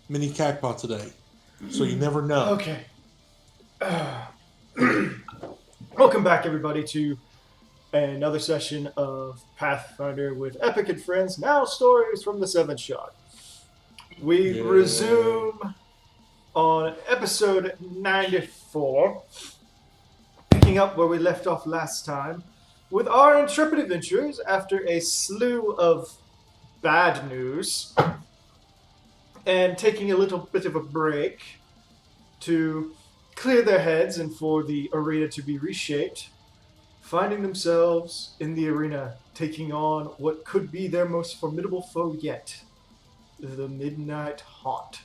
mini crackpot today, so you never know. Okay. Welcome back, everybody, to another session of Pathfinder with Epic and Friends. Now, stories from the Seventh Shot. We Yeah. resume on episode 94, picking up where we left off last time with our intrepid adventurers after a slew of bad news and taking a little bit of a break to clear their heads and for the arena to be reshaped, finding themselves in the arena taking on what could be their most formidable foe yet, the Midnight Haunt.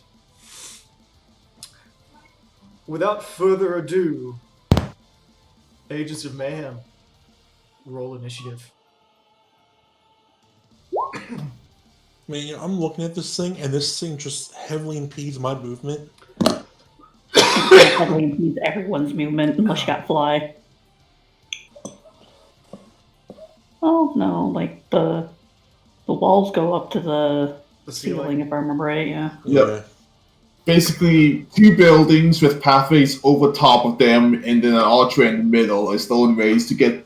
Without further ado, Agents of Mayhem, roll initiative. I mean, I'm looking at this thing, and this thing just heavily impedes my movement. Heavily impedes everyone's movement unless you got fly. Oh no, like the walls go up to the ceiling, if I remember right, yeah. Yep. Basically, two buildings with pathways over top of them, and then an archway in the middle, a stone ways to get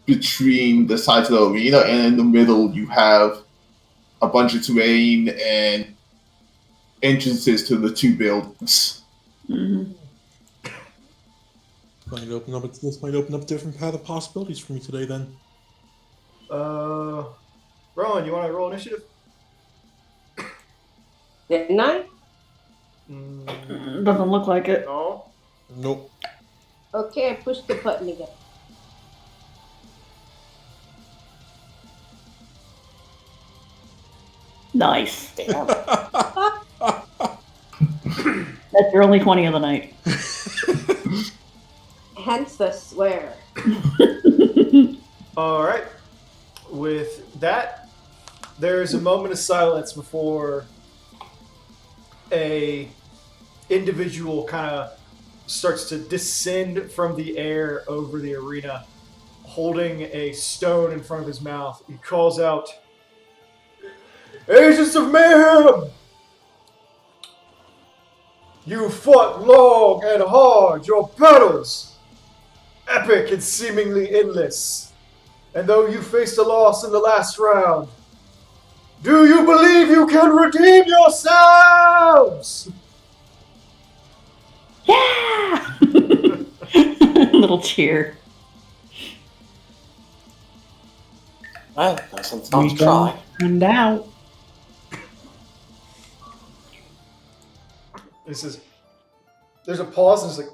between the sides of the arena, and in the middle you have a bunch of terrain and entrances to the two buildings. Mm-hmm. This might open up different path of possibilities for me today. Then, Rowan, you want to roll initiative? Didn't I? Doesn't look like it. No. nope. Okay, I pushed the button again. Nice. Damn. That's your only 20 of the night. Hence the swear. All right. With that, there's a moment of silence before a individual kind of starts to descend from the air over the arena, holding a stone in front of his mouth. He calls out, "Agents of Mayhem! You fought long and hard, your battles epic and seemingly endless. And though you faced a loss in the last round, do you believe you can redeem yourselves?" Yeah! Little cheer. Well, that's not to try. And out. This is. There's a pause, and it's like,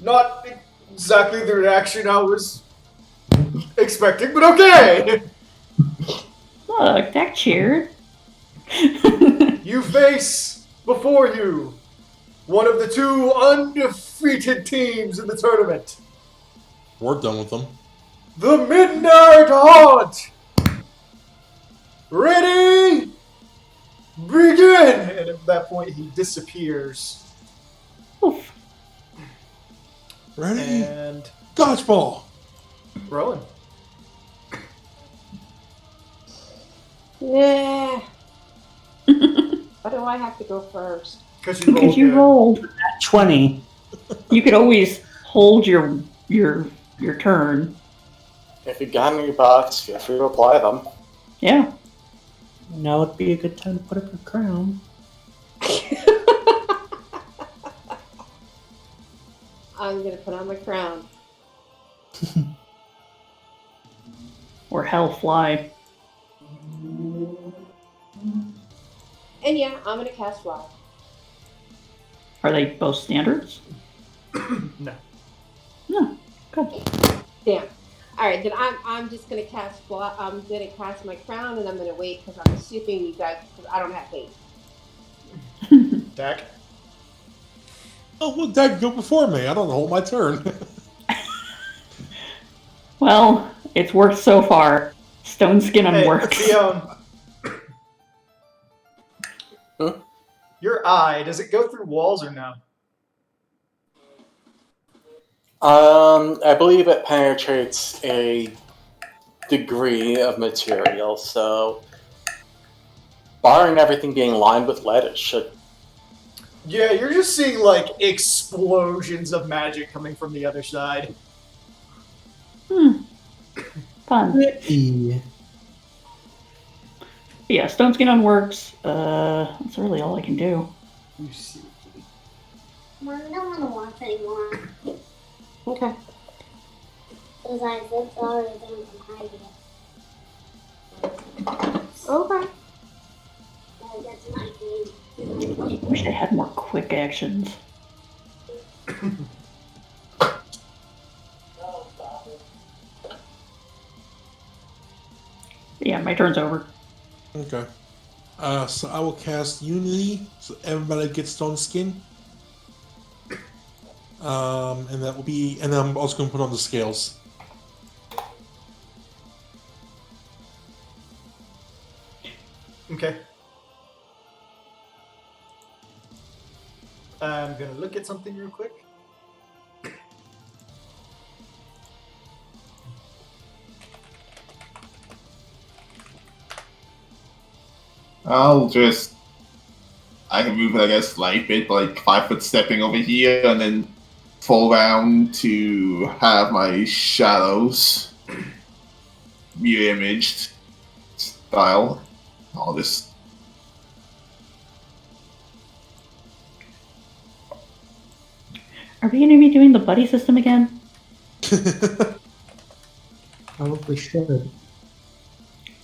not exactly the reaction I was expecting, but okay! Look, that cheered. You face before you one of the two undefeated teams in the tournament, We're done with them. the Midnight Haunt! Ready? Begin! And at that point, he disappears. Oof. Ready? And Dodgeball. Rowan. Nah. Why do I have to go first? Because Because you good. rolled at 20. You could always hold your turn. If you got any bucks, feel free to apply them. Yeah. Now would be a good time to put up your crown. I'm gonna put on my crown. Or hell fly. And yeah, I'm gonna cast fly. Are they both standards? No. No. Good. Damn. Alright, then I'm just gonna cast fly. I'm gonna cast my crown and I'm gonna wait because I'm assuming you guys, because I don't have haste. Dak. Oh, well, Dad, go before me. I don't hold my turn. Well, it's worked so far. Stone skin Hey, works. Theon. Huh? Your eye, does it go through walls or no? I believe it penetrates a degree of material, so barring everything being lined with lead, it should. Yeah, you're just seeing like explosions of magic coming from the other side. Fun. Yeah. But yeah, Stone Skin on works. That's really all I can do. You see, kitty. Well, I don't want to watch anymore. Okay. Besides, it's already been from Heidi. Okay. That's my game. I wish I had more quick actions. Yeah, my turn's over. Okay. So I will cast Unity, so everybody gets Stone Skin. And that will be, and then I'm also going to put on the scales. Okay. I'm gonna look at something real quick. I can move it, I guess, light bit, like 5 foot stepping over here, and then fall around to have my shadows mirror imaged style. All this. Are we going to be doing the buddy system again? Probably should.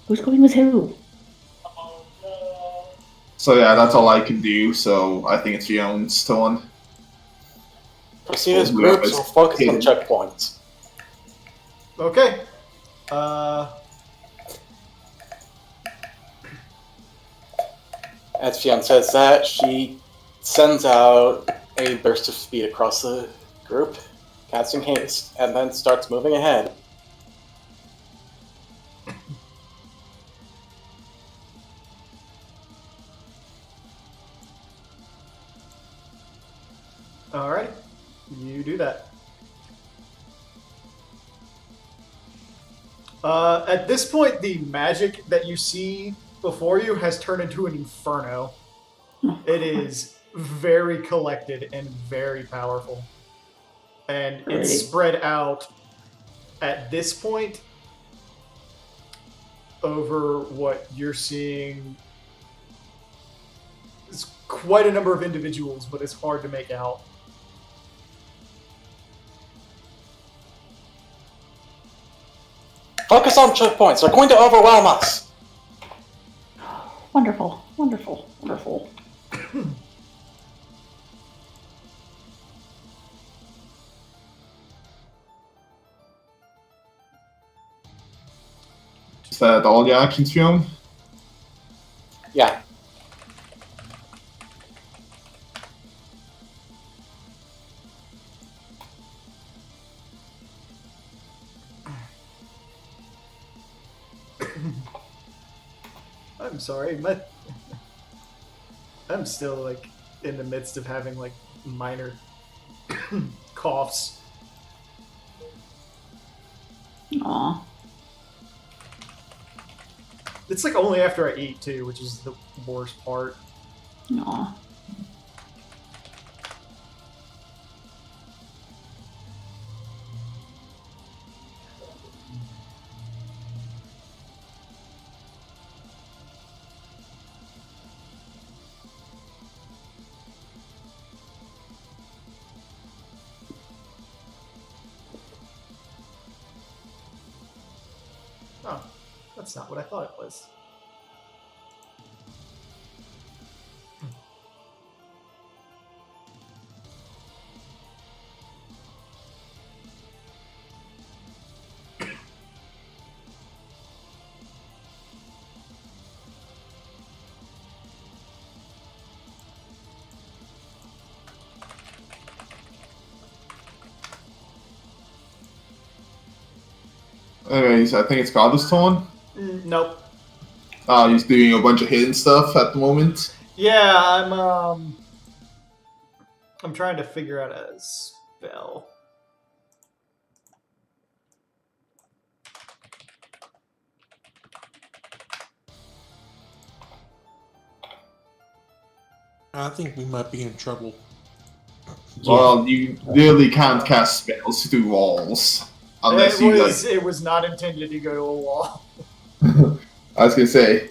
Who's going with who? So yeah, that's all I can do. So I think it's Fiona's turn. Proceed as groups or focus on checkpoints. Okay. As Fionn says that, she sends out a burst of speed across the group, casting haste, and then starts moving ahead. Alright. You do that. At this point, the magic that you see before you has turned into an inferno. It is very collected and very powerful. And it's spread out at this point over what you're seeing. It's quite a number of individuals, but it's hard to make out. Focus on checkpoints. They're going to overwhelm us. Wonderful, wonderful, wonderful. Is that all your actions, Fiona? Yeah. I'm sorry, I'm still like in the midst of having like minor coughs. Aw. It's like only after I eat too, which is the worst part. Aw. Oh, that's not what I thought it was. Anyways, I think it's God's turn. Nope. He's doing a bunch of hidden stuff at the moment. Yeah, I'm trying to figure out a spell. I think we might be in trouble. Well, you really can't cast spells through walls. Unless It was not intended to go to a wall. I was gonna say.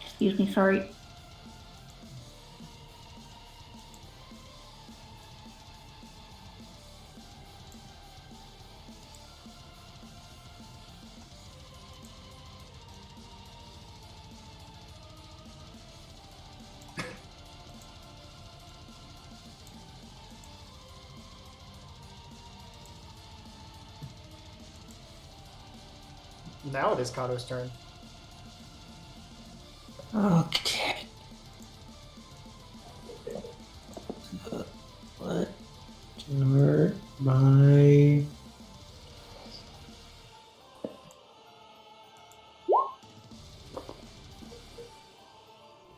Excuse me, sorry. Now it is Kato's turn. Okay. What? Start my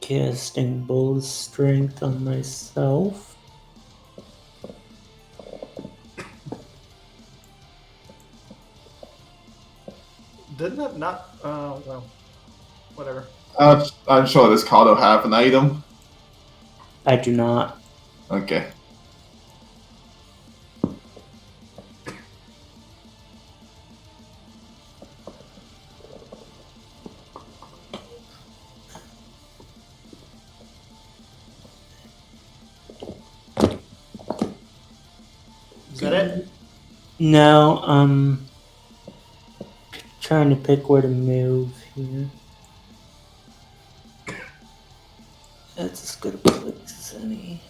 casting Bull's Strength on myself. Didn't it not? Well, whatever. I'm sure does Kato have an item? I do not. Okay. Is that it? No, trying to pick where to move here. That's as good a place as any.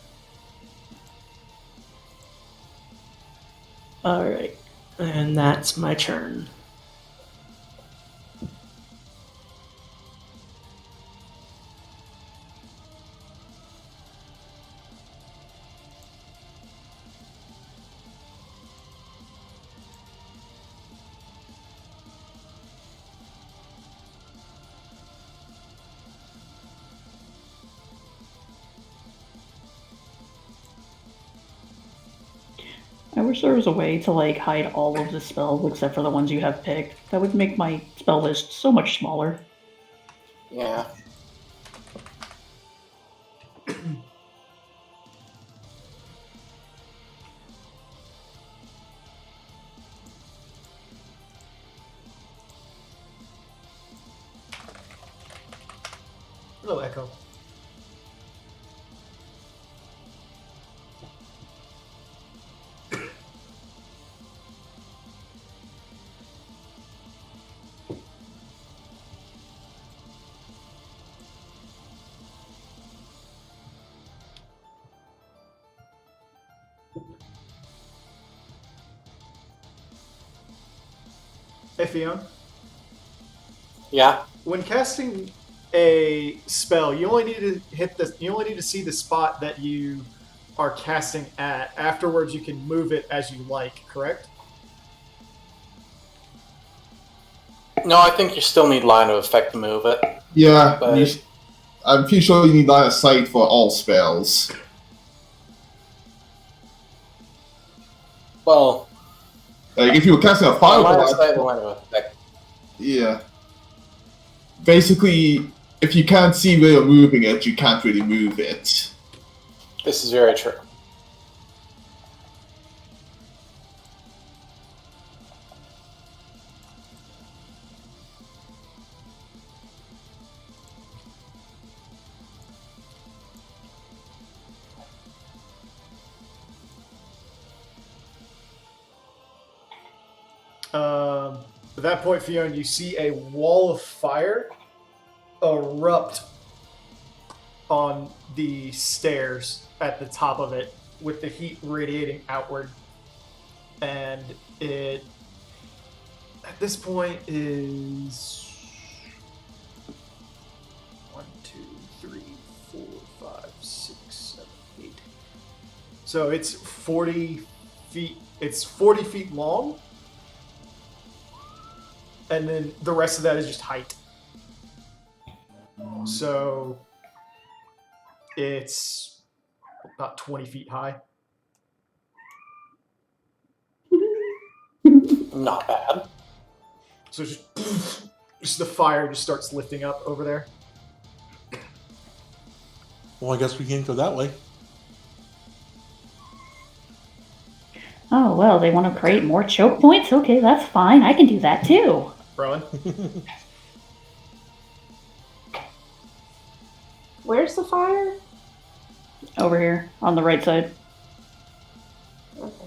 Alright, and that's my turn. I wish there was a way to like hide all of the spells except for the ones you have picked. That would make my spell list so much smaller. Yeah. Hello, Echo. Ephion, Yeah. when casting a spell, you only need to you only need to see the spot that you are casting at. Afterwards, you can move it as you like. Correct? No, I think you still need line of effect to move it. Yeah, But- I'm pretty sure you need line of sight for all spells. Well, Like if you were casting a line of fireball, sight, line of effect. yeah. Basically, if you can't see where you're moving it, you can't really move it. This is very true. At that point, Fiona, you see a wall of fire erupt on the stairs at the top of it, with the heat radiating outward. And it, at this point, is 1, 2, 3, 4, 5, 6, 7, 8. So it's 40 feet. It's 40 feet long. And then the rest of that is just height. So it's about 20 feet high. not bad. So just the fire just starts lifting up over there. Well, I guess we can't go that way. Oh, well, they want to create more choke points? Okay, that's fine. I can do that too. Rowan? Where's the fire? Over here, on the right side. Okay.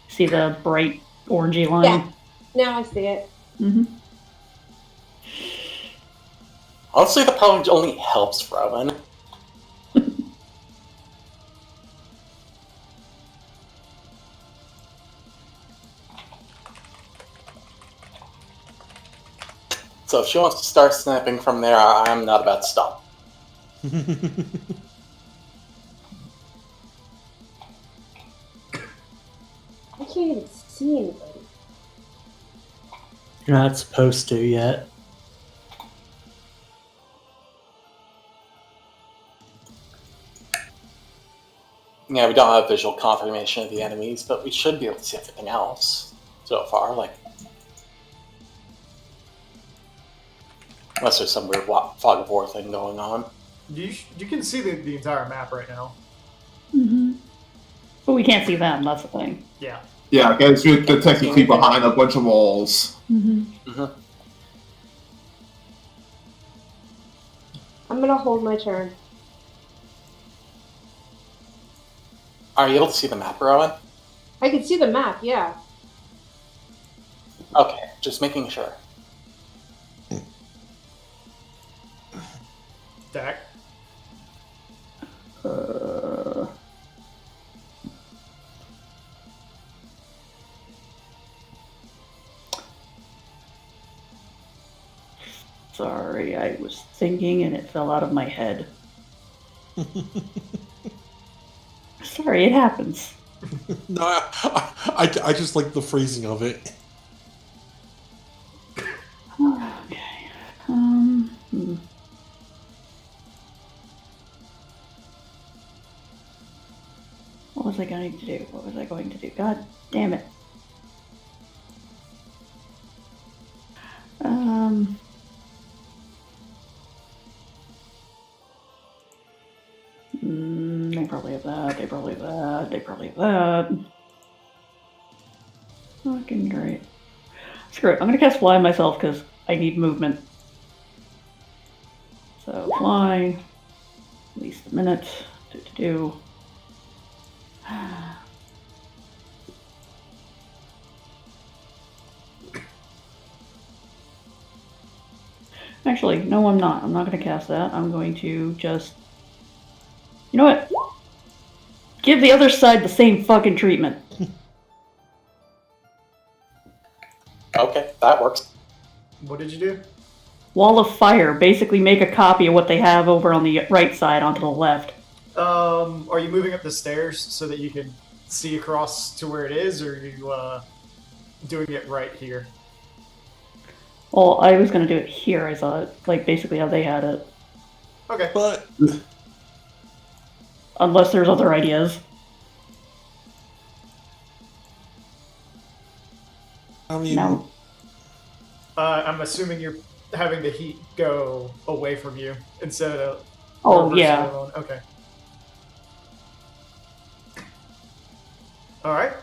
See the bright orangey line? Yeah. Now I see it. Mm-hmm. Honestly, that probably only helps Rowan. So if she wants to start snapping from there, I'm not about to stop. I can't even see anybody. You're not supposed to yet. Yeah, we don't have visual confirmation of the enemies, but we should be able to see everything else so far. Like, unless there's some weird fog of war thing going on. You can see the entire map right now. Mm-hmm. But we can't see them, that's the thing. Yeah. Yeah, guys, we're technically behind a bunch of walls. Mm-hmm. Mm-hmm. I'm gonna hold my turn. Are you able to see the map, Rowan? I can see the map, yeah. Okay, just making sure. Dak? Sorry, I was thinking and it fell out of my head. Sorry, it happens. No, I just like the phrasing of it. Okay. What was I going to do? What was I going to do? God damn it. They probably have that, they probably have that, they probably have that. Fucking great. Screw it, I'm gonna cast Fly myself because I need movement. So, Fly. At least a minute. Do. Actually, no, I'm not. I'm not gonna cast that. I'm going to just... You know what? Give the other side the same fucking treatment. Okay, that works. What did you do? Wall of Fire. Basically make a copy of what they have over on the right side onto the left. Are you moving up the stairs so that you can see across to where it is, or are you doing it right here? Well, I was gonna do it here, I thought. Like, basically how they had it. Okay. But Unless there's other ideas. I mean, No. I'm assuming you're having the heat go away from you instead of... Oh, reversing yeah. it on. Okay. Alright.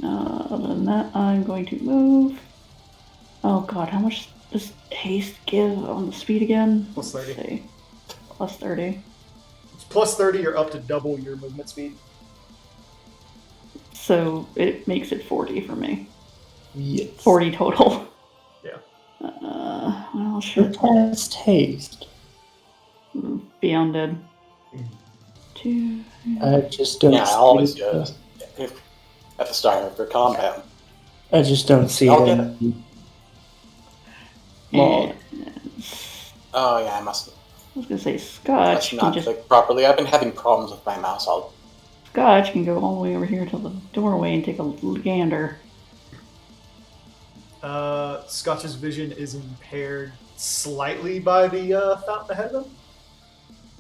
Other than that, I'm going to move. Oh god, how much does haste give on the speed again? Plus 30. Let's see. Plus 30. It's plus 30 or up to double your movement speed. So it makes it 40 for me. Yes. 40 total. Yeah. Well, shit. Test haste. Be undead. 2. I just don't. Yeah, I always do it at the start of your combat. I just don't see I'll it. get it. And Oh yeah, I must was gonna say Scotch can not just click properly. I've been having problems with my mouse. Scotch can go all the way over here to the doorway and take a gander. Scotch's vision is impaired slightly by the fountain ahead of him,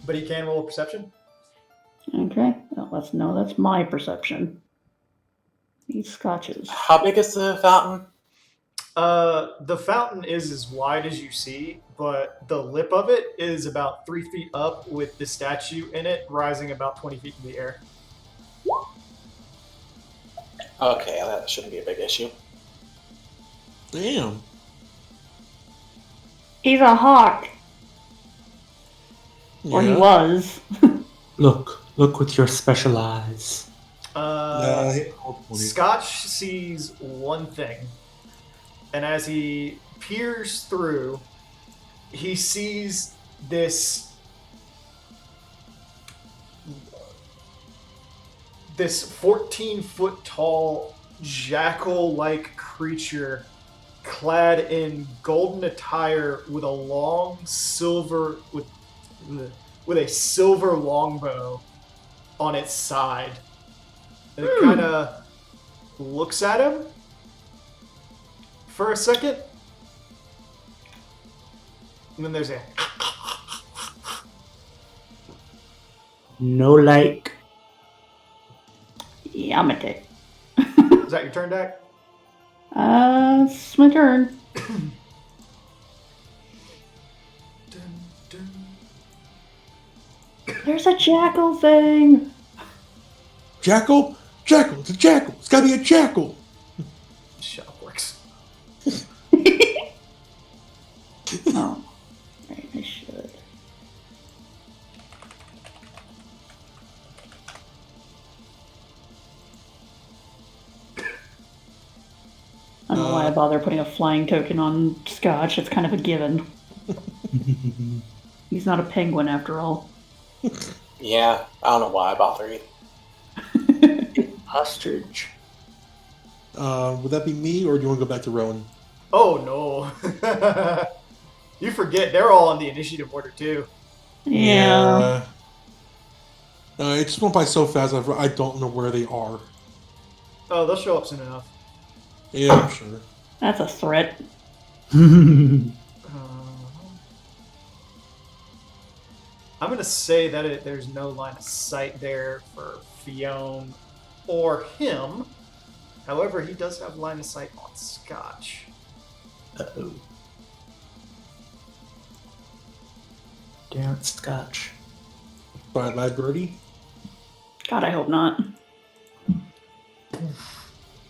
but he can roll a perception. Okay, well, that's my perception. These scotches. How big is the fountain? The fountain is as wide as you see, but the lip of it is about 3 feet up with the statue in it rising about 20 feet in the air. Okay, that shouldn't be a big issue. Damn. He's a hawk. Or he Yeah. was. Look with your special eyes. Scotch sees one thing, and as he peers through, he sees this 14-foot tall jackal-like creature clad in golden attire with a long silver with a silver longbow on its side. And it kind of looks at him for a second. And then there's a... No like. Yamate. Is that your turn, Dak? It's my turn. Dun, dun. There's a jackal thing. Jackal? Jackal. It's a jackal. It's gotta be a jackal. Shut up, Works. Oh. Right, I should. I don't know why I bother putting a flying token on Scotch. It's kind of a given. He's not a penguin after all. Yeah, I don't know why I bother you. Ostrich. Would that be me, or do you want to go back to Rowan? Oh, no. You forget, they're all on the initiative order, too. Yeah. It just went by so fast, I don't know where they are. Oh, they'll show up soon enough. Yeah, I'm sure. That's a threat. I'm going to say that there's no line of sight there for Fionn or him. However, he does have line of sight on Scotch. Uh-oh. Damn it, Scotch. Bad lad, Birdie. God, I hope not.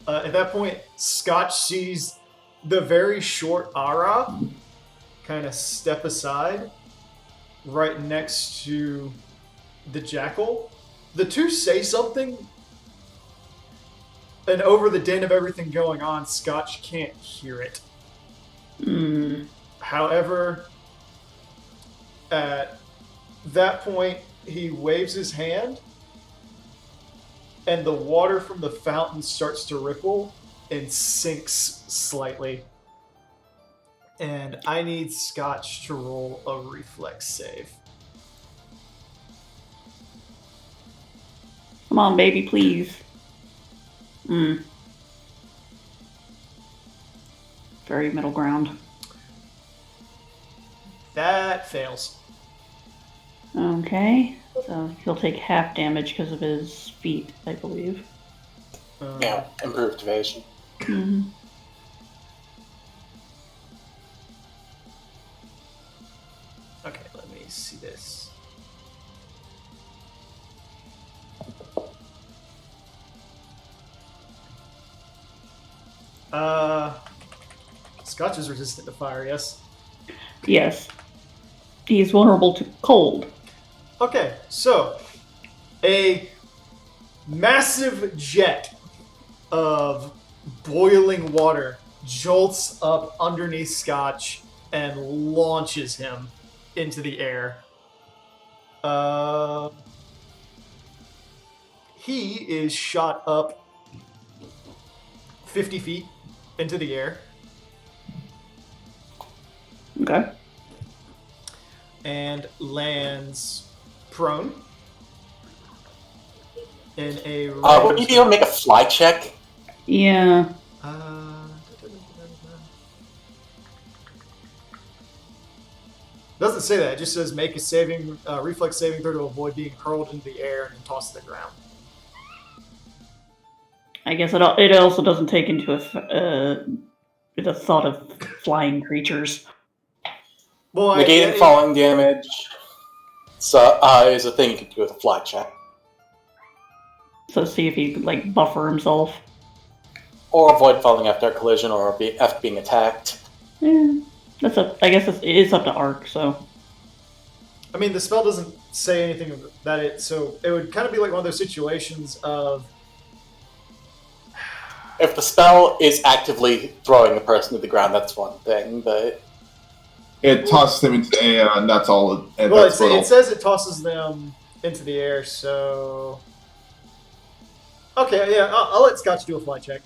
At that point, Scotch sees the very short Ara kind of step aside right next to the jackal. The two say something, and over the din of everything going on, Scotch can't hear it. However, at that point, he waves his hand, and the water from the fountain starts to ripple and sinks slightly. And I need Scotch to roll a reflex save. Come on, baby, please. Very middle ground. That fails. Okay. So he'll take half damage because of his feet, I believe. Yeah, improved evasion. Mm-hmm. Okay, let me see this. Scotch is resistant to fire, yes? Yes. He's vulnerable to cold. Okay, so a massive jet of boiling water jolts up underneath Scotch and launches him into the air. He is shot up 50 feet into the air Okay. and lands prone in a Would you be able to make a fly check? Yeah. Doesn't say that. It just says make a reflex saving throw to avoid being hurled into the air and tossed to the ground. I guess it also doesn't take into the thought of flying creatures. Well, Negating falling damage is a thing you can do with a fly check. So see if he could like buffer himself. Or avoid falling after a collision or after being attacked. Yeah, I guess it is up to Arc. So I mean, the spell doesn't say anything that so it would kind of be like one of those situations of If the spell is actively throwing the person to the ground, that's one thing, but It tosses them into the air, and that's all. And well, that's it says it tosses them into the air. So okay, yeah, I'll let Scotch do a fly check.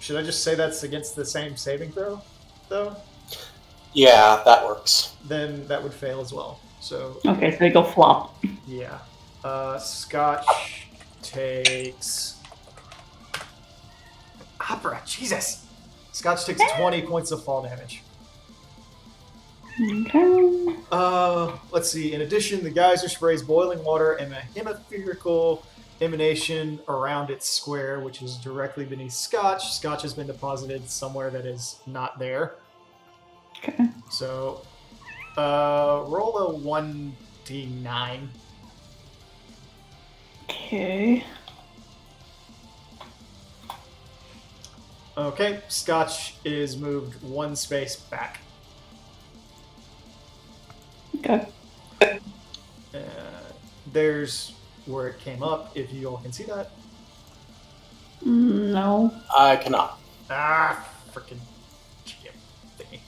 Should I just say that's against the same saving throw, though? yeah, that works. Then that would fail as well. So okay, so they go flop. yeah, Scotch takes Opera. Jesus, Scotch takes 20 points of fall damage. Okay. Let's see. In addition, the geyser sprays boiling water and a hemispherical emanation around its square, which is directly beneath Scotch. Scotch has been deposited somewhere that is not there. Okay. So, roll a 1d9. Okay. Okay, Scotch is moved one space back. Okay. There's where it came up, if you all can see that. No. I cannot. Ah, freaking GM thingy.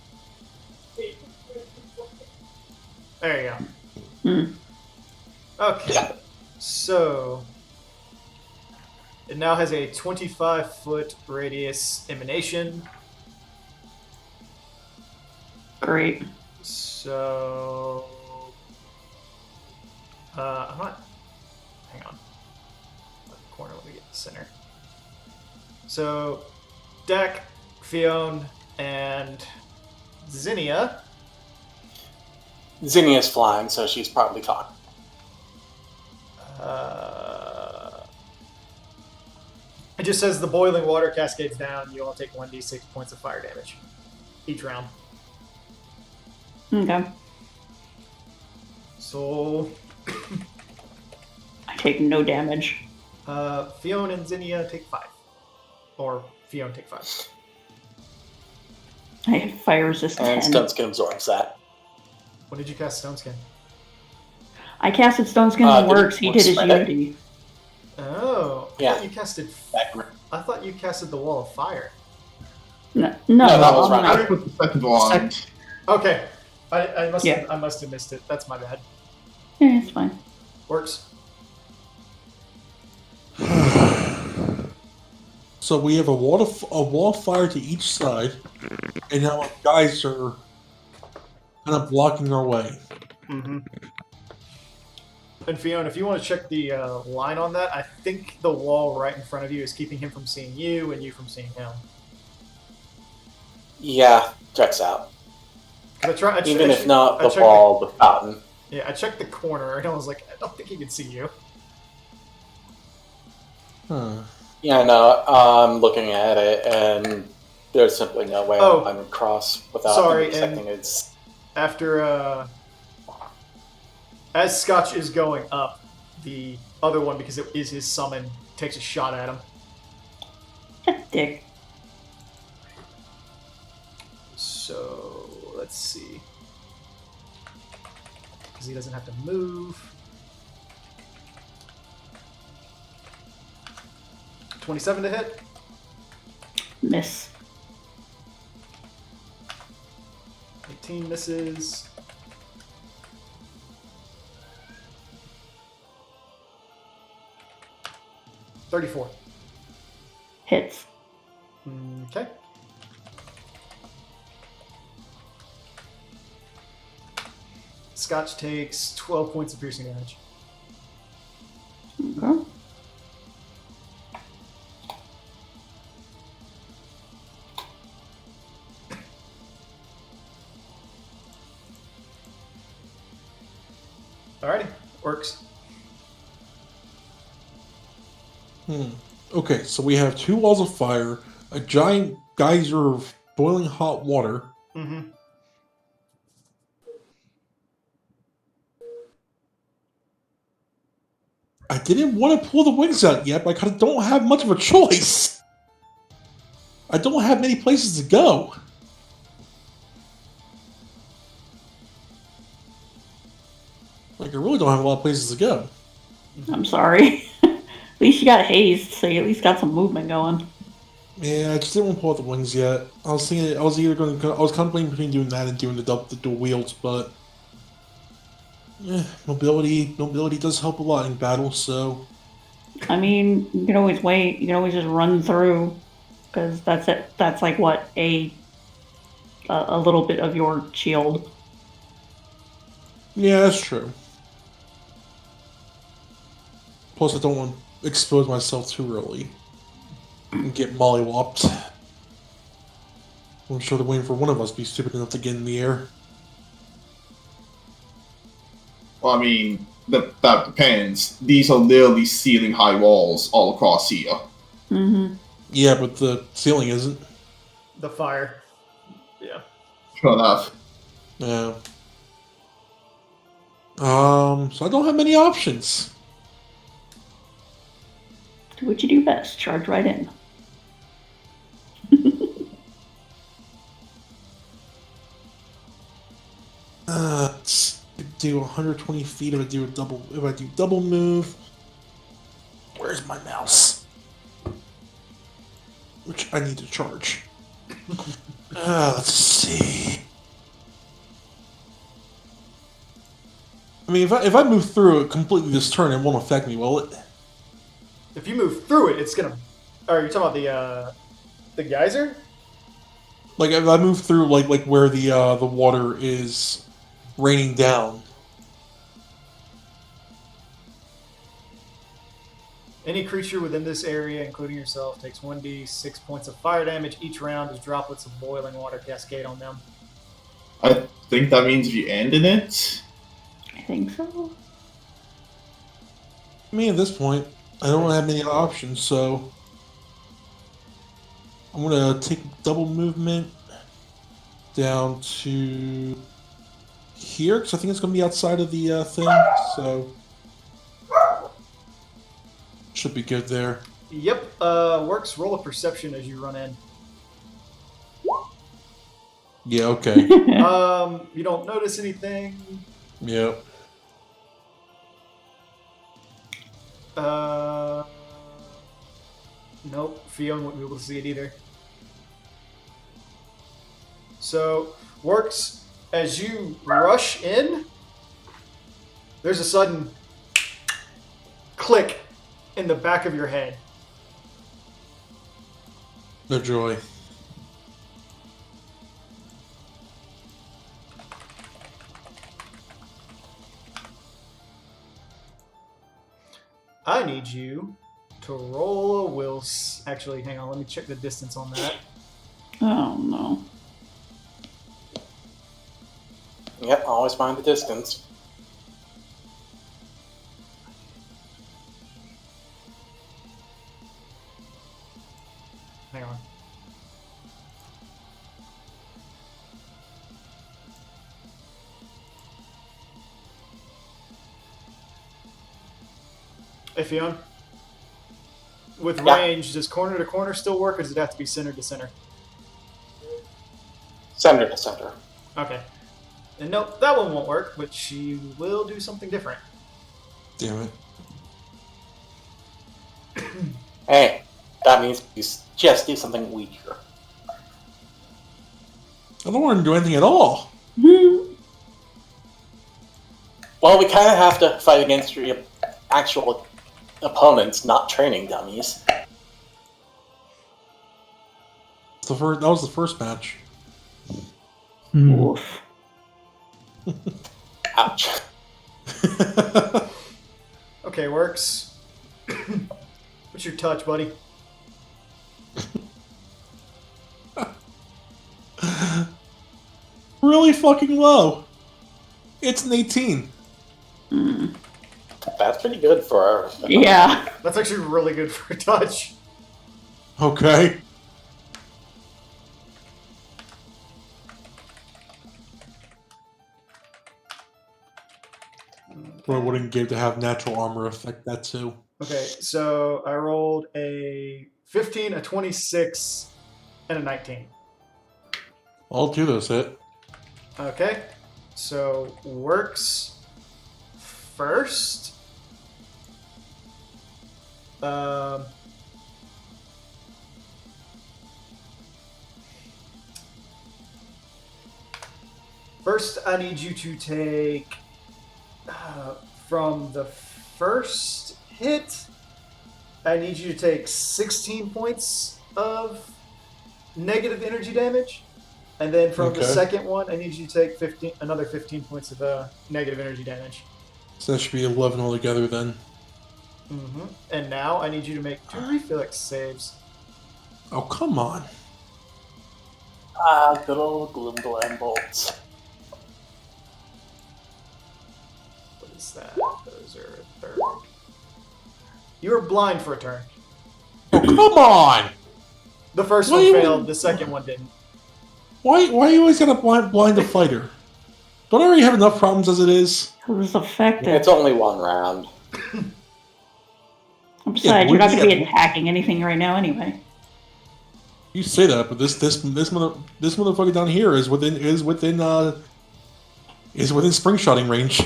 There you go. Okay, so it now has a 25-foot radius emanation. Great. So, I'm not. Hang on. Corner. Let me get the center. So, Dak, Fionn, and Zinnia. Zinnia's flying, so she's probably fine. It just says the boiling water cascades down. You all take 1d6 points of fire damage each round. Okay. So, I take no damage. Fionn and Zinnia take 5. Or Fionn take 5. I have fire resist And 10. Stoneskin absorbs that. What did you cast, Stoneskin? I casted Stoneskin and works. He did his Unity. Oh, I Yeah. thought you casted. That- I thought you casted the Wall of Fire. No, that was I'm right. not- I put the second one. Okay, I must Yeah. I must have missed it. That's my bad. Yeah, it's fine. Works. So we have a wall of fire to each side, and now guys are kind of blocking our way. Mm-hmm. And Fionn, if you want to check the line on that, I think the wall right in front of you is keeping him from seeing you and you from seeing him. Yeah, checks out. 'Cause Even if not I the wall, the fountain. Yeah, I checked the corner and I was like, I don't think he can see you. Huh. Yeah, no, I'm looking at it, and there's simply no way Oh. I'm across without Sorry, intersecting its. After, as Scotch is going up, the other one, because it is his summon, takes a shot at him. Dick. So, let's see. Because he doesn't have to move. 27 to hit. Miss. 18 misses. $34. Hits. Okay. Scotch takes 12 points of piercing damage. Okay. Alrighty, works. Okay, so we have 2 walls of fire, a giant geyser of boiling hot water. Mm-hmm. I didn't want to pull the wings out yet, but I kind of don't have much of a choice. I don't have many places to go. Like, I really don't have a lot of places to go. I'm sorry. At least you got haste, so you at least got some movement going. Yeah, I just didn't want to pull out the wings yet. I was thinking, I was contemplating between doing that and doing the dual wheels, but mobility does help a lot in battle. So I mean, you can always wait. You can always just run through, because that's it. That's like what a little bit of your shield. yeah, that's true. Plus, I don't want to expose myself too early and get mollywopped. I'm sure they're waiting for one of us to be stupid enough to get in the air. Well, I mean, that depends. These are literally ceiling high walls all across here. Mm-hmm. Yeah, but the ceiling isn't. The fire. Yeah. Sure enough. Yeah. So I don't have many options. Do what you do best. Charge right in. Let's do 120 feet if I do double move. Where's my mouse? Which I need to charge. Let's see. I mean, if I move through it completely this turn, it won't affect me, will it? If you move through it, it's gonna. Are you talking about the geyser? Like if I move through like where the water is raining down. Any creature within this area, including yourself, takes 1d6 points of fire damage each round as droplets of boiling water cascade on them. I think that means if you end in it. I think so. I mean, at this point, I don't have many options, so I'm gonna take double movement down to here because I think it's gonna be outside of the thing, so should be good there. Yep. Works. Roll a perception as you run in. Yeah. Okay. You don't notice anything. Yep. Nope. Fiona wouldn't be able to see it either. So, Works, as you rush in, there's a sudden click in the back of your head. No joy. I need you to roll a will. Actually, hang on. Let me check the distance on that. Oh no. Yep, always mind the distance. Hang on. Hey, Fionn. With Yeah. range, does corner to corner still work, or does it have to be center to center? Center to center. Okay. And nope, that one won't work, but she will do something different. Damn it. Hey, that means you just do something weaker. I don't want to do anything at all. Well, we kind of have to fight against your actual opponents, not training dummies. That was the first match. Oof. Ouch. Okay, Works. What's your touch, buddy? Really fucking low. It's an 18. That's pretty good for Yeah. That's actually really good for a touch. Okay. Well, I wouldn't give to have natural armor affect that too. Okay, so I rolled a 15, a 26, and a 19. All two of those hit. Okay, so works first. First, I need you to take from the first hit. I need you to take 16 points of negative energy damage. And then from the Okay. second one, I need you to take another 15 points of negative energy damage. So that should be 11 altogether then. Mm-hmm. And now I need you to make 2 reflex saves. Oh, come on. good old Gloomblend bolts. What is that? Those are a third. You were blind for a turn. Oh, come on! The first Why one you- failed, the second one didn't. Why you always gotta blind the fighter? Don't I already have enough problems as it is? It was effective. It's only one round. Besides, you're not going to be yeah. attacking anything right now anyway. You say that, but this motherfucker down here is within spring shotting range.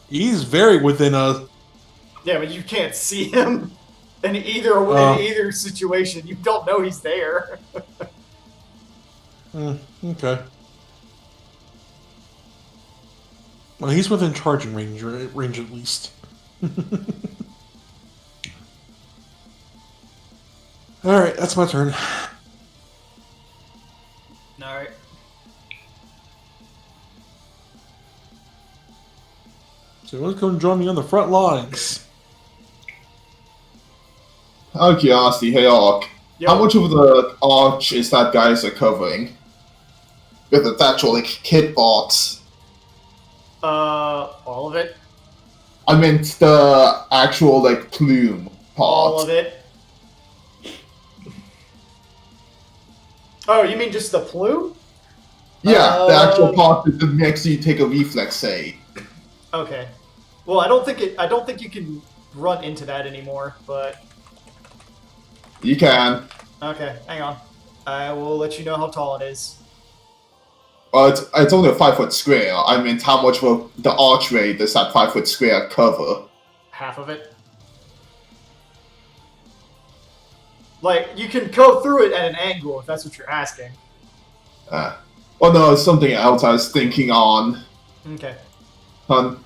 He's very within Yeah, but you can't see him in either situation. You don't know he's there. Okay. Well, he's within charging range at least. All right, that's my turn. All right. So let's go and join me on the front lines. Out of curiosity, hey Ark, Yo, how much of the arch is that guys are covering? With the actual like kit box. all of it. I meant the actual like plume part. All of it. Oh, you mean just the plume? Yeah, the actual part that makes you take a reflex save. Okay. Well, I don't think you can run into that anymore, but You can. okay, hang on. I will let you know how tall it is. Well, it's only a 5 foot square. I meant how much of the archway does that 5 foot square cover? Half of it. Like, you can go through it at an angle if that's what you're asking. Oh no, it's something else I was thinking on. Okay. Hun.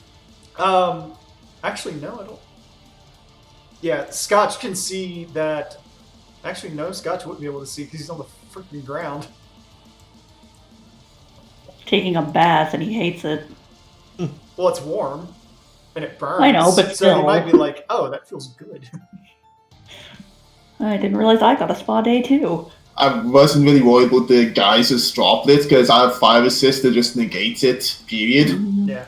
Actually, no, I don't. Yeah, Scotch can see that. Actually, no, Scotch wouldn't be able to see because he's on the freaking ground. Taking a bath and he hates it. Well, it's warm and it burns. I know, but so still. he might be like, "Oh, that feels good." I didn't realize I got a spa day too. I wasn't really worried about the Geyser's droplet because I have 5 assist that just negates it, period. Yeah.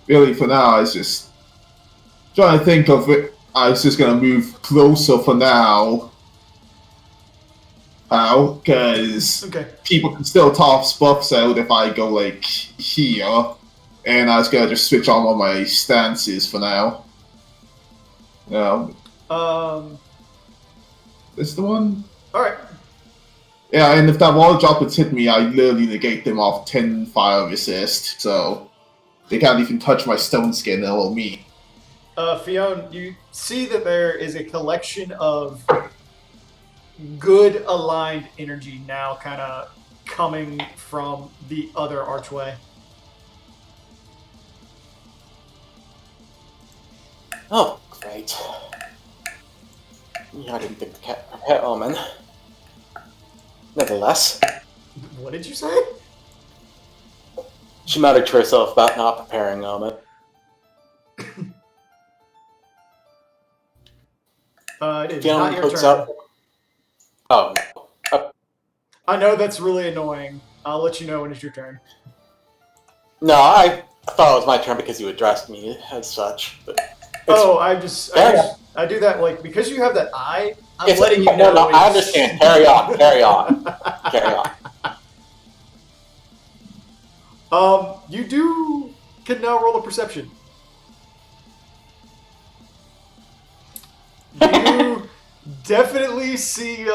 Really, for now, I was just trying to think of it. I was just gonna move closer for now. How? Because Okay. people can still toss buffs out if I go, like, here. And I was gonna just switch on all my stances for now. This is the one? All right. Yeah, and if that wall droplets hit me, I literally negate them off 10 fire resist, so they can't even touch my stone skin, or me. Fiona, you see that there is a collection of good aligned energy now kind of coming from the other archway. Oh, great. Yeah, I didn't think the cat prepared Omen. Nevertheless, What did you say? she muttered to herself about not preparing Omen. It is Fionn not your puts turn. up. Oh, I know that's really annoying. I'll let you know when it's your turn. no, I thought it was my turn because you addressed me as such. But Oh, Yeah. I do that like because you have that eye. I'm it's- letting you know. No, I it's- understand. Carry on. Carry on. Carry on. You can now roll a perception. You definitely see.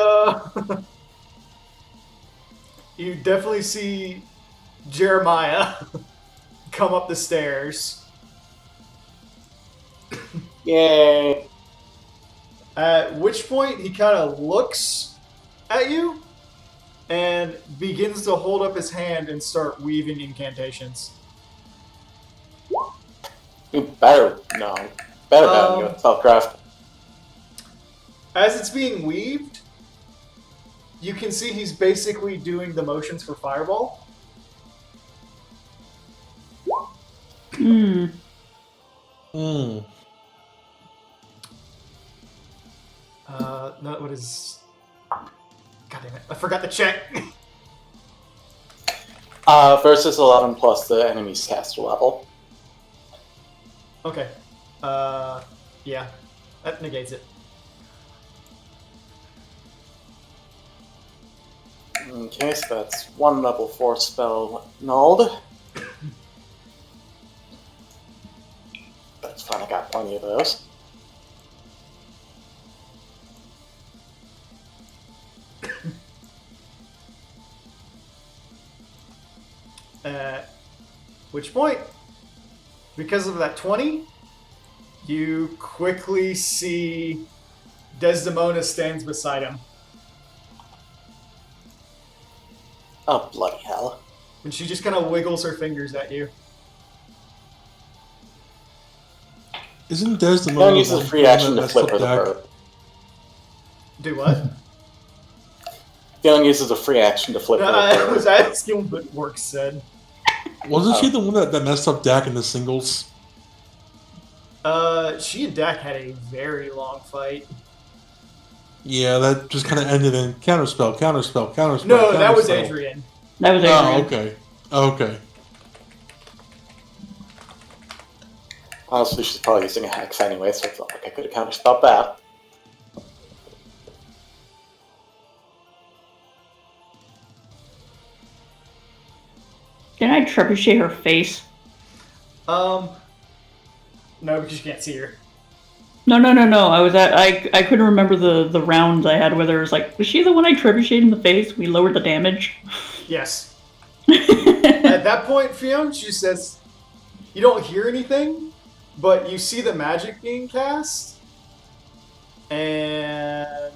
You definitely see Jeremiah come up the stairs. Yay. At which point he kind of looks at you and begins to hold up his hand and start weaving incantations. You better no. Better Um, spellcraft. As it's being weaved, you can see he's basically doing the motions for Fireball. Hmm. Hmm. No, what is... God damn it, I forgot to check. Versus 11 plus the enemy's caster level. Okay. Yeah. That negates it. Okay, so that's one level 4 spell nulled. That's fine, I got plenty of those. At which point, because of that 20, you quickly see Desdemona stands beside him. Oh, bloody hell. And she just kind of wiggles her fingers at you. Isn't Desdemona Don't the use the one free from action that to messed flip up her the deck? bird. Do what? Fionn uses a free action to flip her I the bird. was asking what Work said. Wasn't she the one that messed up Dak in the singles? She and Dak had a very long fight. Yeah, that just kind of ended in counterspell, counterspell, counterspell. No, that was counterspell. Adrian. That was Oh, Adrian. okay. Okay. Honestly, she's probably using a hex anyway, so it's not like I could have counterspelled that. Can I trebuchet her face? No, because you can't see her. No. I couldn't remember the rounds I had where there was like, was she the one I trebucheted in the face? We lowered the damage. Yes. At that point, Fionn, she says, you don't hear anything, but you see the magic being cast. And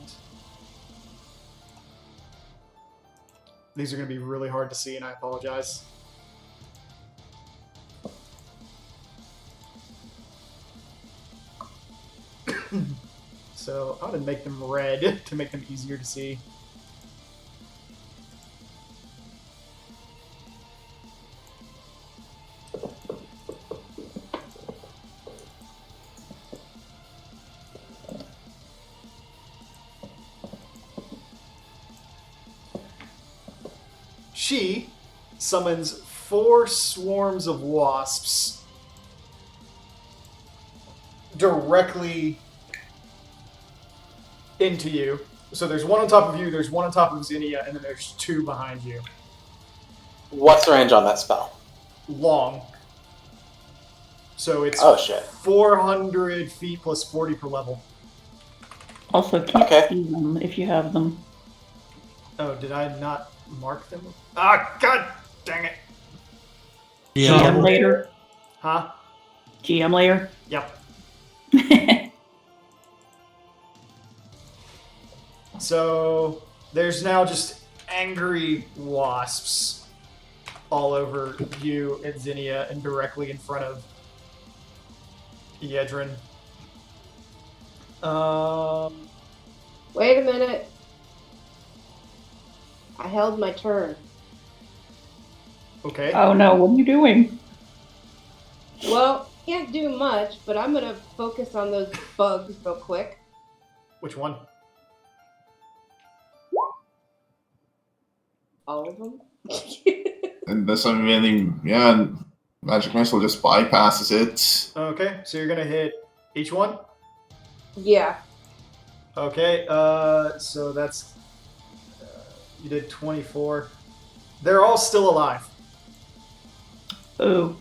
these are going to be really hard to see, and I apologize. So I'm going to make them red to make them easier to see. She summons 4 swarms of wasps directly into you. So there's one on top of you, there's one on top of Zinnia, and then there's 2 behind you. What's the range on that spell? Long. So it's Oh, shit. 400 feet plus 40 per level. Also, can't Okay. see them if you have them. Oh, did I not mark them? Ah, god dang it. Yeah. GM later. Huh? GM layer. Yep. So there's now just angry wasps all over you and Zinnia and directly in front of Yedrin. Wait a minute. I held my turn. Okay. Oh no, what are you doing? Well, can't do much, but I'm gonna focus on those bugs real quick. Which one? All of them. And doesn't really, yeah, magic missile just bypasses it. Okay, so you're gonna hit each one. Yeah. Okay. So that's you did 24. They're all still alive. Oh.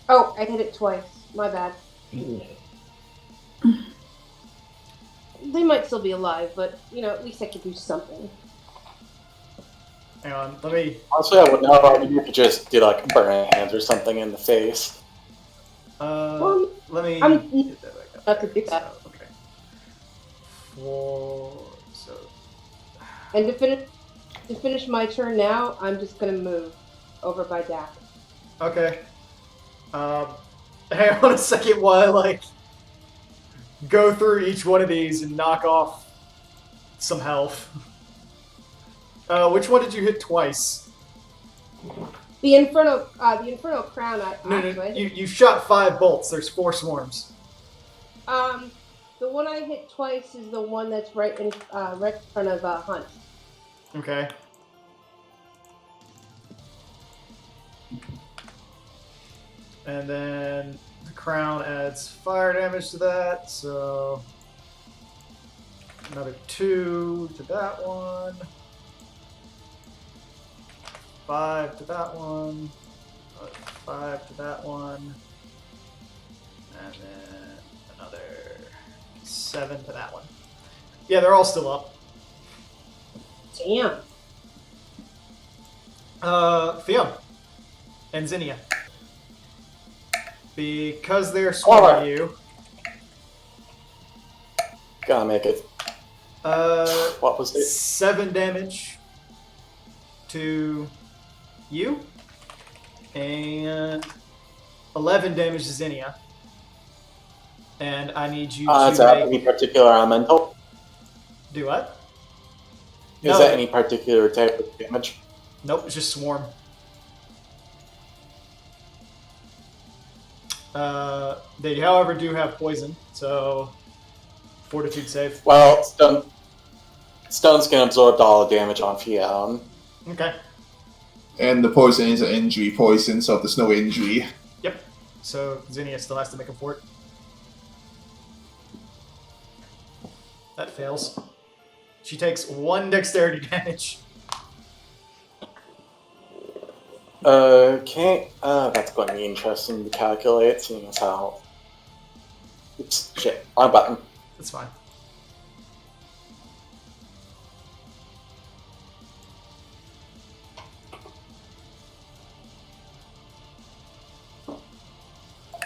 Oh, I hit it twice. My bad. They might still be alive, but at least I could do something. Hang on. Let me. Honestly, I would know. I mean, you could just do like burning hands or something in the face. Let me. I'm get that back up. not to do that. So, okay. 4. So. And to finish my turn now, I'm just gonna move over by Dak. Okay. Hang on a second while I go through each one of these and knock off some health. Which one did you hit twice? The Inferno Crown. No. You shot 5 bolts. There's 4 swarms. The one I hit twice is the one that's right in front of Hunt. Okay. And then the crown adds fire damage to that, so another 2 to that one. 5 to that one. 5 to that one. And then another 7 to that one. Yeah, they're all still up. Damn. Fiona and Zinnia. Because they're swarming you. Gotta make it. What was it? 7 damage to you, and 11 damage to Zinnia. And I need you Is to that make... any particular elemental? Do what? Is that any particular type of damage? Nope, it's just swarm. They, however, do have poison, so fortitude save. Well, Stone's can absorb all the damage on Fionn. Okay. And the poison is an injury poison, so there's no injury. Yep. So Zinnia still has to make a fort. That fails. She takes 1 dexterity damage. That's going to be interesting to calculate, seeing as how... Oops, shit, wrong button. That's fine.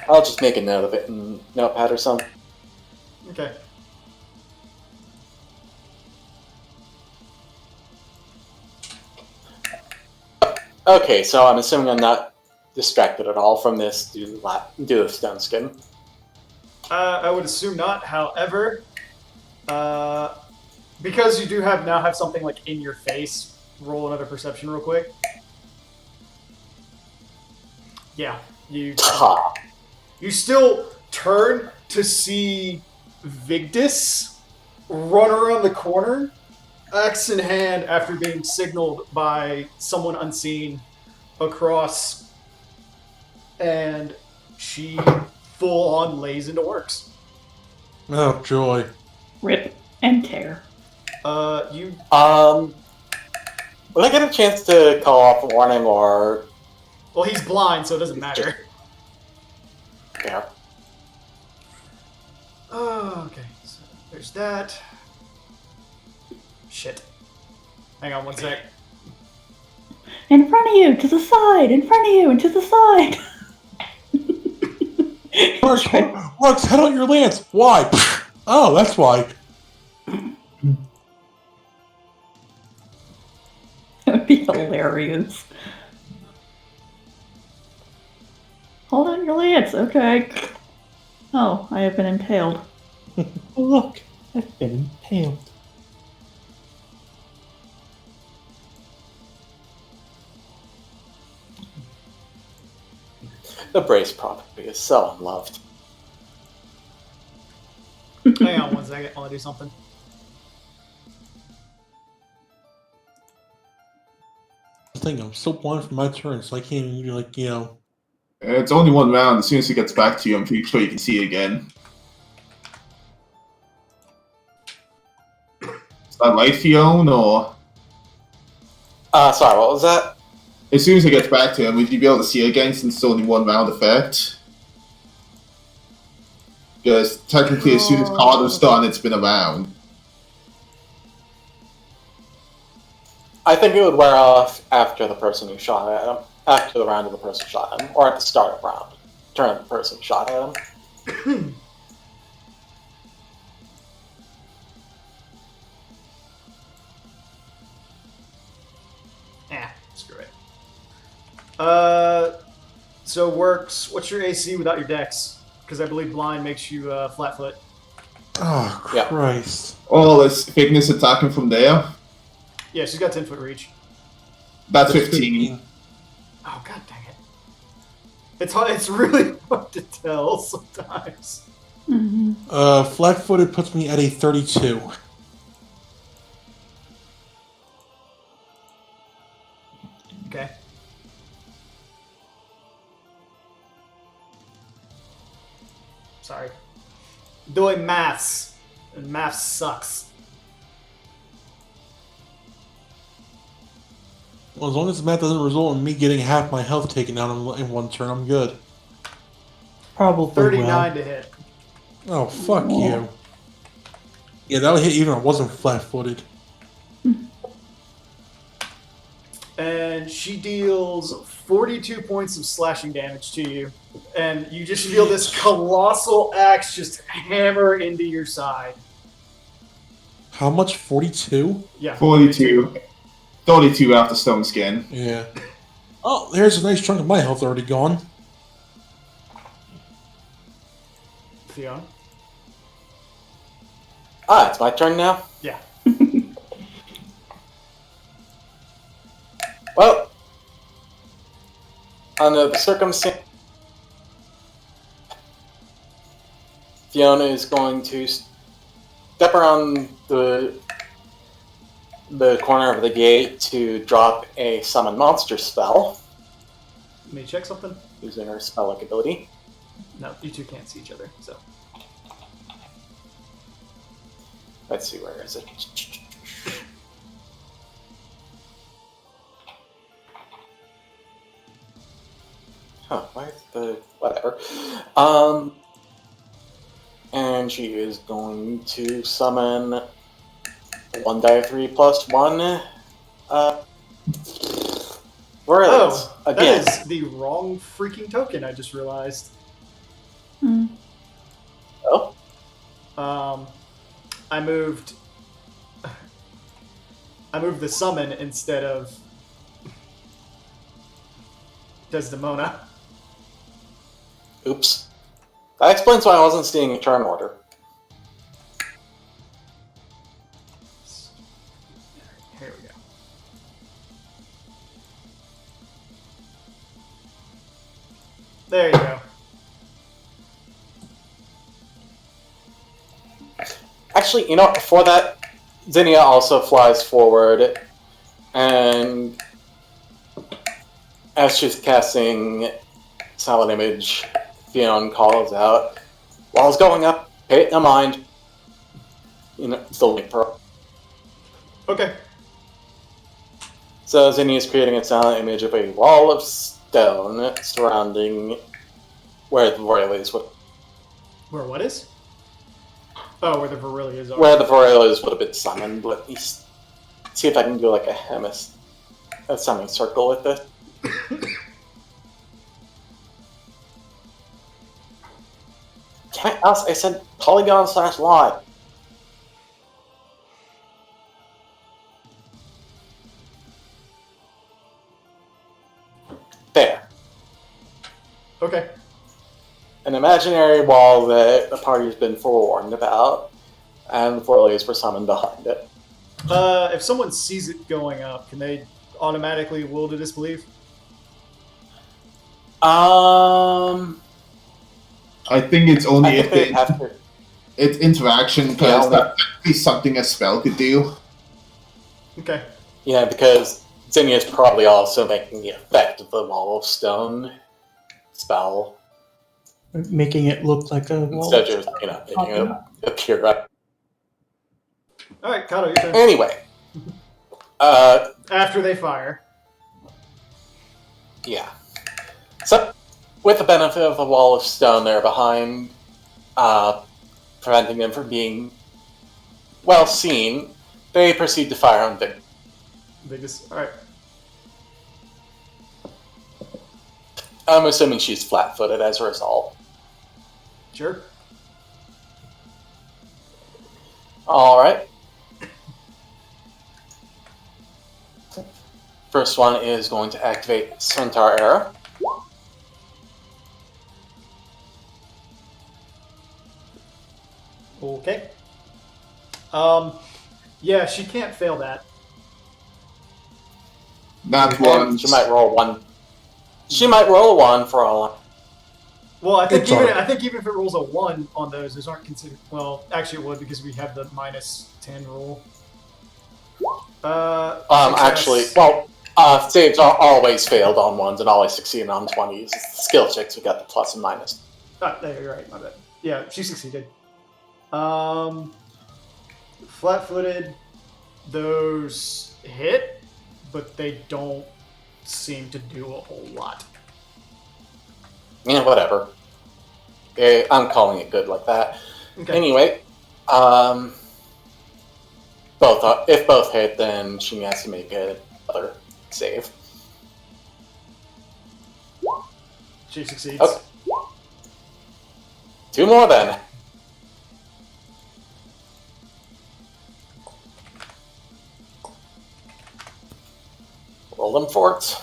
I'll just make a note of it in Notepad or something. Okay. Okay, so I'm assuming I'm not distracted at all from this due to Stone Skin. I would assume not. However, because you do now have something like in your face, roll another perception real quick. Yeah, you still turn to see Vigdis run around the corner, axe in hand, after being signaled by someone unseen across, and she full on lays into orcs. Oh, joy. Rip and tear. You Will I get a chance to call off a warning or... well, he's blind, so it doesn't matter. Yeah. Oh, okay, so there's that. Shit. Hang on one sec. In front of you, to the side, in front of you, and to the side. Rux, head out your lance. Why? Oh, that's why. That would be hilarious. Hold on your lance, okay. Oh, I have been impaled. Oh, look, I've been impaled. The brace property is so unloved. Hang on 1 second. I want to do something. I think I'm still blind for my turn, so I can't even, like, you know. It's only one round. As soon as it gets back to you, I'm pretty sure you can see it again. Is that right, Fiona, or? Sorry, what was that? As soon as it gets back to him, would you be able to see it again since it's only one round effect? Because technically, as soon as Carter's done, it's been a round. I think it would wear off after the person who shot at him. After the round of the person shot him. Or at the start of round. Turn of the person shot at him. Screw it. So Works, what's your AC without your dex? Because I believe blind makes you flat-foot. Oh, Yeah. Christ. Oh, is Ignis attacking from there? Yeah, she's got 10-foot reach. That's 15. Oh, god dang it. It's hard, it's really hard to tell sometimes. Flat-footed puts me at a 32. Okay. Sorry. Doing maths. And maths sucks. Well, as long as the math doesn't result in me getting half my health taken out in one turn, I'm good. Probably 39 to hit. Oh, fuck you. Yeah, that would hit even if I wasn't flat-footed. And she deals 42 points of slashing damage to you. And you just feel this colossal axe just hammer into your side. How much? 42? Yeah. 42. 32 after Stone Skin. Yeah. Oh, there's a nice chunk of my health already gone. Fiona? It's my turn now? Yeah. Well, under the circumstance, Fiona is going to step around the corner of the gate to drop a summon monster spell Let me check something. using her spell-like ability. No, you two can't see each other, so. Let's see, where is it? Huh, why is the... whatever. And she is going to summon 1 die 3 plus 1. Where is Oh, again? that is the wrong freaking token, I just realized. Oh, I moved the summon instead of Desdemona. oops. That explains why I wasn't seeing a turn order. Here we go. There you go. Actually, you know what? Before that, Zinnia also flies forward, and as she's casting Silent Image, Fiona calls out, "While it's going up, pay it no mind." You know, still wait for her. Okay. So Zinnia is creating a silent image of a wall of stone surrounding where the Vorelias would, Where what is? Oh, where the Verilias are. where the Vorelias would have been summoned. Let me see if I can do like a semicircle with it. Can I ask? I said polygon/line. There. Okay. an imaginary wall that the party's been forewarned about, and the Forleys were summoned behind it. If someone sees it going up, can they automatically will to disbelieve? I think it's only I if think they have to. it's interaction, because Yeah, that's technically something a spell could do. Okay. Yeah, because Zinnia's probably also making the effect of the Wall of Stone spell Making it look like a wall. instead of making it appear up. All right, Kato, your turn. Anyway, After they fire. yeah. So, with the benefit of the Wall of Stone there behind, preventing them from being well seen, they proceed to fire on Vic. Biggest. All right. I'm assuming she's flat-footed as a result. Sure. Alright. First one is going to activate Centaur Arrow. Okay. Yeah, she can't fail that. Not And one. she might roll one. She might roll one for all. Well, I think It's even alright. if it rolls a 1 on those aren't considered. Well, actually, it would because we have the -10 rule. Actually, success. well, saves are always failed on ones and always succeeded on 20s. It's the skill checks we got the plus and minus. Ah, there, you're right. My bad. Yeah, she succeeded. Flat-footed, those hit, but they don't seem to do a whole lot. Yeah, whatever. I'm calling it good like that. Okay. Anyway, if both hit, then she has to make another save. She succeeds. Okay. 2 more then. Roll them forts.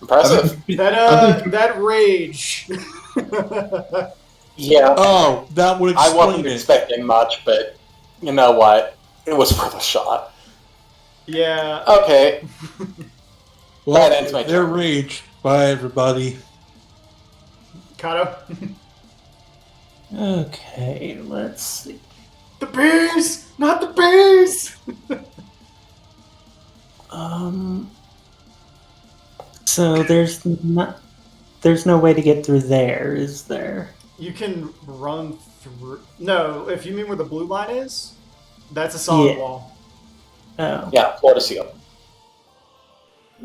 Impressive. That rage. Yeah, Oh, that would I explain wasn't it. expecting much, but you know what? It was worth a shot. Yeah. Okay, Well, that ends my they're turn. raged. Bye, everybody. Kato. Okay, let's see. The bees! Not the bees! So there's no way to get through there, is there? You can run through. No, if you mean where the blue line is, that's a solid Yeah. wall. Oh, Yeah, Florida Seal.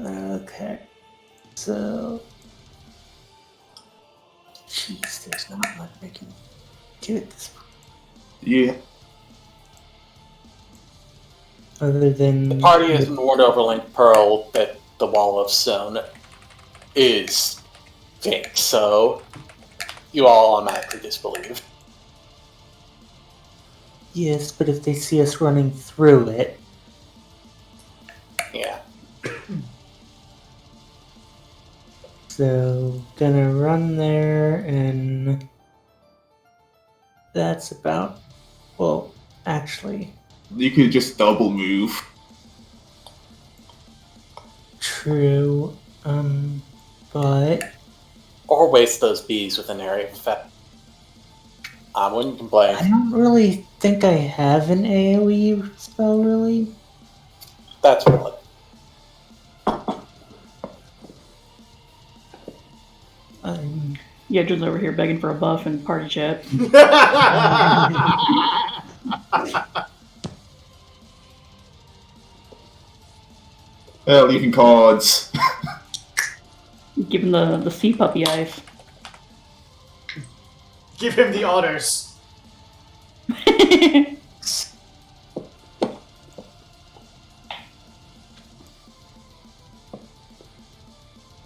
okay. So, jeez, there's not much I can do at this point. Yeah. Other than The party has warned Overlink Pearl that the Wall of Stone is fake, so you all automatically disbelieve. Yes, but if they see us running through it, Yeah. so gonna run there, and that's about. Well, actually, You could just double move. true. But Or waste those bees with an area of effect. I wouldn't complain. I don't really think I have an AoE spell, really. That's valid. Yedra's over here begging for a buff in party chat. Well, you can cards. Give him the sea puppy eyes. Give him the honors.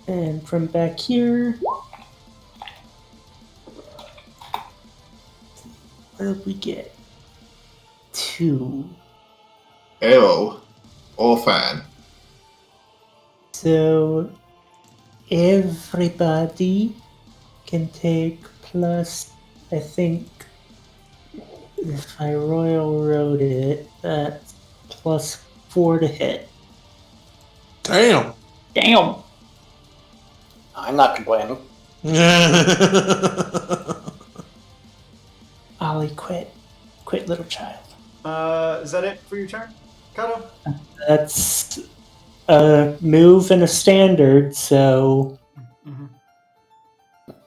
And from back here, what did we get? 2. Arrow. Or fan. So everybody can take plus, I think, if I Royal Road it, that's plus 4 to hit. Damn. Damn. I'm not complaining. Ollie, quit. Quit, little child. Is that it for your turn, Kato? That's a move and a standard, so Mm-hmm.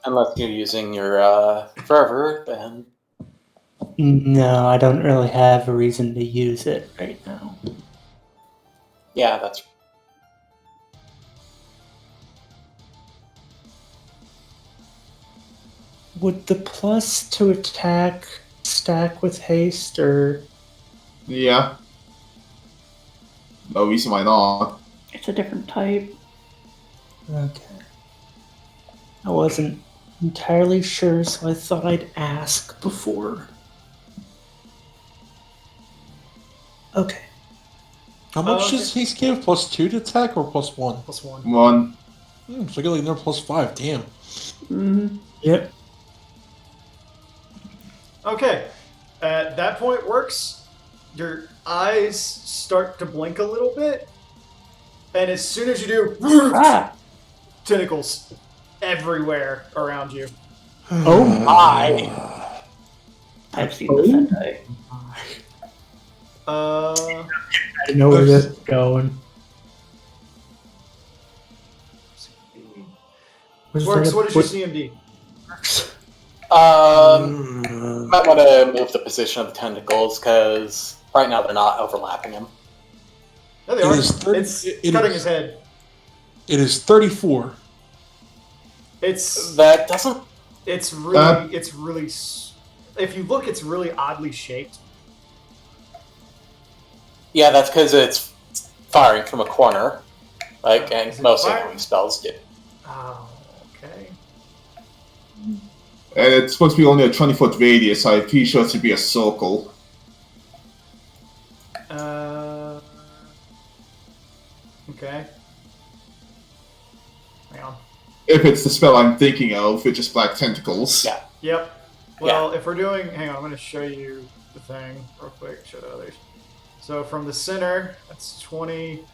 Unless you're using your fervor, then no, I don't really have a reason to use it right now. yeah, that's Would the plus to attack stack with haste, or Yeah. No reason why not. It's a different type. okay? I wasn't entirely sure, so I thought I'd ask before. Okay. How much okay. does haste give? +2 to attack or +1? +1. 1. So I get like another +5. Damn. Mm-hmm. Yep. Okay. At that point, Works, your eyes start to blink a little bit, and as soon as you do, Ah. tentacles everywhere around you. Oh my. I've seen the Sentai. I know where that's going. Was Works, that a what is your foot- CMD? might want to move the position of the tentacles because right now they're not overlapping him. No, they It are. is 30 It's it cutting is- his head. It is 34. It's That doesn't. it's really. If you look, it's really oddly shaped. Yeah, that's because it's firing from a corner, like and Is it most firing? AoE spells do. Oh, okay. And it's supposed to be only a 20-foot radius, so I'm pretty sure it should be a circle. Okay. Hang on. If it's the spell I'm thinking of, which is Black Tentacles. Yeah. Yep. Well, if we're doing, hang on, I'm going to show you the thing real quick. Show the others. So from the center, that's 20.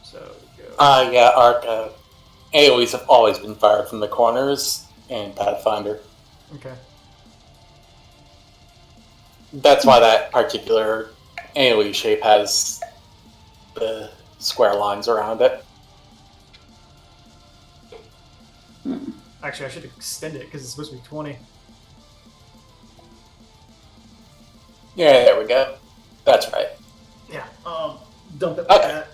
So go. Yeah, Arc. AoEs have always been fired from the corners in Pathfinder. Okay. That's why that particular AoE shape has the square lines around it. Actually, I should extend it because it's supposed to be 20. Yeah, there we go. That's right. Yeah. Dump it like Okay. that.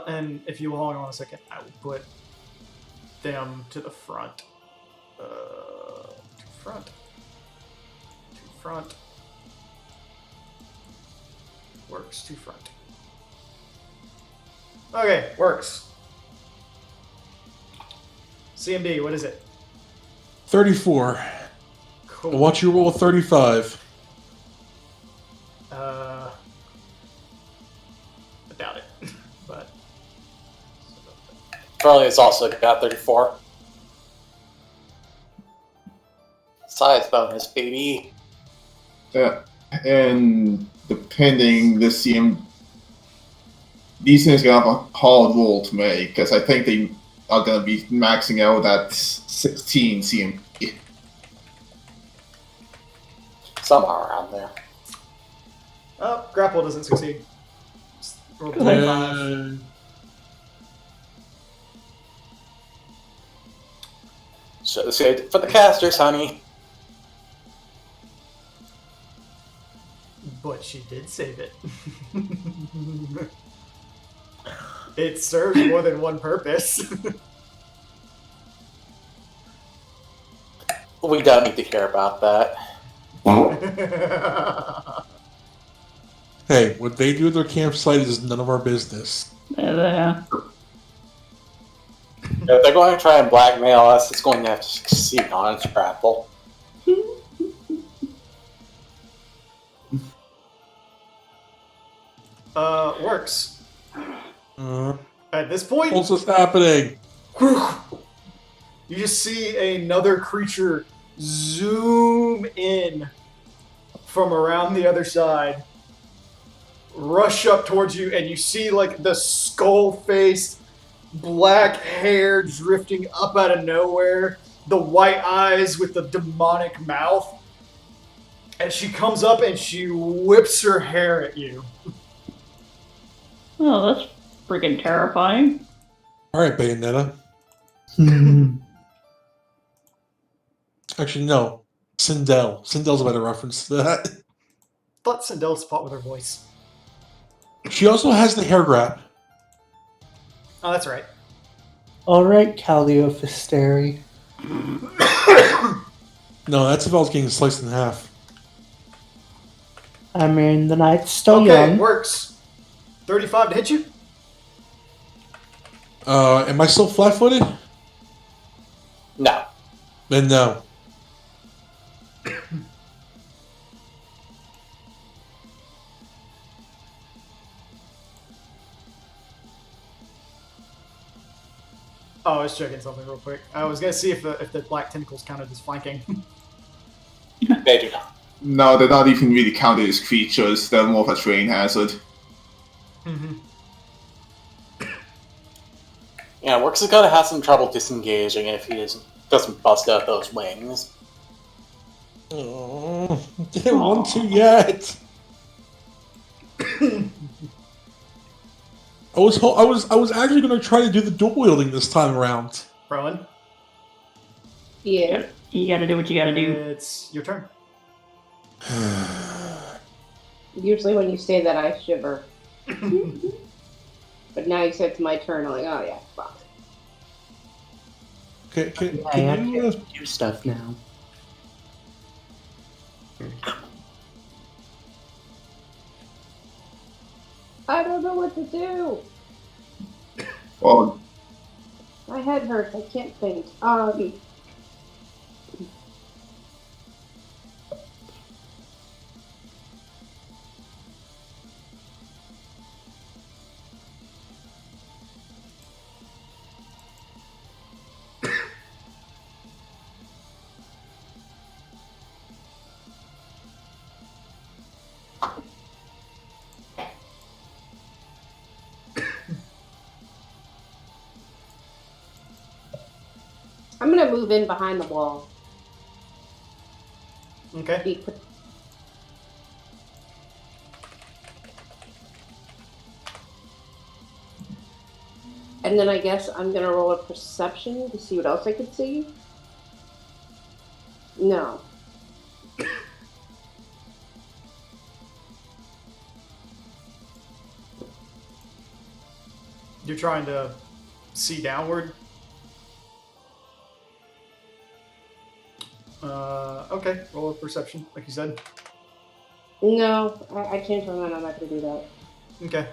And if you will hold on a second, I will put them to the front. To front. To front. Works. To front. Okay, works. CMD, what is it? 34. I Cool. want you to roll a 35. I doubt it, but Charlie has also got 34. Size bonus, baby. Yeah. And depending the these things are gonna have a hard roll to make, because I think they are gonna be maxing out at 16 CMP. Somewhere around there. oh, grapple doesn't succeed. Just roll Good. 25. Should have saved it for the casters, honey. But she did save it. It serves more than one purpose. We don't need to hear about that. Hey, what they do at their campsite is none of our business. Yeah. If they're going to try and blackmail us, it's going to have to succeed on its grapple. Works. Uh, At this point, what's this happening? you just see another creature zoom in from around the other side, rush up towards you, and you see like the skull-faced, black hair drifting up out of nowhere, the white eyes with the demonic mouth. And she comes up and she whips her hair at you. Oh, that's freaking terrifying. All right, Bayonetta. Hmm. Actually, no. Sindel. Sindel's a better reference to that. Thought Sindel fought with her voice. She also has the hair grab. Oh, that's right. Alright, Caliofisteri. No, that's if I was getting sliced in half. I mean, the knight's still Okay, young. works. 35 to hit you? Am I still flat-footed? No. Then no. Oh, I was checking something real quick. I was gonna see if the black tentacles counted as flanking. They do not. No, they're not even really counted as creatures. They're more of a terrain hazard. Mm-hmm. Yeah, Works is gonna have some trouble disengaging if he doesn't bust out those wings. Oh, didn't want to yet. I was actually going to try to do the dual wielding this time around. Rowan, Yeah. You gotta do what you gotta do. it's your turn. Usually when you say that, I shiver. But now you said it's my turn. I'm like, oh yeah, fuck. Can I you? can do stuff now. I don't know what to do. Well, My head hurts. I can't think. I'm gonna move in behind the wall. Okay. Be put- And then I guess I'm gonna roll a perception to see what else I could see. No. You're trying to see downward? Okay, roll a perception, like you said. No, I changed my mind. I'm not gonna do that. Okay.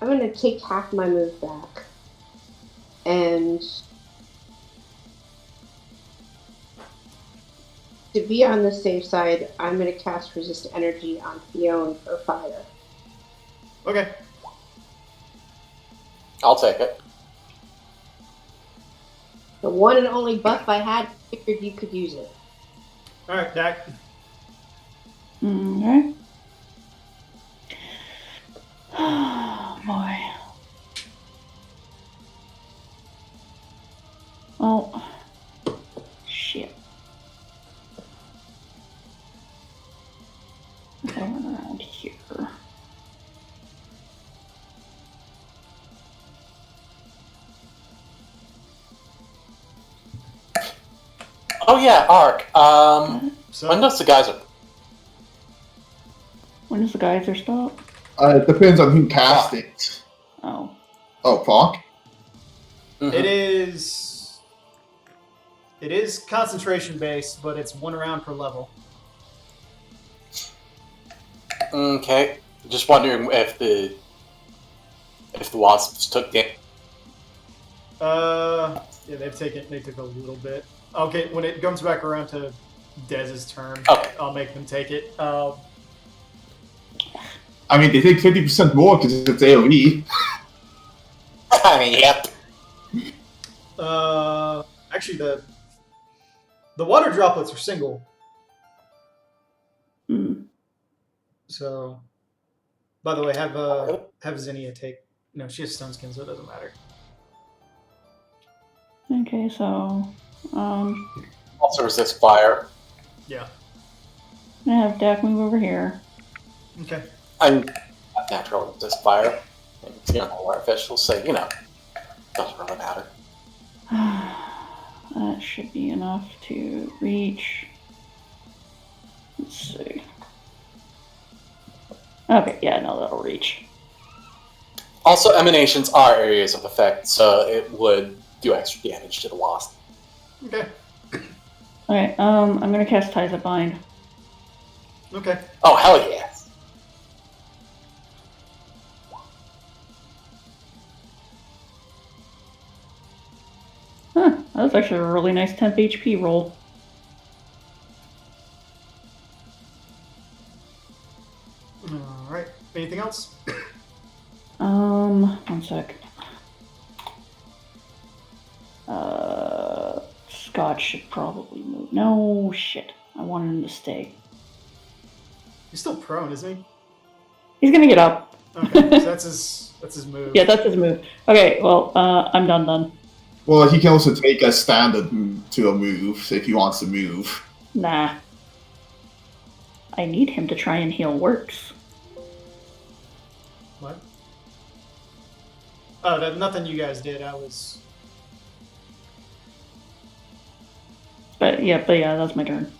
I'm gonna take half my move back. And to be on the safe side, I'm gonna cast Resist Energy on Fiona for fire. Okay. I'll take it. The one and only buff I had, figured you could use it. Alright, Dak. Okay. Oh boy. Oh. Shit. Going around here. Oh yeah, Ark. So, When does the geyser? When does the geyser stop? It depends on who cast it. Oh. Oh, fuck. Mhm. It is concentration based, but it's 1 round per level. Okay. Just wondering if the wasps took damage. Yeah, they took a little bit. Okay, when it comes back around to Dez's turn, Okay. I'll make them take it. I mean, they take 50% more because it's AoE. I mean, yep. Actually, the water droplets are single, Hmm. so. By the way, have Zinnia take. No, she has stone skin, so it doesn't matter. Okay, so Also resist fire. Yeah. I have Dak move over here. Okay. I'm not natural resist fire. And it's more official, so doesn't really matter. That should be enough to reach. Let's see. Okay, yeah, no, that'll reach. Also, emanations are areas of effect, so it would do extra damage to the wasp. Okay. Okay, I'm gonna cast Ties of Bind. Okay. Oh, hell yes. Huh, that was actually a really nice temp HP roll. All right. Anything else? 1 sec. Scott should probably move. No, shit. I wanted him to stay. He's still prone, isn't he? He's gonna get up. Okay, so that's his move. Yeah, that's his move. Okay, well, I'm done then. Well, he can also take a standard to a move if he wants to move. Nah. I need him to try and heal works. What? Oh, nothing you guys did. I was. But yeah, that's my turn.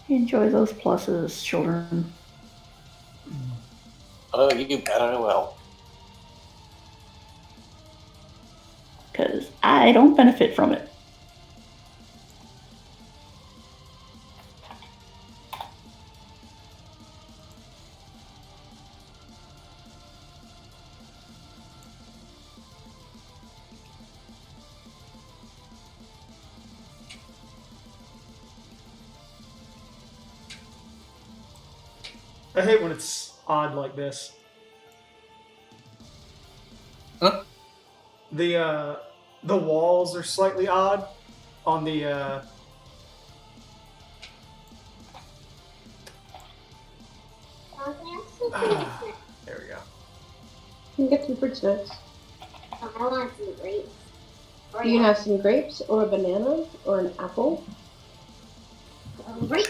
Enjoy those pluses, children. Oh, you better will. Because I don't benefit from it. I hate when it's odd like this. Huh? The walls are slightly odd on the there we go. You can get some fruit snacks. I want some grapes. Do you have some grapes or a banana or an apple? Grape.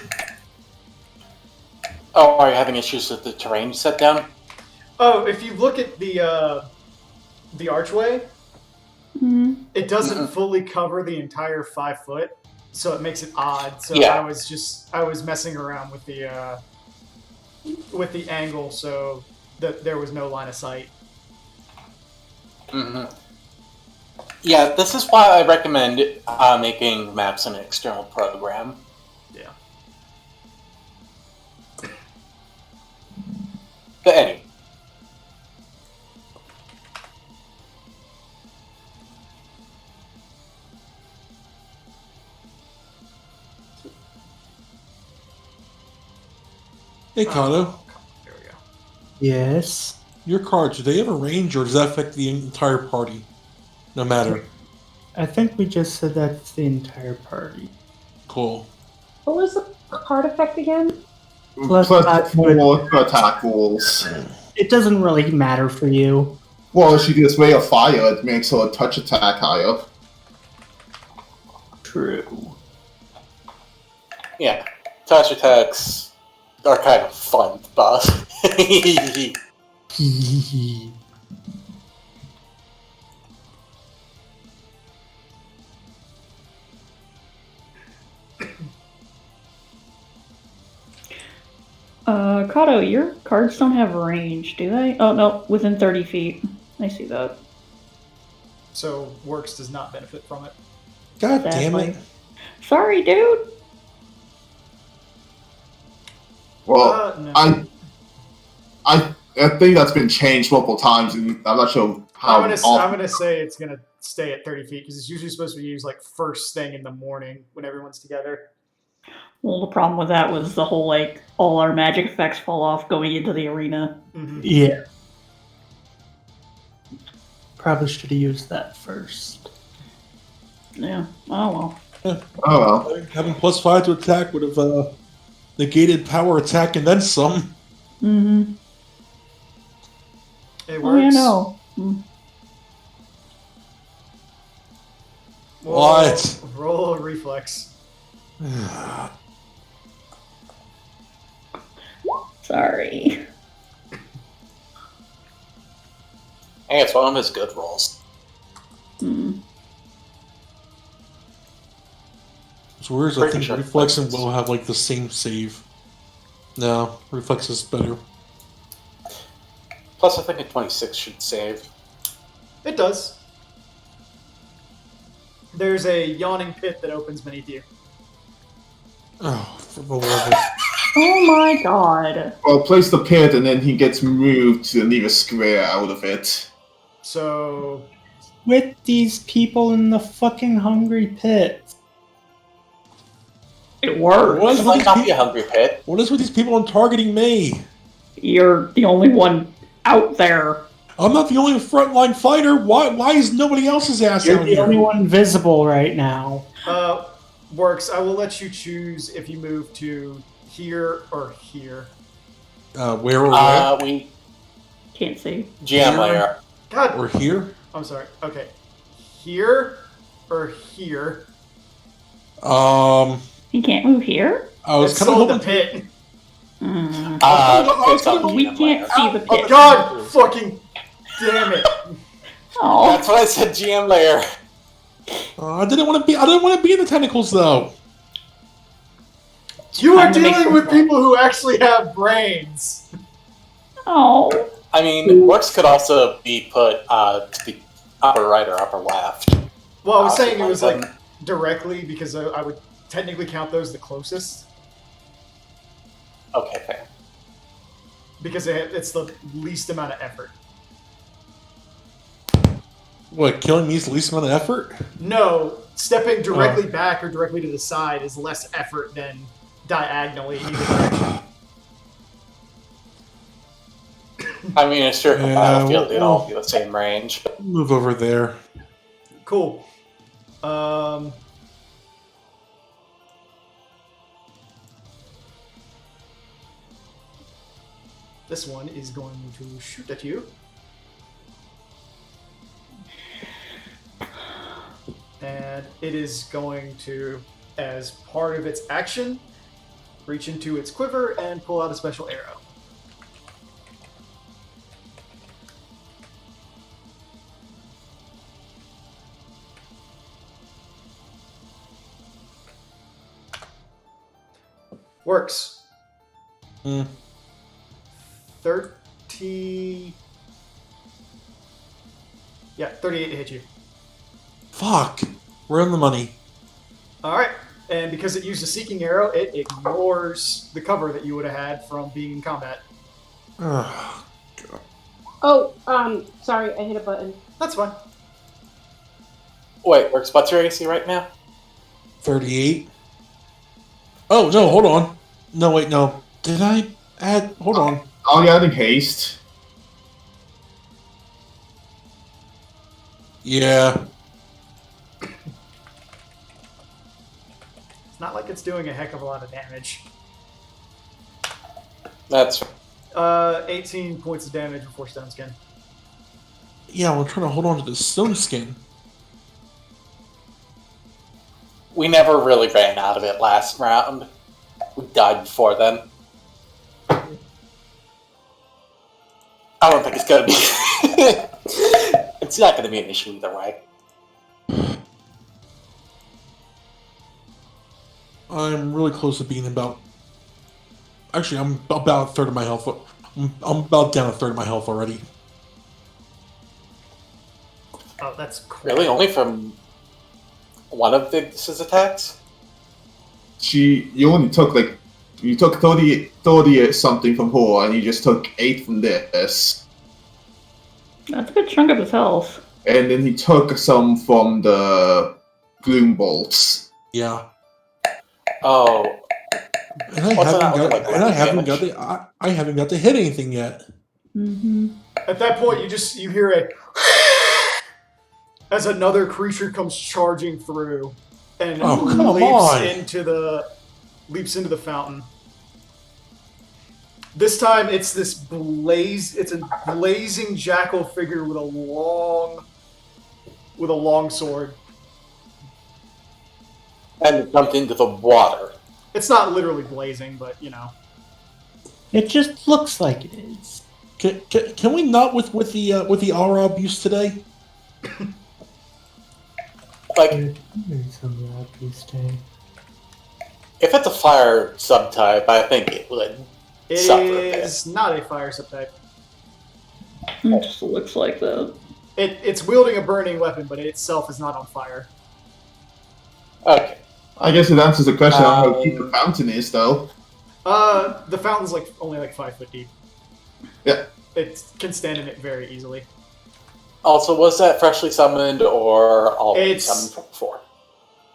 Oh, are you having issues with the terrain set down? Oh, if you look at the archway, Hmm. it doesn't fully cover the entire 5 foot, so it makes it odd. So Yeah. I was messing around with the angle so that there was no line of sight. Mm-hmm. Yeah, this is why I recommend making maps an external program. Yeah. But anyway. Hey, Kato. There we go. Yes. Your cards, do they have a range or does that affect the entire party? No matter. I think we just said that's the entire party. Cool. What was the card effect again? Plus Plus that 4 to attack rolls. It doesn't really matter for you. Well, she does Ray of Fire, it makes her touch attack higher. True. Yeah, touch attacks are kind of fun, but Kato, your cards don't have range, do they? Oh, no, within 30 feet. I see that. So Works does not benefit from it. God damn it. Sadly. Sorry, dude. Well, No. I think that's been changed multiple times, and I'm not sure how I'm often. gonna say it's gonna stay at 30 feet because it's usually supposed to be used like first thing in the morning when everyone's together. Well, the problem with that was the whole, like, all our magic effects fall off going into the arena. Mm-hmm. Yeah. Probably should have used that first. Yeah. Oh, well. Oh well. Having +5 to attack would have negated power attack and then some. Mm-hmm. It works. Oh, yeah, no. Mm. What? Roll a reflex. Sorry. hey, it's one of his good rolls. Mm. So where's I Pretty think sure Reflex and Reflex is- Will have like the same save. No, Reflex is better. Plus, I think a 26 should save. It does. There's a yawning pit that opens beneath you. Oh, for the love of... Oh my god. Well, place the pit, and then he gets moved to the nearest square out of it. So With these people in the fucking hungry pit. It works. What is, It with might these not be a people, hungry pit. what is with these people on targeting me? You're the only one out there. I'm not the only frontline fighter. Why is nobody else's ass You're out the here? only one visible right now. Works. I will let you choose if you move to here or here. Where or where? We Can't see. GM layer. God, Or here? I'm sorry. Okay, here or here. He can't move here? I was It's kind of still in hoping. the pit. Mm. It's on We GM can't layer. see the Oh pit. God, fucking damn it! Oh, That's what I said. GM layer. I didn't want to be. I didn't want to be in the tentacles though. You are Time to make dealing some with fun. people who actually have brains. oh. I mean, Works could also be put to the upper right or upper left. Well, I was saying it was Possibly. like directly because I would technically count those the closest Okay, fair. because it's the least amount of effort. What, killing me is the least amount of effort? No, stepping directly back or directly to the side is less effort than diagonally in either direction. I mean, it's sure Yeah, battlefield, they'd all well- be the same range. Move over there. Cool. This one is going to shoot at you. And it is going to, as part of its action, reach into its quiver and pull out a special arrow. Works. Hmm. 30. Yeah, 38 to hit you. Fuck. We're on the money. Alright. And because it used a seeking arrow, it ignores the cover that you would have had from being in combat. Ugh. Oh, sorry, I hit a button. That's fine. Wait, Works, what's your AC right now? 38. Oh, no, hold on. No, wait, no. Did I add... Hold on. Oh, yeah, adding haste. Yeah. It's not like it's doing a heck of a lot of damage. That's 18 points of damage before stone skin. Yeah, we're trying to hold on to this stone skin. We never really ran out of it last round. We died before then. I don't think it's gonna be. It's not gonna be an issue either way. I'm really close to being about. Actually, I'm about a third of my health. I'm about down a third of my health already. Oh, that's cool. Really, only from one of his attacks? You only took like you took 30 something from her, and you just took 8 from this, That's a good chunk of his health. and then he took some from the gloom bolts. Yeah. Oh, And I What's haven't that got. look like, And I haven't damage? got the. I haven't got to hit anything yet. Mm-hmm. At that point, you hear a as another creature comes charging through and Oh, come leaps on. leaps into the fountain. This time, it's a blazing jackal figure with a long sword. and it jumped into the water. It's not literally blazing, but you know. It just looks like it is. Can we not with the aura abuse today? Like, There's some obvious thing. if it's a fire subtype, I think it would It suffer a bit. is not a fire subtype. It just looks like that. It's wielding a burning weapon, but it itself is not on fire. Okay. I guess it answers the question on how deep the fountain is, though. The fountain's only 5 foot deep. Yeah. It can stand in it very easily. Also, was that freshly summoned or already It's- summoned from before?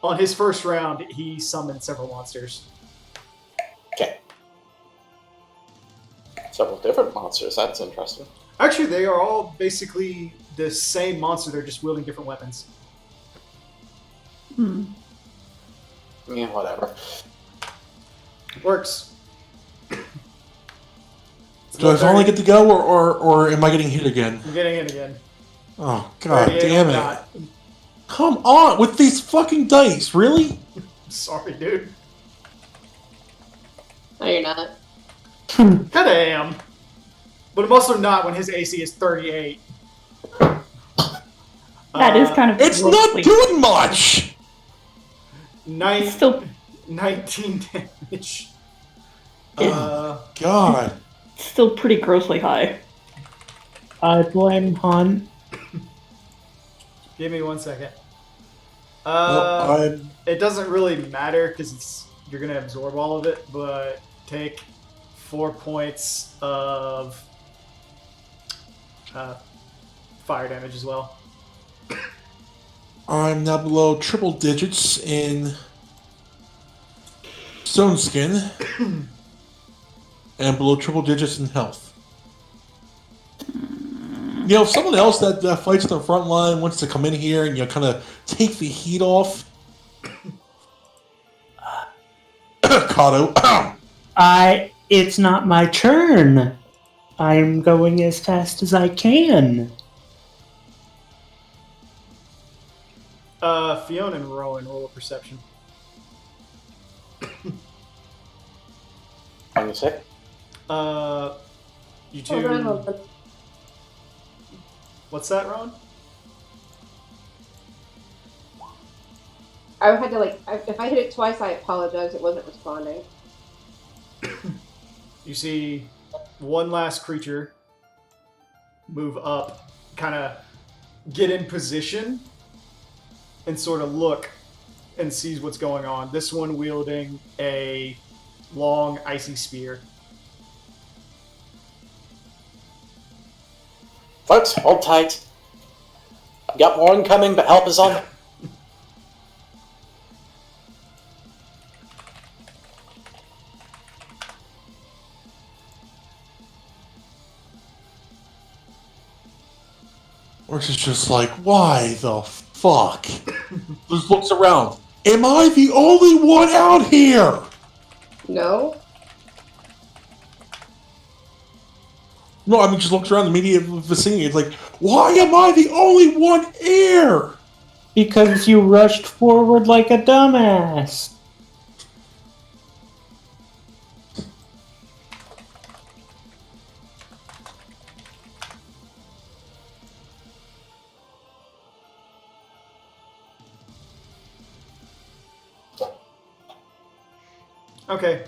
On his first round, he summoned several monsters. Okay. Several different monsters, that's interesting. Actually, they are all basically the same monster. They're just wielding different weapons. Hmm. Yeah, whatever. Works. Do I finally get to go, or am I getting hit again? I'm getting it again. Oh god 38 damn on it! dot. Come on with these fucking dice, really? Sorry, dude. No, you're not. Kinda am. But I'm also not when his AC is 38. That is kind of. It's not grossly- doing much. It's still 19 damage. God. still pretty grossly high. I blame Han. Give me 1 second. Well, It doesn't really matter because you're gonna absorb all of it, but take 4 points of fire damage as well. I'm now below triple digits in stone skin, and below triple digits in health. You know, if someone else that fights in the front line wants to come in here and kind of take the heat off. Kato. It's not my turn. I'm going as fast as I can. Fiona and Rowan roll a perception. On the sick? You two. Hold on, hold on. What's that, Rowan? I had to if I hit it twice, I apologize. It wasn't responding. You see one last creature move up, kind of get in position, and sort of look and sees what's going on. This one wielding a long, icy spear. Folks, hold tight. Got more incoming, but help is on. Or she's just like, why the fuck? Just looks around. Am I the only one out here? No? No, I mean, just looks around the immediate vicinity. It's like, why am I the only one here? Because you rushed forward like a dumbass. Okay.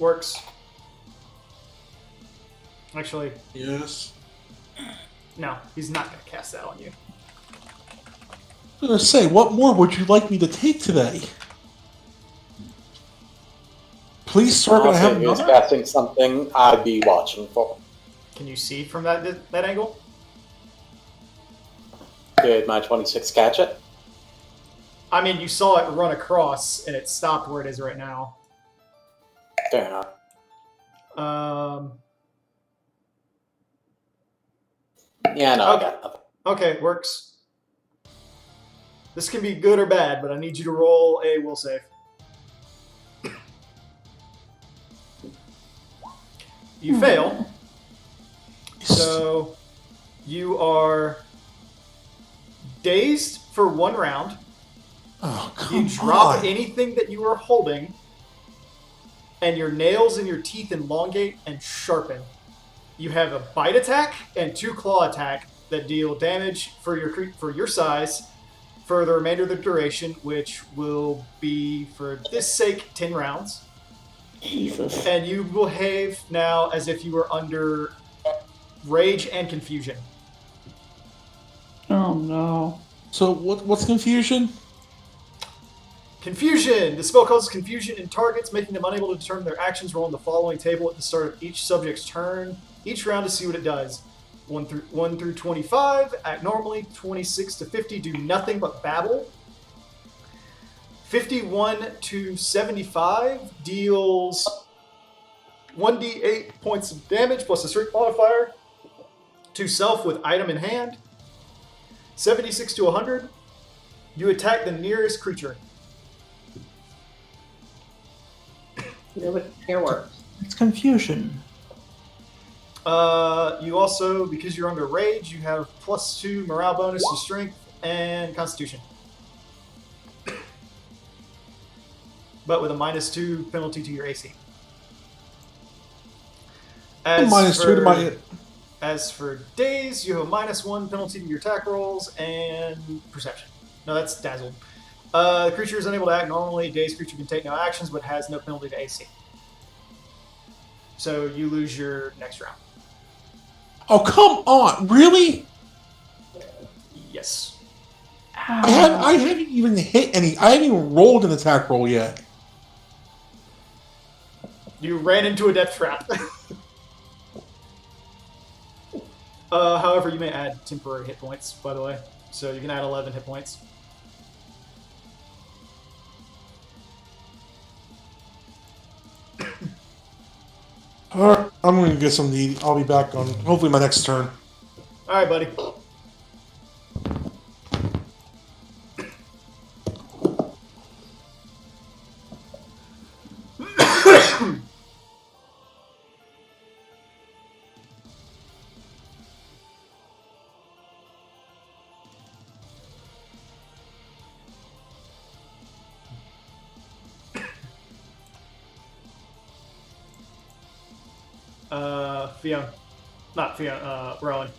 Works. Actually, Yes. no, he's not going to cast that on you. I was gonna say, what more would you like me to take today? Please, sir, can I have Honestly, if he was another? casting something I'd be watching for. Can you see from that angle? Did my 26 catch it? I mean, you saw it run across, and it stopped where it is right now. Fair enough. Yeah, no, I got nothing. Okay, works. This can be good or bad, but I need you to roll a will save. You fail. So you are dazed for 1 round. Oh, come You drop on. anything that you are holding, and your nails and your teeth elongate and sharpen. You have a bite attack and 2 claw attack that deal damage for your size for the remainder of the duration, which will be, for this sake, 10 rounds. Jesus. And you will behave now as if you were under rage and confusion. Oh no. So, what's confusion? Confusion! The spell causes confusion in targets, making them unable to determine their actions. Roll on the following table at the start of each subject's turn, each round to see what it does. 1 through 25, act normally. 26 to 50, do nothing but babble. 51 to 75 deals 1d8 points of damage plus a strength modifier to self with item in hand. 76 to 100, you attack the nearest creature. Here works. It's confusion. You also, because you're under rage, you have +2 morale bonus to strength and constitution. But with a -2 penalty to your AC. -2 to my. As for daze, you have a -1 penalty to your attack rolls and perception. No, that's dazzled. The creature is unable to act normally. Dazed creature can take no actions, but has no penalty to AC. So you lose your next round. Oh, come on! Really? Yes. I haven't even hit any. I haven't even rolled an attack roll yet. You ran into a death trap. However, you may add temporary hit points, by the way. So you can add 11 hit points. Alright, I'm gonna get some to eat. I'll be back on hopefully my next turn. Alright, buddy. Fiona. Not Fiona, Rowan.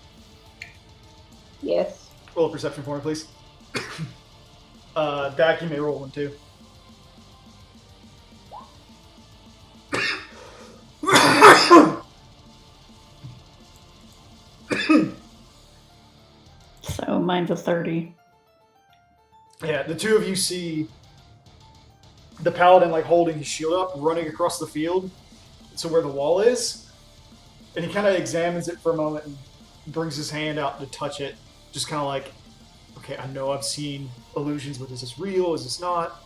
Yes. Roll a perception for me, please. Dak, you may roll one too. So mine's a 30. Yeah, the two of you see the paladin like holding his shield up, running across the field to where the wall is, and he kind of examines it for a moment and brings his hand out to touch it, just kind of like, okay, I know I've seen illusions, but is this real? Is this not?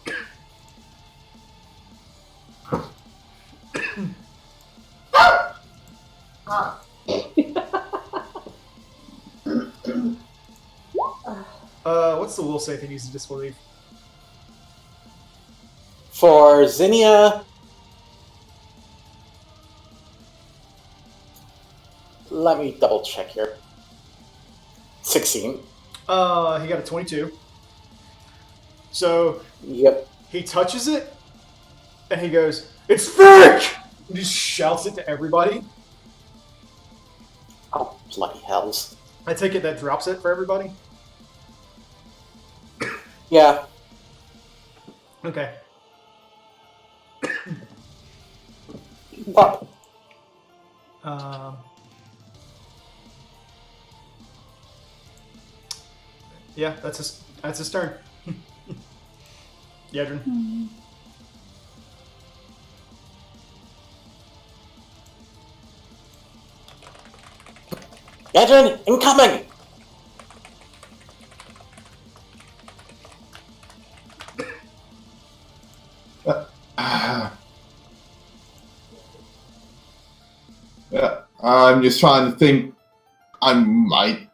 What's the will save he needs to disbelieve? For Zinnia, Let me double check here. 16. He got a 22. So Yep. he touches it, and he goes, "It's fake!" And just shouts it to everybody. Oh, bloody hells. I take it that drops it for everybody. Yeah. Okay. But Yeah, that's his turn. Yedrin. Yedrin, incoming! Yeah, I'm just trying to think. I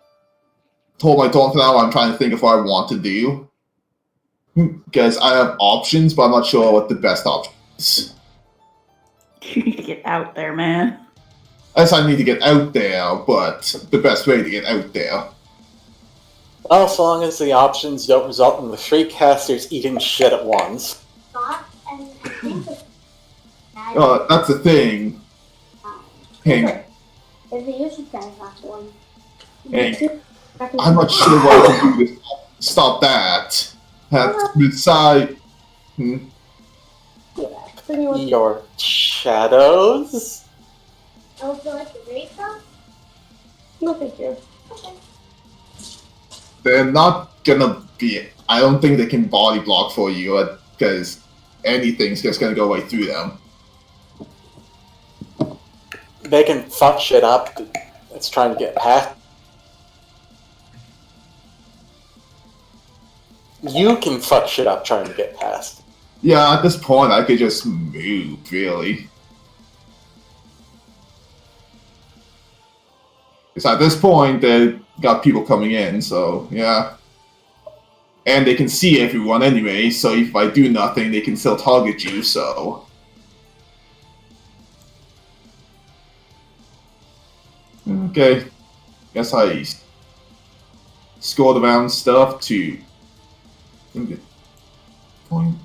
told my daughter now I'm trying to think of what I want to do. Because I have options, but I'm not sure what the best option is. You need to get out there, man. As I need to get out there, but the best way to get out there. Well, so long as the options don't result in the three casters eating shit at once. Thought, and I think it's That's the thing. Hank, There's a YouTube channel last one. Hank, I'm not sure what I can do to stop that. Beside, Your shadows? Oh, so like the race stuff? No, thank you. Okay. they're not gonna be. I don't think they can body block for you because anything's just gonna go right through them. They can fuck shit up. It's trying to get past. You can fuck shit up trying to get past. Yeah, at this point, I could just move, really. Because at this point, they got people coming in, so yeah. And they can see everyone anyway, so if I do nothing, they can still target you, so. Okay. Guess I scored around stuff to. Point.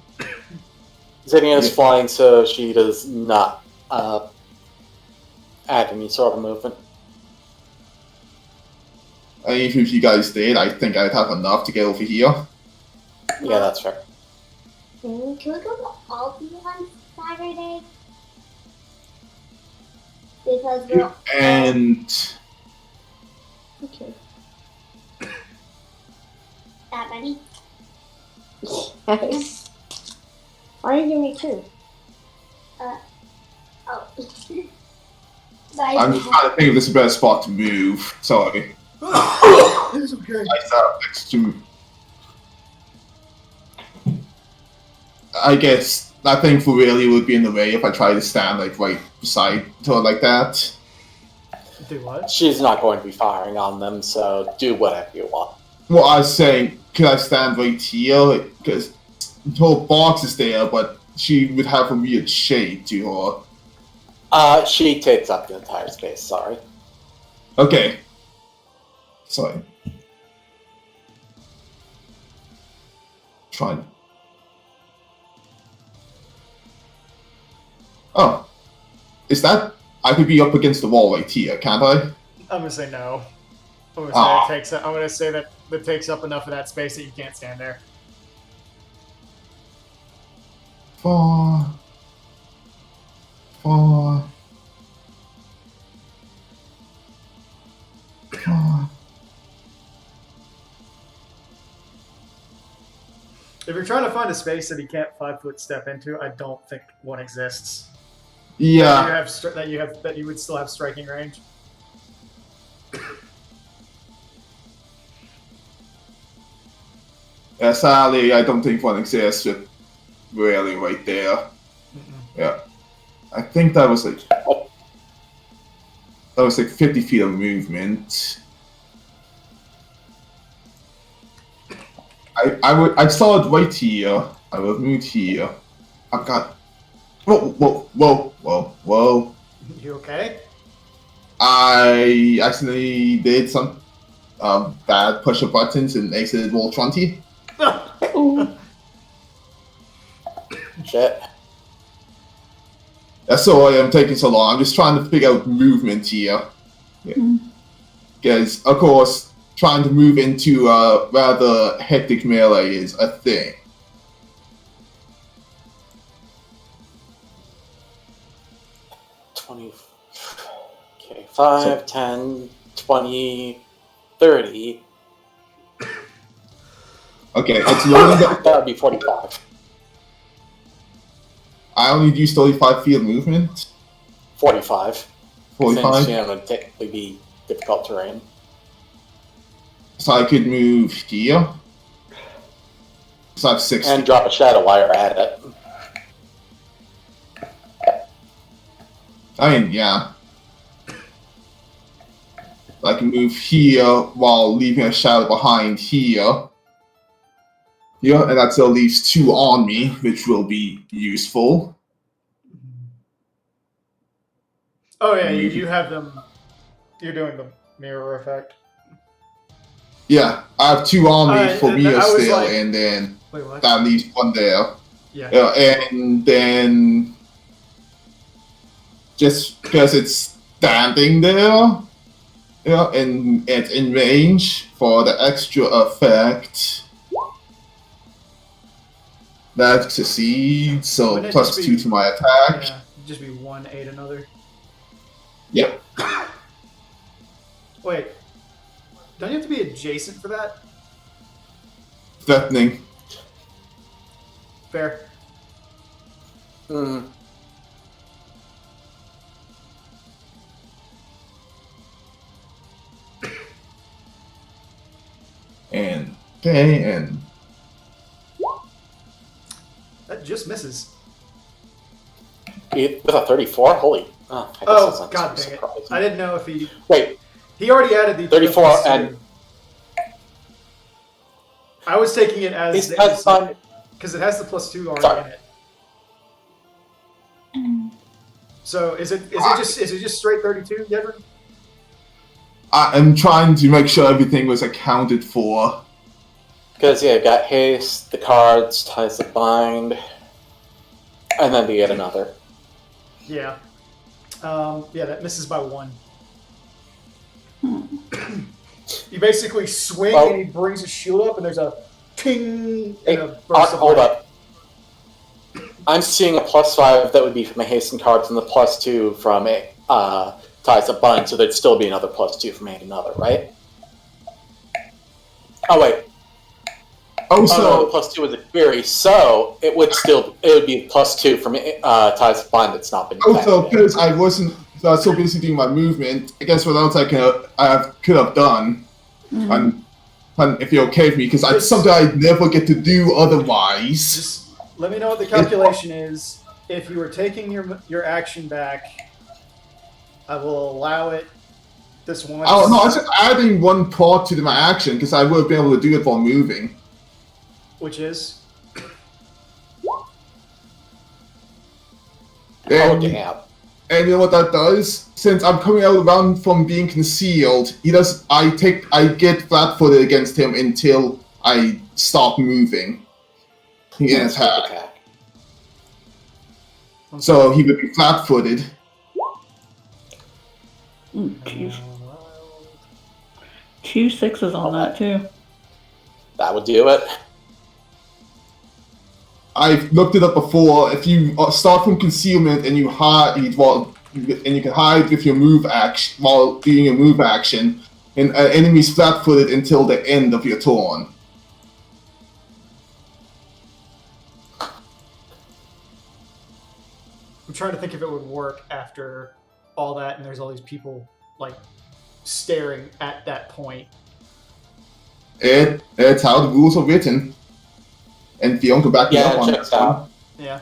Zinnia is Yeah. flying, so she does not add any sort of movement. And if you guys did, I think I'd have enough to get over here. Yeah, that's fair. Can we go to Aldi on Saturday? Because we're And okay. That many? Nice. Why are you giving me two? Oh. I'm just trying to think if this is a better spot to move. Sorry. It's okay. I thought next to. I guess I think for really would be in the way if I try to stand like right beside her like that. Do what? She's not going to be firing on them, so do whatever you want. Well, I was saying, could I stand right here? Because her box is there, but she would have a weird shade to her. She takes up the entire space, sorry. Okay. Sorry. Trying. Oh. Is that... I could be up against the wall right here, can't I? I'm gonna say no. I'm gonna say Aw. it takes. I'm gonna say that it takes up enough of that space that you can't stand there. Four. If you're trying to find a space that he can't 5-foot step into, I don't think one exists. Yeah. That you would still have striking range. Yeah, sadly, I don't think one exists with really right there. Yeah. I think that was like 50 feet of movement. I saw it right here. I would move here. I've got. Whoa. You okay? I accidentally did some bad push of buttons and exited roll 20. Ooh. Shit. That's why I'm taking so long. I'm just trying to figure out movement here. Because, of course, trying to move into a rather hectic melee is a thing. Okay, 5, 10, 20, 30. Okay, it's loading. That would be 45. I only use 35 feet of movement. 45. 45. Since, it would technically be difficult terrain. So I could move here. So I have 60. And drop a shadow wire at it. I mean, yeah. I can move here while leaving a shadow behind here. Yeah, and that still leaves 2 on me, which will be useful. Oh yeah, you have them. You're doing the mirror effect. Yeah, I have 2 on me for and Mia I was still, like- and then Wait, what? that leaves 1 there. Yeah. And then just because it's standing there, and it's in range for the extra effect. That succeeds, so Wouldn't it plus just be- 2 to my attack. Yeah, it'd just be 1, 8 another. Yep. Wait, don't you have to be adjacent for that? Threatening. Fair. Hmm. And okay, and That just misses. With a 34? Holy. Oh, I guess Oh, that's not god too dang it. surprising. I didn't know if he... Wait, He already added the... 34 plus and- 2. I was taking it as... It's fine. Because it has the plus 2 already Sorry. in it. So is it just straight 32, Yevon? I am trying to make sure everything was accounted for. Because, yeah, you've got haste, the cards, ties the bind, and then you get another. Yeah. Yeah, that misses by 1. You basically swing Well- and he brings his shield up and there's a ting Hey, and a burst of hold light. up. I'm seeing a +5 that would be from a haste and cards and the +2 from a ties the bind, so there'd still be another +2 from another, right? Oh, wait. Also, Oh, no, the +2 was a query, so it would be +2 from ties the bind that's not been also affected. because I wasn't so busy doing my movement, I guess what else I could have done, and if you're okay with me, because it's something I never get to do otherwise. Just let me know what the calculation is. If you were taking your action back, I will allow it this one. Oh no, I was just adding 1 part to my action because I would have been able to do it while moving. Which is? Oh, And, damn. and you know what that does? Since I'm coming out around from being concealed, I get flat-footed against him until I stop moving. He can attack. So he would be flat-footed. Jeez. 2 6s on that too. That would do it. I've looked it up before. If you start from concealment and you hide, and you can hide with your move action while doing your move action, and an enemy's flat-footed until the end of your turn. I'm trying to think if it would work after all that, and there's all these people like staring at that point. It's how the rules are written. And Theon can back me Yeah, up it on checks that. out. Yeah.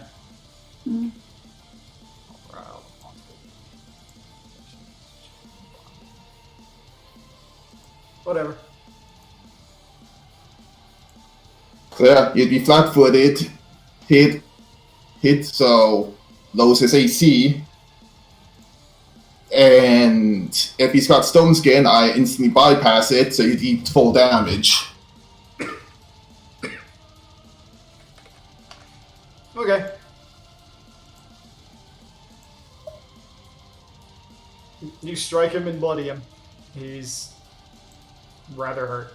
Whatever. So yeah, you'd be flat-footed, hit, so lowers his AC. And if he's got stone skin, I instantly bypass it, so he'd eat full damage. Okay. You strike him and bloody him. He's rather hurt.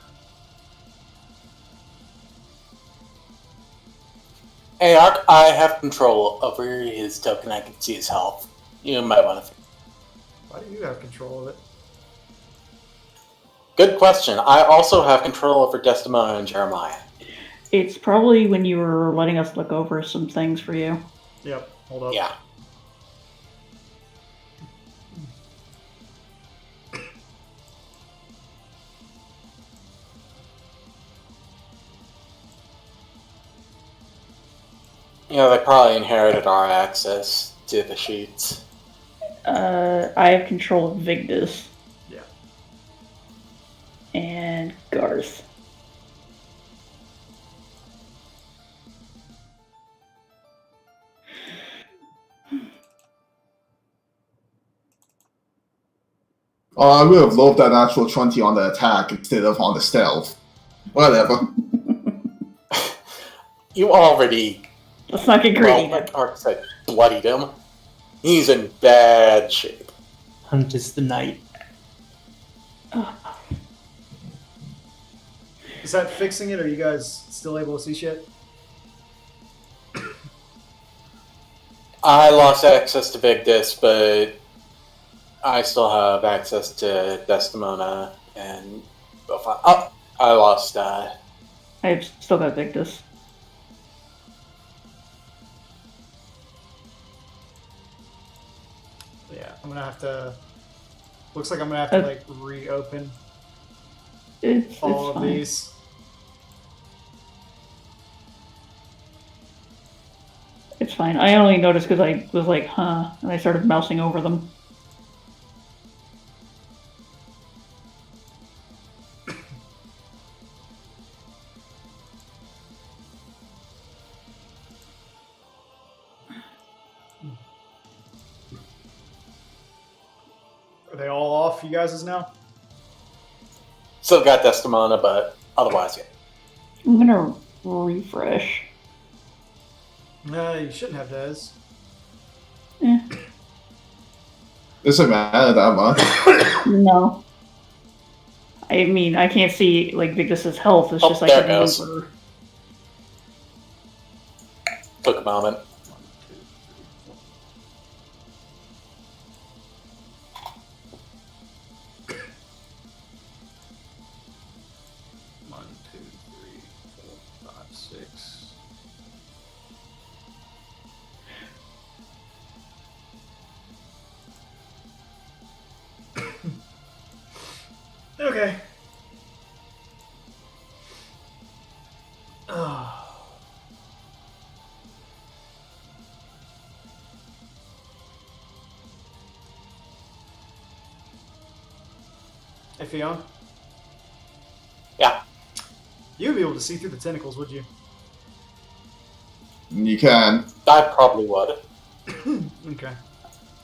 Hey, Ark, I have control over his token. I can see his health. You might want to. Why do you have control of it? Good question. I also have control over Desdemona and Jeremiah. It's probably when you were letting us look over some things for you. Yep. Hold up. Yeah. You know, they probably inherited our access to the sheets. I have control of Vigdis. Yeah. And Garth. Oh, I would have loved that actual 20 on the attack instead of on the stealth. Whatever. You already, Let's not get well, greedy. like Ark said, bloodied him. He's in bad shape. Hunt is the night. Is that fixing it? Or are you guys still able to see shit? I lost access to Vigdis, but I still have access to Desdemona and... Oh, I lost... I've still got Victus. Yeah, I'm gonna have to. Looks like I'm gonna have to like reopen It's all of fine. these. It's fine. I only noticed because I was like, huh, and I started mousing over them. Are they all off, you guys' now? Still got Desdemona, but otherwise, yeah. I'm gonna refresh. No, you shouldn't have Des. Eh, Doesn't matter that much. no. I mean, I can't see like Victus's health. It's Oh, just like there a it goes. number. Took a moment. One, two, three, 4, 5, 6. Okay. Hey, Fionn. Yeah. You'd be able to see through the tentacles, would you? You can. I probably would. Okay.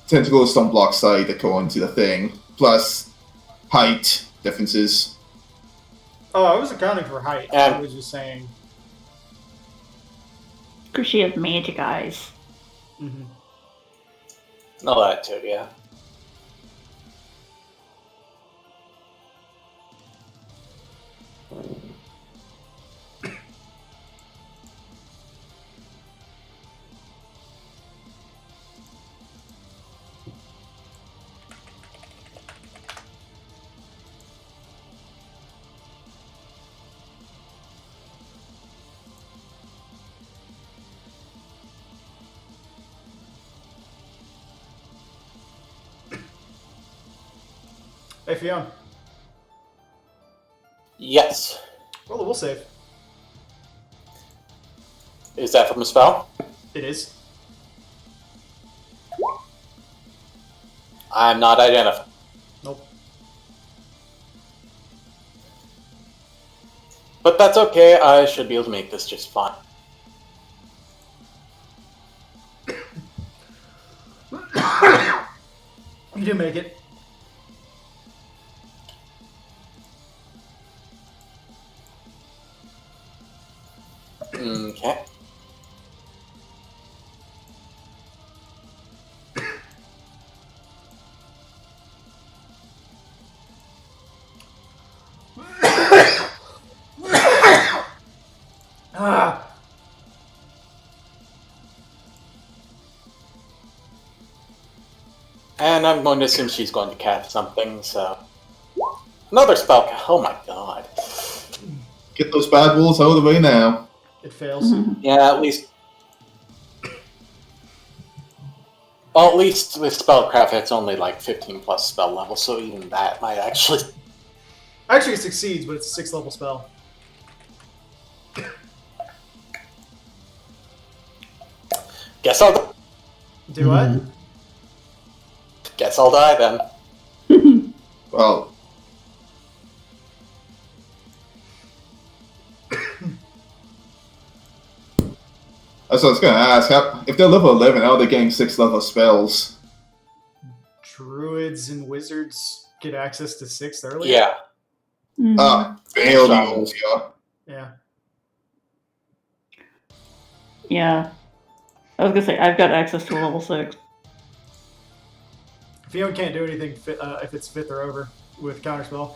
Tentacles don't block sight that go into the thing. Plus, height differences. Oh, I was accounting for height. I was just saying. Because she has magic eyes. Mm-hmm. No, that too, yeah. Hey, Fionn. Yes. Roll a will save. Is that from a spell? It is. I'm not identified. Nope. But that's okay, I should be able to make this just fine. You do make it. Okay. Ah. And I'm going to assume she's going to cast something, so... Another spell. Oh my god. Get those bad wolves out of the way now. It fails. Yeah, at least... Well, at least with Spellcraft, it's only like 15 plus spell level, so even that might actually... Actually, it succeeds, but it's a 6th level spell. Guess I'll... Do what? Guess I'll die then. Well, that's what I was going to ask. If they're level 11, how are they getting 6th level spells? Druids and wizards get access to 6th early? Yeah. Failed Sorry. evils, yeah. Yeah. Yeah. I was gonna say, I've got access to a level 6. Fiona can't do anything if it's 5th or over with Counterspell.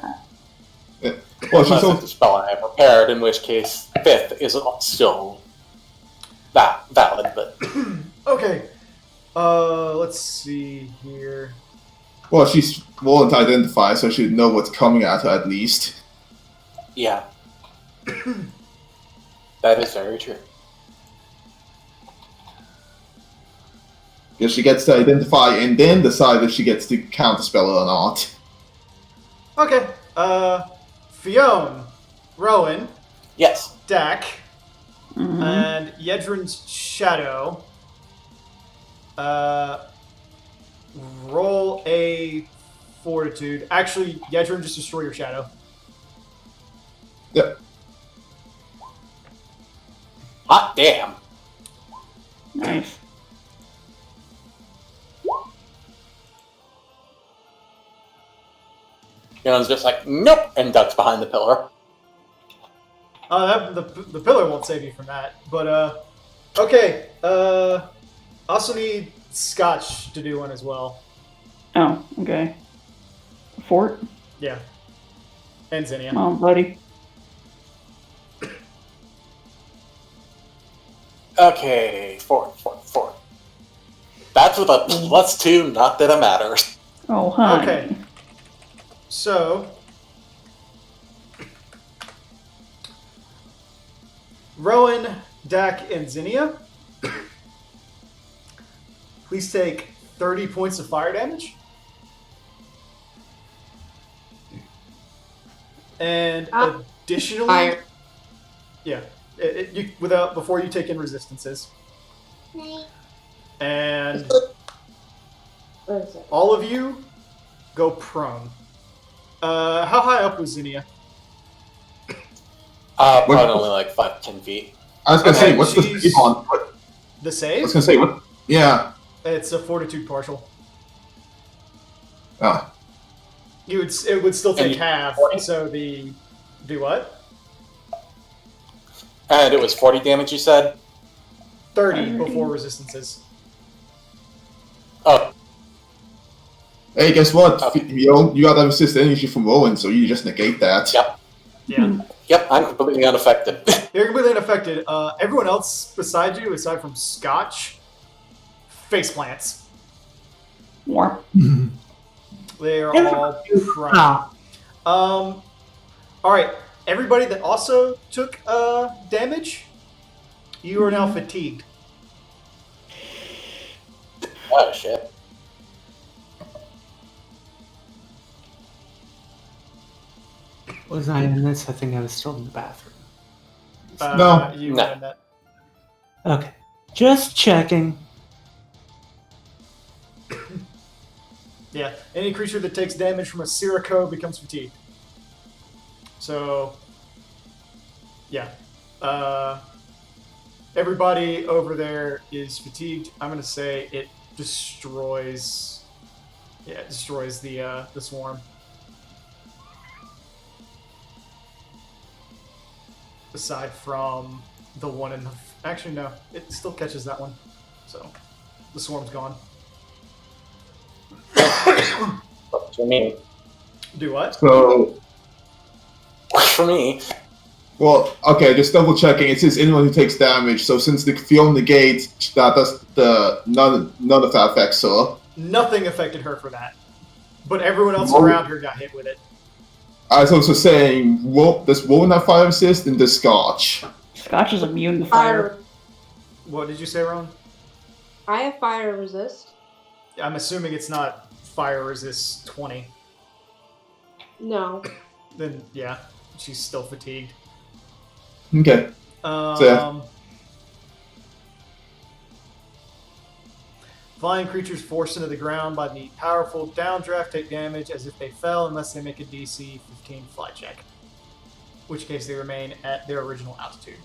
Well, she's Unless also, it's a spell I have prepared, in which case 5th is still valid, but... Okay. Let's see here. well, she's willing to identify, so she'd know what's coming at her at least. Yeah. That is very true. Because she gets to identify and then decide if she gets to counterspell it or not. Okay. Fionn, Rowan, Yes. Dak, Mhm. and Yedrin's Shadow. Roll a Fortitude. Actually, Yedrin, just destroy your Shadow. Yep. Hot damn. Nice. Fion's just like, nope, and ducks behind the pillar. The pillar won't save you from that. But, okay. Also need Scotch to do one as well. Oh, okay. Fort? Yeah. And Zinnia. Oh, buddy. Okay, 4. That's with a +2, not that it matters. Oh, hi. Okay. So, Rowan, Dak, and Zinnia, please take 30 points of fire damage. And additionally, Fire. yeah, before you take in resistances, and What is it? all of you go prone. How high up was Zinnia? Probably only like 5-10 feet. I was going to Okay, say, what's the she's- save on? What, The I save? was going to say, what? Yeah. It's a Fortitude partial. Ah. It would still take And half. 40? So do what? And it was 40 damage, you said? 30 before resistances. Oh, Hey, guess what? Okay. You got that resist energy from Rowan, so you just negate that. Yep. Yeah. Yep, I'm completely unaffected. You're completely unaffected. Everyone else beside you, aside from Scotch, face plants. Warp. They are all prone. Ah, Alright. Everybody that also took damage, you are now fatigued. Oh, shit. was I in this? I think I was still in the bathroom. No. You No. ran that. Okay. Just checking. Yeah. Any creature that takes damage from a Sirocco becomes fatigued. So, yeah. Everybody over there is fatigued. I'm going to say it destroys Yeah, it destroys the swarm. Aside from the one in the... Actually, no. It still catches that one. So, the swarm's gone. For me. Do what? So, For me. well, okay, just double checking. It says anyone who takes damage. So since the Fiona negate, that does the none of that affects her. Nothing affected her for that. But everyone else Oh. around her got hit with it. I was also saying, does Woven have fire resist and does Scotch? Scotch is immune to fire. What did you say, Ron? I have fire resist. I'm assuming it's not fire resist 20. No. Then, yeah, she's still fatigued. Okay. yeah. Flying creatures forced into the ground by the powerful downdraft take damage as if they fell unless they make a DC 15 fly check. In which case they remain at their original altitude.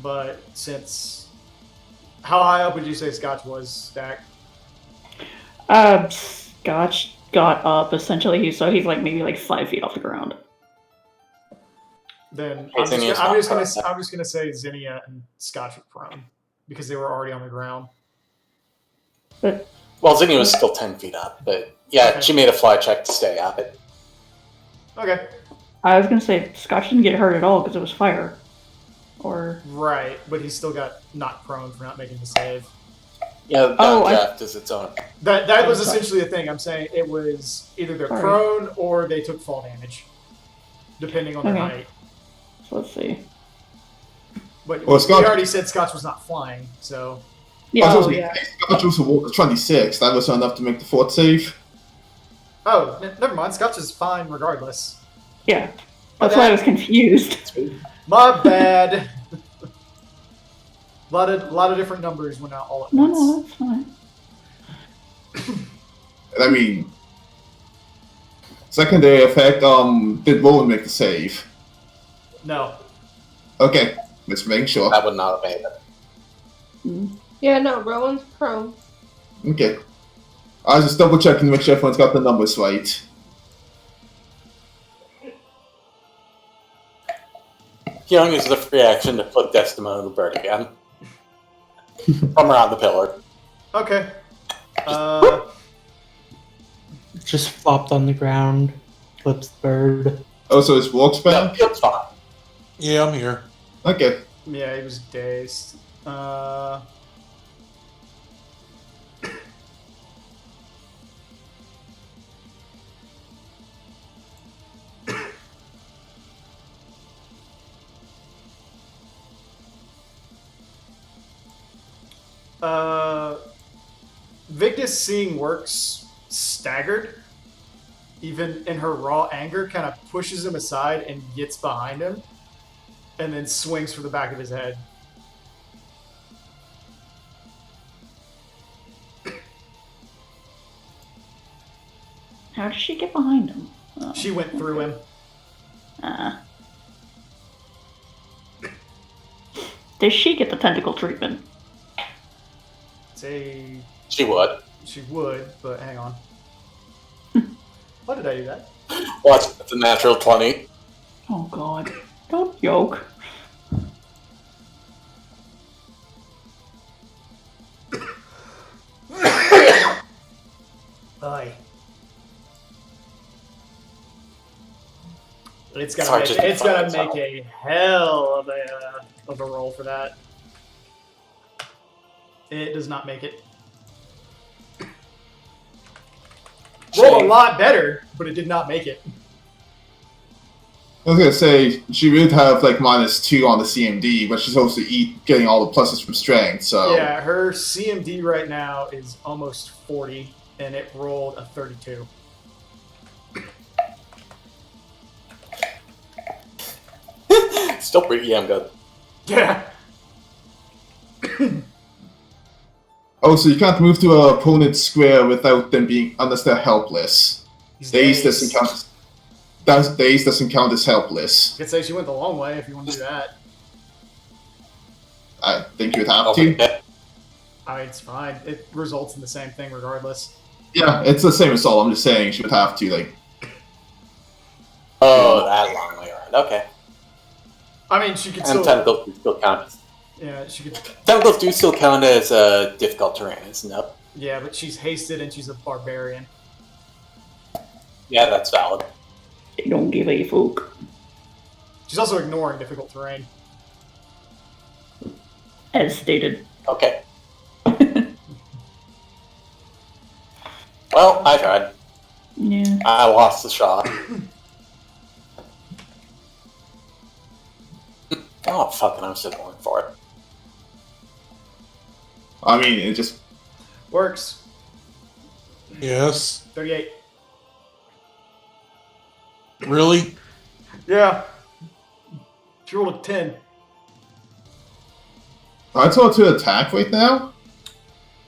But since... How high up would you say Scotch was, Stack? Scotch got up essentially, so he's like maybe like 5 feet off the ground. Then Hey, I'm Zinnia's just gonna say Zinnia and Scotch were prone because they were already on the ground. But Well, Zinnia was still 10 feet up, but yeah, Okay. she made a fly check to stay up. Okay. I was gonna say Scotch didn't get hurt at all because it was fire. Or Right, but he still got knocked prone for not making the save. Yeah, the Oh, downdraft is its own. That was sorry. essentially the thing. I'm saying it was either they're Sorry. prone or they took fall damage, depending on their Okay. height. so let's see. But Well, we Scotch- already said Scotch was not flying, so Yeah, Also, yeah. Scotch was a 26. That was enough to make the fort save. never mind. Scotch is fine regardless. Yeah. That's why I was confused. My bad. lot of different numbers went out all at No, once. no, that's fine. I mean, secondary effect. Did Rowan make the save? No. Okay, let's make sure. That would not have made it. Mm. Yeah, no, Rowan's prone. Okay. I was just double checking to make sure everyone's got the numbers right. Young uses the free action to put Desdemona the bird again. From around the pillar. Okay. Just flopped on the ground, flips the bird. Oh, so it's walk No, spell? it's fine. Yeah, I'm here. Okay. Yeah, he was dazed. Victus, seeing Works staggered, even in her raw anger, kind of pushes him aside and gets behind him, and then swings for the back of his head. How did she get behind him? Oh, She went through him. Does she get the tentacle treatment? Say She would. she would, but hang on. Why did I do that? Well, it's a natural 20. Oh god. Don't joke. Aye. It's Sorry, gonna make, just it's gonna fine, make a hell of a roll for that. It does not make it. Roll a Shame. lot better, but it did not make it. I was gonna say she would have like -2 on the CMD, but she's also getting all the pluses from strength. So Yeah, her CMD right now is almost 40, and it rolled a 32. Still pretty damn good. Yeah. Oh, so you can't move to an opponent's square without them being unless they're helpless. He's Daze dazed. doesn't count. Daze doesn't count as helpless. I could say she went the long way if you want to do that. I think you'd have Oh, to. yeah. I mean, it's fine. It results in the same thing regardless. Yeah, it's the same assault. I'm just saying she would have to like. Oh, that long way around. Okay. I mean, she could And still. tentacles do still count. Yeah, she could. Tentacles do still count as difficult terrain, isn't it? Yeah, but she's hasted and she's a barbarian. Yeah, that's valid. They don't give a fuck. She's also ignoring difficult terrain. As stated. Okay. Well, I tried. Yeah. I lost the shot. Oh, fucking, I'm still going for it. I mean, it just. Works. Yes. 38. Really? Yeah. She rolled a 10. I told her to attack right now.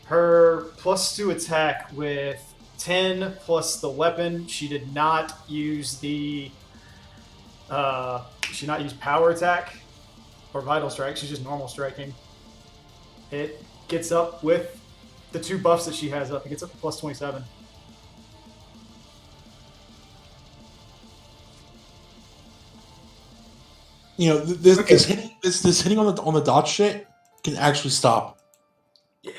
Her +2 attack with 10 plus the weapon. She did not use the. She did not use power attack or vital strike. She's just normal striking. It gets up with the 2 buffs that she has up. It gets up to +27. You know, this Okay. this hitting on the dot shit can actually stop. Yeah.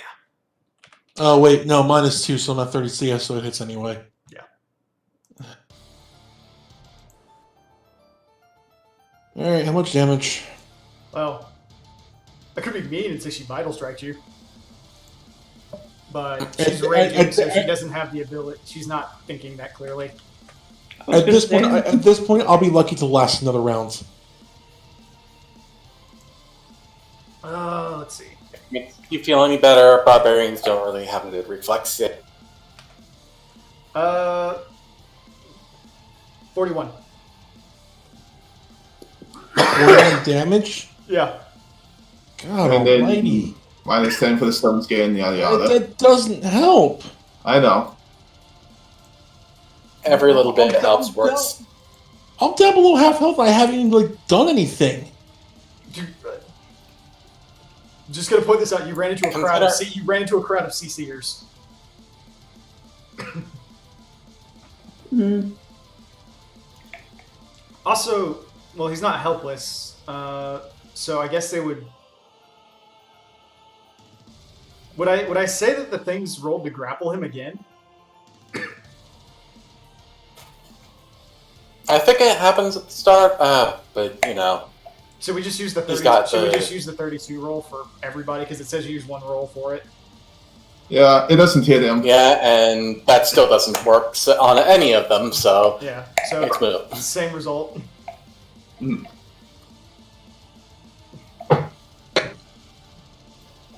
Oh wait, no, -2, so I'm at 30 CS, so it hits anyway. Yeah. All right, how much damage? Well, I could be mean and say she vital striked you. But she's raging, so she doesn't have the ability. She's not thinking that clearly. At this point, I'll be lucky to last another round. Let's see. If you feel any better, barbarians don't really have a good reflex yet. 41. 41 damage? Yeah. God And then- almighty. -10 for the stone skin, yada yada. That doesn't help. I know. Every little bit helps works. I'm down below half health. I haven't even done anything. Just gonna point this out. You ran into a crowd of Consider- you ran into a crowd of CCers. Mm. Also, well, he's not helpless, so I guess they would. Would I say that the things rolled to grapple him again? I think it happens at the start, but you know. Should we just use the 30? He's got Should we the- just use the 32 roll for everybody because it says you use 1 roll for it? Yeah, it doesn't hit him. Yeah, and that still doesn't work on any of them, so Yeah. So it's moved. same result.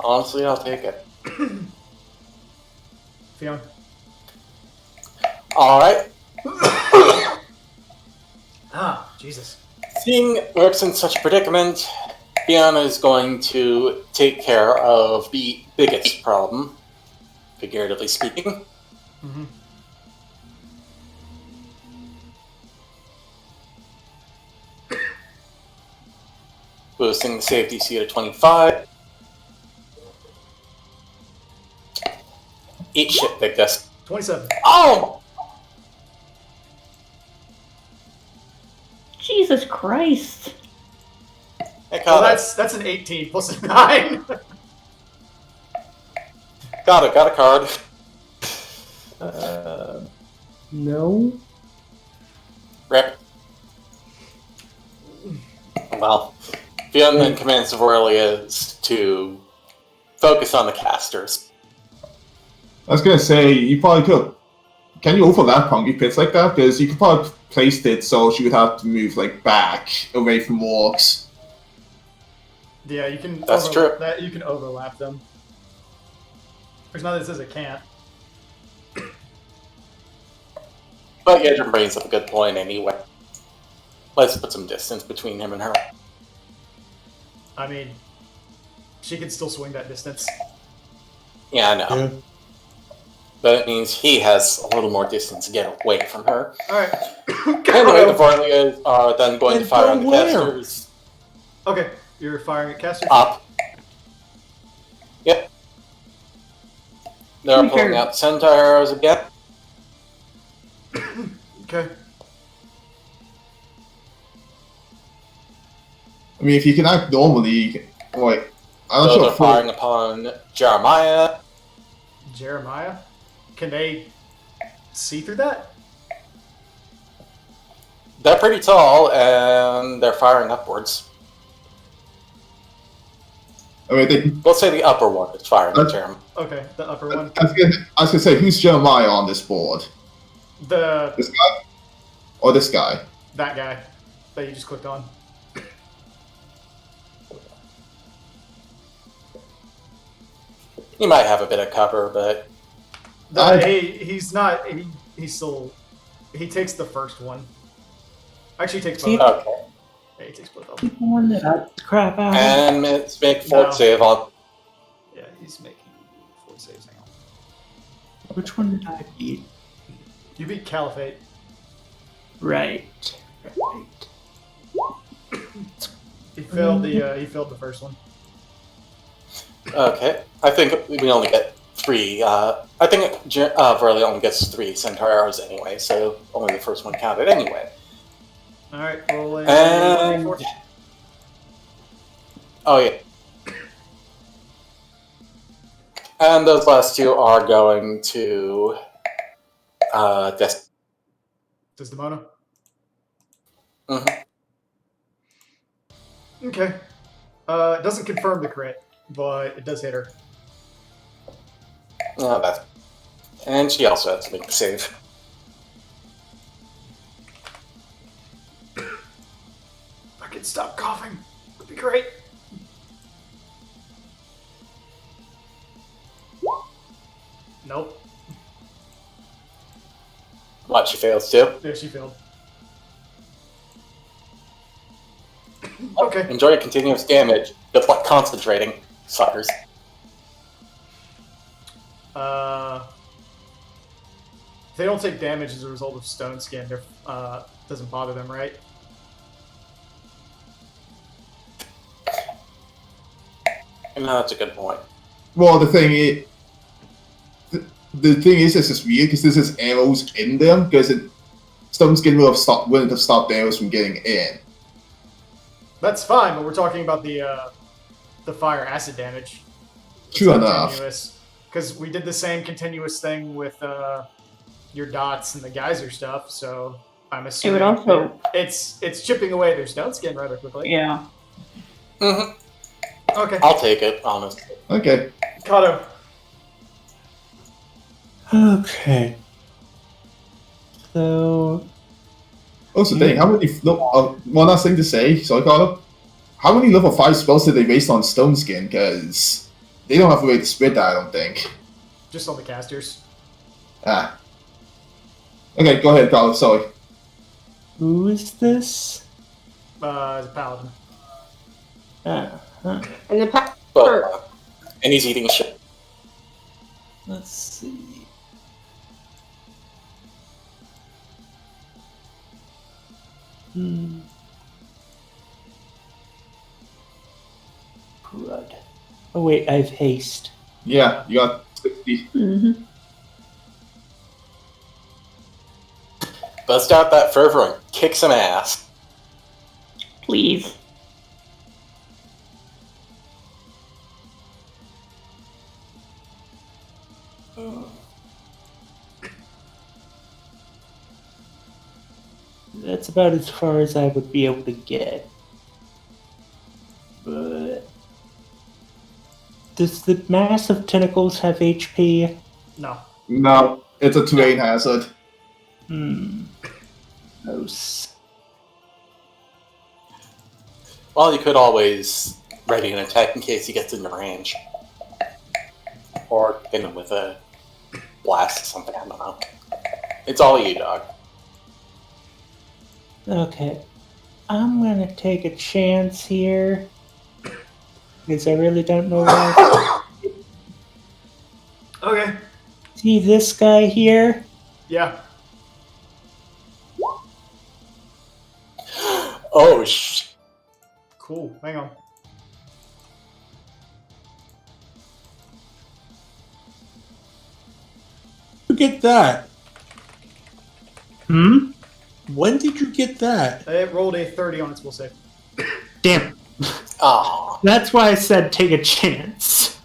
Honestly, I'll take it. Fiona. Alright. Ah, Jesus. Seeing Orcs in such a predicament, Fiona is going to take care of the biggest problem, figuratively speaking. Mm-hmm. Boosting the safety DC to 25. Eat shit, Big Disc. 27. Oh! Jesus Christ. I Well, got it. that's an 18 plus a 9. Got a card. No. Rip. Well, Fiona then commands Aurelius to focus on the casters. I was gonna say, you probably could. Can you overlap Hungry Pits like that? Because you could probably place it so she would have to move back away from orcs. Yeah, you can. That's overlap true. That you can overlap them. There's nothing that says it can't. But Yedrin brings up a good point anyway. Let's put some distance between him and her. I mean, she can still swing that distance. Yeah, I know. Yeah. But it means he has a little more distance to get away from her. All right. Anyway, the Varlias are then going to And fire go on the where? casters. Okay, you're firing at caster. Up. Yep. They're be pulling fair- out centaur arrows again. Okay. I mean, if you can act normally, you can, like, I'm not So sure. they're firing upon Jeremiah. Jeremiah? Can they see through that? They're pretty tall, and they're firing upwards. I mean, they, We'll say the upper one is firing at Jeremiah. Okay, the upper one. I was gonna say, who's Jeremiah on this board? The This guy or this guy? that guy that you just clicked on. He might have a bit of cover, but He's not. He's still. He takes the first one. Actually, he takes both. okay. Yeah, he takes both of them. One that I crap out. And let's make fort No. save on. Yeah, he's making 4 saves. Hang on. Which one did I beat? You beat Caliphate. Right. He failed the first one. Okay, I think we only get 3. I think Verley only gets 3 centaur arrows anyway, so only the first one counted anyway. All right, roll a And 1d4. oh yeah, and those last 2 are going to Desdemona. Mhm. Okay. It doesn't confirm the crit, but it does hit her. That's, and she also has to make a save. If I could stop coughing, would be great. Nope. What she fails to. Yeah, she failed. Okay. Enjoy your continuous damage. Good luck concentrating, suckers. They don't take damage as a result of stone skin. They're, doesn't bother them, right? No, that's a good point. Well, the thing is, the thing is, this is weird because this is arrows in them. Because stone skin wouldn't have stopped arrows from getting in. That's fine, but we're talking about the fire acid damage. True enough. Because we did the same continuous thing with your dots and the geyser stuff, so I'm assuming It would also- it's chipping away their stone skin rather quickly. Yeah. Hmm. Okay. I'll take it, honestly. Okay. Kato. Okay. So Also, dang, how many? One last thing to say. Sorry, Carlo. How many level 5 spells did they waste on stone skin? Because they don't have a way to split that, I don't think. Just on the casters. Ah. Okay, go ahead, Carlo. Sorry. who is this? As a paladin. Uh-huh. And the But, and he's eating shit. Let's see. Crud. Oh wait, I have haste. Yeah, you got 60. Mm-hmm. Bust out that fervor and kick some ass. Please. That's about as far as I would be able to get. But does the mass of tentacles have HP? No. No, it's a terrain hazard. Gross. Well, you could always ready an attack in case he gets into range. Or hit him with a blast or something, I don't know. It's all you, dog. Okay. I'm gonna take a chance here. Because I really don't know why. Okay. See this guy here? Yeah. Oh, Cool. Hang on. get that? Hmm? When did you get that? It rolled a 30 on its will save. Damn. Oh, That's why I said take a chance.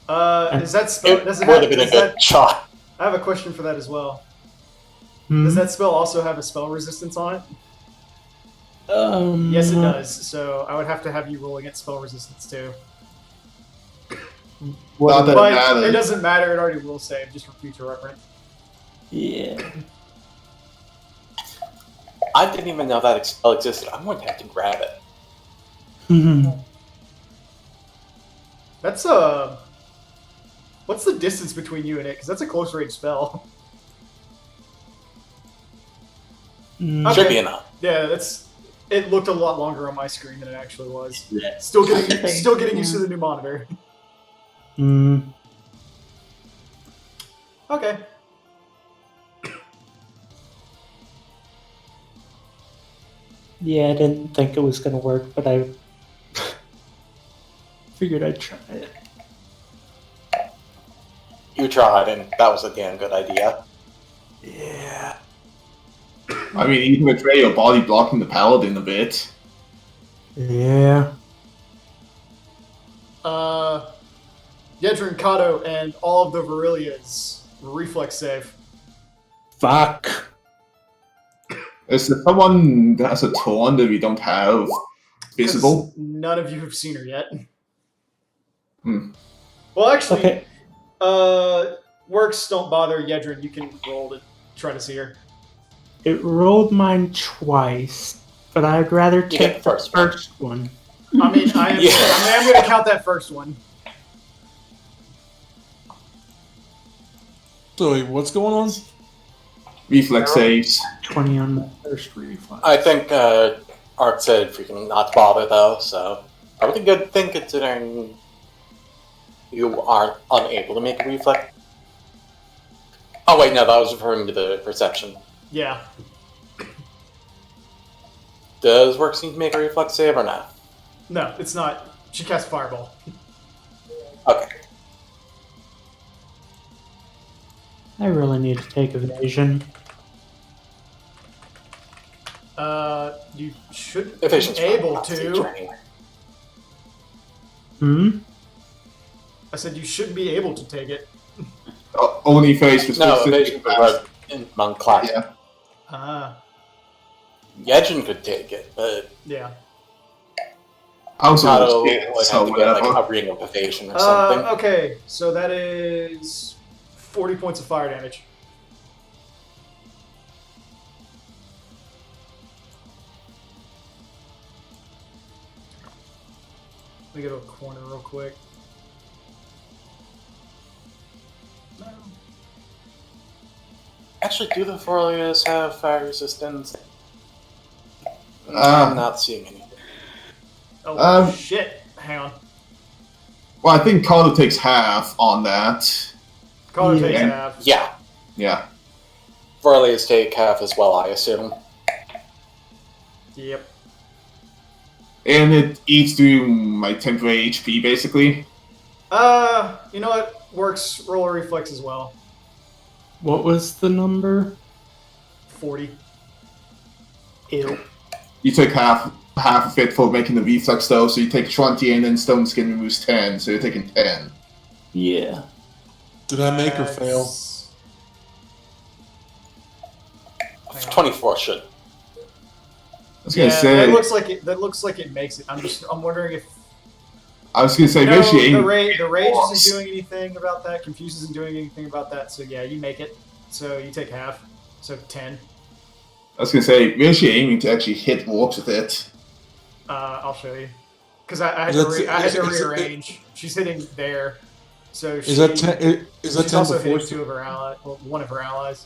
Is that spell? it Does it would have, have been a does good that, shot. I have a question for that as well. Hmm? Does that spell also have a spell resistance on it? Um, Yes, it does. So I would have to have you roll against spell resistance too. What Not that about- But matters. it doesn't matter. It already will save, just for future reference. Yeah. I didn't even know that spell existed. I'm going to have to grab it. Hmm. That's what's the distance between you and it? Because that's a close range spell. Mm, Okay. Should be enough. Yeah, that's. It looked a lot longer on my screen than it actually was. Yeah. Still That's the getting thing, still getting yeah. used to the new monitor. mm. Okay. Yeah, I didn't think it was gonna work, but I figured I'd try it. You tried, and that was a damn good idea. Yeah. I mean, even with Ray, your body blocking the paladin a bit. Yeah. Yedrin, Kato, and all of the Virilias reflex save. Fuck. Is there someone that has a taunt that we don't have 'Cause visible? None of you have seen her yet. Hmm. Well, actually, Okay. Works don't bother Yedrin. You can roll to try to see her. It rolled mine twice, but I'd rather get take the the first one. first one. I mean, I'm going to count that first one. So wait, what's going on? Reflex saves. 20 on the first reflex. I think Art said freaking not to bother, though, so probably a good thing considering you aren't unable to make a reflex. Oh, wait, no, that was referring to the perception. Yeah. Does Works need to make a reflex save or not? No, it's not. She cast Fireball. Okay. I really need to take evasion. You should Evasion's be able probably to. not featuring. Hmm? I said you should be able to take it. Only face with No, specific evasion could class. work in among classes. Yeah. Ah, Yejin could take it, but yeah. Also, Kato would yeah, have so to get like whatever. a ring of evasion or something. Okay, so that is 40 points of fire damage. Let me go to a corner real quick. Actually, do the Forlias have fire resistance? Ah. I'm not seeing any. Oh, shit. Hang on. Well, I think Kato takes half on that. Color takes Yeah. half. Yeah, Yeah. Forlias take half as well, I assume. Yep. And it eats through my temporary HP, basically. You know what? Works. Roll a reflex as well. What was the number? 40. Ew. You took half of it for making the reflex, though, so you take 20, and then Stone Skin removes 10, so you're taking 10. Yeah. Did I make her fail? That's- Hang on. 24 should. I was gonna Yeah, say, that looks like it makes it. I'm wondering if maybe no, she the aimed. rage Force. isn't doing anything about that. Confuse isn't doing anything about that. So yeah, you make it. So you take half. So 10. I was gonna say, maybe she aiming to actually hit Walks with it. I'll show you. Because I had That's- to, I had to is it- rearrange. She's hitting there. So Is that 10? Is that she's 10 also before? hitting two of her allies. Well, one of her allies.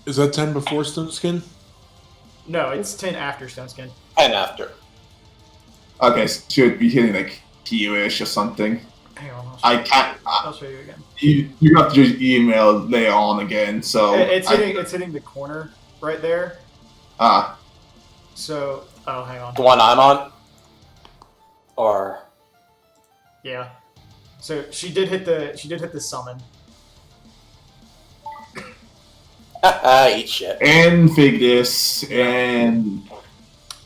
Is that 10 before Stone Skin? No, it's 10 after Stone Skin. And after. Okay, so she would be hitting like here-ish or something. Hang on. I can't. I'll show you again. You have to just email later on again. So It's hitting the corner right there. Ah, So hang on. The one I'm on? Or. Yeah. So she did hit the summon. Eat shit. And Vigdis, and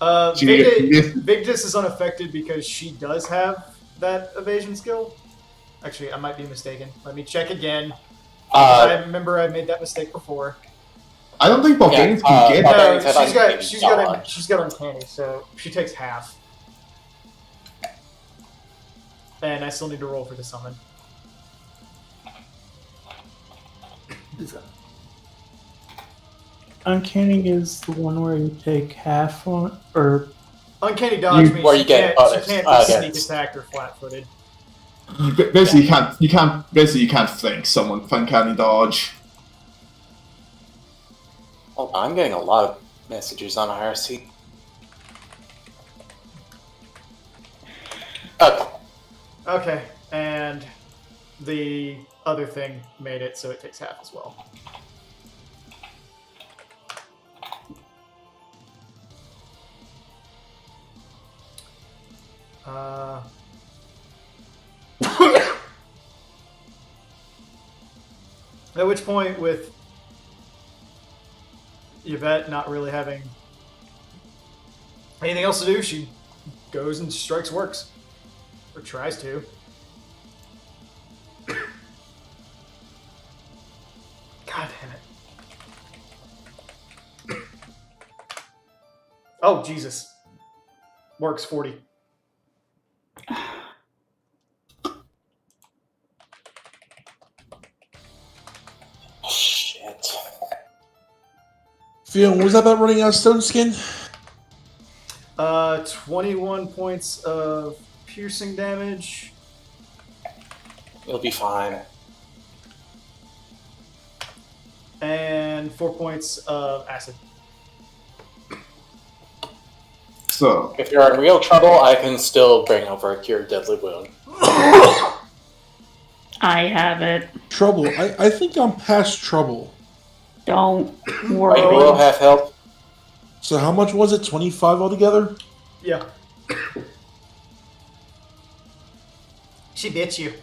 Vigdis is unaffected because she does have that evasion skill. Actually, I might be mistaken. Let me check again. I remember I made that mistake before. I don't think Barbarians can get No, Barbarians she's got uncanny, so she takes half. And I still need to roll for the summon. Uncanny is the one where you take half on, or Uncanny dodge means where you she get can't be bonus, sneak yes. attacked or flat-footed. basically you can't flank someone with uncanny dodge. Oh, I'm getting a lot of messages on IRC. Okay. Okay, and the other thing made it so it takes half as well. At which point, with Yvette not really having anything else to do, she goes and strikes works. Or tries to. God damn it. Oh, Jesus. Works 40. Shit. Fiona, was that about running out of stone skin? 21 points of piercing damage. You'll be fine. And 4 points of acid. So If you're in real trouble, I can still bring over a cure deadly wound. I have it. Trouble. I think I'm past trouble. Don't Are you worry. below half health? So how much was it? 25 altogether? Yeah. She bit you.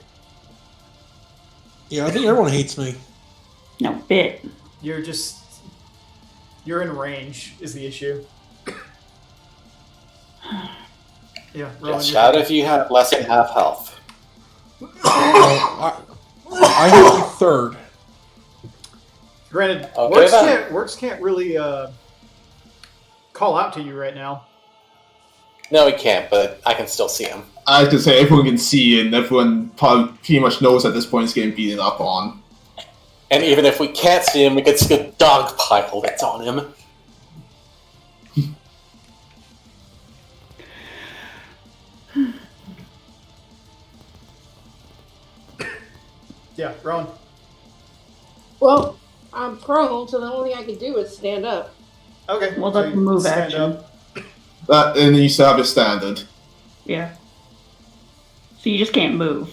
Yeah, I think everyone hates me. No, bit. You're in range is the issue. Yeah, Rowan, Just you're- shout if you have less than half health. I hit the third. Granted, Okay, then. Works can't really call out to you right now. No, he can't, but I can still see him. I have to say everyone can see and everyone pretty much knows at this point it's getting beaten up on. And even if we can't see him, we can see the dog pile that's on him. Yeah, Rowan. Well, I'm prone, so the only thing I can do is stand up. Okay. Well, so that's a you move stand action. up. And then you still have your standard. Yeah. So you just can't move.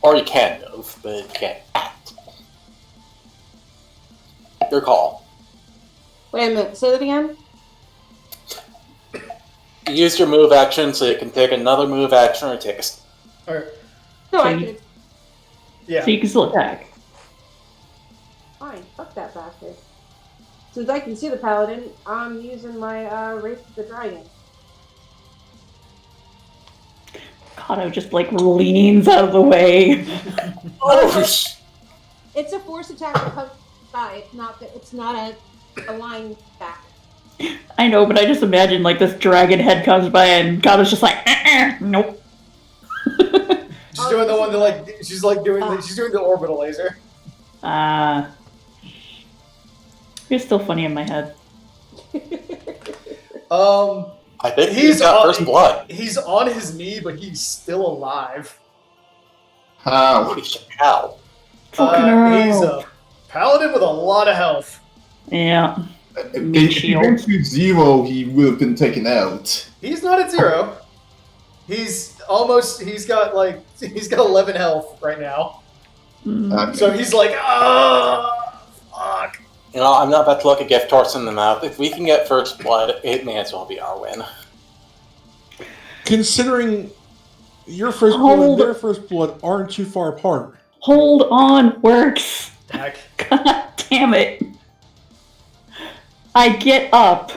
Or you can move, but you can't act. Your call. Wait a minute, say that again? You used your move action, so you can take another move action or take a... Alright. No, So I you- can. Yeah. So you can still attack. Fine, fuck that bastard. Since I can see the paladin, I'm using my Wraith of the Dragon. Kato just like leans out of the way. Oh, It's a force attack that comes by. It's not a line back. I know, but I just imagine like this dragon head comes by and Kato's just like, nope. She's doing the one that she's doing the orbital laser. You're still funny in my head. I think He's he's got on- first blood. He's on his knee, but he's still alive. How? Holy shit, how? Fucking He's hell. a paladin with a lot of health. Yeah. If he went to 0, he would have been taken out. He's not at 0. He's got 11 health right now. Mm. So he's like, fuck. You know, I'm not about to look a gift horse in the mouth. If we can get first blood, it may as well be our win. Considering Your first blood and Hold- their first blood aren't too far apart. Hold on, Works. Heck. God damn it. I get up.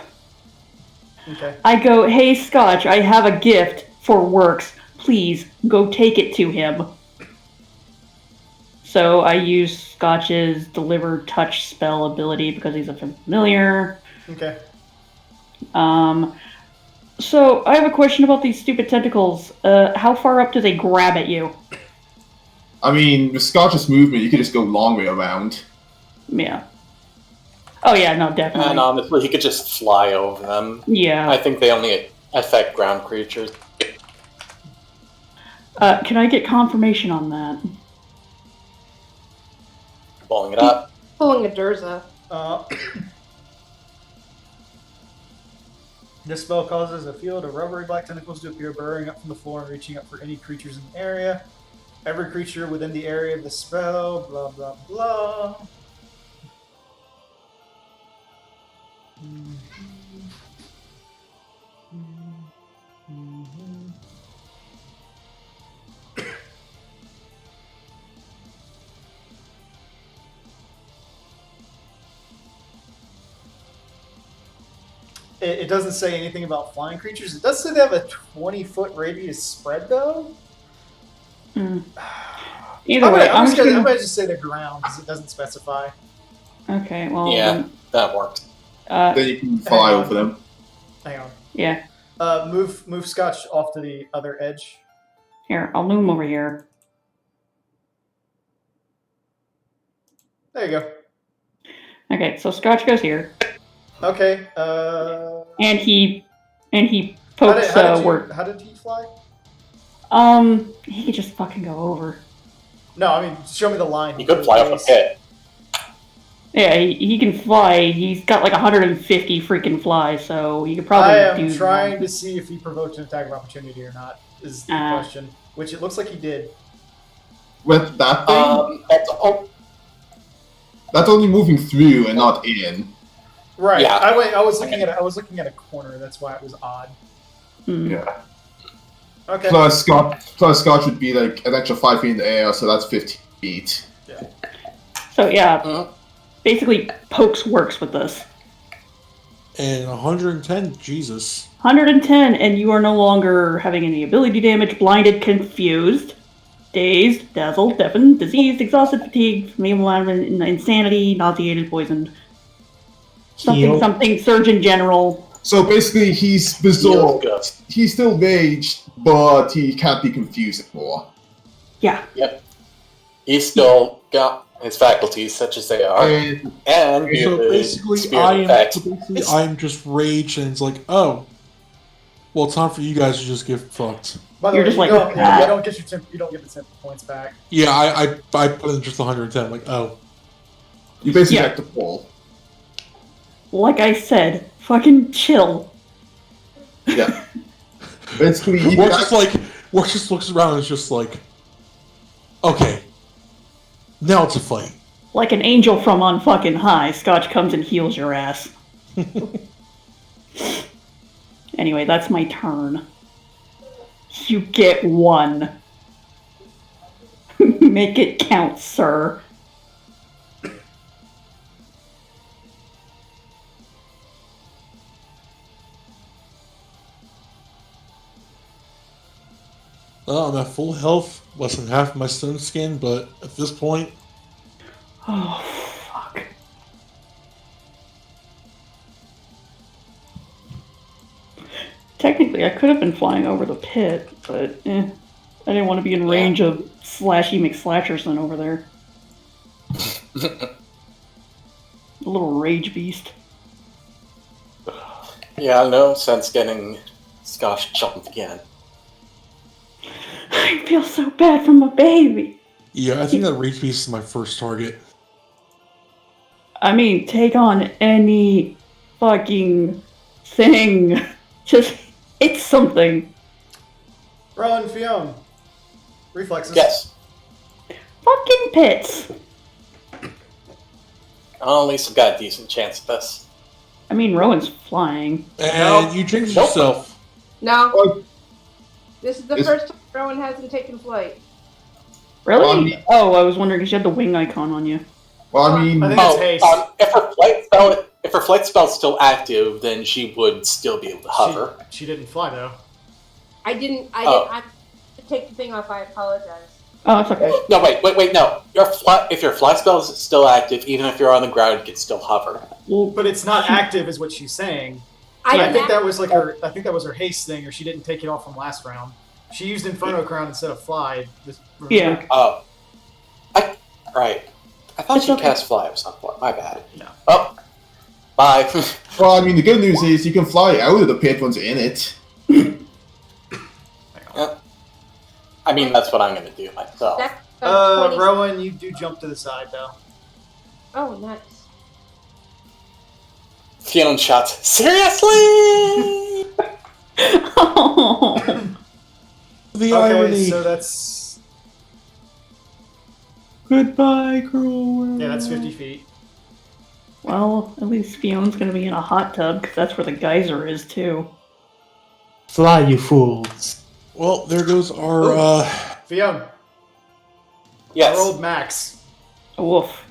Okay. I go, hey Scotch, I have a gift for Works. Please go take it to him. So I use Scotch's deliver touch spell ability because he's a familiar. Okay. So I have a question about these stupid tentacles. How far up do they grab at you? I mean, with Scotch's movement, you could just go long way around. Yeah. Oh yeah, no, definitely. And honestly, he could just fly over them. Yeah. I think they only affect ground creatures. Can I get confirmation on that? Blowing it up. Pulling a Durza. This spell causes a field of rubbery black tentacles to appear, burrowing up from the floor and reaching up for any creatures in the area. Every creature within the area of the spell, blah, blah, blah. It doesn't say anything about flying creatures. It does say they have a 20-foot radius spread, though. Either way, I'm just gonna just say the ground because it doesn't specify. Okay, well, Yeah, that worked. Then you can fly hang on. over them. Hang on. Yeah. Move Scotch off to the other edge. Here, I'll move him over here. There you go. Okay, so Scotch goes here, Okay. and he pokes Work. How did he fly? He could just fucking go over. No, I mean, show me the line. He could fly off a pit. Yeah, he can fly. He's got like 150 freaking flies, so he could probably I do am trying to see if he provoked an attack of opportunity or not, is the question. Which it looks like he did. With that thing, That's that's only moving through and not in. Right. Yeah. I was looking at a corner, that's why it was odd. Yeah. Okay. Plus Scotch would be like an extra 5 feet in the air, so that's 50 feet. So yeah, Mhm. basically pokes Works with this. And 110, Jesus. 110, and you are no longer having any ability damage, blinded, confused, dazed, dazzled, deafened, diseased, exhausted, fatigued, insanity, nauseated, poisoned. Heal. Something, Surgeon General. So basically, he's Feels bizarre. good. He's still raged, but he can't be confused anymore. Yeah. Yep. He's still got his faculties, such as they are, And and So the basically, spirit I effect. am just raged, and it's like, oh, well, it's time for you guys to just get fucked. By the You're way, just like, you don't get you don't get the temp points back. Yeah, I put in just 110. Like, oh, you basically Yeah. have to pull. Like I said, fucking chill. Yeah. Basically, you Work just looks around and is just like, okay, now it's a fight. Like an angel from on fucking high, Scotch comes and heals your ass. Anyway, that's my turn. You get one. Make it count, sir. Well, I'm at full health, less than half my stone skin, but at this point, Oh, fuck. Technically, I could have been flying over the pit, but I didn't want to be in range of Slashy McSlatcherson over there. The little rage beast. Yeah, no sense getting Scotch jumped again. I feel so bad for my baby. yeah, I think that rage beast is my first target. I mean, take on any fucking thing. Just hit something. Rowan, Fionn. Reflexes. Yes. Fucking pits. At least I've got a decent chance at this. I mean, Rowan's flying. And No. you jinxed Nope. yourself. No. Oh. This is the It's- first time Rowan hasn't taken flight. Really? Well, I mean- Oh, I was wondering because you had the wing icon on you. Well, I mean, I think it's haste. If her flight spell's still active, then she would still be able to hover. She didn't fly though. I didn't. Oh. I take the thing off. I apologize. Oh, it's okay. No, wait, no. If your fly spell is still active, even if you're on the ground, you can still hover. Well, But it's not active, is what she's saying. I think that was like her. I think that was her haste thing, or she didn't take it off from last round. She used Inferno Crown instead of fly. yeah. Oh. Right. I thought It's she okay. cast fly at some point. My bad. No. Oh. Bye. well, I mean, the good news is you can fly out of the pit once in it. I mean, that's what I'm going to do myself. That's 20 Rowan, you do jump to the side though. Oh, nice. Fiona shots. Seriously? The Okay, irony. so that's Goodbye, cruel world. yeah, that's 50 feet. Well, at least Fiona's gonna be in a hot tub because that's where the geyser is too. Fly, you fools. Well, there goes our. Fiona, I Yes. rolled max. Woof.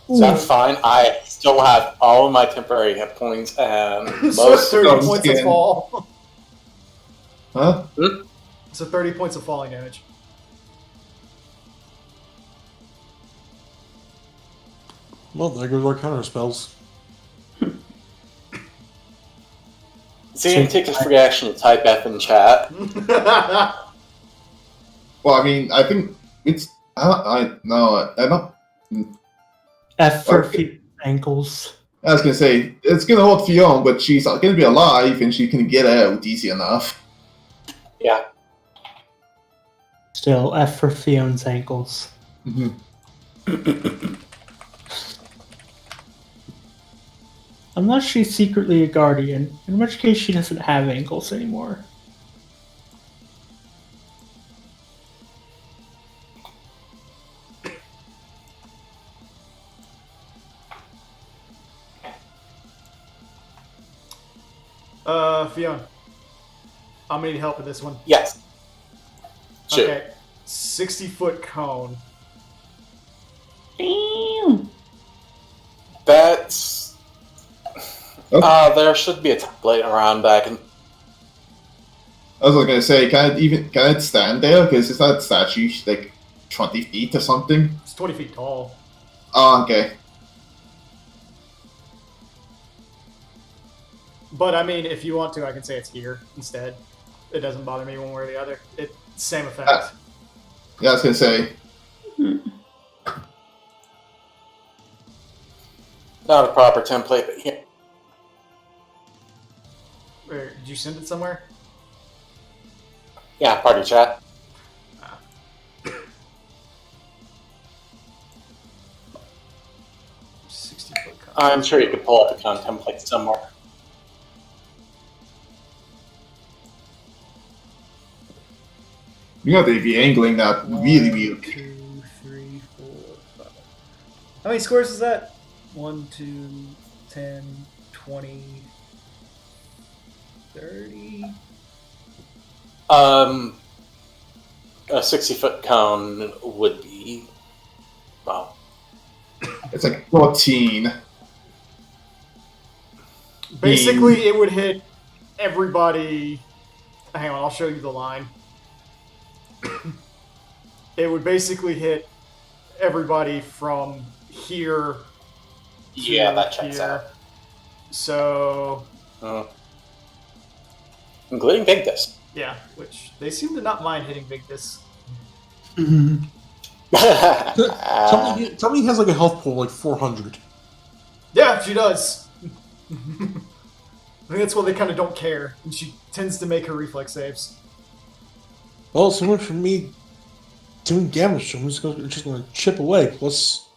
That's fine. I still have all of my temporary hit points and So most 30 of points of skin. fall. Huh? So 30 points of falling damage. Well, there goes our counter spells. So you can take this reaction to type F in chat. Well, I mean, I think it's. I don't. F for Okay. feet ankles. I was gonna say it's gonna hold Fiona, but she's gonna be alive and she can get out easy enough. Yeah. Still, F for Fiona's ankles. Unless she's secretly a guardian, in which case she doesn't have ankles anymore. Fiona, I'm gonna need help with this one. Yes. Shoot. Okay, 60-foot cone. Damn. That's. Okay. There should be a template around back in. I was gonna say, can it stand there? Because is that statue like 20 feet or something? It's 20 feet tall. Oh, okay. But I mean, if you want to, I can say it's here instead. It doesn't bother me one way or the other. Same effect. Yeah, I was gonna say. Not a proper template, but here. Did you send it somewhere? Yeah, party chat. Ah. 60-foot cone. I'm sure you could pull up a con template somewhere. You have to be angling that really weird. 2, 3, 4, 5. How many squares is that? 1, 2, 10, 20, 30. A 60-foot cone would be. Well, It's like 14. Basically, it would hit everybody. Hang on, I'll show you the line. It would basically hit everybody from here. yeah, to that checks here. out. So, Including Big Disc. yeah, which they seem to not mind hitting big discs. Tell me he has like a health pool like 400. Yeah, she does. I think that's why they kind of don't care, and she tends to make her reflex saves. Well, so much for me doing damage to him. I'm just gonna chip away. Plus,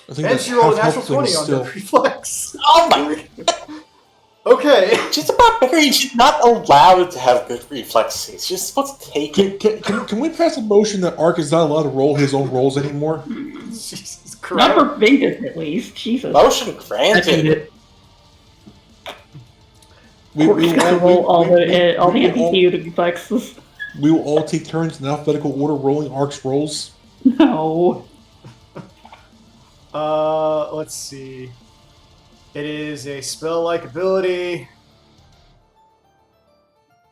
I think And that she rolled a half natural health thing 20 is on still. the reflex. Oh my! Okay. She's a barbarian. She's not allowed to have good reflexes. She's supposed to take it. Can we pass a motion that Ark is not allowed to roll his own rolls anymore? Jesus Not Christ. for Ventus, at least. Jesus. Motion I hate granted. it. Cork's gonna roll all the NPC reflexes. We will all take turns in alphabetical order rolling Ark's rolls. No. Let's see. It is a spell-like ability.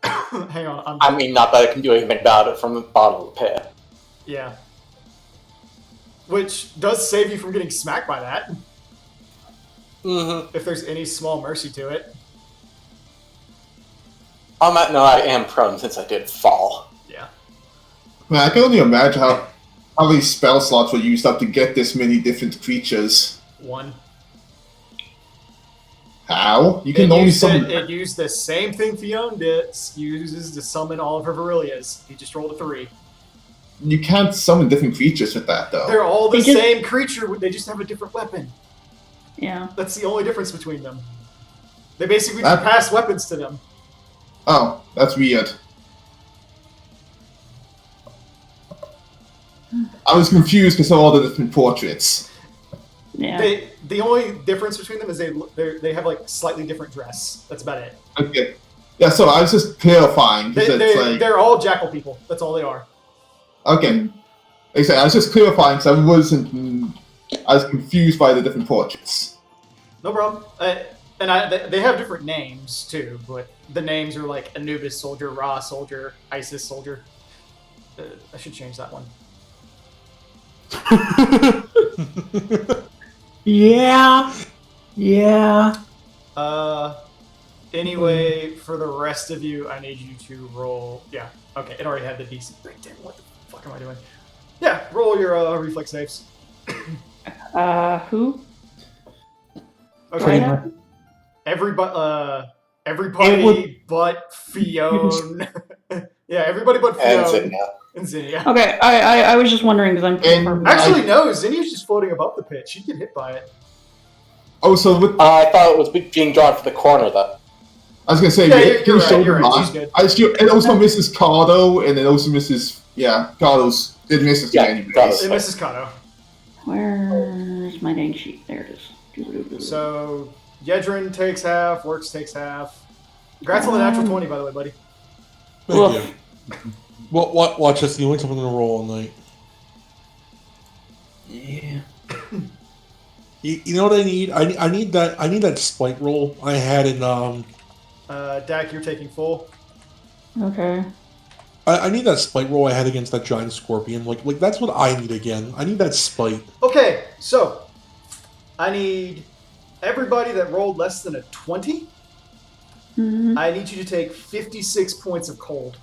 Hang on. I mean, not that I can do anything about it from the bottom of the pit. Yeah. Which does save you from getting smacked by that, Mm-hmm. if there's any small mercy to it. No, I am prone since I did fall. Yeah. Man, I can only imagine how many spell slots were used up to get this many different creatures. 1. How? You can only summon. It used the same thing Fiona uses to summon all of her Virilias. He just rolled a 3. You can't summon different creatures with that, though. They're all the They just- same creature, they just have a different weapon. Yeah. That's the only difference between them. They basically That- pass weapons to them. Oh, that's weird. I was confused because of all the different portraits. Yeah. The only difference between them is they have like slightly different dress. That's about it. Okay. Yeah, so I was just clarifying. 'Cause it's like, They're all jackal people. That's all they are. okay. Like I said, I was just clarifying because I was confused by the different portraits. No problem. They have different names too, but the names are like Anubis soldier, Ra soldier, Isis soldier. I should change that one. Yeah. Yeah. Anyway, for the rest of you, I need you to roll. Yeah. Okay. It already had the DC. Damn, what the fuck am I doing? Yeah. Roll your reflex saves. Who? Okay. Right. Everybody but Fiona. Yeah, everybody but And Fiona Zinnia. and Zinnia. Okay, I was just wondering because And- Actually, no. Zinnia's just floating above the pit. She'd get hit by it. Oh, so with, I thought it was being drawn for the corner, though. I was gonna say, Yeah, can you're you right, show you're them right, mine? she's good. It also misses Cardo, and it also misses Cardo's. It misses Yeah, me anyways. Cardo's. It misses Kato. where's my dang sheet? There it is. So Yedrin takes half. Works takes half. Congrats on the natural 20, by the way, buddy. Thank Woof. you. Well, watch this. The only time I'm going to roll all night. Yeah. You know what I need? I need that spite roll I had in Dak, you're taking full. Okay. I need that spite roll I had against that giant scorpion. Like that's what I need again. I need that spite. Okay, so I need everybody that rolled less than a 20. Mhm. I need you to take 56 points of cold.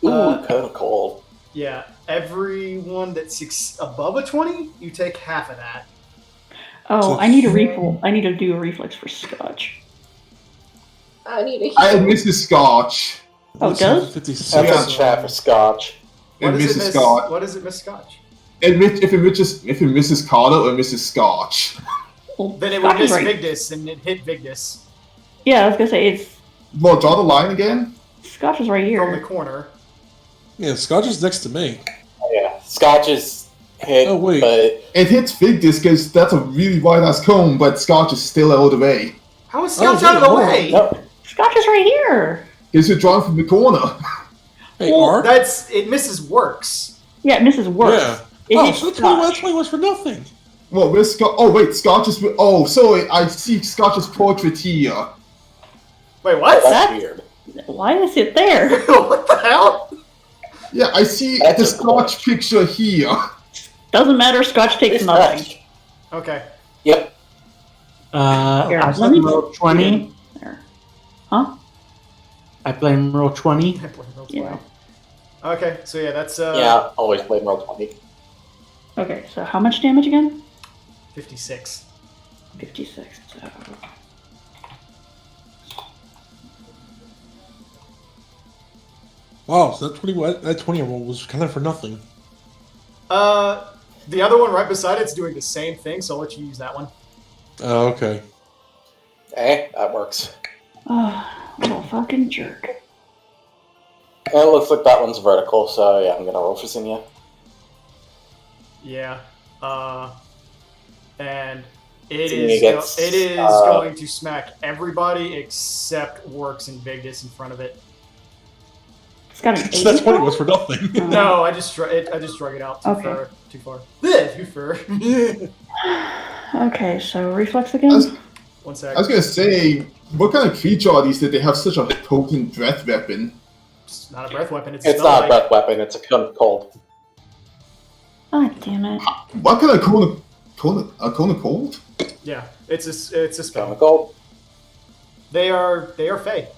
Ooh, Uh, kind of cold. Yeah, everyone that's above a 20, you take half of that. Oh, I need a refill. I need to do a reflex for Scotch. I need a I misses Scotch. Oh, it does? 56. That's Yeah. a chat for Scotch. What It does misses Scotch. What does it miss Scotch? If it misses Cardo, it misses Scotch. Well, Then it would Scotch is miss right. Vigdis, and it hit Vigdis Yeah, I was gonna say it's Well, draw the line again. Scotch is right from the here. corner. Yeah, Scotch is next to me. Yeah, Scotch is hit, Oh, wait. but It hits Vigdis because that's a really wide ass cone, but Scotch is still out of the way. How is Scotch Oh, out of the hold on. way? no. Scotch is right here. Because you're drawn from the corner. Hey, Well, Ark? It misses Works. Yeah, Mrs. Works. Yeah. It Oh, hits so that's Scotch. 20 was for nothing. Well, where's Scotch? Oh, wait, Scotch is. Oh, sorry, I see Scotch's portrait here. Wait, what? That's That- weird. Why is it there? What the hell? Yeah, I see That's the a Scotch picture here. Doesn't matter. Scotch takes It's nothing. Scotch. Okay. Yep. Here, I let me- blame roll 20. There. Huh? I blame roll 20. Yeah. Okay, so yeah, that's Yeah, always blame roll 20. Okay, so how much damage again? 56. 56. So. Wow, so that 20 roll was kind of for nothing. The other one right beside it's doing the same thing, so I'll let you use that one. Oh, okay. Hey, that works. Oh, little fucking jerk. And it looks like that one's vertical, so yeah, I'm gonna roll for Zinnia. Yeah. And it Zinnia is gets, it is going to smack everybody except Works and Vigdis in front of it. It's got an 8. So that 20 was for nothing. No, I just drug it out too Okay. far. Too far. Bleh, too far. Okay, so reflex I again. was, One sec. I was gonna say, what kind of creature are these that they have such a potent breath weapon? It's not a breath weapon. It's It's spell not a like- breath weapon, it's a cold. Ah, damn it. What kind of cone of cold? Yeah, it's a spell. Cold. They are fey.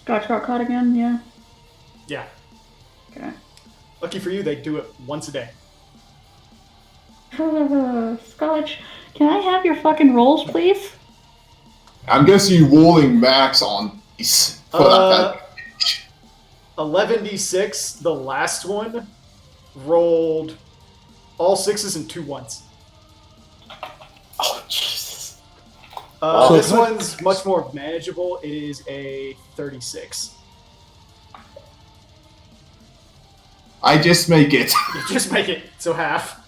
Scotch got caught again, yeah. Yeah. Okay. Lucky for you, they do it once a day. Scotch, can I have your fucking rolls, please? I'm guessing you're rolling max on these for that. 11d6. The last one rolled all 6s and 2 1s. Oh, Jesus. So This can I- one's much more manageable. It is a 36. I just make it. You just make it so half.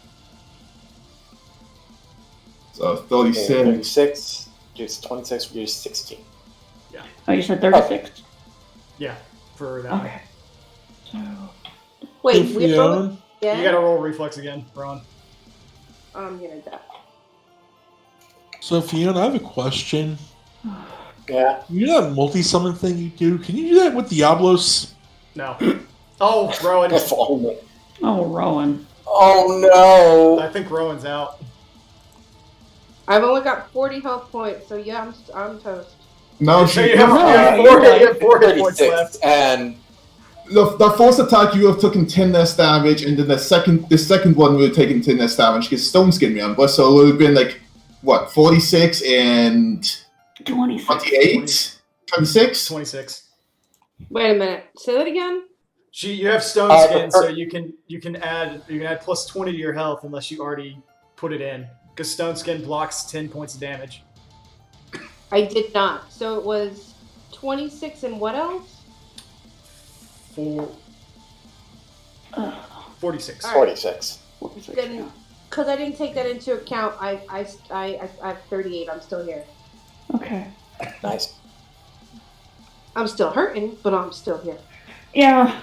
So 36. 36, reduce 26, reduce 16. Oh, you said 36? Yeah, for that one. Okay. So, Wait, If we you both own- You gotta roll reflex again, Ron. I'm gonna die. So Fiona, I have a question. Yeah. You know that multi-summon thing you do? Can you do that with Diablos? No. Oh, Rowan. If only. oh, Rowan. Oh I think Rowan's out. I've only got 40 health points, so yeah, I'm toast. Now So she, you have, No, you have you four, got you have 4 no. hit points 36, left. and the first attack you have taken 10 less damage, and then the second one would have taken 10 less damage because Stone Skin, remember? So it would have been like, what, 46 and 26. 28? 26? 26. Wait a minute. Say that again. You have stone the skin, so per- you can add plus 20 to your health unless you already put it in. Because stone skin blocks 10 points of damage. I did not. So it was 26 and what else? For Ugh. 46. All right. 46. 46, Then, yeah. because I didn't take that into account, I have 38. I'm still here. Okay. Nice. I'm still hurting, but I'm still here. Yeah.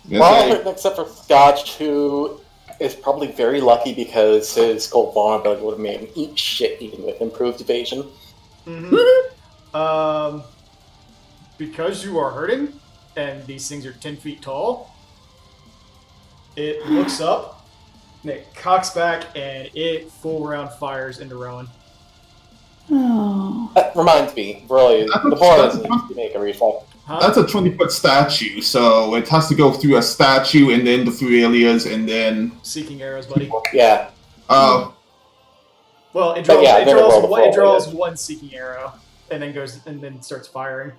Well, except for Scotch, who is probably very lucky because his gold vulnerability would have made him eat shit even with improved evasion. Because you are hurting, and these things are 10 feet tall, it looks up, and it cocks back, and it full round fires into Rowan. Oh. That reminds me, really, the boy doesn't need to make a reflex. Huh? That's a 20-foot statue, so it has to go through a statue and then the 3 areas and then. Seeking arrows, buddy. Yeah. Well, it But draws, yeah, it then it draws, rolled a one, it full, draws yeah. one seeking arrow, and then starts firing.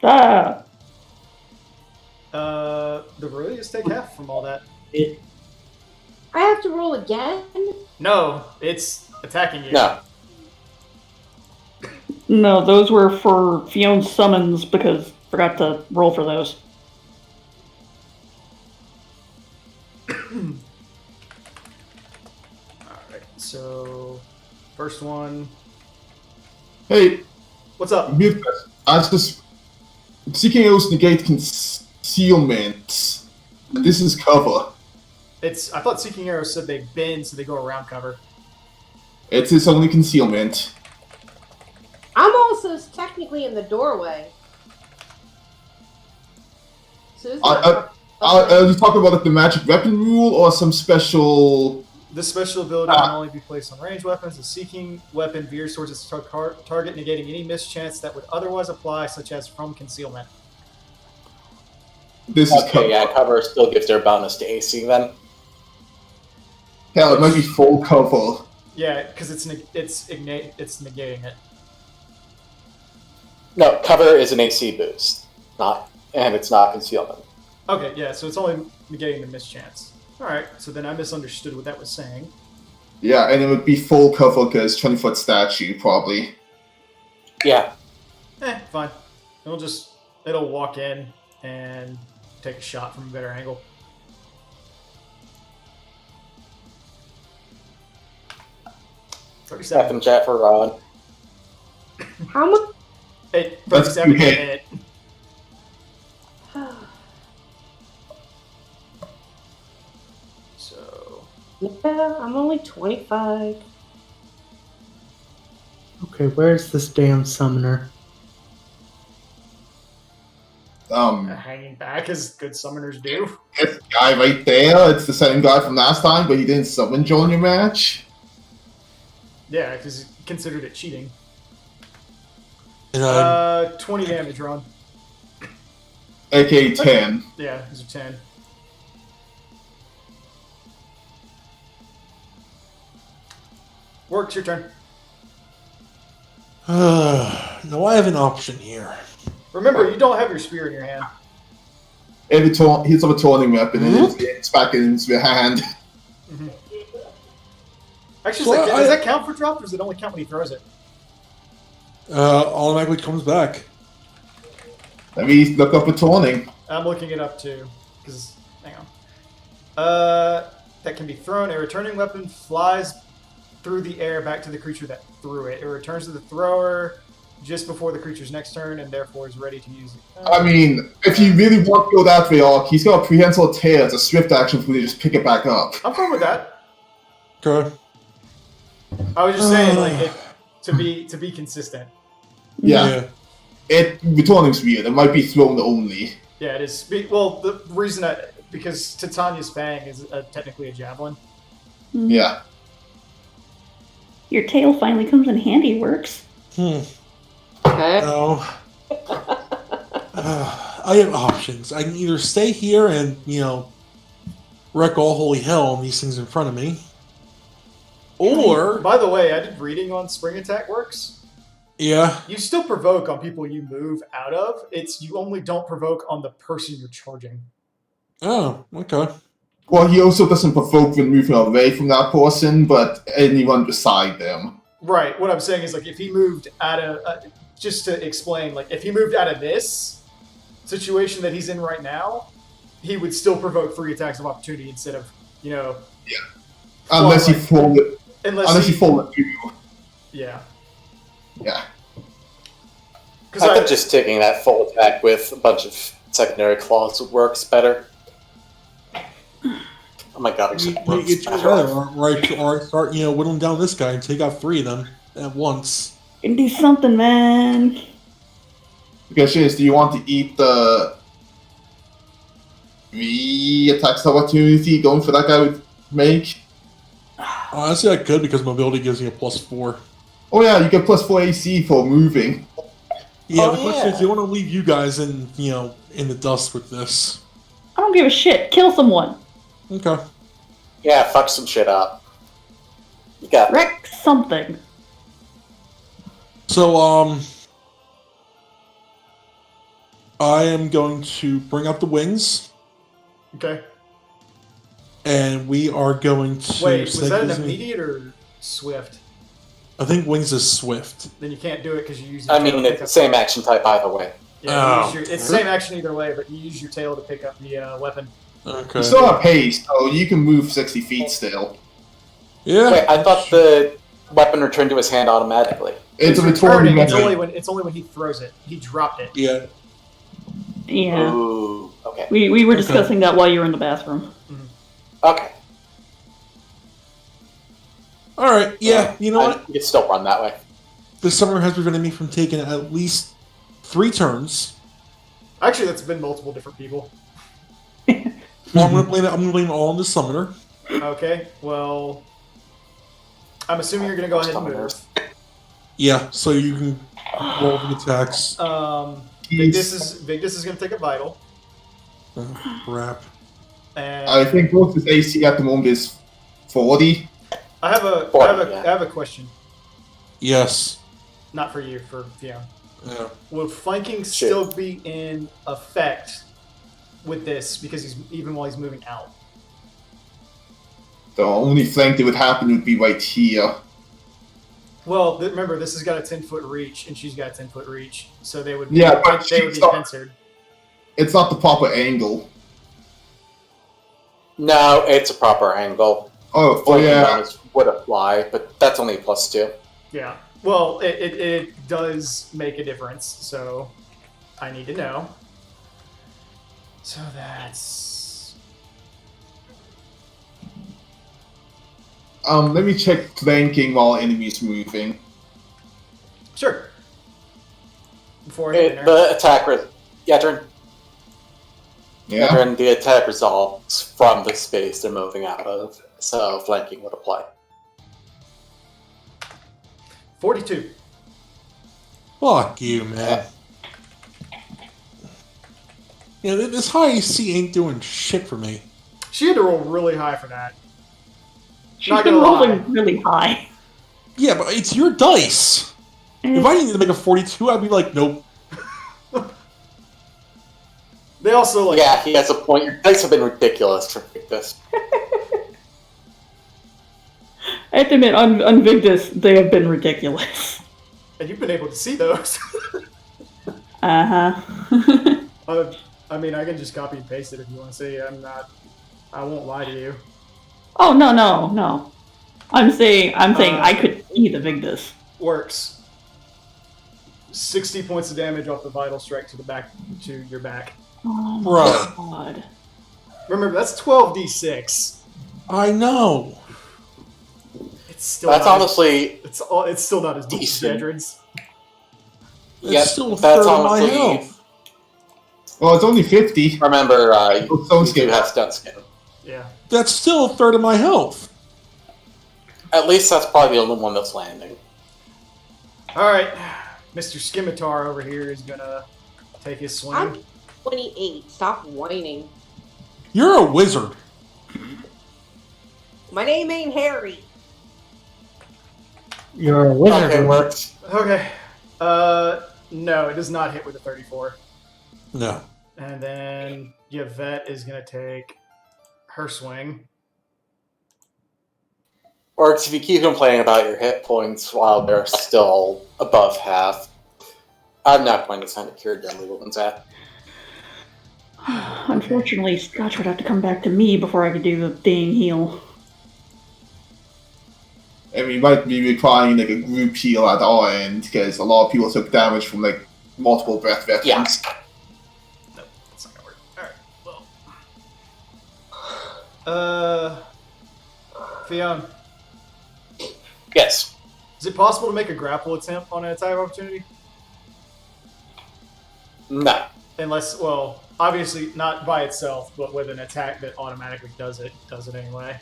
Ah. The Aurelius take half from all that. I have to roll again? No, it's attacking you. No. No, those were for Fiona's summons because forgot to roll for those. Alright, so first one. Hey, What's up? mute this. I just. Seeking arrows negate concealment. This is cover. I thought seeking arrows said they bend, so they go around cover. It is only concealment. I'm also technically in the doorway. So this is Are you talking about like the magic weapon rule or some special? This special ability can only be placed on ranged weapons. The seeking weapon veers towards its target, negating any mischance that would otherwise apply, such as from concealment. This is cover. Okay, yeah, cover still gives their bonus to AC then. Hell, it might be full cover. Yeah, because it's negating it. No, cover is an AC boost, and it's not concealment. Okay, yeah, so it's only negating the mischance. Alright, so then I misunderstood what that was saying. Yeah, and it would be full cover because 20-foot statue probably. Yeah. Fine. It'll walk in and take a shot from a better angle. Second chat for Ron. How much? It That's 37 okay. hit. So Yeah, I'm only 25. Okay, where's this damn summoner? hanging back as good summoners do. This guy right there, it's the same guy from last time, but he didn't summon during your match. Yeah, because he considered it cheating. And 20 damage, Ron. AK 10. Yeah, these are 10. Works, your turn. now I have an option here. Remember, you don't have your spear in your hand. Hits of a turning weapon and it's back into your hand. Actually, So does that count for drop, or does it only count when he throws it? Automatically comes back. Let me look up a turning. I'm looking it up too, because hang on. That can be thrown. A returning weapon flies through the air back to the creature that threw it. It returns to the thrower just before the creature's next turn, and therefore is ready to use it. I mean, if you really want to go that way, Ark, he's got a prehensile tail. It's a swift action for you to just pick it back up. I'm fine with that. Okay. I was just saying, like, to be consistent. Yeah. Returning's weird. It might be thrown only. Yeah, it is. Well, the reason because Titania's Fang is technically a javelin. Yeah. Your tail finally comes in handy, Works. Okay. No. I have options. I can either stay here and, wreck all holy hell on these things in front of me. Or, By the way, I did reading on spring attack works. yeah. You still provoke on people you move out of. It's you only don't provoke on the person you're charging. Oh, okay. Well, he also doesn't provoke when moving away from that person, but anyone beside them. Right. What I'm saying is, like, if he moved out of, just to explain, like, if he moved out of this situation that he's in right now, he would still provoke 3 attacks of opportunity instead of, Unless Well, he fall it. Unless he fall it through. Yeah. Yeah. Because I think just taking that full attack with a bunch of secondary claws works better. Oh my god, You it works get better. or start, whittling down this guy and take out 3 of them at once. You can do something, man. The question is, do you want to eat the 3 attacks of opportunity going for that guy would make? Honestly, I could because mobility gives me a +4. Oh yeah, you get plus 4 AC for moving. Yeah, Oh, the question yeah. is, do you want to leave you guys in, in the dust with this? I don't give a shit. Kill someone. Okay. Yeah, fuck some shit up. You got it. Wreck something. So, I am going to bring out the wings, Okay. and we are going to. Wait, was say that an this in- immediate or swift? I think wings is swift. Then you can't do it because you use. I your tail mean, to it's pick the up- same action type either way. Yeah, Oh. it's the same action either way, but you use your tail to pick up the weapon. Okay. You still have haste, so you can move 60 feet still. Yeah. Wait, I thought the weapon returned to his hand automatically. It's a returning. returning It's weapon. only when he throws it. He dropped it. Yeah. Yeah. Ooh, okay. We were Okay. discussing that while you were in the bathroom. Okay. All right. Yeah. You know what? You can still run that way. The summoner has prevented me from taking at least 3 turns. Actually, that's been multiple different people. Well, I'm gonna blame it all on the summoner. Okay, well, I'm assuming you're gonna go ahead and move. Yeah. So you can roll the attacks. Victus is gonna take a vital, Crap. and I think both his AC at the moment is 40. I have a 40, yeah. I have a question. Yes. Not for you, for Fiona. Yeah. Will flanking still be in effect with this because even while he's moving out? The only flank that would happen would be right here. Well, remember this has got a 10-foot reach, and she's got a 10-foot reach, so they would Yeah, but they would be she's not- pincered. It's not the proper angle. No, it's a proper angle. Oh Flanking yeah. bonus would apply, but that's only a +2. Yeah. Well, it does make a difference, so I need to know. So that's... Let me check flanking while enemies moving. Sure. Before I hit there. The attack... Yadrin, Yeah. the attack resolves from the space they're moving out of, so flanking would apply. 42. Fuck you, man. Yeah, this high AC ain't doing shit for me. She had to roll really high for that. She's Not been gonna lie. rolling really high. Yeah, but it's your dice. If I needed to make a 42, I'd be like, nope. They also, like... Yeah, he has a point. Your dice have been ridiculous for this. I have to admit, on Vigdis, they have been ridiculous. And you've been able to see those. Uh-huh. I mean, I can just copy and paste it if you want to see. I won't lie to you. Oh, no. I'm saying I could see the Vigdis. Works. 60 points of damage off the vital strike to your back. Oh my Bruh. god. Remember, that's 12d6. I know. It's still That's not honestly... it's still not as much as decent. Jedrin's. It's Yep, still a that's third of my honestly- health. Well, it's only 50. Remember, Stone you skin. do have stun skin. Yeah. That's still a third of my health. At least that's probably the only one that's landing. Alright. Mr. Scimitar over here is gonna take his swing. I'm 28. Stop whining. You're a wizard. My name ain't Harry. You're a wizard. Okay, works. Okay. No, it does not hit with a 34. No. And then Yvette is gonna take her swing. Works if you keep complaining about your hit points while they're still above half. I'm not going to send a cure deadly wounds at. Unfortunately, Scotch would have to come back to me before I could do the dang heal. And we might be requiring like a group heal at our end because a lot of people took damage from like multiple breath veterans. Yeah. Nope, that's not gonna work. Alright, well. Theon, Yes. is it possible to make a grapple attempt on an attack of opportunity? No. Unless, well, obviously not by itself, but with an attack that automatically does it anyway.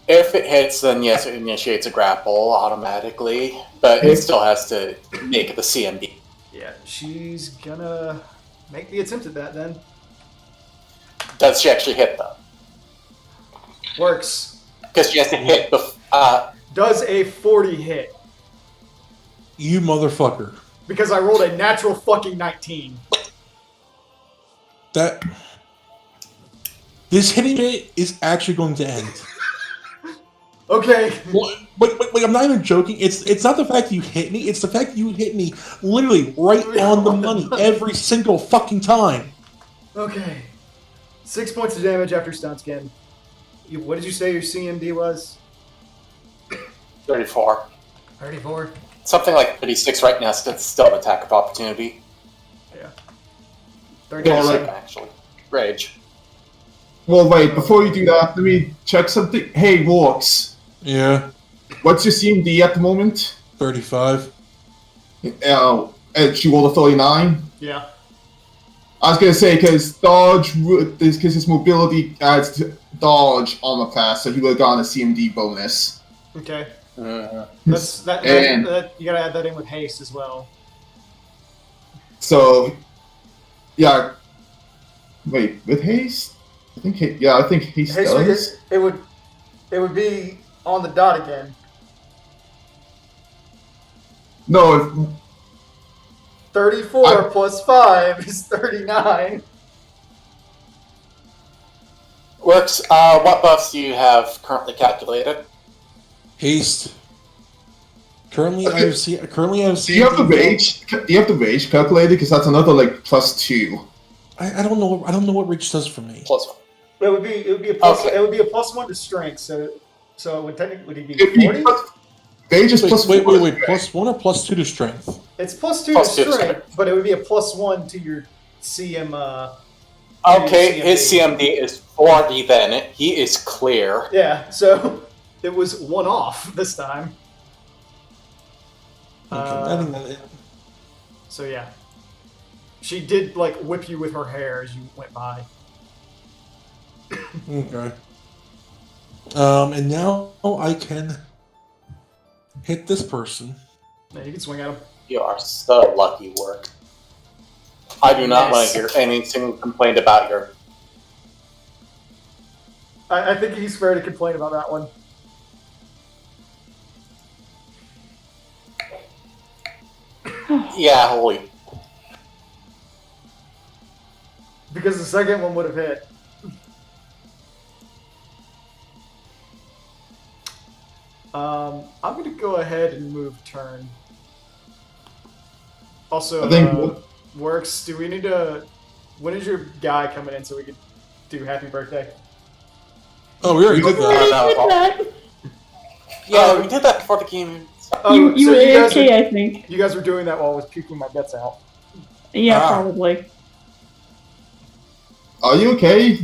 If it hits, then yes, it initiates a grapple automatically, but it still has to make the CMD. Yeah, she's gonna make the attempt at that then. Does she actually hit, though? Works. Because she has to hit Does a 40 hit? You motherfucker. Because I rolled a natural fucking 19. This hitting bit is actually going to end. Okay. Wait, I'm not even joking. It's not the fact that you hit me, it's the fact that you hit me literally right on the money every single fucking time. Okay. 6 points of damage after stun skin. What did you say your CMD was? 34. 34? Something like 36 right now, so it's still an attack of opportunity. Yeah. Well, 36. like- Actually. Rage. Well, wait, before you do that, let me check something. Hey, Walks, Yeah, what's your CMD at the moment? 35. And she rolled a 39. Yeah. I was gonna say because dodge, because his mobility adds to dodge armor class, so he would have gotten a CMD bonus. Okay. Mhm. That's that, And- that. You gotta add that in with haste as well. So, yeah. Wait, with haste? I think I think haste does. It would be on the dot again. No, 34 plus 5 is 39. Works. What buffs do you have currently calculated? Haste. Currently, Okay. I have do you have the rage? Do you have the rage calculated? Because that's another like +2. I don't know. I don't know what reach does for me. Plus one. It would be a plus. Okay. It would be a +1 to strength. So it would technically be It'd be 40. They just Wait, plus wait, four. wait. +1 or +2 to strength? It's +2 Plus to two to strength, but it would be a +1 to your CM. Okay, his CMD is 40 then. He is clear. Yeah, so it was 1 off this time. Okay, I think that So yeah, she did like whip you with her hair as you went by. Okay. And now I can hit this person. Yeah, you can swing at him. You are so lucky, work. I do not want to hear any single complaint about your. I think he's fair to complain about that one. Yeah, holy. Because the second one would have hit. I'm gonna go ahead and move turn. Also, I think- Works, do we need to... When is your guy coming in so we could do happy birthday? Oh, we already did that. Did that. Yeah, we did that before the game. Oh, You so were you guys AFK, were, I think. you guys were doing that while I was puking my guts out. Yeah, Ah. probably. Are you okay?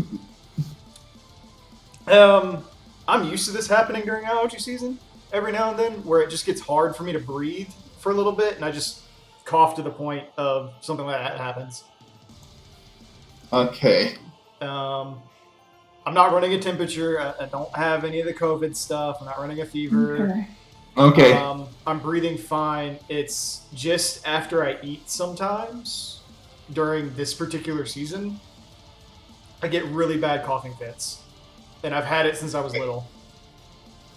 I'm used to this happening during allergy season every now and then, where it just gets hard for me to breathe for a little bit, and I just cough to the point of something like that happens. Okay. I'm not running a temperature. I don't have any of the COVID stuff. I'm not running a fever. Okay. Okay. I'm breathing fine. It's just after I eat sometimes during this particular season, I get really bad coughing fits. And I've had it since I was little.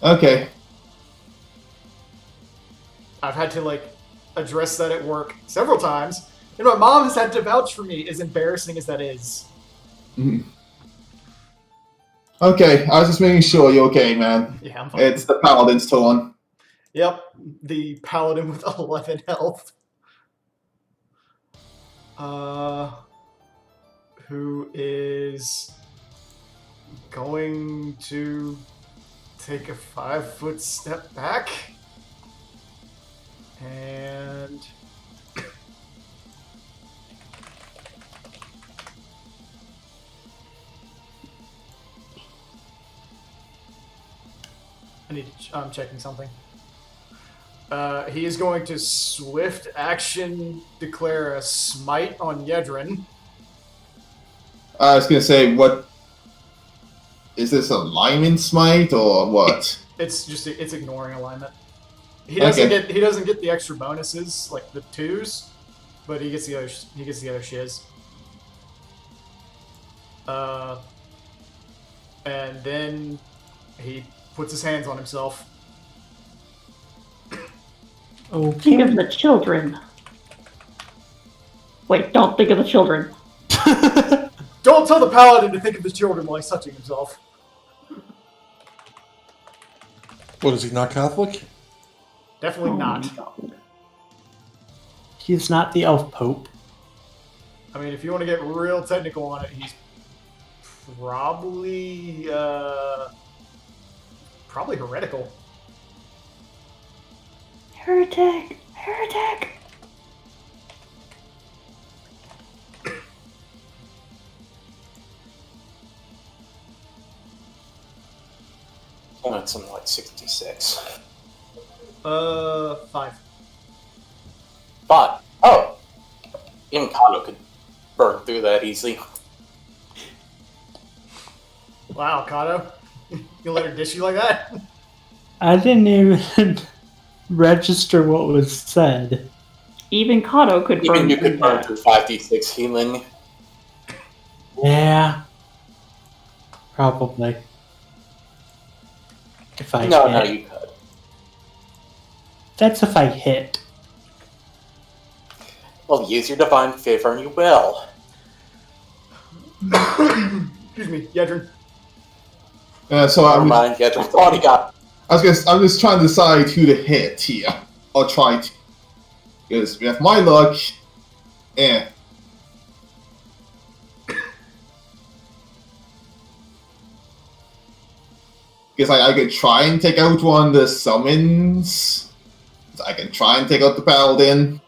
Okay. I've had to like address that at work several times. And my mom has had to vouch for me, as embarrassing as that is. Mhm. Okay, I was just making sure you're okay, man. Yeah, I'm fine. It's the paladin's turn. Yep, the paladin with 11 health. Who is going to take a 5-foot step back and I'm checking something. He is going to swift action declare a smite on Yedrin. I was gonna say, what is this, a alignment smite or what? It's ignoring alignment. He doesn't get the extra bonuses like the 2s, but he gets the other shiz. And then he puts his hands on himself. Think of the children. Wait, don't think of the children. Don't tell the paladin to think of the children while he's touching himself. What, is he not Catholic? Definitely not. He's not the elf pope. I mean, if you want to get real technical on it, he's probably heretical. Heretic! Heretic! Oh, it's something like 66. 5. But, oh! Even Kato could burn through that easily. Wow, Kato. You let her dish you like that? I didn't even register what was said. Even Kato could burn Even you through could burn that. through 5d6 healing. Yeah. Probably. If I No, hit. no, you could. That's if I hit. Well, use your divine favor and you will. Excuse me, Yedrin. So Never mind, yeah, just already got. I'm just trying to decide who to hit here. I'll try to. Because with my luck, Because I could try and take out one of the summons. I can try and take out the paladin.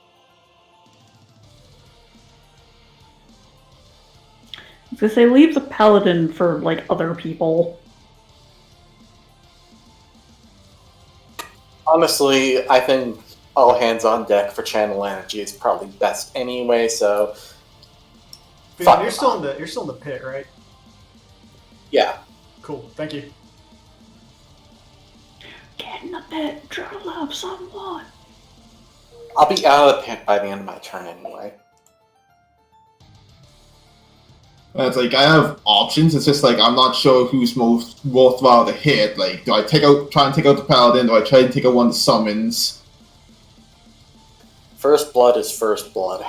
I was gonna say, leave the paladin for, like, other people. Honestly, I think all hands on deck for channel energy is probably best anyway. So, Fion, you're still in the pit, right? yeah. Cool. Thank you. Get in the pit, try to love someone. I'll be out of the pit by the end of my turn anyway. And it's like I have options. It's just like I'm not sure who's most worthwhile to hit. Like, do I try and take out the paladin? Do I try and take out one of the summons? First blood is first blood.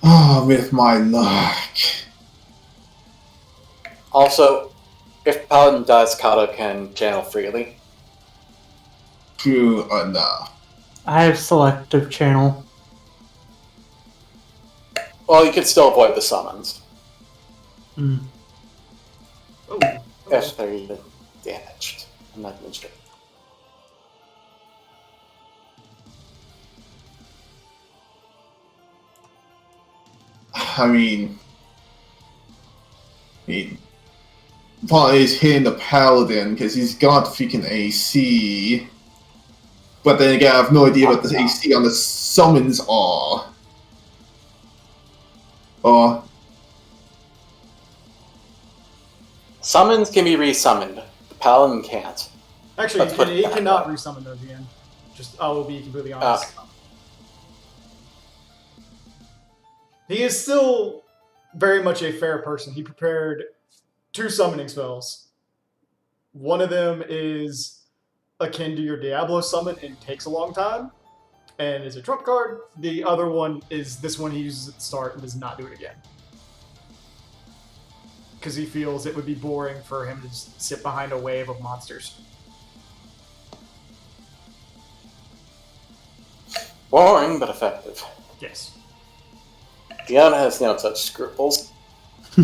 Ah, with my luck. Also, if Paladin dies, Kato can channel freely. True enough. I have selective channel. Well, you can still avoid the summons Mm. Oh. if they're even damaged. I'm not even sure. I mean, part is hitting the paladin because he's got freaking AC. But then again, I have no idea what the AC on the summons are. Or Summons can be resummoned. The Paladin can't. Actually, Let's put it he that cannot way. resummon those again. I will be completely honest. He is still very much a fair person. He prepared 2 summoning spells. One of them is akin to your Diablo summon and takes a long time, and is a trump card. The other one is this one he uses at the start and does not do it again. Because he feels it would be boring for him to just sit behind a wave of monsters. Boring, but effective. Yes. Diana has no such scruples. I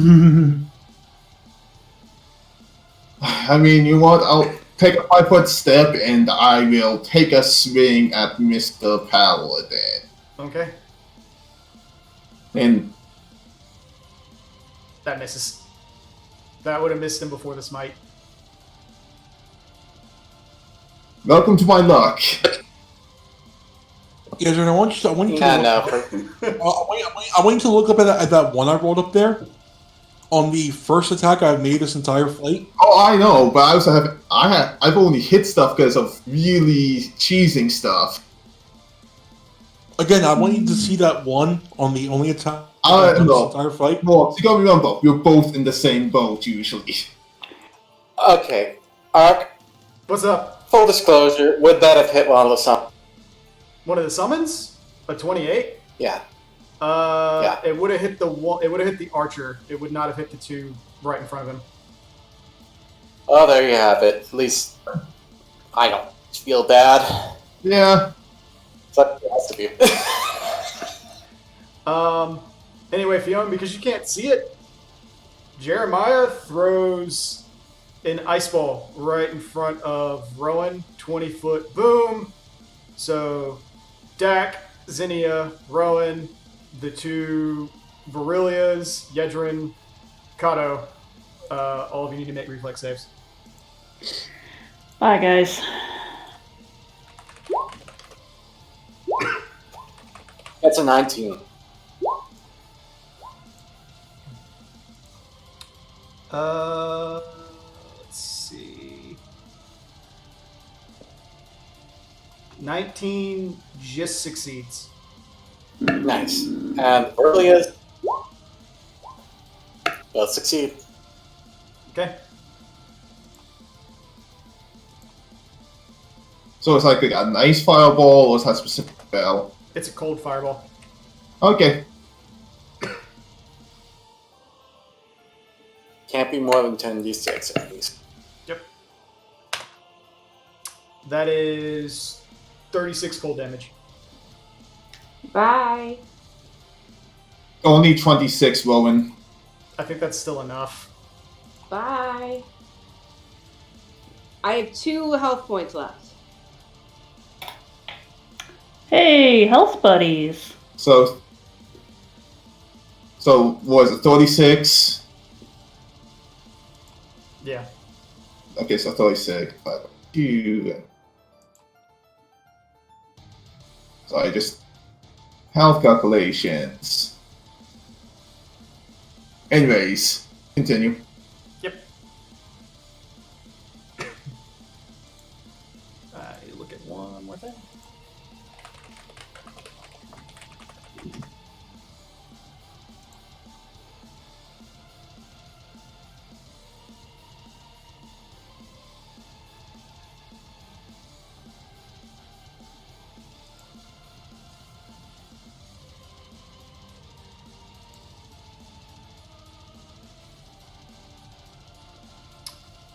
mean, you know what? I'll take a 5-foot step and I will take a swing at Mr. Paladin. Okay. And That misses. That would have missed him before the smite. welcome to my luck. Yeah, Jordan, I want you to Yeah, look, no. I want you to look up at that one I rolled up there. On the first attack I've made this entire fight. Oh, I know, but I also I've only hit stuff because of really cheesing stuff. Again, I want you to see that one on the only attack I I've done know. this entire fight. Well, you gotta remember, we're both in the same boat usually. Okay. Ark, What's up? full disclosure, would that have hit one of the summons? One of the summons? A 28? Yeah. Yeah. It would have hit the one. It would have hit the archer. It would not have hit the 2 right in front of him. Oh, there you have it. At least I don't feel bad. Yeah. It's up to the rest of you. Anyway, Fiona, because you can't see it, Jeremiah throws an ice ball right in front of Rowan. 20-foot boom. So, Dak, Zinnia, Rowan, the 2 Virilias, Yedrin, Kato. All of you need to make reflex saves. Bye, guys. That's a 19. Let's see. 19 just succeeds. Nice. And earliest. Let's succeed. Okay. So it's like a nice fireball, or is that a specific spell? It's a cold fireball. Okay. Can't be more than 10d6 at least. Yep. That is 36 cold damage. Bye. Only 26, Rowan. I think that's still enough. Bye. I have 2 health points left. Hey, health buddies. So what is it, 36? Yeah. Okay, so 36. 2. So I just health calculations. Anyways, continue. Yep. Look at one more thing.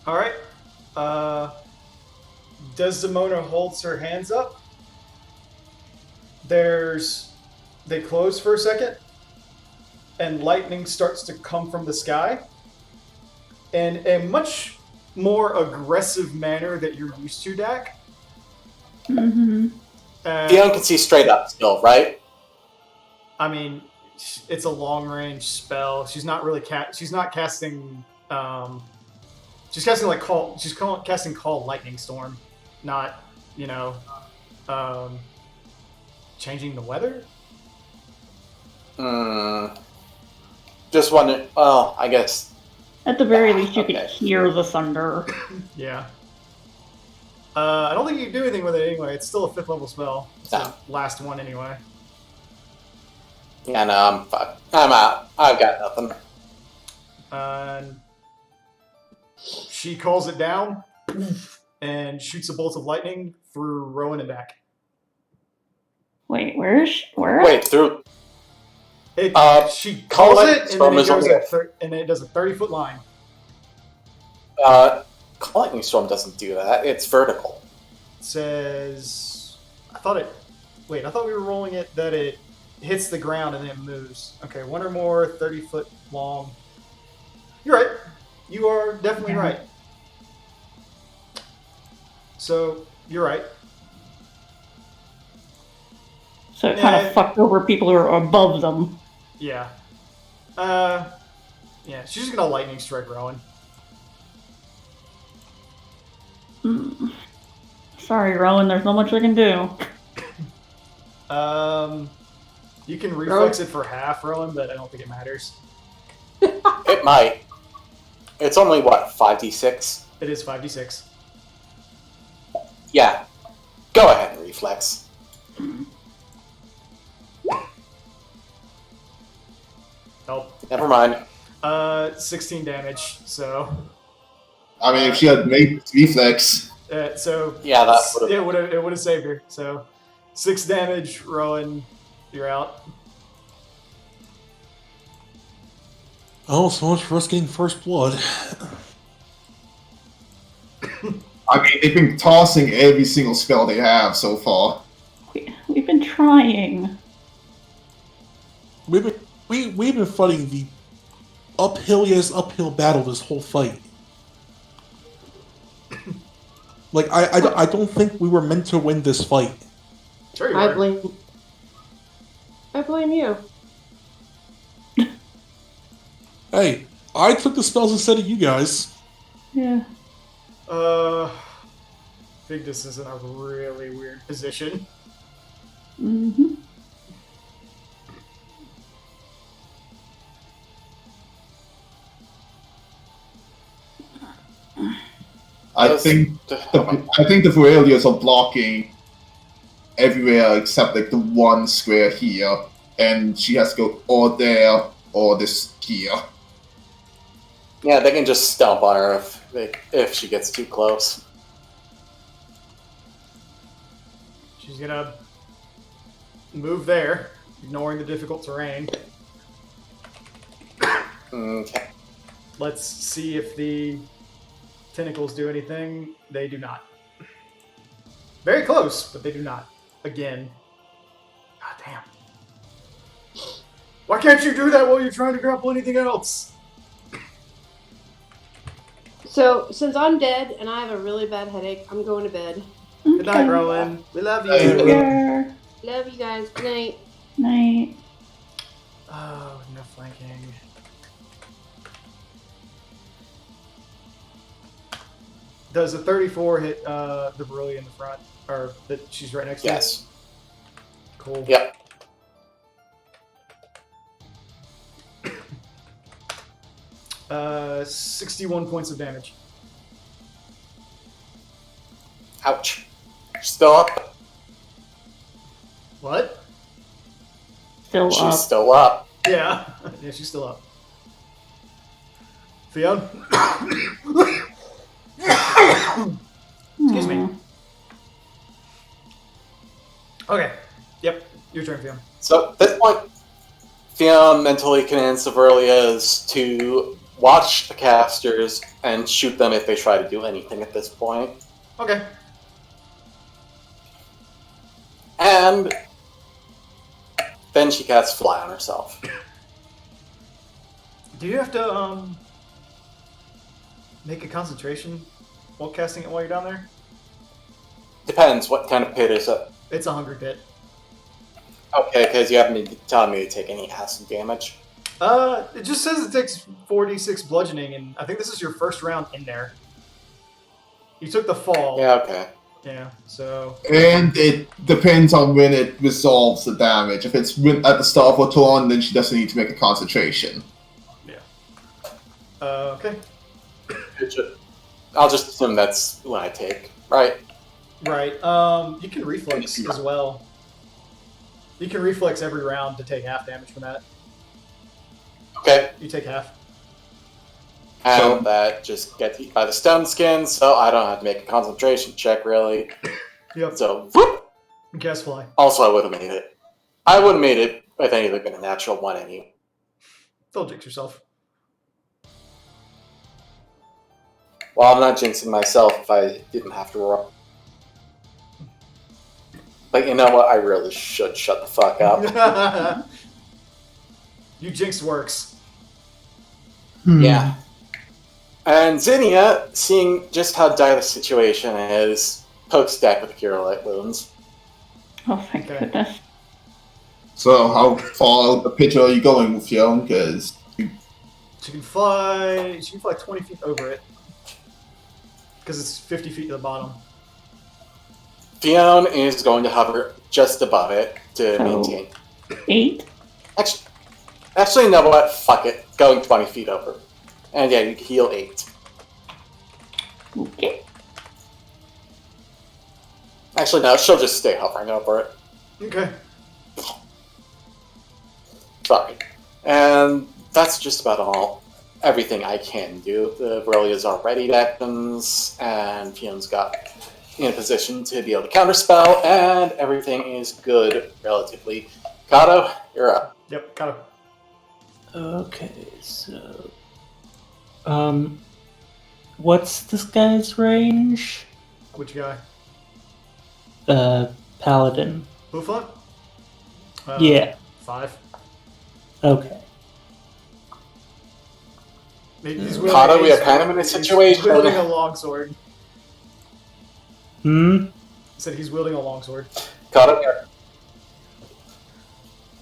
All right. Desdemona holds her hands up. They close for a second, and lightning starts to come from the sky in a much more aggressive manner that you're used to, Dak. Mm-hmm. Dion can see straight up still, right? I mean, it's a long range spell. She's not really she's not casting. She's casting like call. She's casting Call Lightning Storm, not changing the weather. Just wondering. Well, I guess. At the very least, you could Okay. hear the thunder. Yeah. I don't think you can do anything with it anyway. It's still a 5th level spell. It's No. the last one anyway. Yeah, no, I'm fucked. I'm out. I've got nothing. And she calls it down and shoots a bolt of lightning through Rowan and back. Wait, where? Wait, through. She Call calls it it, and storm then it is goes okay. and it does a 30-foot line. Lightning Storm doesn't do that. It's vertical. It says, I thought we were rolling it that it hits the ground and then it moves. Okay, one or more 30-foot long. You're right. You are definitely right. So, you're right. So it kind Yeah. of fucked over people who are above them. Yeah. Yeah, she's just gonna lightning strike Rowan. Sorry, Rowan, there's not much I can do. You can reflex it for half, Rowan, but I don't think it matters. It might. It's only, what, 5d6? It is 5d6. Yeah. Go ahead and reflex. Help. Never mind. 16 damage. So, I mean, if she had made reflex, so Yeah, that would've- it would have saved her. So, 6 damage, Rowan. You're out. Oh, so much for us getting first blood. I mean, they've been tossing every single spell they have so far. We've been trying. We've been fighting the uphill battle this whole fight. Like I don't think we were meant to win this fight. Sure you I are. blame you. Hey, I took the spells instead of you guys. Yeah. Vigdis is in a really weird position. Mm-hmm. I think the Varelias are blocking everywhere except like the one square here, and she has to go or there or this here. Yeah, they can just stomp on her if she gets too close. She's gonna move there, ignoring the difficult terrain. Okay. Let's see if the tentacles do anything. They do not. Very close, but they do not. Again. God damn. Why can't you do that while you're trying to grapple anything else? So, since I'm dead and I have a really bad headache, I'm going to bed. Good night, Rowan. We love you. Hey, Take care. Love you guys. Good night. Night. Oh, no flanking. Does a 34 hit the Barilli in the front? Or that she's right next to? Yes. Cool. Yep. Uh, 61 points of damage. Ouch. Still up. What? Still She's up. still up. Yeah. Yeah, she's still up. Fiona? Excuse me. Aw. Okay. Yep. Your turn, Fiona. So at this point, Fiona mentally convinced Aurelius to watch the casters and shoot them if they try to do anything at this point. Okay. And then she casts Fly on herself. Do you have to make a concentration while casting it while you're down there? Depends what kind of pit is it. It's a hungry pit. Okay, because you haven't been telling me to take any acid damage. It just says it takes 4d6 bludgeoning, and I think this is your first round in there. You took the fall. Yeah, okay. Yeah, so... And it depends on when it resolves the damage. If it's at the start of a turn, then she doesn't need to make a concentration. Okay. I'll just assume that's what I take, right? Right. You can reflex as well. You can reflex every round to take half damage from that. Okay. You take half. And that just gets hit by the stone skin, so I don't have to make a concentration check, really. Yep. So, whoop! You cast fly. Also, I would have made it. I would have made it with anything been a natural one anyway. Don't jinx yourself. Well, I'm not jinxing myself if I didn't have to roll. But you know what? I really should shut the fuck up. You jinxed works. Yeah. And Zinnia, seeing just how dire the situation is, pokes Deck with Cure Light Wounds. Oh, thank Okay. goodness. So how far out the picture are you going with Fionn? Because She can fly 20 feet over it. Because it's 50 feet to the bottom. Fiona is going to hover just above it to So- maintain. 8? Actually, you know what? Fuck it. Going 20 feet over. And yeah, you heal 8. Okay. Actually, no, she'll just stay hovering over it. Okay. Sorry. And that's just about all. Everything I can do. The Aurelia's already actions, and Fiona's got in a position to be able to counterspell, and everything is good, relatively. Kato, you're up. Yep, got it. Okay, so what's this guy's range? Which guy? Paladin. Buffon? Yeah. 5. Okay. He's Kato, we are kind of in a situation. He's wielding a longsword. Hmm? Said he's wielding a longsword. Kato, we are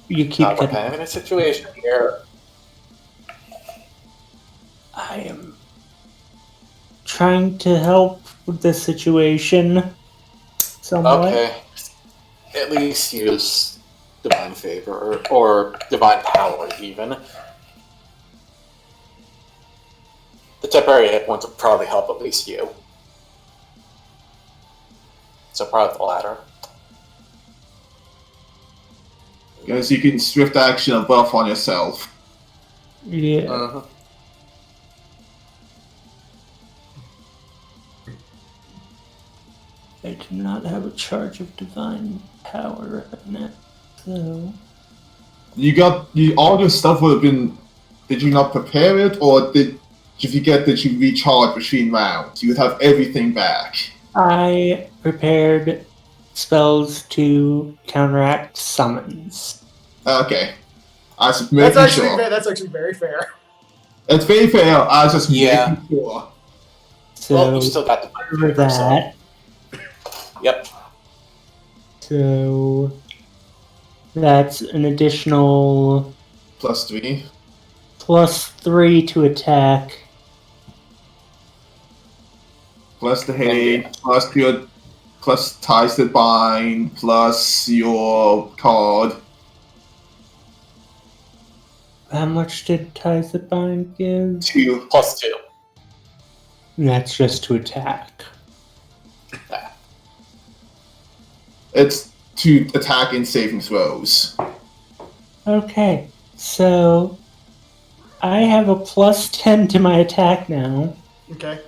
You keep we're cutting. kind of in a situation here. I am trying to help with this situation somewhat. Okay. At least use Divine Favor, or Divine Power, even. The temporary hit points will probably help at least you. So probably the latter. because you can swift action a buff on yourself. Yeah. Mhm. I do not have a charge of divine power right now. So all your stuff would have been. Did you not prepare it, or did you forget that you recharge between rounds? You would have everything back. I prepared spells to counteract summons. Okay. I was just That's making actually sure. that's actually very fair. It's very fair. I was just Yeah. making sure. So Well, you still got the for that, Yep. so that's an additional +3. +3 to attack. Plus the hate, plus ties that bind, plus your card. How much did Ties That Bind give? 2. +2. And that's just to attack. It's to attack and saving throws. Okay, so I have a +10 to my attack now, Okay.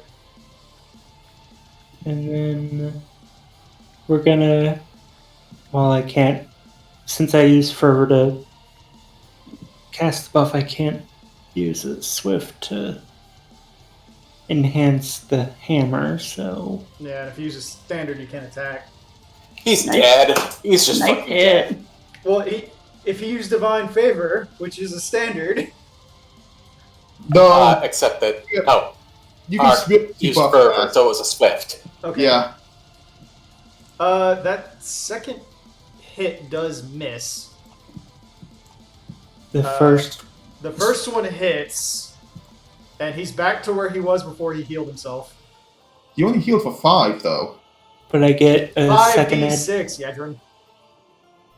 and then we're gonna. Well, I can't. Since I used Fervor to cast the buff, I can't use a Swift to enhance the hammer, so. Yeah, and if you use a standard, you can't attack. He's Nice. dead. He's just Nice fucking hit. dead. Well, if you use Divine Favor, which is a standard, No, Except that Yeah. oh, you can Arc switch to used buff Fervor, that. so it was a Swift. okay. Yeah. That second hit does miss. The first. The first one hits, and he's back to where he was before he healed himself. You only healed for 5, though. But I get a second. 5d6, Yedrin.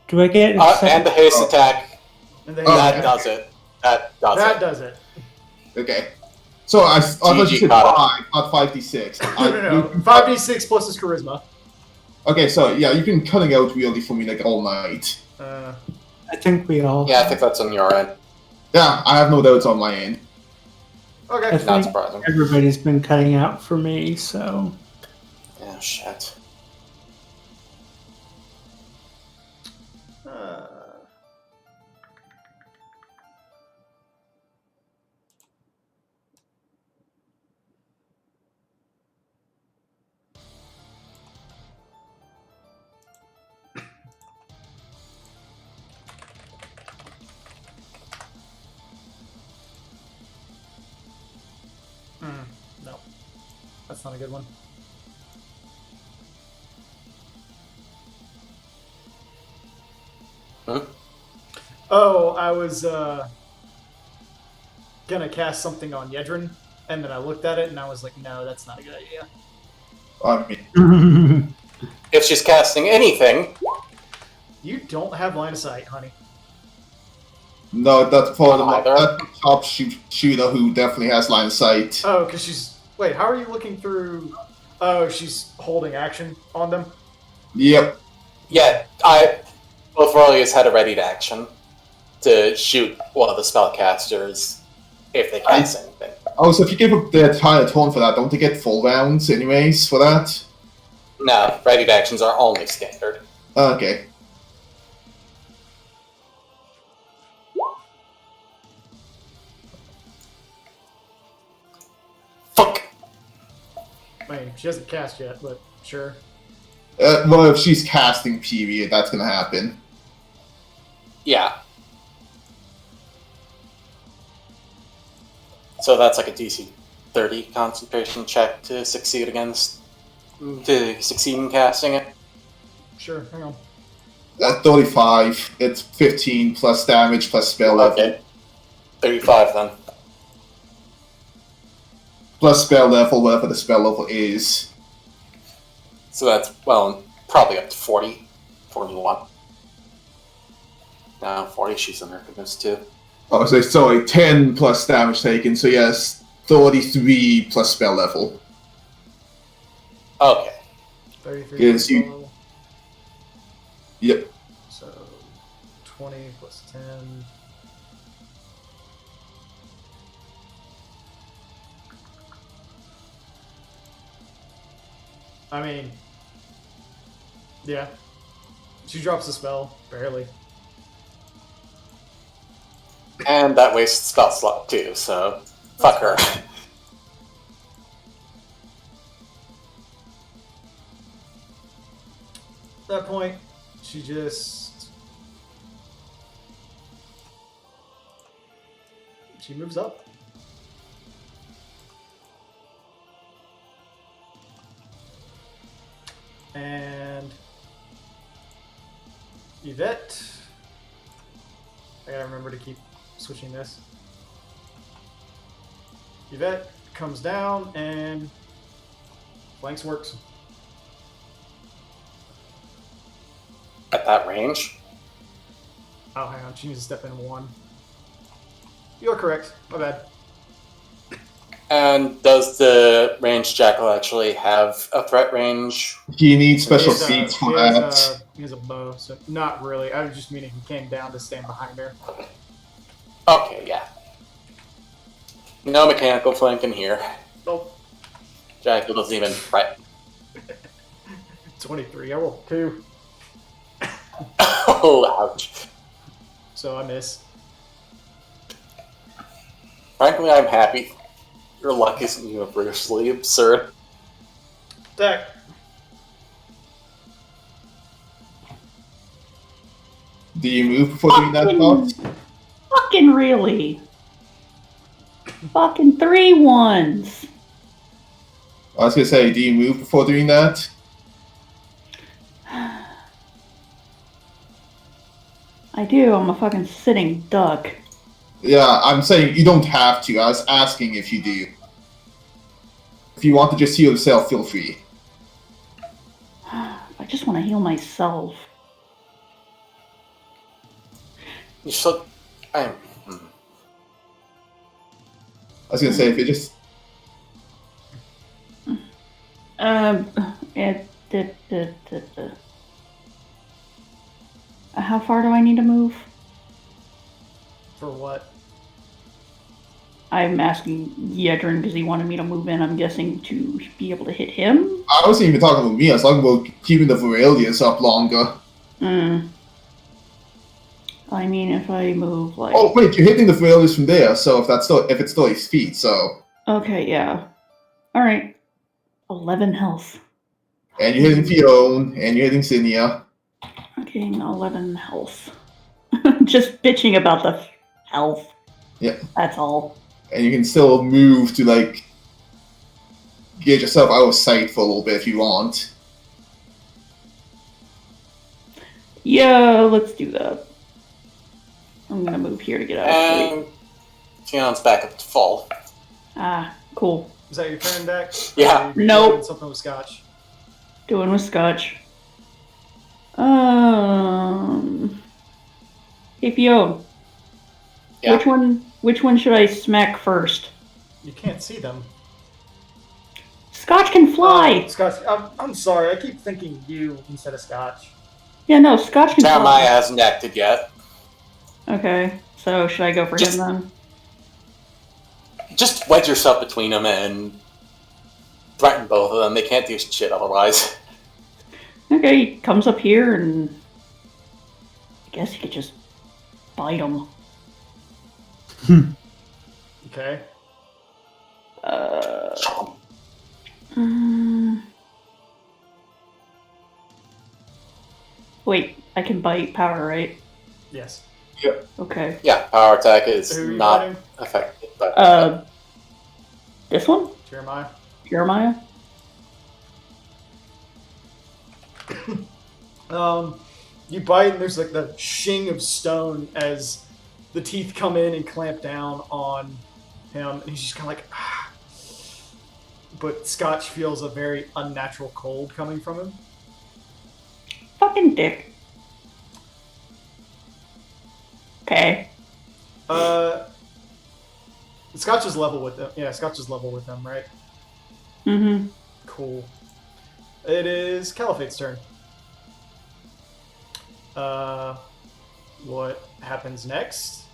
Do I get a And second? the haste attack. And then Oh, That okay. does it. That does that it. does it. Okay. So I thought you GG said caught 5, not 5d6. No. 5d6 plus his charisma. Okay, so yeah, you've been cutting out really for me like all night. I think we all. Yeah, I think that's on your end. Yeah, I have no doubts on my end. I Okay. Not think surprising. everybody's been cutting out for me, so. Yeah, shit. No. That's not a good one. Hmm? Oh, I was gonna cast something on Yedrin, and then I looked at it and I was like, no, that's not a good idea. I mean, If she's casting anything, You don't have line of sight, honey. no, that's for the Either. that's the top shooter who definitely has line of sight. Oh, because she's... Wait, how are you looking through... Oh, she's holding action on them? Yep. yeah, both Aurelius had a ready to action to shoot one of the spellcasters if they cast anything. Oh, so if you give up the entire turn for that, don't they get full rounds anyways for that? No, ready to actions are only standard. Okay. Fuck! I mean, she hasn't cast yet, but sure. Well, if she's casting period, that's gonna happen. Yeah. So that's like a DC 30 concentration check to succeed in casting it. Sure, hang on. At 35, it's 15 plus damage plus spell level. Okay. 35 then. Plus spell level, whatever the spell level is. So that's, well, probably up to 40. 41. No, 40, she's in her goodness too. Oh, so sorry, 10 plus damage taken, so yes, 33 plus spell level. Okay. 33 Yes, plus you- level. Yep. So, 20 plus 10. I mean, yeah. She drops the spell, barely. And that wastes spell slot too, so fuck her. At that point, she moves up. And Yvette, I gotta remember to keep switching this. Yvette comes down and flanks works. At that range. Oh, hang on, she needs to step in 1. You're correct. My bad. And does the ranged jackal actually have a threat range? He needs special He has a- seats for he has that. He has a bow, so not really. I was just meaning he came down to stand behind her. Okay, yeah. No mechanical flanking here. Nope. Jackal doesn't even threaten. 23. I rolled 2, Oh, ouch. so I miss. Frankly, I'm happy. Your luck isn't universally absurd. Deck. Do you move before doing that, Fox? Fucking really. Fucking 3 ones. I was gonna say, do you move before doing that? I do. I'm a fucking sitting duck. Yeah, I'm saying you don't have to. I was asking if you do. If you want to just heal yourself, feel free. I just want to heal myself. You should. I was gonna say, if you just... How far do I need to move? For what? I'm asking Yedrin because he wanted me to move in, I'm guessing, to be able to hit him? I wasn't even talking about me, I was talking about keeping the Varelius up longer. I mean, if I move, like... Oh, wait, you're hitting the Varelius from there, so if it's still his feet, so... Okay, yeah. Alright. 11 health. And you're hitting Fiona, and you're hitting Cinia. Okay, 11 health. Just bitching about the health. Yeah. That's all. And you can still move to, like, get yourself out of sight for a little bit if you want. Yeah, let's do that. I'm gonna move here to get out of sight. And Fion's back up to full. Ah, cool. Is that your turn, Deck? Yeah. Or are you Nope. doing something with Scotch. Doing with Scotch. Hey, Fio. Yeah. Which one should I smack first? You can't see them. Scotch can fly! Scotch, I'm sorry. I keep thinking you instead of Scotch. Yeah, no, Scotch can Jeremiah fly. hasn't acted yet. Okay, so should I go for Just- him then? Just wedge yourself between them and threaten both of them. They can't do shit otherwise. Okay, he comes up here and... I guess he could just bite him. Okay. Wait, I can bite power, right? Yes. Okay. Yeah, power attack is Who are you not fighting? effective. But This one? Jeremiah. Jeremiah? You bite and there's like the shing of stone as the teeth come in and clamp down on him, and he's just kind of like, ah. But Scotch feels a very unnatural cold coming from him. Fucking dick. Okay. Scotch is level with them. Yeah, Scotch is level with them, right? Mm-hmm. Cool. It is Caliphate's turn. What happens next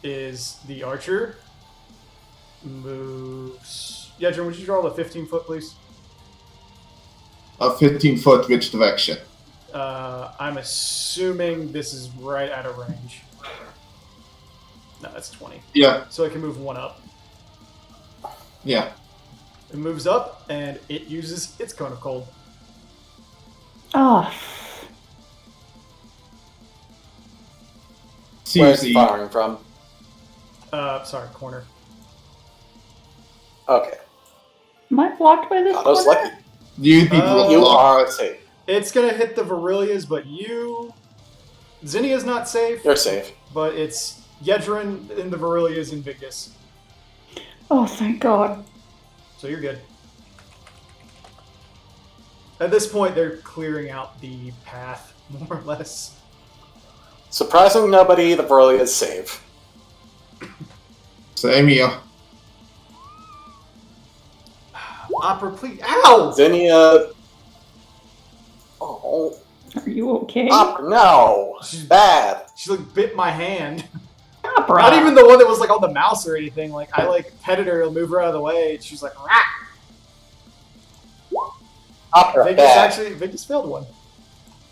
is the archer moves. Yedrin, would you draw the 15-foot, please? A 15-foot which direction? I'm assuming this is right out of range. No, that's 20. Yeah, So it can move one up. yeah. It moves up, and it uses its cone of cold. Oh, Where's Seriously, he firing from? Sorry, corner. Okay. am I blocked by this Kato's corner? lucky. you'd be You blocked. are safe. It's gonna hit the Virilias, but you... Zinnia's not safe, You're safe. but it's Yedrin in the Virilias and Victus. Oh, thank God. So you're good. At this point, they're clearing out the path, more or less. Surprising nobody, the Broly is safe. Same here. Opera, please. Ow! Zinnia. Oh, Are you okay? Opera, no! Bad. She like bit my hand. Opera. Not even the one that was like on the mouse or anything. Like I like petted her to move her out of the way, and she's like, "Rah!" Opera, Victus failed one.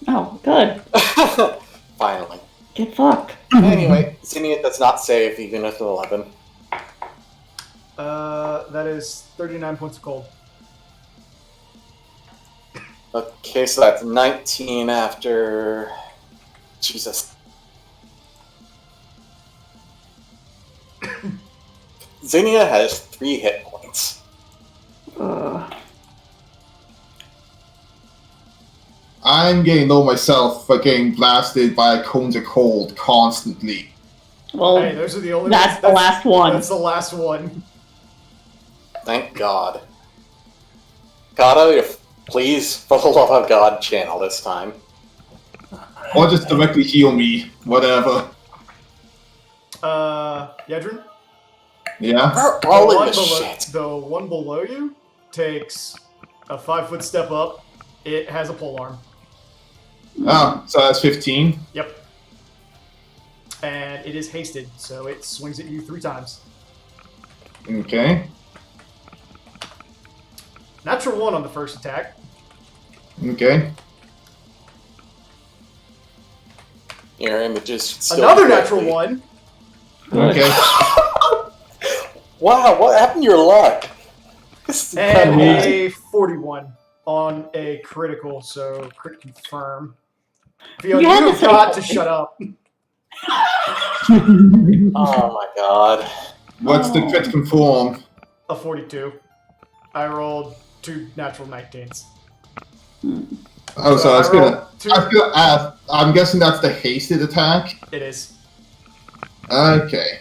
Oh, good. bad. Finally. Get fucked. Anyway, Zinnia does not save even with 11. That is 39 points of cold. Okay, so that's 19 after... Jesus. Zinnia has 3 hit points. I'm getting low myself for getting blasted by cones of cold constantly. Well, Hey, those are the only that's ones. the last one. That's the last one. Thank God. Kato, please, for the love of God, channel this time. Or just directly heal me. Whatever. Yedrin? Yeah? We're all in the below, shit. the one below you takes a 5-foot step up. It has a pole arm. Oh, so that's 15. Yep. And it is hasted, so it swings at you 3 times. Okay. Natural 1 on the first attack. Okay. Your images should still Another be natural correctly- 1. Okay. Wow, what happened to your luck? This is And incredible. a 41 on a critical, so crit confirm. Fiona, You had to you've say got to something. shut up. Oh my God. What's the crit conform? A 42. I rolled 2 natural 19s. Oh, so I was I gonna. rolled 2. I was gonna ask. I'm guessing that's the hasted attack. It is. Okay.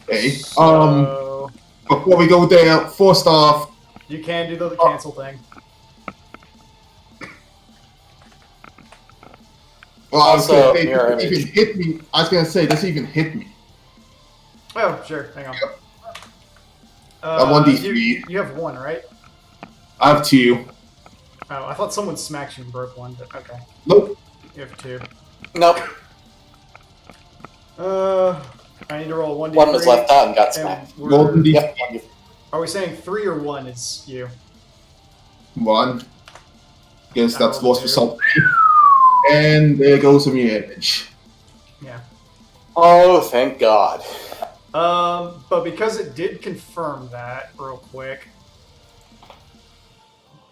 Okay. So, Before we go there, first off, you can do the cancel thing. well, I was Also, gonna say, mirror does it image. even hit me. I was gonna say, does it even hit me? Oh, sure. Hang on. I'm 1d3. You have 1, right? I have 2. Oh, I thought someone smacked you and broke 1, but okay. Nope. You have 2. Nope. I need to roll 1d3. One was left out and got and smacked. we're- Roll the Yep. Are we saying 3 or 1 is you? 1. Guess I that's rolled supposed to 2. something. And there goes the image. Yeah. Oh, thank God. But because it did confirm that real quick,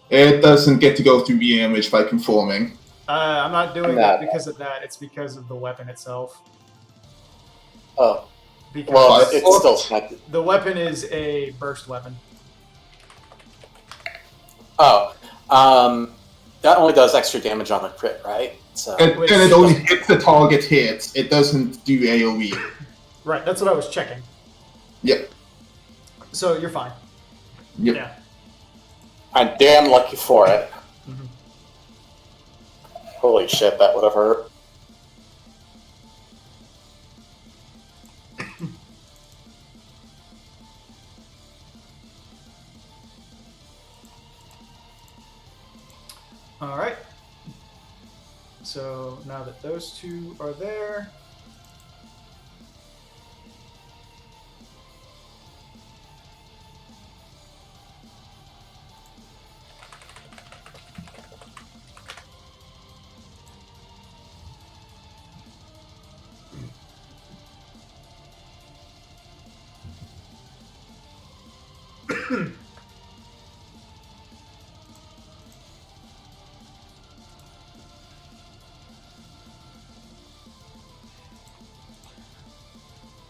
It doesn't get to go through the image by conforming. I'm not doing No. that because of that. It's because of the weapon itself. Oh, Because well, it's still connected. the weapon is a burst weapon. Oh, that only does extra damage on the crit, right? So And Which- it only hits the target hits. It doesn't do AoE. Right, that's what I was checking. Yep. So you're fine. Yep. Yeah. I'm damn lucky for it. Mhm. Holy shit, that would have hurt. All right. So now that those 2 are there,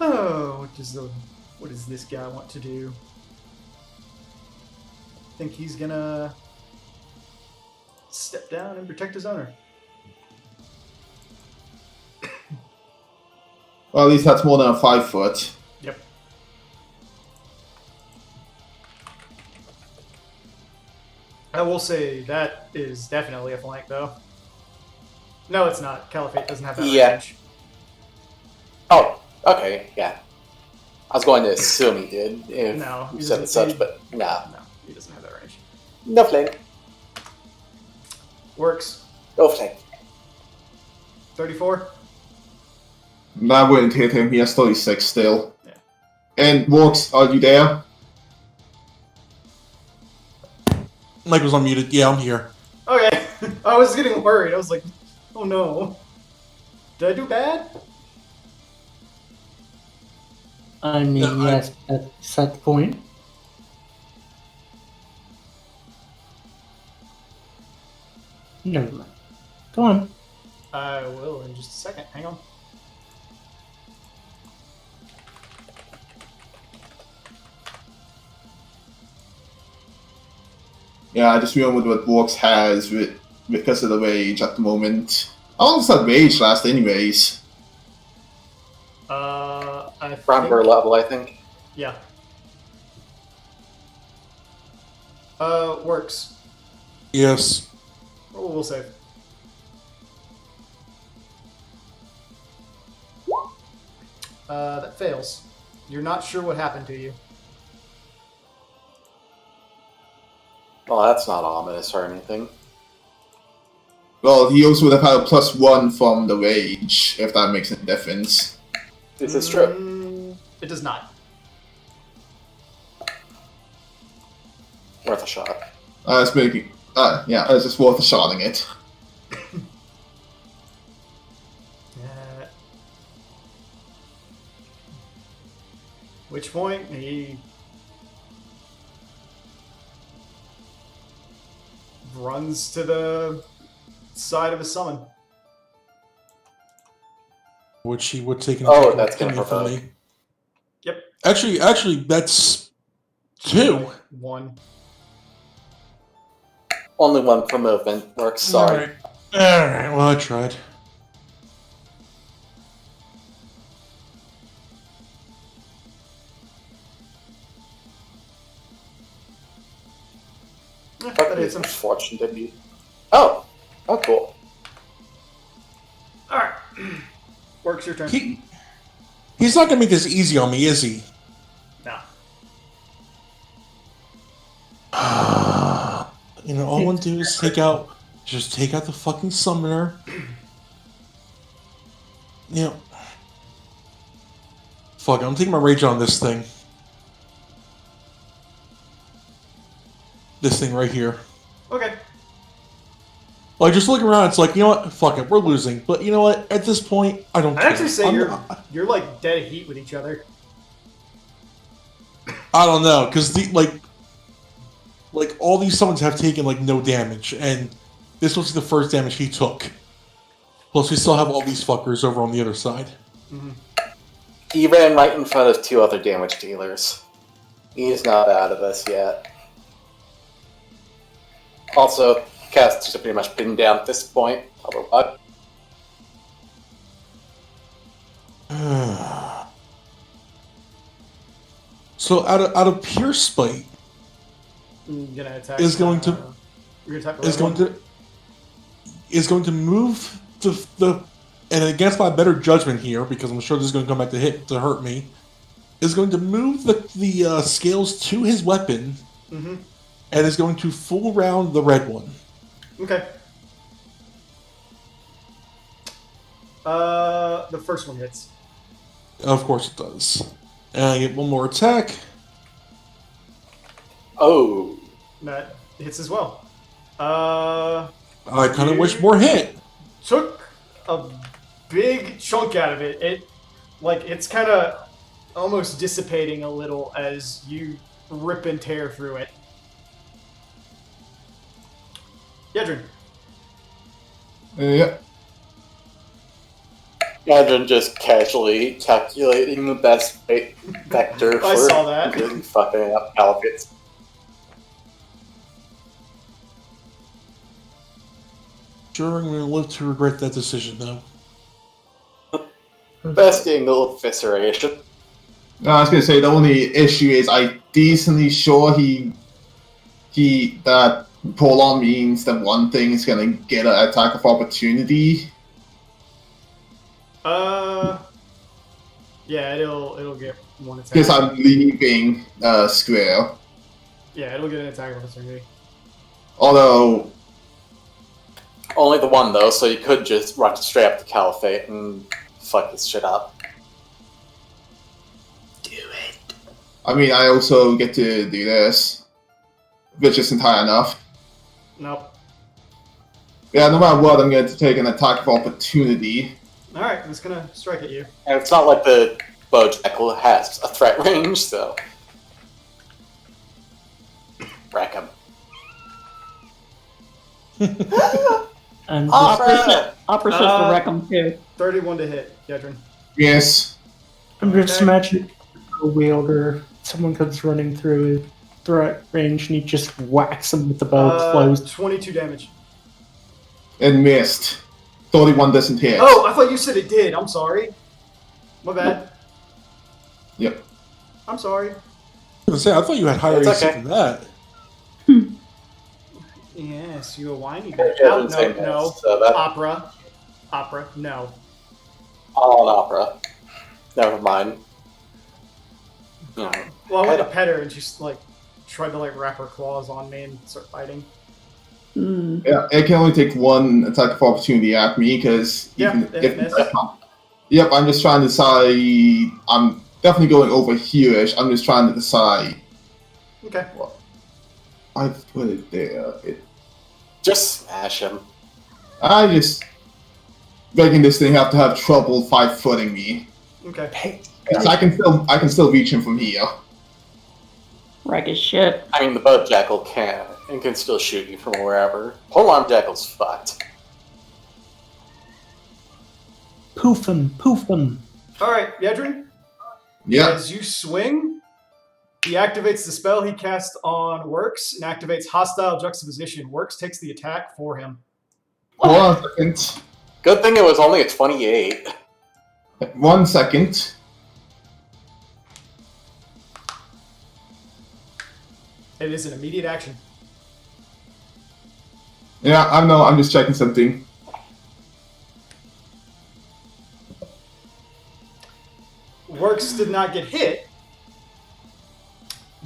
Oh, what does this guy want to do? I think he's gonna step down and protect his owner. Well, at least that's more than a 5 foot. Yep. I will say that is definitely a flank, though. No, it's not. Caliphate doesn't have that range. Oh, okay, yeah. I was going to assume he did, if No, you he said doesn't- such, but nah. No, he doesn't have that range. No flank. Works. No flank. 34. That wouldn't hit him. He has 36 still. Yeah. And Works, are you there? Mike was unmuted. Yeah, I'm here. Okay. I was getting worried. I was like, oh no. Did I do bad? I mean, No, yes, that's at the point. Never mind. Go on. I will in just a second. Hang on. Yeah, I just remembered what Works has because of the rage at the moment. How long does that rage last anyways? I Around her think, level, I think. yeah. Works. Yes. We'll save. That fails. You're not sure what happened to you. Well, that's not ominous or anything. Well, he also would have had a +1 from the rage, if that makes a difference. This is true. It does not. Worth a shot. It's making. Yeah, it's just worth a shotting it. Which point he runs to the side of a summon. Which he would take an Oh, attack that's gonna from provoke. me. Yep. Actually, that's 2. One. Only one for movement. Works, sorry. Alright, well, I tried. That hits him. Misfortune, didn't you? Oh! Oh, cool. Alright. Works your turn. He's not gonna make this easy on me, is he? No. You know, all I want to do is take out the fucking summoner. You know, fuck it, I'm taking my rage on this thing. This thing right here. Okay. Like, just looking around, it's like, you know what? Fuck it, we're losing. But you know what? At this point, I don't I'd care. actually say I'm- you're like dead heat with each other. I don't know, because like all these summons have taken like no damage, and this was the first damage he took. Plus, we still have all these fuckers over on the other side. He ran right in front of 2 other damage dealers. He's not out of this yet. Also, casters are pretty much pinned down at this point. Although, So out of pure spite, Gonna attack. Is going to- You're gonna attack is going to move the and against my better judgment here, because I'm sure this is going to come back to hurt me. Is going to move the scales to his weapon, Mm-hmm. and is going to full round the red one. Okay. The first one hits. Of course it does. And I get one more attack. oh. That hits as well. I kind of wish more hit. Took a big chunk out of it. It's kind of almost dissipating a little as you rip and tear through it. Yedrin. Yeah. Imagine just casually calculating the best vector I for saw that. really fucking up Caliphate. Sure, I'm gonna live to regret that decision, though. Best angle of evisceration. No, I was gonna say the only issue is I decently sure that Prolong means that one thing is gonna get an attack of opportunity. Yeah, it'll get one attack. Because I'm leaving square. Yeah, it'll get an attack of opportunity. Although Only the one though, so you could just run straight up to Caliphate and fuck this shit up. Do it. I mean I also get to do this. Which isn't high enough. Nope. Yeah, no matter what, I'm going to take an attack of opportunity. Alright, I'm just gonna strike at you. And it's not like the Bojackal has a threat range, so wreck him. And Opera! Opera says to wreck 'em too. 31 to hit, Yedrin. Yes. I'm just Okay. imagining a wielder. Someone comes running through threat range and he just whacks him with the bow closed. 22 damage. And missed. 31 doesn't hit. Oh, I thought you said it did. I'm sorry. My bad. Yep. I'm sorry. I was gonna say, I thought you had higher It's AC okay. than that. Yes, you a whiny bitch. Yeah, Oh, didn't say no, no. miss, so that- Opera. Opera, no. All on Opera. Never mind. No. Well, I went to pet her and she's like, tried to like wrap her claws on me and start fighting. Mm. Yeah, it can only take one attack of opportunity at me because Yeah, even it missed. Yep, I'm just trying to decide. I'm definitely going over here-ish. I'm just trying to decide. Okay. I put it there. Just smash him. I just making this thing have to have trouble 5-footing me. Okay. Hey, 'Cause I can still reach him from here. Wreck his shit. I mean, the Bojackal can, and can still shoot you from wherever. Polearm Jackal's fucked. poof him, poof him. Alright, Yedrin, Yeah. as you swing, he activates the spell he cast on Works and activates Hostile Juxtaposition. Works takes the attack for him. Hold on a second. Good thing it was only a 28. 1 second. It is an immediate action. Yeah, I know. I'm just checking something. Works did not get hit,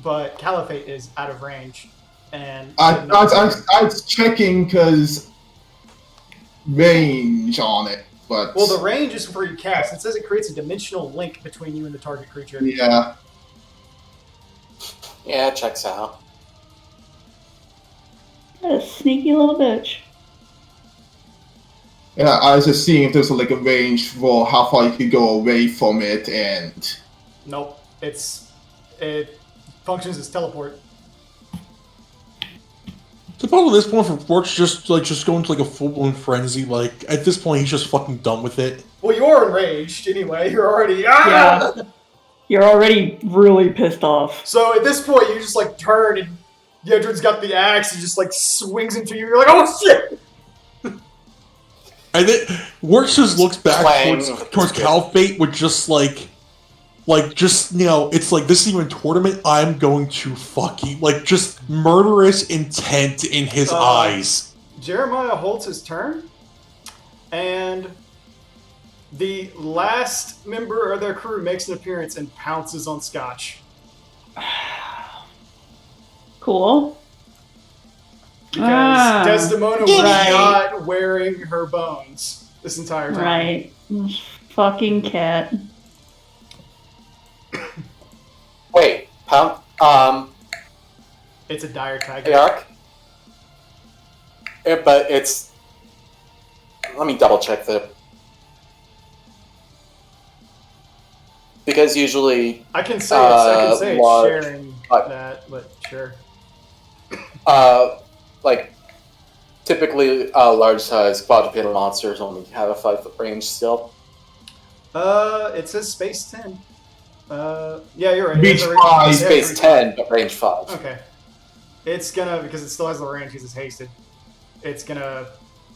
but Caliphate is out of range. And I was checking because range on it, but well, the range is for your cast. It says it creates a dimensional link between you and the target creature. yeah. Yeah, it checks out. What a sneaky little bitch. Yeah, I was just seeing if there's like a range for how far you could go away from it, and Nope. It functions as teleport. The problem at this point for Works just go into like a full blown frenzy. Like at this point, he's just fucking done with it. Well, you're enraged anyway. You're already Yeah. You're already really pissed off. So at this point, you just like turn and Yedrin's got the axe and just like swings into you. You're like, oh shit! And then Works just looks back Clang. towards Caliphate with just just, you know, it's like, this is even a tournament, I'm going to fuck you. Like, just murderous intent in his eyes. Jeremiah holds his turn, and the last member of their crew makes an appearance and pounces on Scotch. Cool. Because Desdemona was Right. not wearing her bones this entire time. Right. Fucking cat. Wait, It's a dire tiger. Ark? Yeah, but it's... Let me double check that. Because usually... I can say it's large. sharing But- that, but sure. Like, typically, large-sized quadrupedal monsters only have a 5-foot range still. It says space 10. Yeah, you're right. it Reach has a range- 5. it has Space reach 10, but range 5. Okay. It's gonna, because it still has the range because it's hasted, it's gonna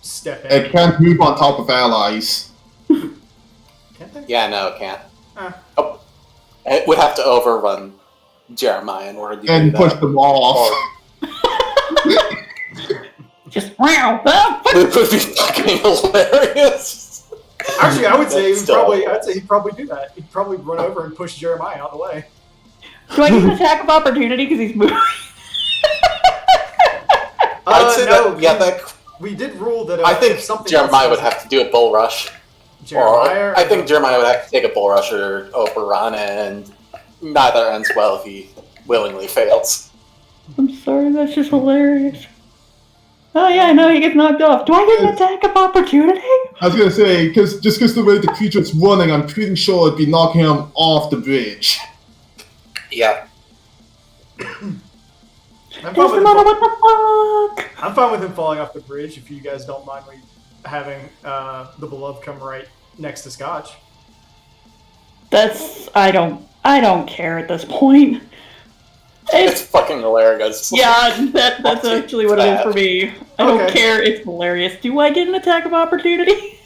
step in. It can't move on top of allies. Can't they? Yeah, no, it can't. Ah. It would have to overrun Jeremiah in order to do And that. push them off. Just wow. It would be fucking hilarious. Actually, I would say Still. he'd probably do that. He'd probably run over and push Jeremiah out of the way. Do I get an attack of opportunity because he's moving? I'd say no, that, yeah, that, we did rule that I if think something Jeremiah else would have to do a bull rush. Jeremiah, Or I think Jeremiah would have to take a bull rush or overrun, and neither ends well if he willingly fails. I'm sorry, that's just hilarious. Oh yeah, no, he gets knocked off. Do I get an attack of opportunity? I was gonna say, just because the way the creature's running, I'm pretty sure it'd be knocking him off the bridge. Yeah. I'm fine with Doesn't him matter what the fuck. I'm fine with him falling off the bridge if you guys don't mind me having the beloved come right next to Scotch. That's I don't care at this point. It's fucking hilarious. Yeah, that's actually what it is for me. I don't Okay. care. It's hilarious. Do I get an attack of opportunity?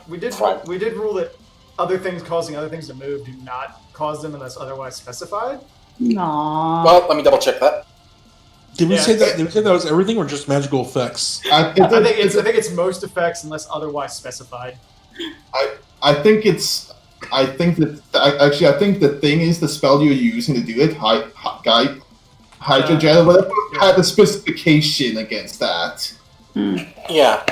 We did Right. rule that other things causing other things to move do not cause them unless otherwise specified. Nah. Well, let me double check that. Did we Yeah. say that? Did we say that was everything or just magical effects? I think it's most effects unless otherwise specified. I think the thing is the spell you're using to do it, Hydrogen or whatever, had a specification against that. Yeah.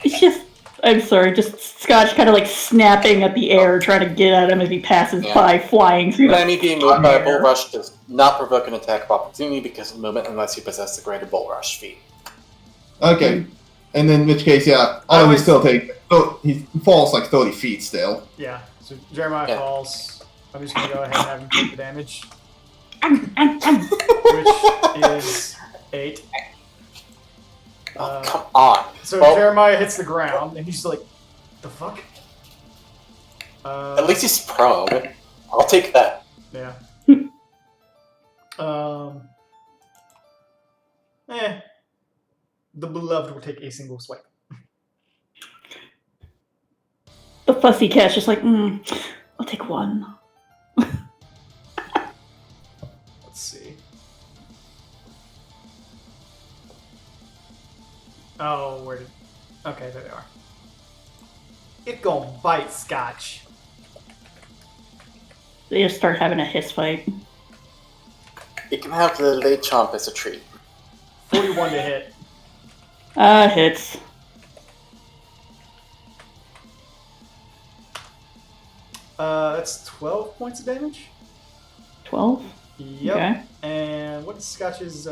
It's just, I'm sorry, just Scotch kind of like snapping at the air, trying to get at him as he passes Yeah. by, flying through An the enemy being moved by a bull air. rush does not provoke an attack of opportunity because of movement unless you possess the greater bull rush feat. Okay. And in which case, yeah, I he was- still take. So he falls like 30 feet still. Yeah. So Jeremiah Yeah. falls. I'm just gonna go ahead and have him take the damage, Which which is 8. Oh, come on. So Well- Jeremiah hits the ground, and he's like, "The fuck?" At least he's prone. I'll take that. Yeah. The beloved will take a single swipe. the fussy cat's just like, I'll take one. Let's see. Oh, where did? Okay, there they are. It gon' bite, Scotch. They just start having a hiss fight. You can have the late chomp as a treat. 41 to hit. Hits. That's 12 points of damage. 12? Yep. Okay. And what's Scotch's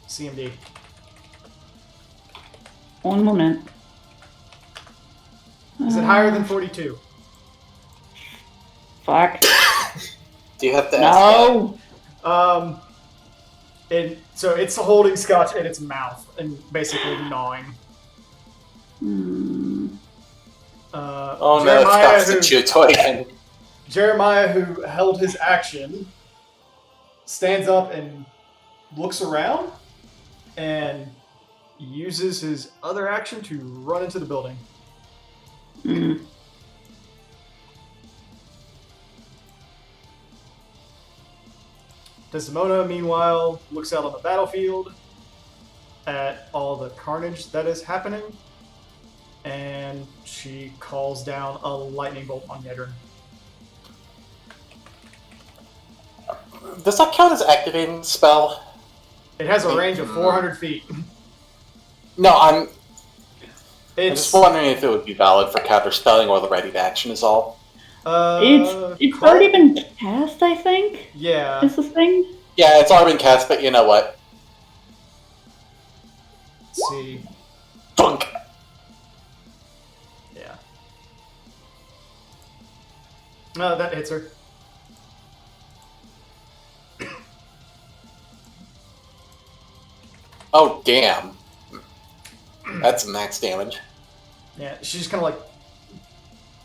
CMD? One moment. Is it higher than 42? Fuck. Do you have to ask No! And so it's holding Scotch in its mouth and basically gnawing. Oh no, Scott's the chew toy again. Jeremiah, who held his action, stands up and looks around and uses his other action to run into the building. Desdemona, meanwhile, looks out on the battlefield at all the carnage that is happening, and she calls down a lightning bolt on Yedrin. Does that count as activating the spell? It has a range of 400 feet. No, I'm just It's wondering if it would be valid for counterspelling or the ready to action is all. It's Call- already been cast, I think, Yeah. is the thing. Yeah, it's already been cast, but you know what? Let's see. Dunk! Yeah. No, that hits her. Oh, damn. That's max damage. Yeah, she just kind of like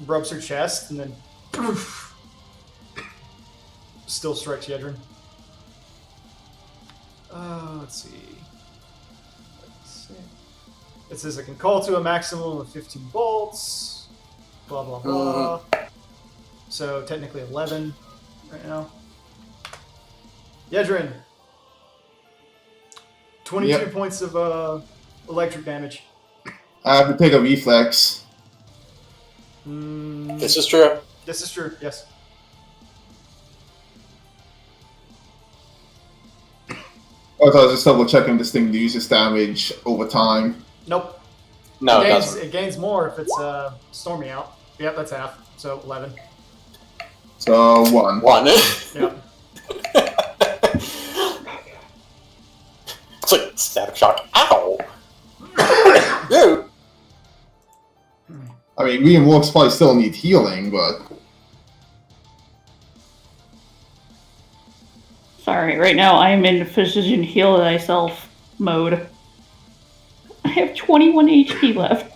rubs her chest and then poof, still strikes Yedrin. Let's see. It says it can call to a maximum of 15 bolts. Blah blah blah. So technically 11 right now. Yedrin. 22 points of electric damage. I have to take a reflex. This is true. This is true, yes. I thought I was just double checking this thing loses damage over time. Nope. No, it gains, doesn't. it gains more if it's stormy out. Yep, that's half. So 11. So 1. 1. Yep. It's like static shock. Ow! Dude! I mean, me and Warp Spy still need healing, but Sorry, right now I am in Physician Heal Thyself mode. I have 21 HP left.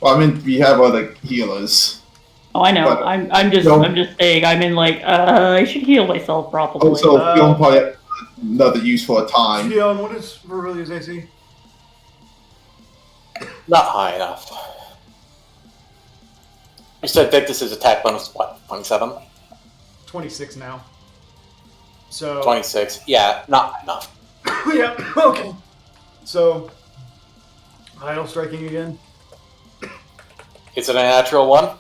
well, I mean, we have other healers. Oh, I know. But- I'm just saying. I'm in like I should heal myself properly. Also, we don't probably have another use for a time. Leon, what is Verilia's AC? Not high enough. You said Victus's attack bonus, what, 27? 26 now. So 26. Yeah, not enough. yeah, okay. So idle striking again? Is it a natural one?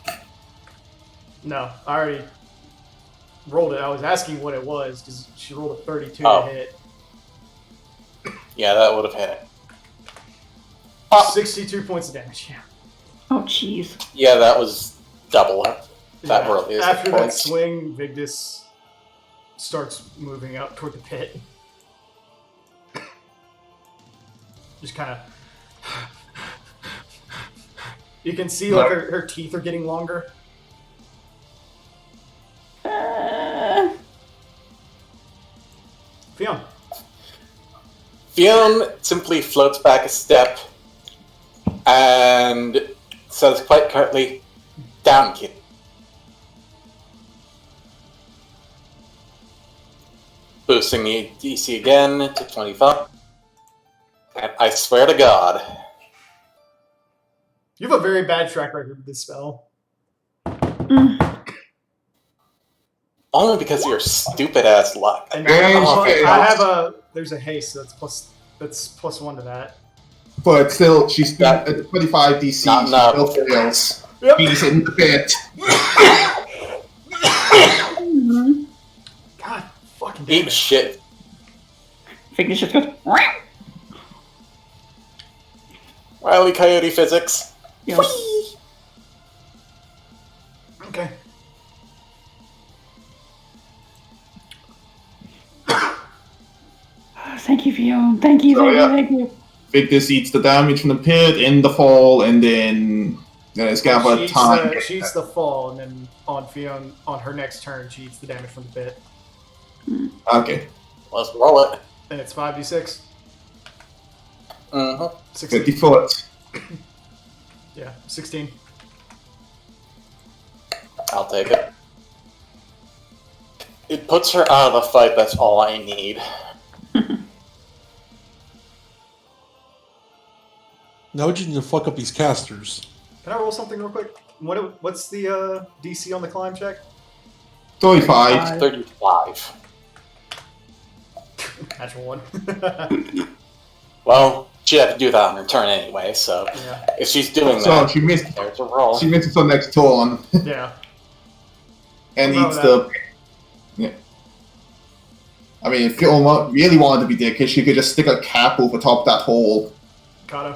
No, I already rolled it. I was asking what it was because she rolled a 32 Oh. to hit. Yeah, that would have hit it. 62 points of damage. Yeah. Oh, jeez. Yeah, that was double. That Yeah. really is After the that points. swing, Vigdis starts moving up toward the pit. Just kind of. You can see like her teeth are getting longer. Fiona. Fiona simply floats back a step and says quite curtly, "Down, kid." Boosting the DC again to 25. And I swear to God, You have a very bad track record with this spell. only because of your stupid ass luck. And Okay. I have a. There's a haste, so that's plus 1 to that. But still, she's at 25 DC. Not She enough. still fails. Yep. She's in the pit. God fucking damn Eat it. shit. Vigdis just goes. Wily Coyote physics. Yep. Okay. Thank you, Fiona. Thank you, So, thank yeah. you, thank you. Victus eats the damage from the pit in the fall, and then it's got about time. She eats the fall, and then on Fiona, on her next turn, she eats the damage from the pit. Okay, Let's roll it. And it's 5d6. Mm-hmm. 16. 50 foot. Yeah, 16. I'll take it. It puts her out of the fight, that's all I need. Now we just need to fuck up these casters. Can I roll something real quick? What's the DC on the climb check? 35. 35. Natural 1. Well, she'd have to do that on her turn anyway, so yeah. if she's doing So that, she missed. there's a roll. She misses on next turn Yeah. and How eats about the. Yeah. I mean, if Fiona really wanted to be dick, she could just stick a cap over top of that hole. Kato.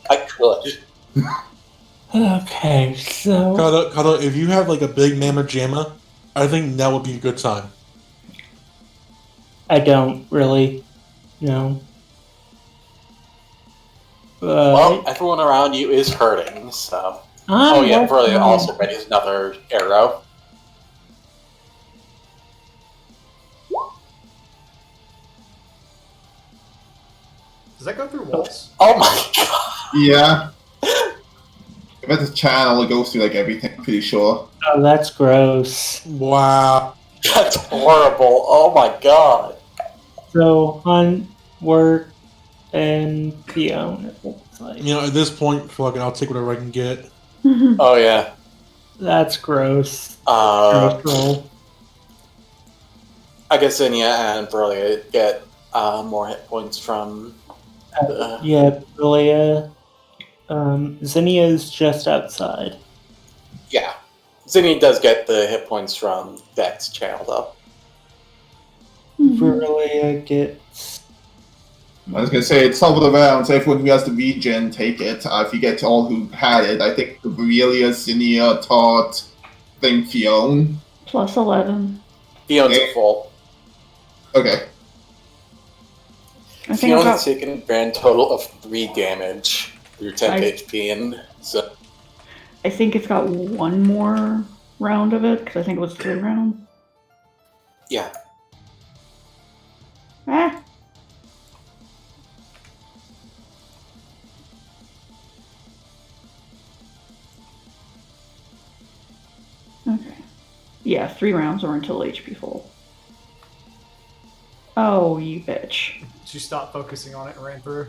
I could. Okay, so Kata, if you have like a big mamma jamma, I think now would be a good time. I don't really know. Well, everyone around you is hurting, so. I'm Oh yeah, working Verlia on also ready another arrow. Does that go through walls? Oh my god. Yeah. If it's a channel, it goes through like everything, I'm pretty sure. Oh, that's gross. Wow. That's horrible. Oh my god. So, on work and Fiona, it looks like. You know, at this point, fucking, I'll take whatever I can get. Oh yeah. That's gross. Uh, Gross roll. I guess Zinnia and Berelia get more hit points from. Yeah, Berelia. Zinnia's just outside. Yeah, Zinnia does get the hit points from Dex channel though. Berelia gets. I was gonna say, it's top of the round, so everyone who has the regen, take it. If you get all who had it, I think Berelia, Zinnia, Todd, I think Fiona. Plus 11. Fiona's Okay. full. Okay. I think I've Fiona's got, taken a grand total of 3 damage through 10 I- HP, and so I think it's got one more round of it, because I think it was 3 rounds. yeah. Ah! Okay. Yeah, 3 rounds or until HP full. Oh, you bitch. She stopped focusing on it and ran through.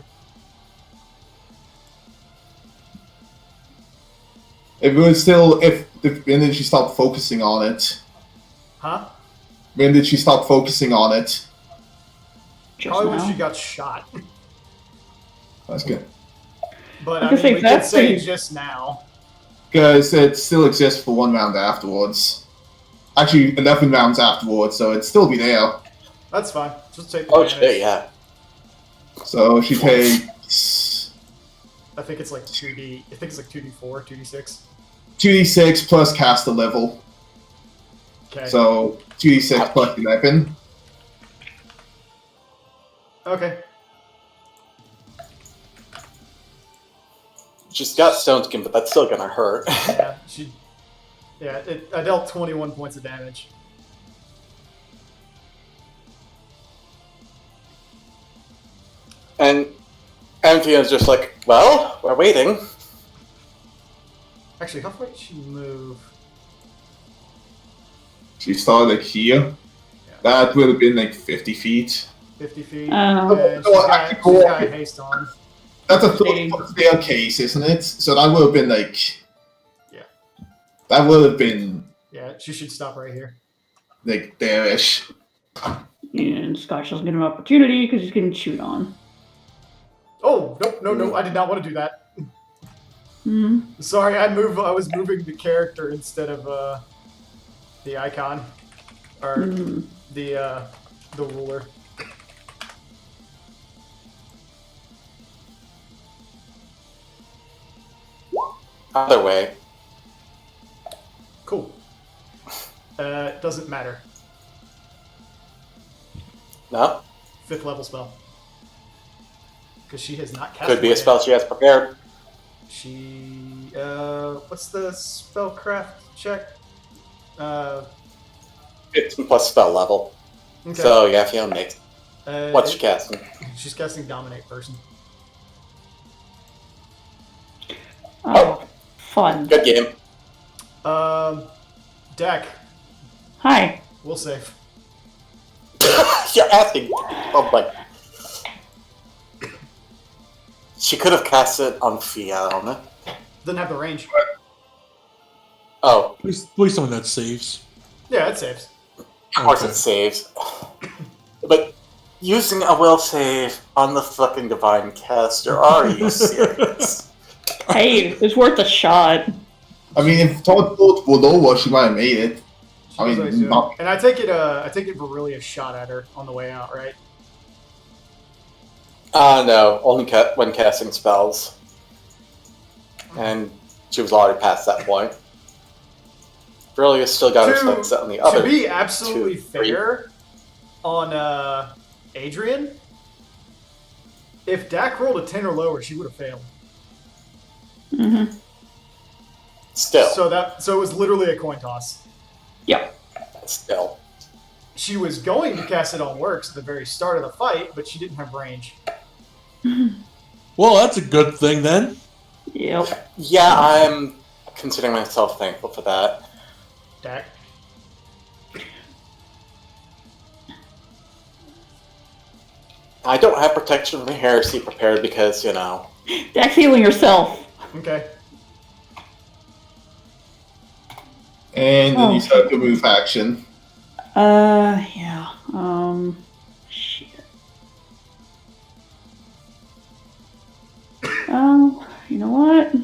If it was still, when did she stop focusing on it? Huh? When did she stop focusing on it? Just Probably now. when she got shot. That's good. But I I can mean, say we did that's say pretty- just now. Because it still exists for 1 round afterwards. Actually, 11 rounds afterwards, so it'd still be there. That's fine. Just take the Oh damage. shit, yeah. So she takes I think it's like 2D. I think it's like 2D4, 2D6. 2d6 plus caster level. Okay. So 2d6 plus 11. Okay. She's got stone skin, but that's still gonna hurt. Yeah. I dealt 21 points of damage. And Fiona's just like, well, we're waiting. Actually, how far did she move? She started like here. That would have been like 50 feet. 50 feet. Oh. And No, actually, she's got haste on. That's a Okay. foot staircase, isn't it? So that would have been like. Yeah. That would have been Yeah, she should stop right here. like there-ish. And Scotch doesn't get an opportunity because he's getting chewed on. Oh, no, I did not want to do that. Hmm. Sorry, I was moving the character instead of the icon. Or Hmm. the ruler. Either way, Cool. Doesn't matter. no? 5th level spell. Because she has not cast Could be a it spell yet. she has prepared. She what's the spellcraft check? 15 plus spell level. Okay. So yeah, Fiona makes. What's she it- casting? She's casting Dominate Person. Oh, fun. Good game. Deck. Hi. Will save. You're asking. Oh my. She could have cast it on Fiona. Doesn't have the range. Oh, Please tell me that saves. Yeah, it saves. of course Okay. it saves. But using a will save on the fucking divine caster, are you serious? Hey, it's worth a shot. I mean, if Todd thought Vodova, she might have made it. She I knows mean, what he's doing. not- And I take it Virelia shot at her on the way out, right? No, only when casting spells. And she was already past that point. Really, still got her To- sights set on the other. To be absolutely 2, 3. fair on Adrian, if Dak rolled a 10 or lower, she would have failed. Hmm. Still. So it was literally a coin toss. Yep. Still. She was going to cast it on Works at the very start of the fight, but she didn't have range. Well, that's a good thing then. Yep. Yeah, I'm considering myself thankful for that. Dak. I don't have protection from heresy prepared because, you know. Dax healing yourself. Okay. And then you start to move action. Yeah. Shit. Oh, you know what?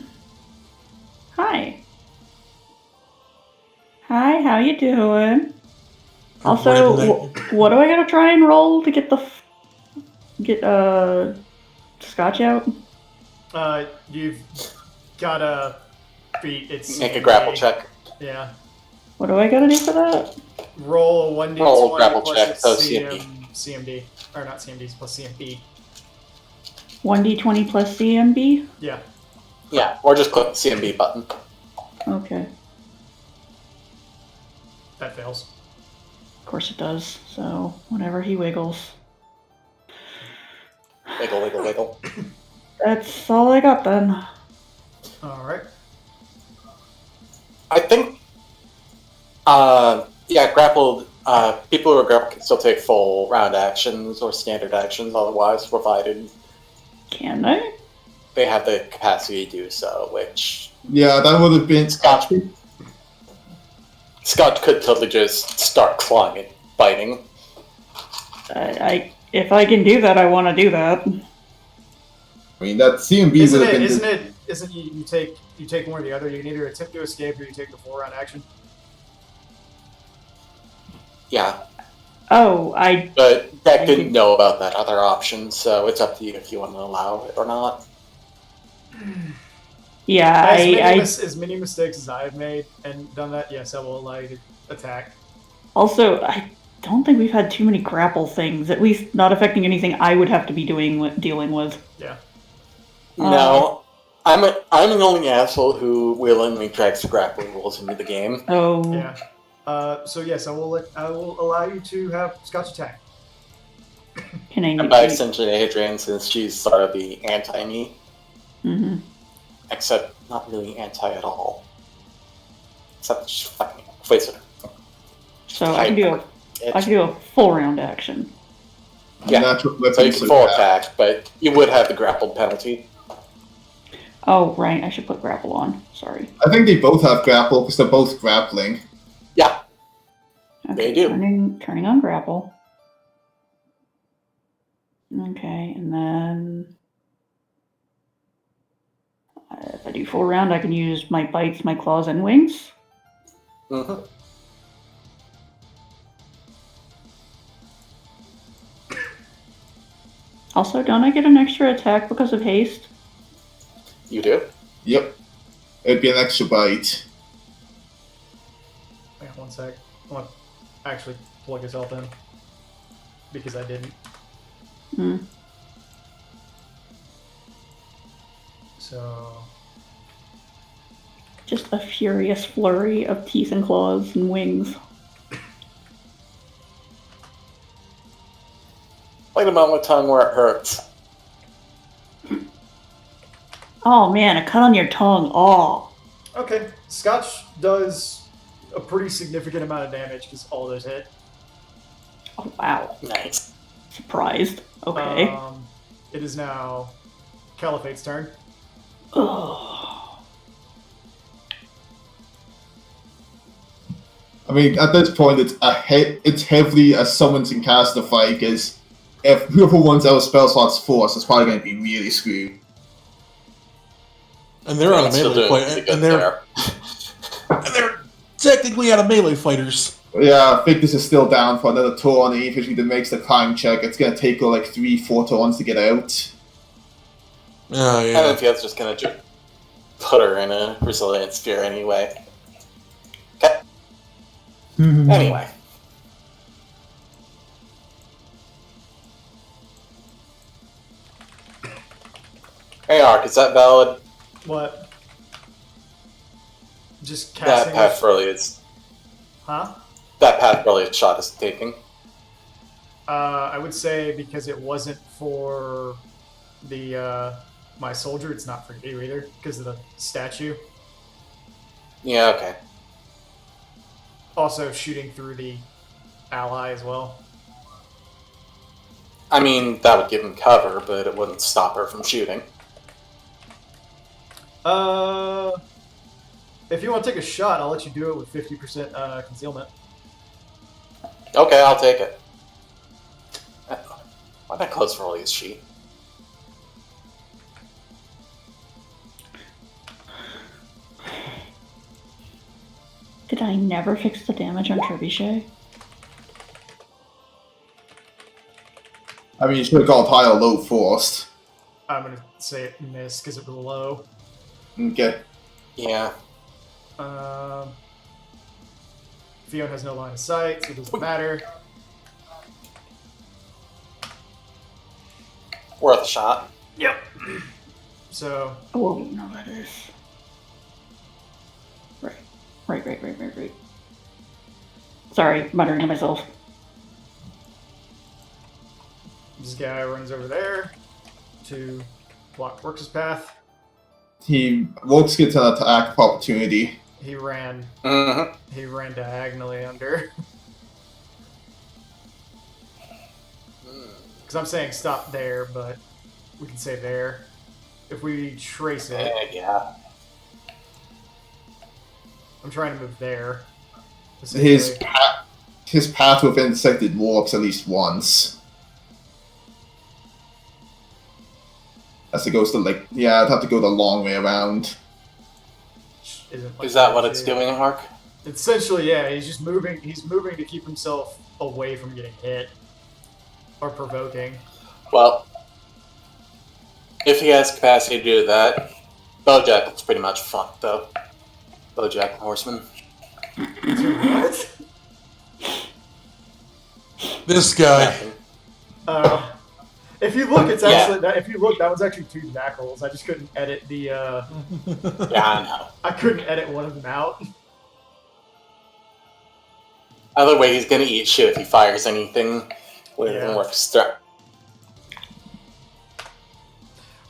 Hi. Hi, how you doing? Also, what do I gotta try and roll to get Scotch out? You've gotta beat its Make a CMD. grapple check. Yeah. What do I gotta do for that? Roll a 1d20 Roll a grapple plus check, its so CMD. Or not CMD, plus CMB. 1d20 plus CMB? Yeah. Yeah, or just click the CMB button. Okay. That fails. Of course it does. So, whenever he wiggles. Wiggle, wiggle, wiggle. That's all I got then. Alright. I think, grappled, people who are grappled can still take full round actions or standard actions otherwise, provided Can they? they have the capacity to do so, which Yeah, that would have been Scott could totally just start clawing and biting. If I can do that, I want to do that. I mean, that CMB would have been. Isn't you take one or the other? You can either attempt to escape or you take the full round action. Yeah, Oh, but Beck I didn't see. know about that other option, so it's up to you if you want to allow it or not. yeah, As many mistakes as I have made and done that, yes, I will allow you to attack. Also, I don't think we've had too many grapple things. At least not affecting anything I would have to be dealing with. Yeah. No, I'm the only asshole who willingly drags the grappling rules into the game. Oh, Yeah. So yes, I will allow you to have Scotch attack. can I? And by extension, Adrian, since she's sort of the anti-me, Mm-hmm. except not really anti at all. Except that she's fucking Inquisitor. So I can do a full round action. Yeah. Natural So you weapons can like full that. attack, but you would have the grappled penalty. Oh, right. I should put grapple on. Sorry. I think they both have grapple because they're both grappling. Yeah, Okay, They do. Turning on grapple. Okay, and then if I do full round, I can use my bites, my claws, and wings. hmm Also, don't I get an extra attack because of haste? you do. Yep. It'd be an extra bite. Hang on one sec. I want to actually plug yourself in because I didn't. Hmm. So Just a furious flurry of teeth and claws and wings. Bite him on the tongue where it hurts. Oh man, a cut on your tongue. Oh. okay, Scotch does a pretty significant amount of damage because all those hit. Oh wow. Nice. Surprised. Okay. It is now Caliphate's turn. Oh. I mean, at this point, it's heavily a summons and cast the fight because if whoever wants our spell slots force is probably going to be really screwed. And they're on a Still melee doing fight, pretty and good they're technically out of melee fighters. Yeah, I think this is still down for another turn, and if it makes the time check, it's going to take her like 3-4 turns to get out. Oh, And yeah. then Fiat's just gonna put her in a resilient sphere anyway. Okay. Anyway. Hey, Ark, is that valid? What? Just That casting. path Brilliant's Huh? that path Brilliant shot is taking. I would say because it wasn't for the my soldier, it's not for you either because of the statue. Yeah, okay. Also shooting through the ally as well. I mean, that would give him cover, but it wouldn't stop her from shooting. If you want to take a shot, I'll let you do it with 50% concealment. Okay, I'll take it. Why not close roll is she? Did I never fix the damage on Trebuchet? I mean, you should have got high or low first. I'm gonna say it missed because it was low. Okay. Yeah. Fiona has no line of sight, so it doesn't matter. Worth a shot. Yep. So Oh, no, that is. Right. Sorry, muttering to myself. this guy runs over there to block Works' path. Volks gets an attack of opportunity. He ran. Mm-hmm. He ran diagonally under. Because I'm saying stop there, but we can say there. If we trace it, Yeah. I'm trying to move there. His essentially. his path with intersected warps at least once. As it goes to I'd have to go the long way around. Isn't like Is that what it's shit. doing, Hark? Essentially, yeah. He's just moving. He's moving to keep himself away from getting hit or provoking. Well, if he has capacity to do that, Bowjack's pretty much fucked, though. Bojack Horseman. What? This guy. Nothing. If you look, it's Yeah. actually. If you look, that was actually 2 Jackals. I just couldn't edit the. Yeah, I know. I couldn't edit one of them out. Either way, he's gonna eat shit if he fires anything with Yeah. Works threat.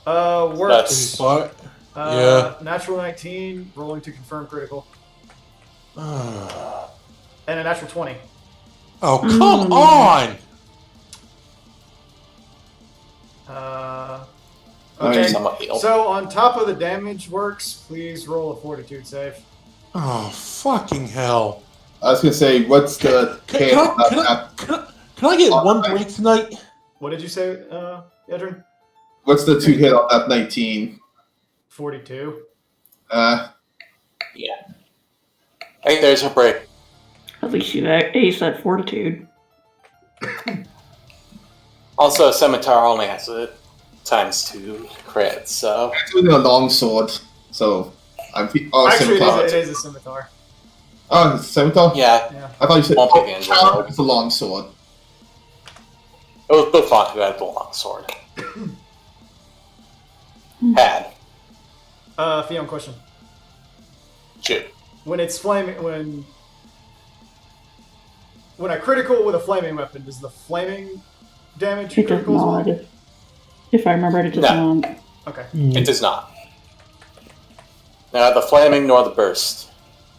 Works. That's- Yeah. Natural 19, rolling to confirm critical, Oh, and a natural 20. come on! Okay. Somewhat healed. So on top of the damage, Works, please roll a Fortitude save. Oh, fucking hell. I was gonna say, what's the Can I get one break tonight? What did you say, Edrin? what's the 2 hit on that 19? 42. Hey, there's her break. At least you ace that fortitude. Also, Scimitar only has a ×2 crit, so... I'm doing a long sword, so Actually, scimitar. it is a scimitar. Oh, it's scimitar? Yeah, Yeah. I thought you said Won't pick it in general. it's a long sword. it was Buffon who had the long sword. Had. Fiona, question. Shoot. When it's flaming, when I critical with a flaming weapon, does the flaming damage It does critical as well? not. If I remember it, it does No. not. Okay. It does not. Neither the flaming nor the burst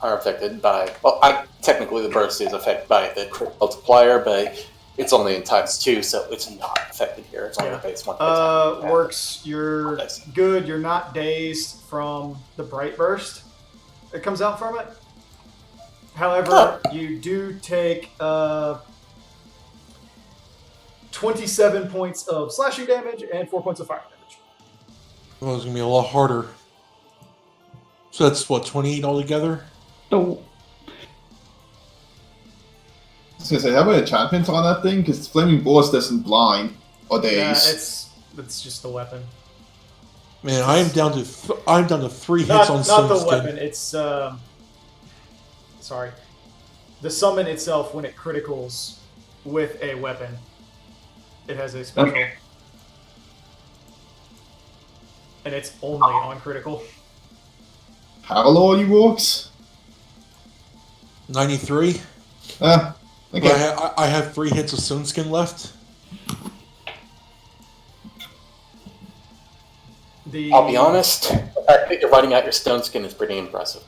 are affected by... Well, technically the burst is affected by the crit multiplier, but it's only in ×2, so it's not affected here. It's only Yeah. the base 1. Works. You're good. You're not dazed from the bright burst that comes out from it. However, you do take 27 points of slashing damage and 4 points of fire damage. Well, it's gonna be a lot harder. So that's what, 28 altogether? Oh, I was gonna say, how about enchantments on that thing? Because Flaming Bullets doesn't blind or Yeah, daze. it's just the weapon. Man, I'm down to 3 hits Not on the Sunskin. weapon. It's sorry. The summon itself, when it criticals with a weapon, it has a special, and it's only on critical. How low are you, Works? 93. Okay. But I have 3 hits of Sunskin left. I'll be honest, the fact that you're writing out your stone skin is pretty impressive.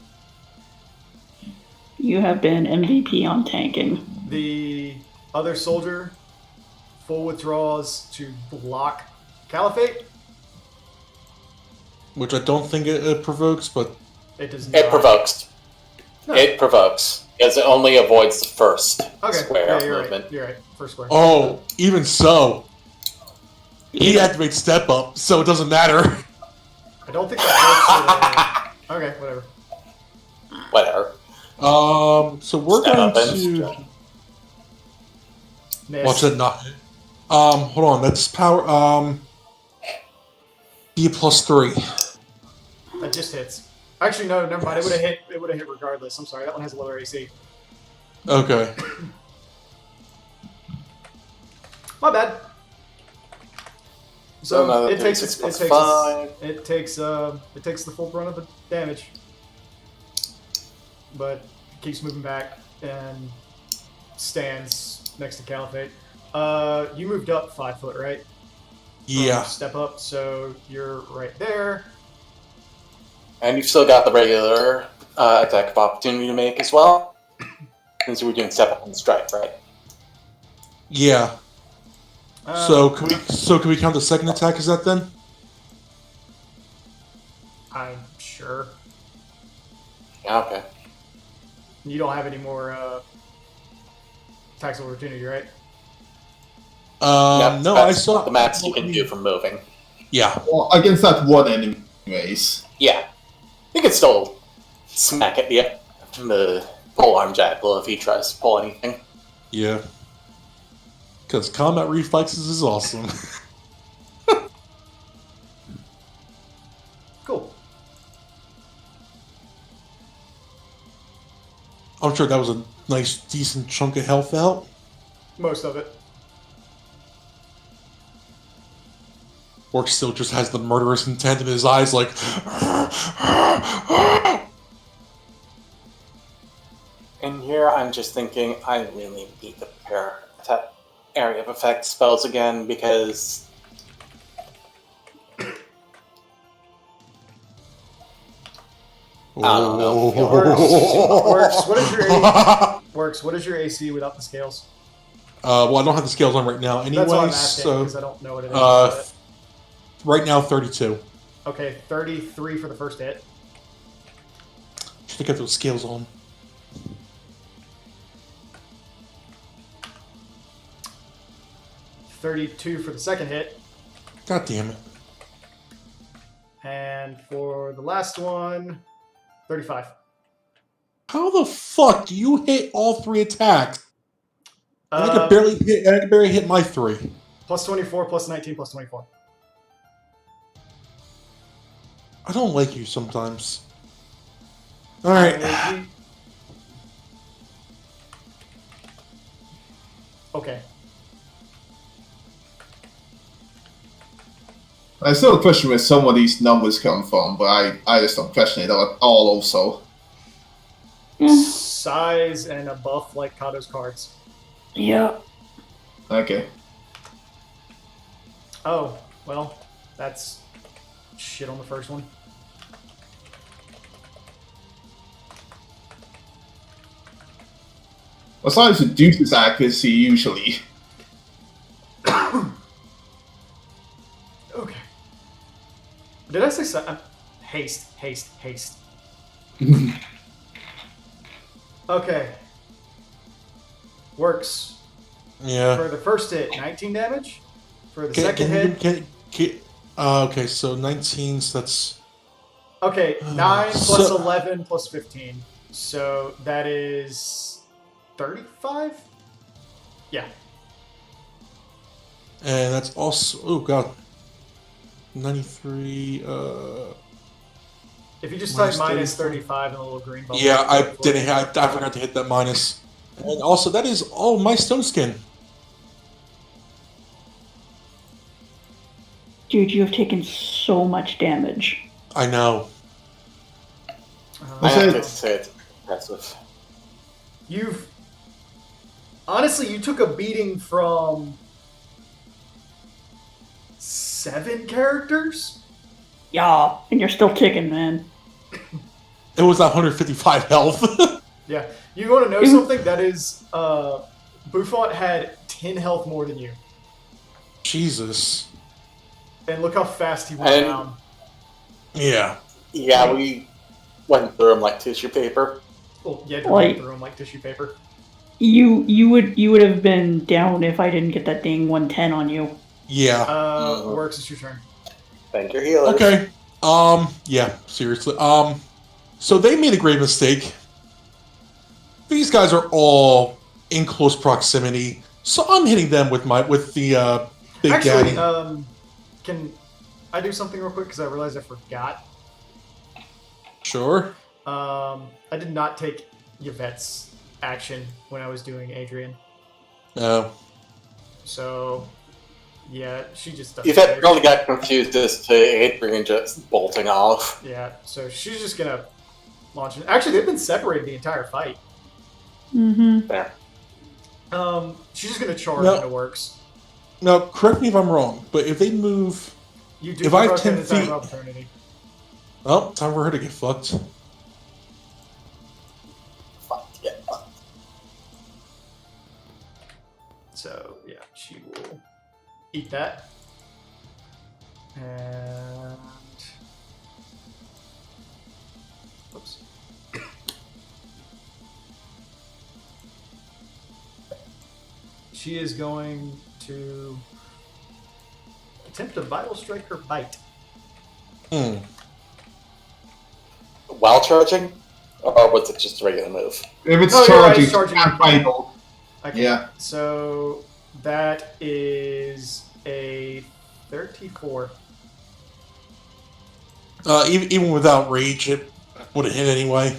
You have been MVP on tanking. The other soldier full withdraws to block Caliphate. Which I don't think it provokes, but It does not. It provokes. No. It provokes. Because it only avoids the first Okay, square yeah, you're movement. right. You're right. First square. oh, even so, he activates step up, so it doesn't matter. I don't think that works. Okay, whatever. Whatever. So we're Step going up and to Miss. watch that not. Hold on. That's power. B +3. That just hits. Actually, no, never mind. It would have hit. It would have hit regardless. I'm sorry. That one has a lower AC. Okay. My bad. So another it takes 36 it plus takes 5. it takes the full brunt of the damage, but it keeps moving back and stands next to Caliphate. You moved up 5 foot, right? Yeah. Step up, so you're right there. And you've still got the regular attack of opportunity to make as well. Since you were doing step up and strike, right? Yeah. So can we count the second attack as that then? I'm sure Yeah, okay. you don't have any more attacks of opportunity, right? No, I that's saw the max you can do from moving. Yeah. Well, against that one anyways. Yeah. You can still smack at the polearm jackal if he tries to pull anything. Yeah. Because combat reflexes is awesome. Cool. I'm sure that was a nice, decent chunk of health out. Most of it. Orc still just has the murderous intent in his eyes, like. And here I'm just thinking I really need to prepare area of effect spells again because I don't know. Works. What is your AC? Works. What is your AC without the scales? Well, I don't have the scales on right now, That's what I'm anyways. asking So because I don't know what it is. right now, 32. Okay, 33 for the first hit. Should get those scales on. $32 for the second hit, God damn it! and for the last one, 35. How the fuck do you hit all 3 attacks? And I Uh, could barely hit. I could barely hit my 3. plus 24, plus 19, plus 24. I don't like you sometimes. All right. Okay. I still question where some of these numbers come from, but I just don't question it at all also. Size and a buff like Kato's cards. Yeah. Okay. Oh, well, that's shit on the first one. Besides reduces accuracy usually. Okay. Did I say haste, haste, haste. Okay. Works. Yeah. For the first hit, 19 damage. For the Can- second can- hit, okay, so 19. So that's okay, 9 plus So- 11 plus 15. So that is 35? Yeah. and that's also. Oh god. 93. If you just Minus type minus 35. 35 in the little green bubble. Yeah, I didn't. I forgot to hit that minus. And also, that is all my stone skin. Dude, you have taken so much damage. I know. I Okay. have to say it's impressive. You've honestly, you took a beating from 7 characters. Yeah, and you're still ticking, man. It was 155 health. Yeah. You want to know something? That is, Buffon had 10 health more than you. Jesus. And look how fast he went And- down. Yeah. Yeah, we went through them like tissue paper. Well, yeah, Like- through him like tissue paper. You would have been down if I didn't get that dang 110 on you. Yeah. Works, it's your turn. Thank your healers. Okay. Yeah, seriously. So they made a grave mistake. These guys are all in close proximity, so I'm hitting them with the big Actually, daddy. can I do something real quick? Because I realized I forgot. Sure. I did not take Yvette's action when I was doing Adrian. No. So, yeah, she just doesn't You've had care. probably got confused as to Adrian just bolting off. Yeah, so she's just gonna launch it. Actually, they've been separated the entire fight. Mm-hmm. There. She's just gonna charge No. into works. Now, correct me if I'm wrong, but if they move, You do If I have provoke 10 an attack feet- of opportunity. oh, time for her to get fucked. Fuck yeah. So yeah, she will eat that. And oops. She is going to attempt a vital strike or bite. Hmm. While charging? Or was it just a regular move? If it's Oh, you're right, charging, it's charging. can't vital. Okay. Yeah. So that is a 34. Even without rage, it would have hit anyway.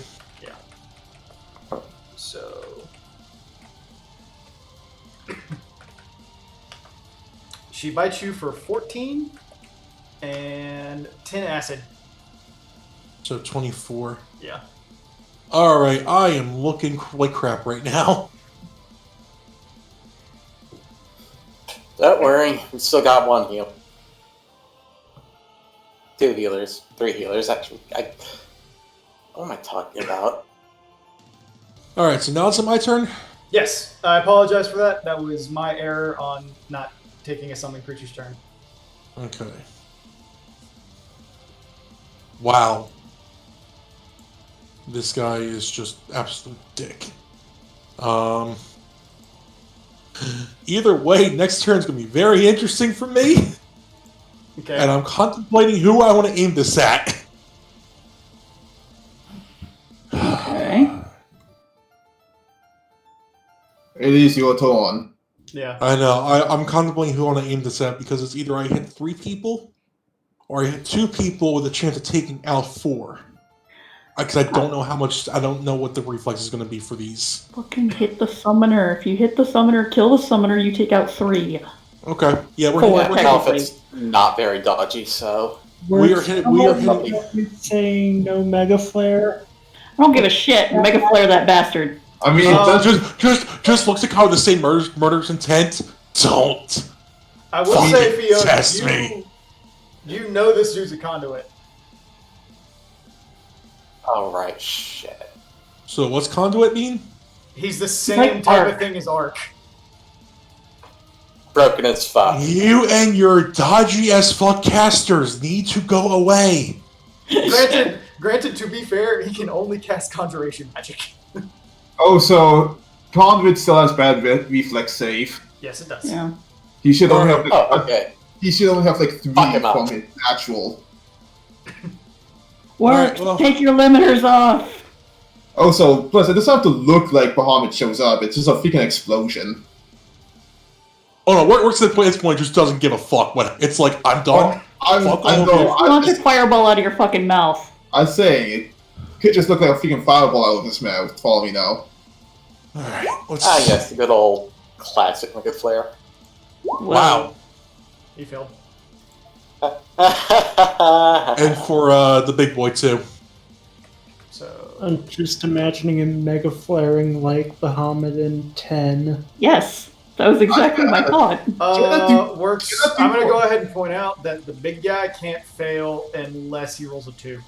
So she bites you for 14 and 10 acid. So 24. Yeah. All right, I am looking like crap right now. Don't worry, we still got one heal. 2 healers. 3 healers, actually. What am I talking about? All right, so now it's my turn. Yes, I apologize for that. That was my error on not taking a summoned creature's turn. Okay. Wow. This guy is just absolute dick. Either way, next turn's gonna be very interesting for me, Okay. and I'm contemplating who I want to aim this at. Okay. It is your turn. Yeah. I know. I'm contemplating who I want to aim this at because it's either I hit 3 people, or I hit 2 people with a chance of taking out 4. Because I don't know how much. I don't know what the reflex is going to be for these. Fucking hit the summoner. If you hit the summoner, kill the summoner, you take out 3. Okay. Yeah, we're Four. hitting. I don't know if technically. it's not very dodgy, so... We are hitting. saying no Mega Flare. I don't give a shit. Mega Flare that bastard. I mean, Just looks like how the same murder's intent. Don't. I will Fucking say, Fiona, test me. you know this dude's a conduit. Alright, shit. So what's conduit mean? He's the same like type of Arc. thing as Arc. Broken as fuck. You and your dodgy as fuck casters need to go away. Granted, to be fair, he can only cast Conjuration Magic. oh, so Conduit still has bad reflex save. Yes, it does. Yeah. He should only have Oh, okay. he should only have like 3 Fuck him up. from his actual. Work. Alright, well- Take your limiters off. Also, plus it doesn't have to look like Bahamut shows up. It's just a freaking explosion. Oh no, works at this point just doesn't give a fuck. What it's like, I'm done. I Fuck all know. of Launch a fireball out of your fucking mouth. I'm saying it could just look like a freaking fireball out of his mouth. Follow me now. Alright, let's. Ah, yes, the good old classic Mega Flare. Wow. He failed. And for the big boy too. So I'm just imagining him Mega Flaring like Bahamut in 10. Yes. That was exactly my thought. Works. I'm going to go ahead and point out that the big guy can't fail unless he rolls a 2.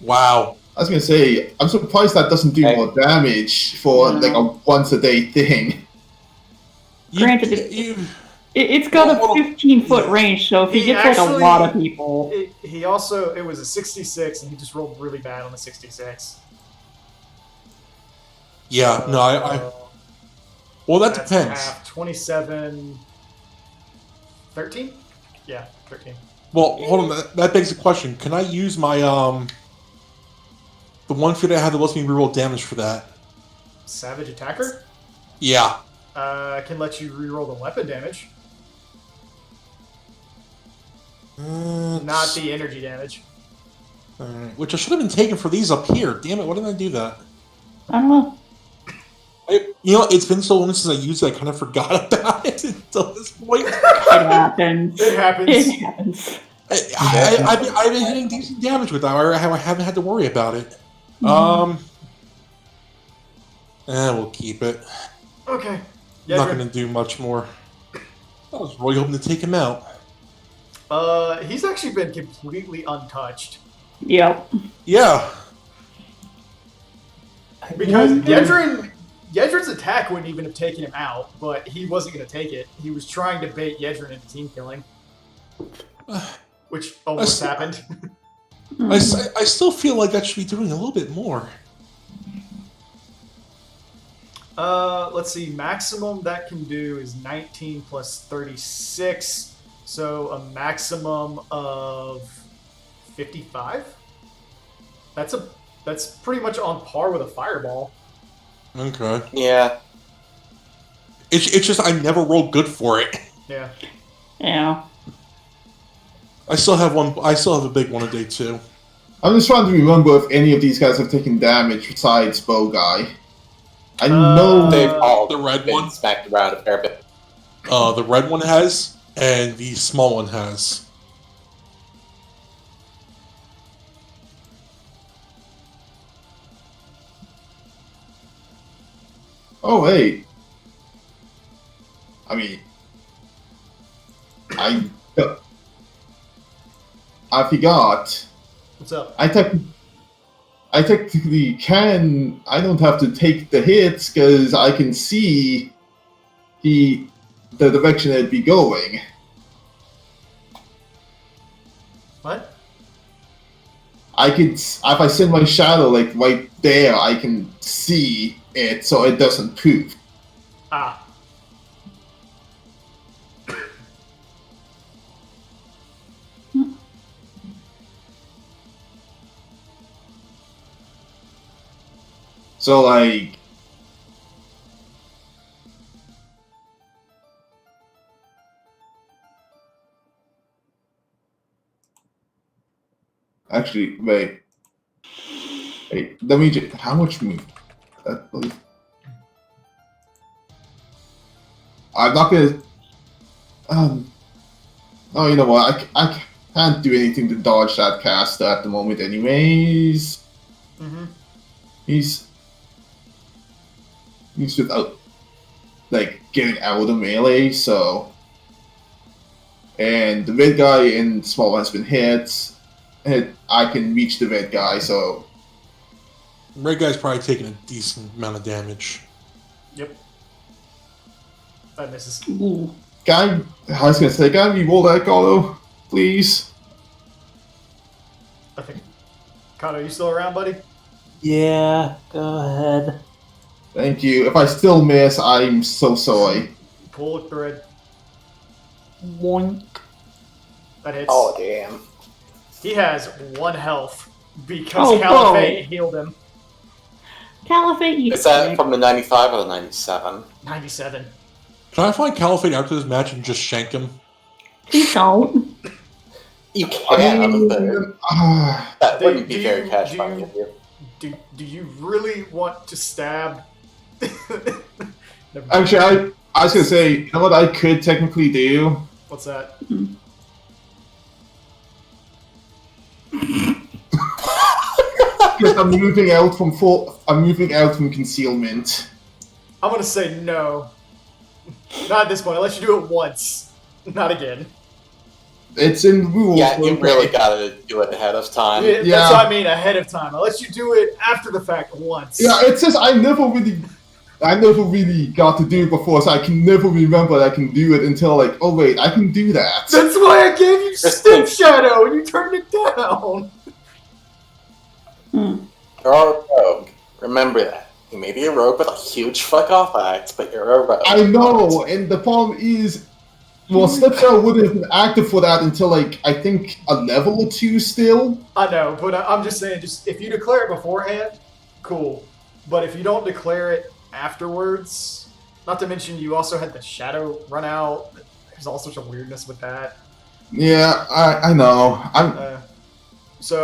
Wow. I was gonna say, I'm surprised that doesn't do more damage for like a once a day thing. Granted, it's got a 15-foot range, so if he gets like a lot of people... He also, it was a 66, and he just rolled really bad on the 66. Yeah, no, I well, that That's depends. half, 27... 13? Yeah, 13. Well, hold on. That begs the question. Can I use my, the one feat I had that lets me reroll damage for that? Savage Attacker? Yeah. I can let you reroll the weapon damage. Not the energy damage. Alright, which I should have been taking for these up here. Damn it, why didn't I do that? I don't know. You know, it's been so long since I used it, I kind of forgot about it until this point. It happens. It happens. It happens. I've been hitting decent damage with that. I haven't had to worry about it. We'll keep it. Okay. I'm not going to do much more. I was really hoping to take him out. He's actually been completely untouched. Yep. Yeah. Because Yedrin's attack wouldn't even have taken him out, but he wasn't going to take it. He was trying to bait Yedrin into team killing. Which almost happened. I still feel like that should be doing a little bit more. Let's see. Maximum that can do is 19 plus 36. So a maximum of 55? That's pretty much on par with a fireball. Okay. Yeah. It's just I never rolled good for it. Yeah. Yeah. I still have one. I still have a big one a day too. I'm just trying to remember if any of these guys have taken damage besides Bow Guy. I know They've all the red been one? smacked around a fair bit. The red one has, and the small one has. Oh, hey. I mean, I forgot. What's up? I technically can. I don't have to take the hits because I can see the direction it'd be going. What? I could, if I send my shadow like right there, I can see it, so it doesn't move. Ah. So like, actually, wait, let me just, how much move? I'm not gonna. Oh, you know what? I can't do anything to dodge that caster at the moment, anyways. Mm-hmm. He's without, like, getting out of the melee, so. And the red guy in small has been hit, and I can reach the red guy, so. Red guy's probably taking a decent amount of damage. Yep. That misses. Ooh. I was gonna say, can we roll that, Carlo? Please? I think. Kato, you still around, buddy? Yeah, go ahead. Thank you. If I still miss, I'm so sorry. Pull the thread. Boink. That hits. Oh, damn. He has 1 health because Oh, Caliphate healed him. Caliphate, you Is that dick. from the 95 or the 97? 97. Can I find Caliphate after this match and just shank him? Please don't. You can, but that Do- wouldn't do be very you- cash do money you- of you. Do you really want to stab? Never mind. Actually, I was gonna say, you know what I could technically do? What's that? Because I'm moving out from concealment. I'm gonna say no. Not at this point. I'll let you do it once. Not again. It's in rules. Yeah, you okay? really gotta do it ahead of time. Yeah, Yeah. That's what I mean, ahead of time. I'll let you do it after the fact once. Yeah, it's just I never really got to do it before, so I can never remember that I can do it until like, oh wait, I can do that. That's why I gave you Step Shadow and you turned it down. You're a rogue. Remember that. You may be a rogue with a huge fuck off act, but you're a rogue. I know, and the problem is, well, Step Shadow wouldn't have been active for that until like I think a level or 2 still. I know, but I'm just saying, just if you declare it beforehand, cool. But if you don't declare it afterwards, not to mention you also had the shadow run out. There's all sorts of weirdness with that. Yeah, I know. So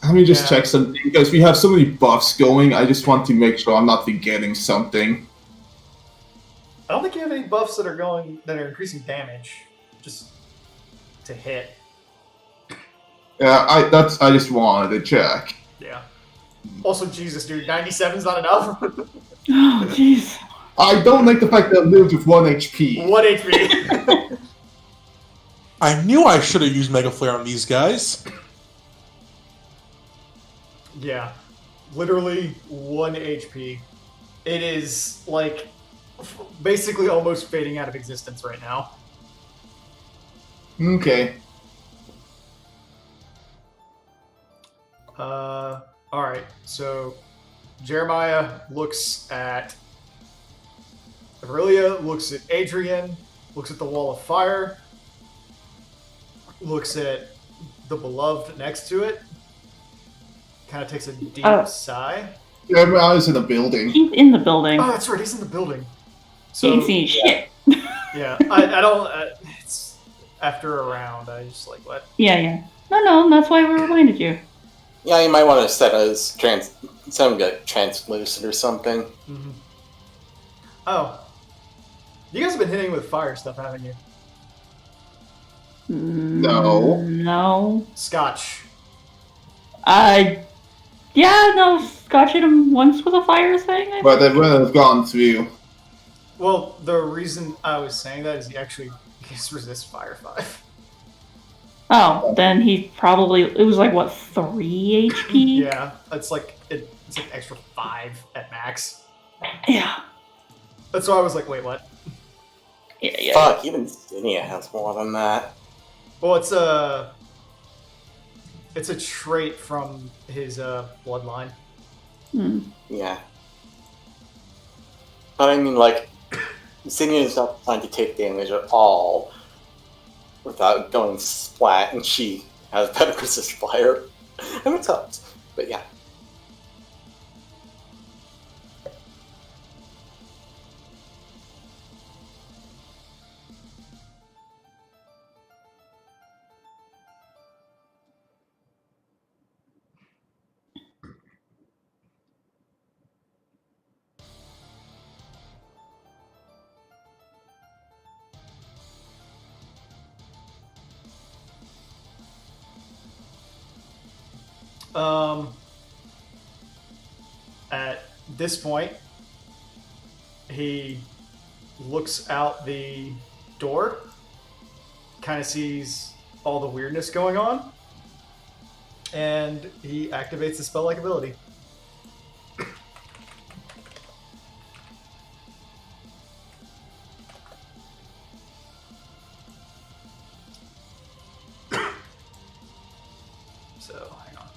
Let me just Yeah. check something because we have so many buffs going. I just want to make sure I'm not forgetting something. I don't think you have any buffs that are increasing damage, just to hit. Yeah, I just wanted to check. Yeah. Also, Jesus, dude, 97's not enough. Oh, jeez. I don't like the fact that it lives with 1 HP. 1 HP. I knew I should have used Mega Flare on these guys. Yeah, literally 1 HP. It is like basically almost fading out of existence right now. Okay. All right. So Jeremiah looks at Aurelia, looks at Adrian, looks at the wall of fire, looks at the beloved next to it. Kind of takes a deep sigh. Jeremiah is in the building. He's in the building. Oh, that's right. He's in the building. He So ain't seen shit. yeah, I don't. It's after a round. I just like what? Yeah. No, that's why we reminded you. Yeah, you might want to set him like translucent or something. Mm-hmm. Oh, you guys have been hitting with fire stuff, haven't you? No. No. Scotch. Yeah, no, Scotch hit him once with a fire thing. I But they wouldn't have gone through. Well, the reason I was saying that is he actually resists fire 5. Oh, then he probably, it was like, what, 3 HP? Yeah, it's like extra 5 at max. Yeah. That's why I was like, wait, what? Yeah. Fuck, even Zinnia has more than that. Well, it's a trait from his bloodline. Yeah. But I mean, like, Zinnia is not trying to take damage at all without going splat, and she has better resist fire. And it helps. But yeah. At this point, he looks out the door, kind of sees all the weirdness going on, and he activates the spell-like ability. So, hang on.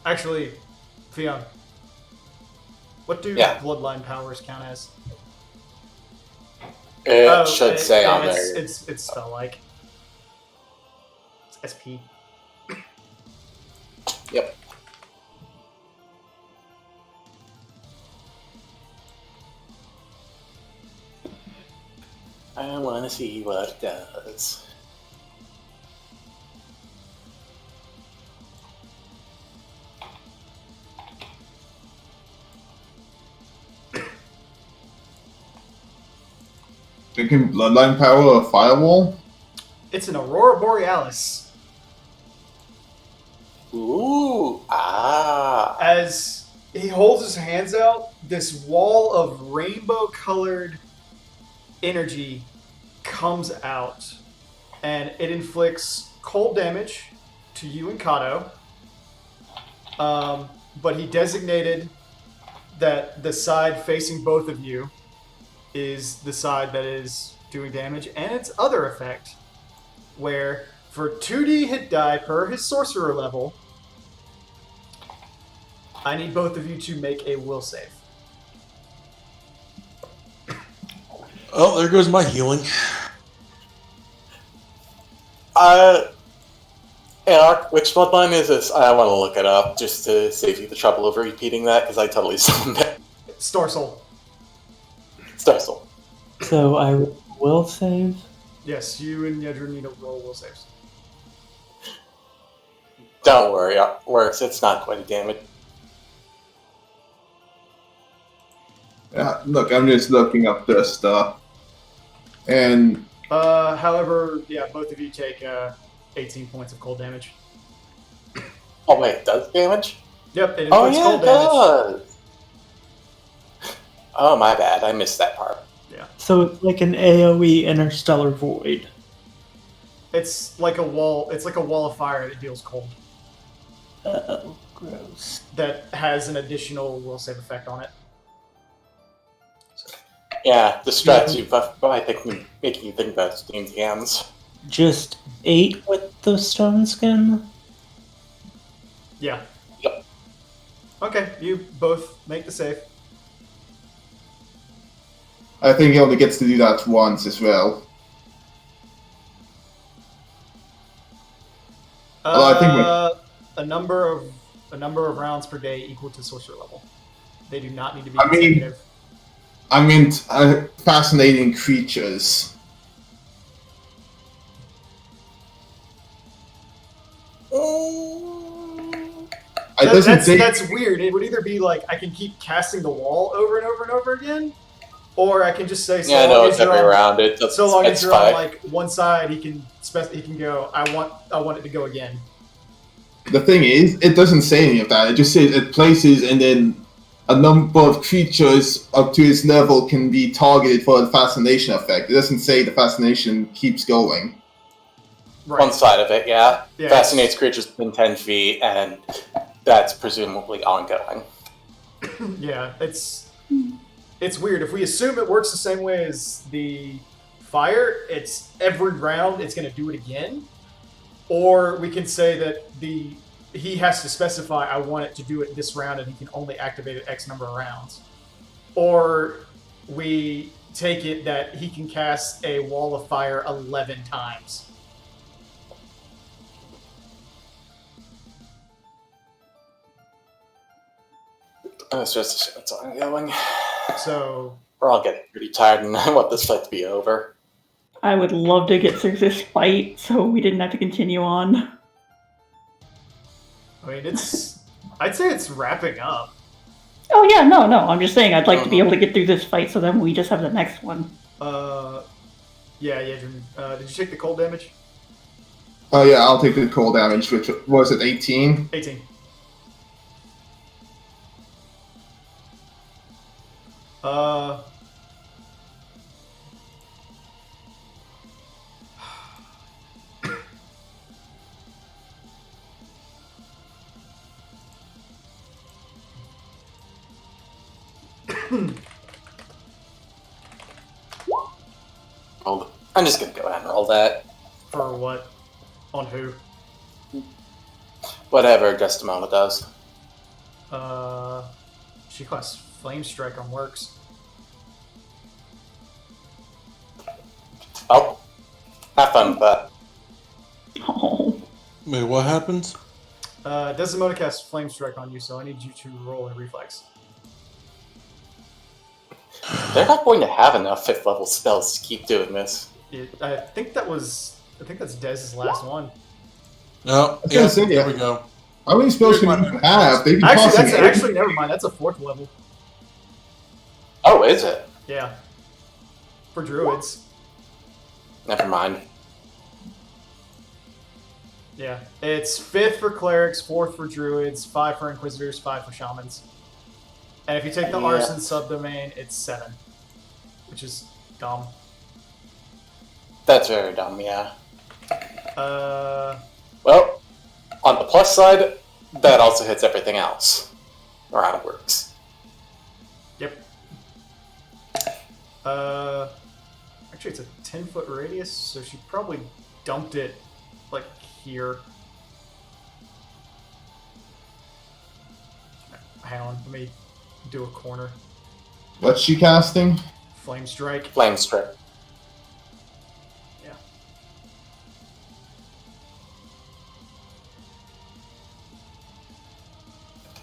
Actually, Theon, what do Yeah. bloodline powers count as? It should say on it's, there. It's spell like. It's SP. Yep. I want to see what it does. Thinking Bloodline Power or Firewall? It's an Aurora Borealis. Ooh, ah. As he holds his hands out, this wall of rainbow-colored energy comes out, and it inflicts cold damage to you and Kato. But he designated that the side facing both of you is the side that is doing damage, and its other effect, where for 2d hit die per his sorcerer level, I need both of you to make a will save. Oh, there goes my healing. Which bloodline is this? I want to look it up just to save you the trouble of repeating that because I totally zoned it. Starsol. Starsol. So I will save. Yes, you and Yedrin need to roll will saves. Don't worry, it works. It's not quite a damage. Yeah, look, I'm just looking up this stuff. And However, yeah, both of you take 18 points of cold damage. Oh wait, it does damage? Yep, it Oh inflicts yeah, cold it damage. does. Oh my bad, I missed that part. So it's like an AoE interstellar void. It's like a wall. It's like a wall of fire that deals cold. Oh, gross. That has an additional will save effect on it. Yeah, distracts you by making you think about steamed hams. Just 8 with the stone skin? Yeah. Yep. Okay, you both make the save. I think he only gets to do that once as well. Well, I think a number of rounds per day equal to sorcerer level. They do not need to be I mean- consecutive. I meant fascinating creatures. It doesn't say- That's weird. It would either be like I can keep casting the wall over and over and over again, or I can just say so Yeah, I long know as it's you're every on, round. so long as It's you're on fine. like one side, he can go. I want it to go again. The thing is, it doesn't say any of that. It just says it places and then a number of creatures up to its level can be targeted for the fascination effect. It doesn't say the fascination keeps going. Right. One side of it, yeah. Yeah. Fascinates creatures within 10 feet, and that's presumably ongoing. Yeah, it's weird. If we assume it works the same way as the fire, it's every round it's going to do it again. Or we can say that he has to specify, I want it to do it this round, and he can only activate it X number of rounds. Or we take it that he can cast a wall of fire 11 times. It's just it's ongoing. So We're all getting pretty tired and I want this fight to be over. I would love to get through this fight so we didn't have to continue on. I mean, I'd say it's wrapping up. Oh yeah, no, I'm just saying I'd like to be able to get through this fight so then we just have the next one. Yeah, Yedrin. Did you take the cold damage? Oh yeah, I'll take the cold damage, which was at 18. 18. I'm just gonna go ahead and roll that. For what? On who? Whatever Justimona does. She class Flame Strike on works. Oh. Have fun with that. Oh. Wait, what happens? Desdemona casts Flame Strike on you, so I need you to roll a reflex. They're not going to have enough 5th level spells to keep doing this. I think that's Dez's last one. No, was yeah, gonna say, there yeah. we go. How many spells can you have? They've been tossing Actually, never mind. That's a 4th level. Oh, is it? Yeah. For druids. Never mind. Yeah, it's 5th for clerics, 4th for druids, 5 for inquisitors, 5 for shamans. And if you take the Yeah. arson subdomain, it's 7, which is dumb. That's very dumb, yeah. Well, on the plus side, that also hits everything else. Or how it works. Yep. Actually, it's a 10-foot radius, so she probably dumped it, like, here. Hang on, let me do a corner. What's she casting? Flame strike. Flame strip. Yeah.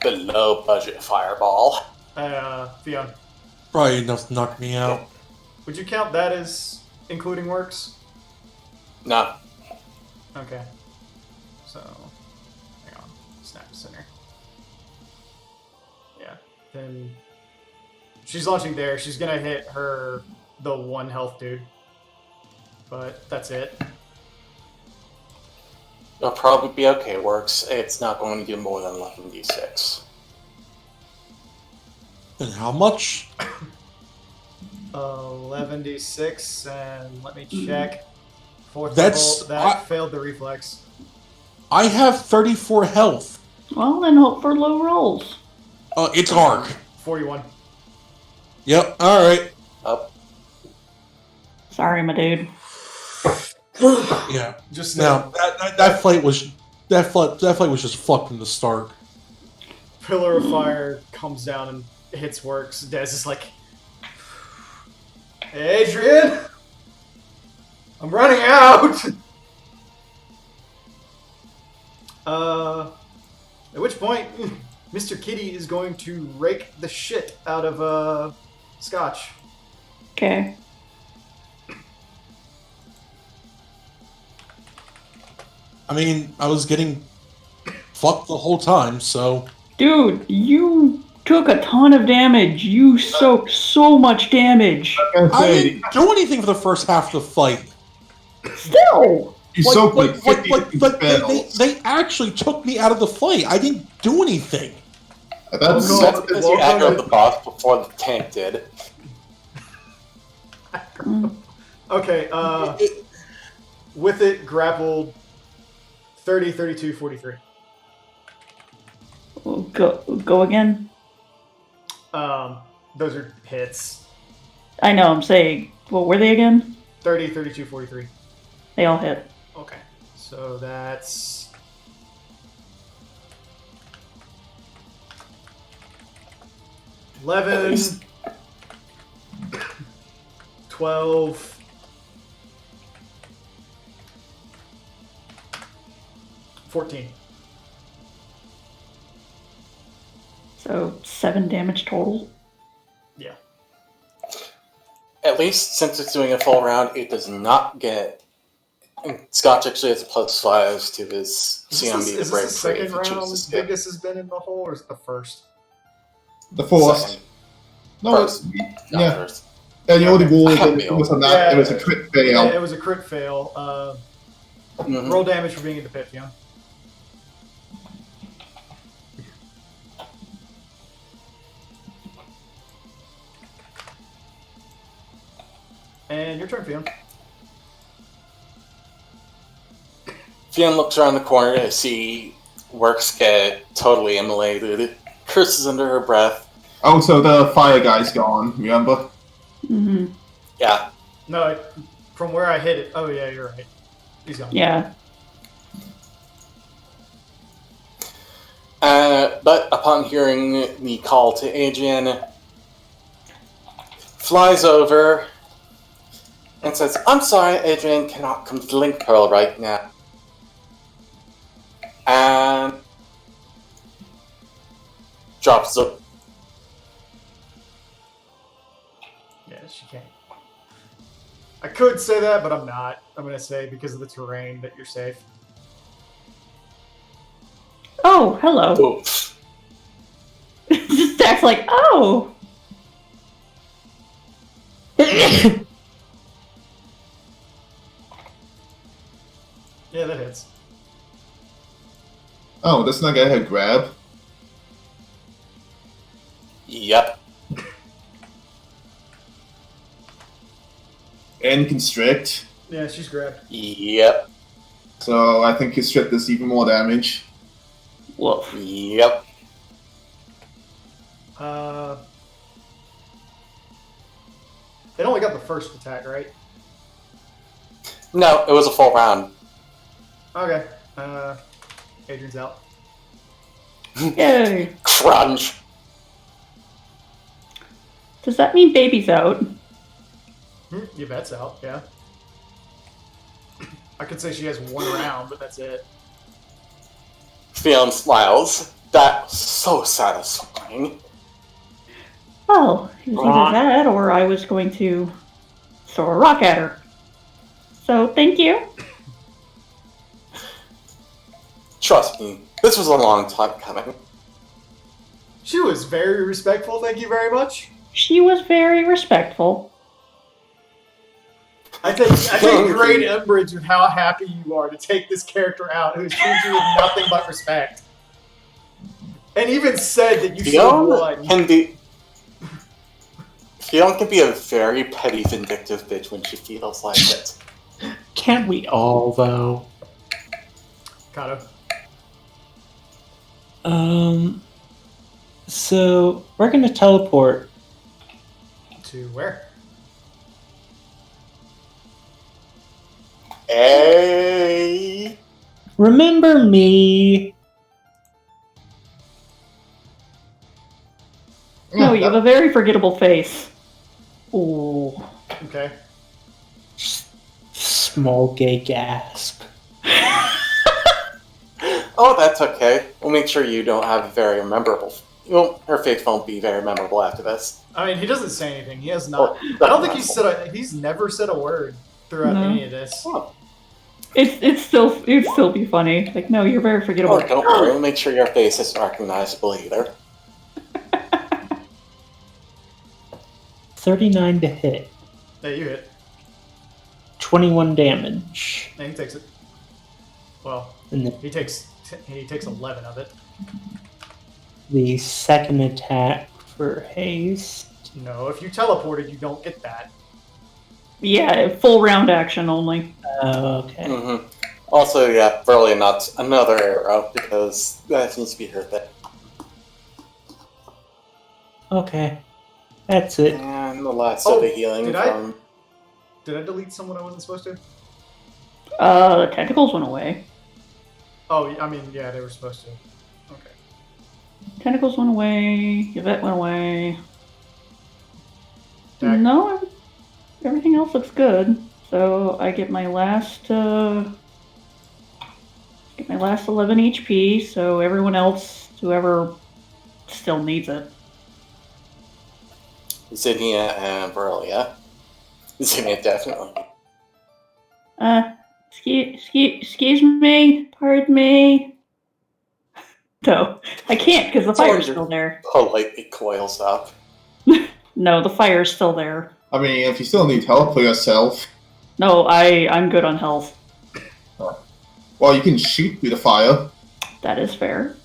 Below budget fireball. Theon, Probably enough to knock me out. would you count that as including works? No. Okay. So, hang on. Snap to center. Yeah. Then she's launching there. She's gonna hit the 1 health dude. But that's it. It'll probably be okay, works. It's not going to do more than 11d6. And how much? 11d6, and let me check. 4th That's- level, that failed the reflex. I have 34 health. Well, then hope for low rolls. It's arc. 41. Yep. All right. Up. Sorry, my dude. Yeah. Just Now that fight was just fucked from the start. pillar of fire comes down and hits works. Des is like, Adrian, I'm running out. At which point, Mr. Kitty is going to rake the shit out of Scotch. Okay. I mean, I was getting fucked the whole time, so Dude, you took a ton of damage. You soaked so much damage. I'm gonna I say, didn't do anything for the first half of the fight. Still! you soaked like 50 different spells. they actually took me out of the fight. I didn't do anything. That's Oh, That's no. because you aggroed the boss before the tank did. Okay, with it grappled 30, 32, 43. Go again? Those are hits. I know, I'm saying. What were they again? 30, 32, 43. They all hit. Okay, so that's 11, least. 12, 14. So 7 damage total. Yeah. At least since it's doing a full round, it does not get. Scotch actually has a +5 to his CMB to Is break this the free second if he round chooses to. Vegas has been in the hole, or is it the first? the first. Second. No, First. Not yeah. first. And the only rule I have it was a it was a crit fail. Yeah, it was a crit fail. Mhm. Roll damage for being in the pit, Fiona. And your turn, Fiona. Fionn looks around the corner to see Works get totally immolated, curses under her breath. Also, the fire guy's gone. Remember? Mm-hmm. Yeah, No, from where I hit it. Oh, yeah, you're right. He's gone. Yeah. but upon hearing the call to Adrian, flies over and says, "I'm sorry, Adrian cannot come to Link Pearl right now." And drops the. Yeah, she can't. I could say that, but I'm not. I'm going to say because of the terrain that you're safe. Oh, hello. Oof. Just acts like, oh. Yeah, that hits. Oh, doesn't that guy have grab? Yep. And constrict. Yeah, she's grabbed. Yep. So I think constrict does even more damage. Woof. Yep. It only got the first attack, right? No, it was a full round. Okay. Adrian's out. Yay! Crunch. Does that mean baby's out? Yvette's out, yeah. I could say she has one round, but that's it. Theon smiles. That was so satisfying. Well, it was either that or I was going to throw a rock at her. So, thank you. Trust me, this was a long time coming. She was very respectful, thank you very much. She was very respectful. I take great umbrage with how happy you are to take this character out who's treated you with nothing but respect. And even said that you should have won. Theon can be a very petty, vindictive bitch when she feels like it. Can't we all, though? Kind of. So we're gonna teleport. To where? Hey. Remember me? No, you have a very forgettable face. Ooh. Okay. Small gay gasp. Oh, that's okay. We'll make sure you don't have a very memorable. Well, her face won't be very memorable after this. I mean, he doesn't say anything. He has not. I don't think he's never said a word throughout any of this. Oh. It'd still be funny. Like, no, you're very forgettable. Oh, don't worry. We'll make sure your face isn't recognizable either. 39 to hit. Hey, you hit. 21 damage. Yeah, he takes it. Well, And he takes 11 of it. the second attack for haste. No, if you teleported, you don't get that. Yeah, full round action only. Okay. Mm-hmm. Also, yeah, Burley nuts another arrow because that needs to be her thing. Okay. That's it. And the last of the healing did from. Did I delete someone I wasn't supposed to? The tentacles went away. Oh, I mean, yeah, they were supposed to. Okay. Tentacles went away. Yvette went away. Dak? No, everything else looks good. So I get my last 11 HP. So everyone else, whoever still needs it. Zinnia and Berlia. Zinnia definitely. Excuse me, pardon me. No, I can't because the fire's still there. Politely coils up. No, the fire's still there. I mean, if you still need help for yourself, No, I'm good on health. well, you can shoot through the fire. That is fair.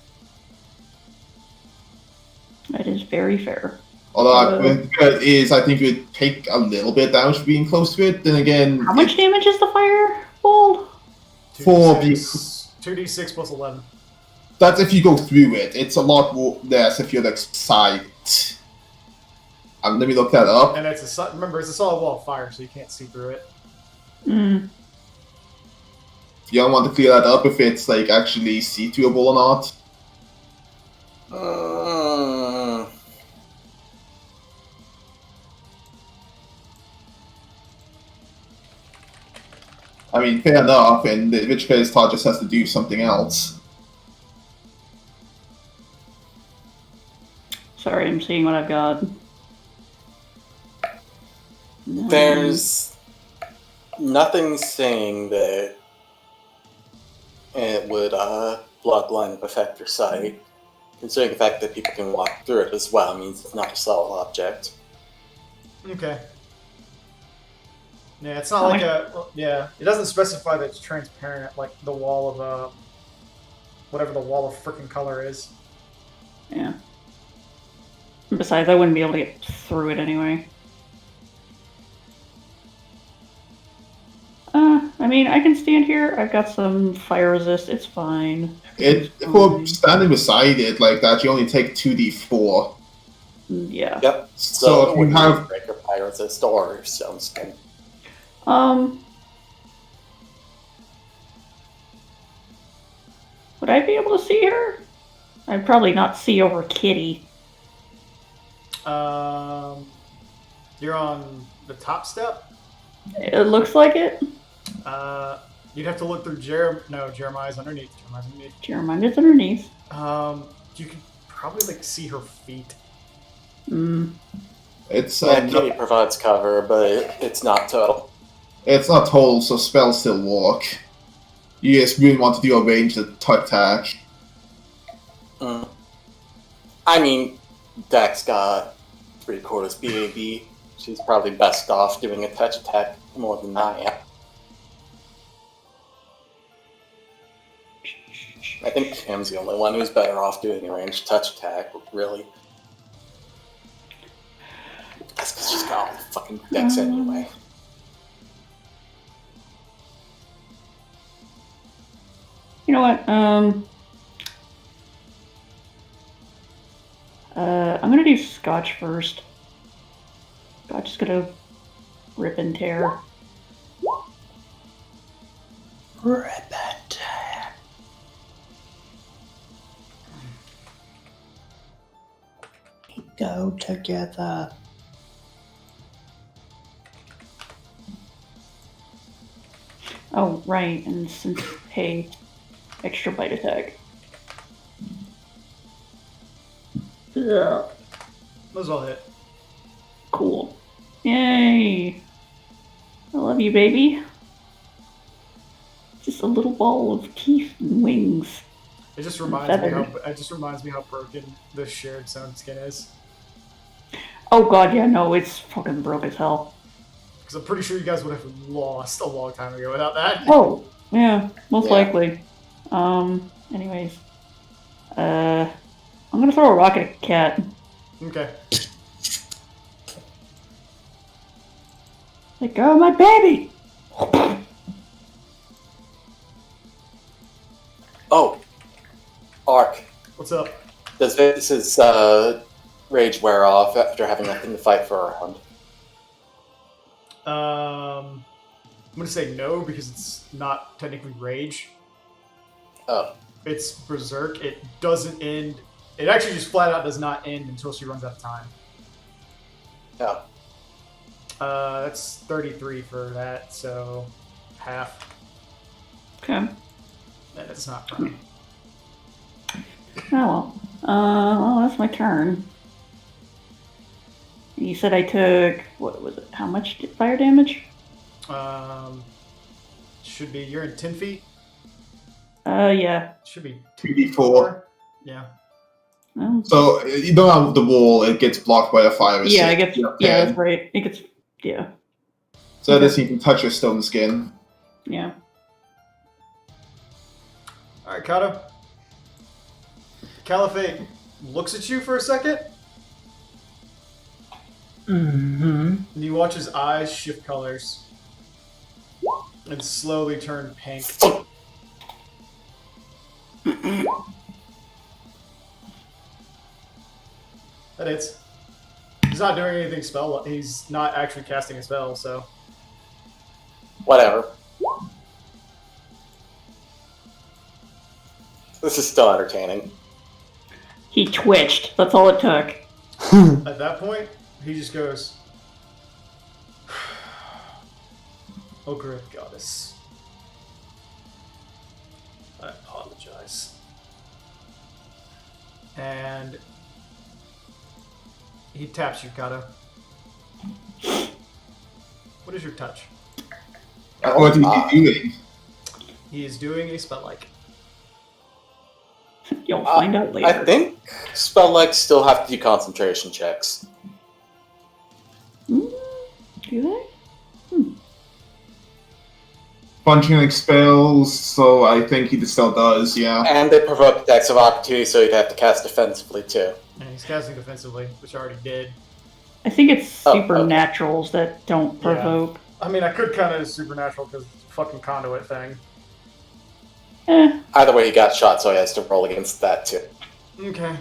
That is very fair. Although I think it would take a little bit damage for being close to it. Then again, How much damage is the fireball? 2d6 plus 11. That's if you go through it. It's a lot less if you're like side. Let me look that up. And remember, it's a solid wall of fire, so you can't see through it. Mm. You don't want to clear that up if it's like actually see-throughable or not. I mean, fair enough, in which case Todd just has to do something else. Sorry, I'm seeing what I've got. There's nothing saying that it would bloodline affect your sight. Considering the fact that people can walk through it as well means it's not a solid object. Okay. Yeah, it's not How like much- a. Yeah, it doesn't specify that it's transparent, like the wall of whatever the wall of freaking color is. Yeah. Besides, I wouldn't be able to get through it anyway. I mean, I can stand here. I've got some fire resist. It's fine. For fine. standing beside it like that, you only take 2d4. Yeah. Yep. So if you when have- break your fire resist or your stone skin. Would I be able to see her? I'd probably not see over Kitty. You're on the top step. It looks like it. You'd have to look through Jeremiah's underneath. Jeremiah's underneath. Jeremiah's underneath. You could probably like see her feet. It's Kitty provides cover, but it's not total. it's not total, so spells still work. You just really want to do a ranged attack. I mean, Dex got 3/4 BAB. She's probably best off doing a touch attack more than I am. I think Kim's the only one who's better off doing a ranged touch attack, really. That's because she's got all the fucking Dex anyway. You know what? I'm gonna do Scotch first. Scotch is gonna rip and tear. Rip and tear. We go together. Oh, right, and since hey, extra bite attack. Yeah. Those all hit. Cool. Yay! I love you, baby. Just a little ball of teeth and wings. It just reminds me Feather. how broken the shared stone skin is. Oh god, yeah, no, it's fucking broke as hell. Because I'm pretty sure you guys would have lost a long time ago without that. Oh, yeah, most Yeah. likely. Anyways. I'm gonna throw a rock at a cat. Okay. Let go of my baby! Oh, Ark. What's up? Does Victus's rage wear off after having nothing to fight for a round? I'm gonna say no because it's not technically rage. Oh, It's berserk. It doesn't end. It actually just flat out does not end until she runs out of time. no. That's 33 for that, so half. Okay. That's not prime. Oh well, that's my turn. You said I took, what was it, how much fire damage? Should be, you're in 10 feet? Yeah. Should be 2d4. Yeah. Oh. So you don't have the wall; it gets blocked by a fire. Yeah, I guess, Okay. yeah, that's right. It gets, yeah, So this you can touch your stone skin. yeah. Alright, Kato. Caliphate looks at you for a second, Mm-hmm. and you watch his eyes shift colors and slowly turn pink. That hits. He's not doing anything spell. He's not actually casting a spell, so. Whatever. This is still entertaining. He twitched. That's all it took. At that point, he just goes, "Oh, great goddess. I apologize." And he taps you, Kato. What is your touch? What are you doing? He is doing a spell like. You'll find out later. I think spell like still have to do concentration checks. Do they? punching spells, so I think he still does, yeah. And they provoke attacks of opportunity, so you'd have to cast defensively too. And he's casting defensively, which I already did. I think it's Oh, okay. supernaturals that don't Yeah. provoke. I mean, I could count it as supernatural because it's a fucking conduit thing. Either way, he got shot, so he has to roll against that too. Okay.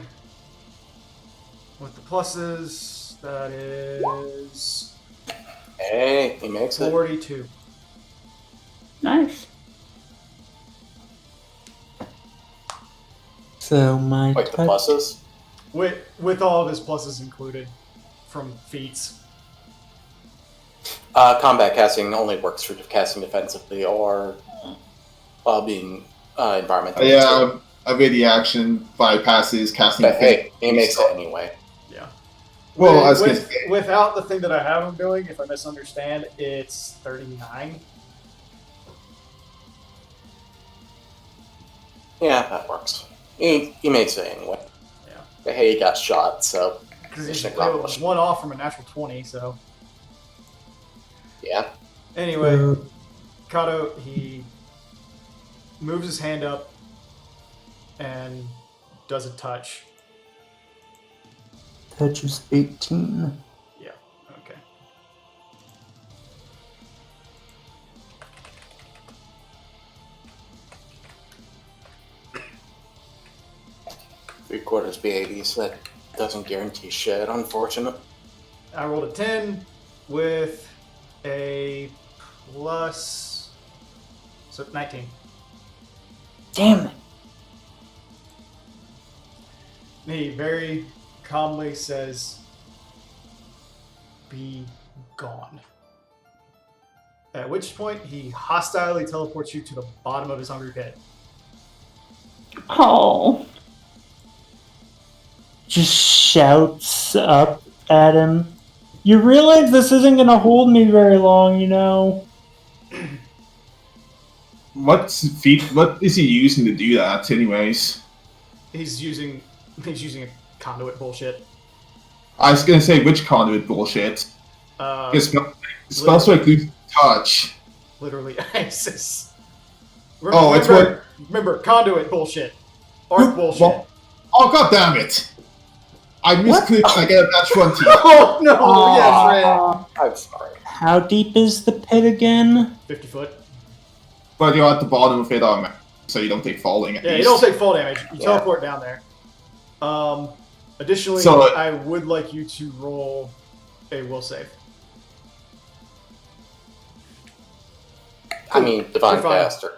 With the pluses, that is Hey, he makes it. 42. Nice. So my Wait, the touch- pluses? With all of his pluses included from feats. Combat casting only works for casting defensively or while being environmental. Yeah, I made the action bypasses casting. But hey, he makes it anyway. Yeah. Well, I was gonna With- say, without the thing that I have him doing, if I misunderstand, it's 39. Yeah, that works. He makes it anyway. Yeah. But hey, he got shot, so Because he's Mission accomplished. one off from a natural 20, so. yeah. Anyway, Kato, he moves his hand up and does a touch. touch is 18. Yeah, okay. Three-quarters B80, so that doesn't guarantee shit, unfortunate. I rolled a 10 with a plus. So 19. Damn it. He very calmly says, "Be gone." At which point, he hostilely teleports you to the bottom of his hungry pit. Oh. Just shouts up at him. You realize this isn't gonna hold me very long, you know? what is he using to do that, anyways? He's using a conduit bullshit. I was gonna say, which conduit bullshit? Because spells like lose touch. Literally ISIS. Oh, it's what- Remember, conduit bullshit. Arc bullshit. Well, oh, god damn it! I misclicked and I get a match 20. Oh no! Yes, Red. I'm sorry. How deep is the pit again? 50 foot. But you're at the bottom of it automatically, so you don't take falling at Yeah, least. you don't take fall damage. You Yeah. teleport down there. Additionally, So, I would like you to roll a will save. I mean, Divine You're fine. Caster.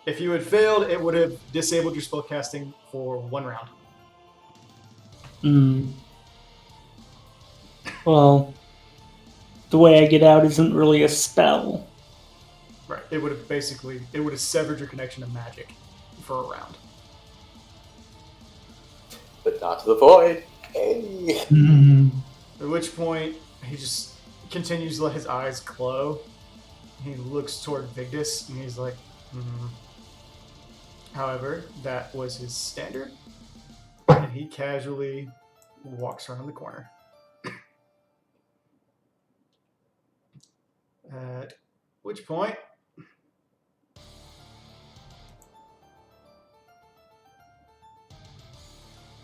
If you had failed, it would have disabled your spellcasting for 1 round. Hmm. Well, the way I get out isn't really a spell. Right. It would have severed your connection to magic for a round. But not to the void. Hey. At which point, he just continues to let his eyes glow. He looks toward Vigdis, and he's like, hmm. However, that was his standard, and he casually walks around the corner. At which point,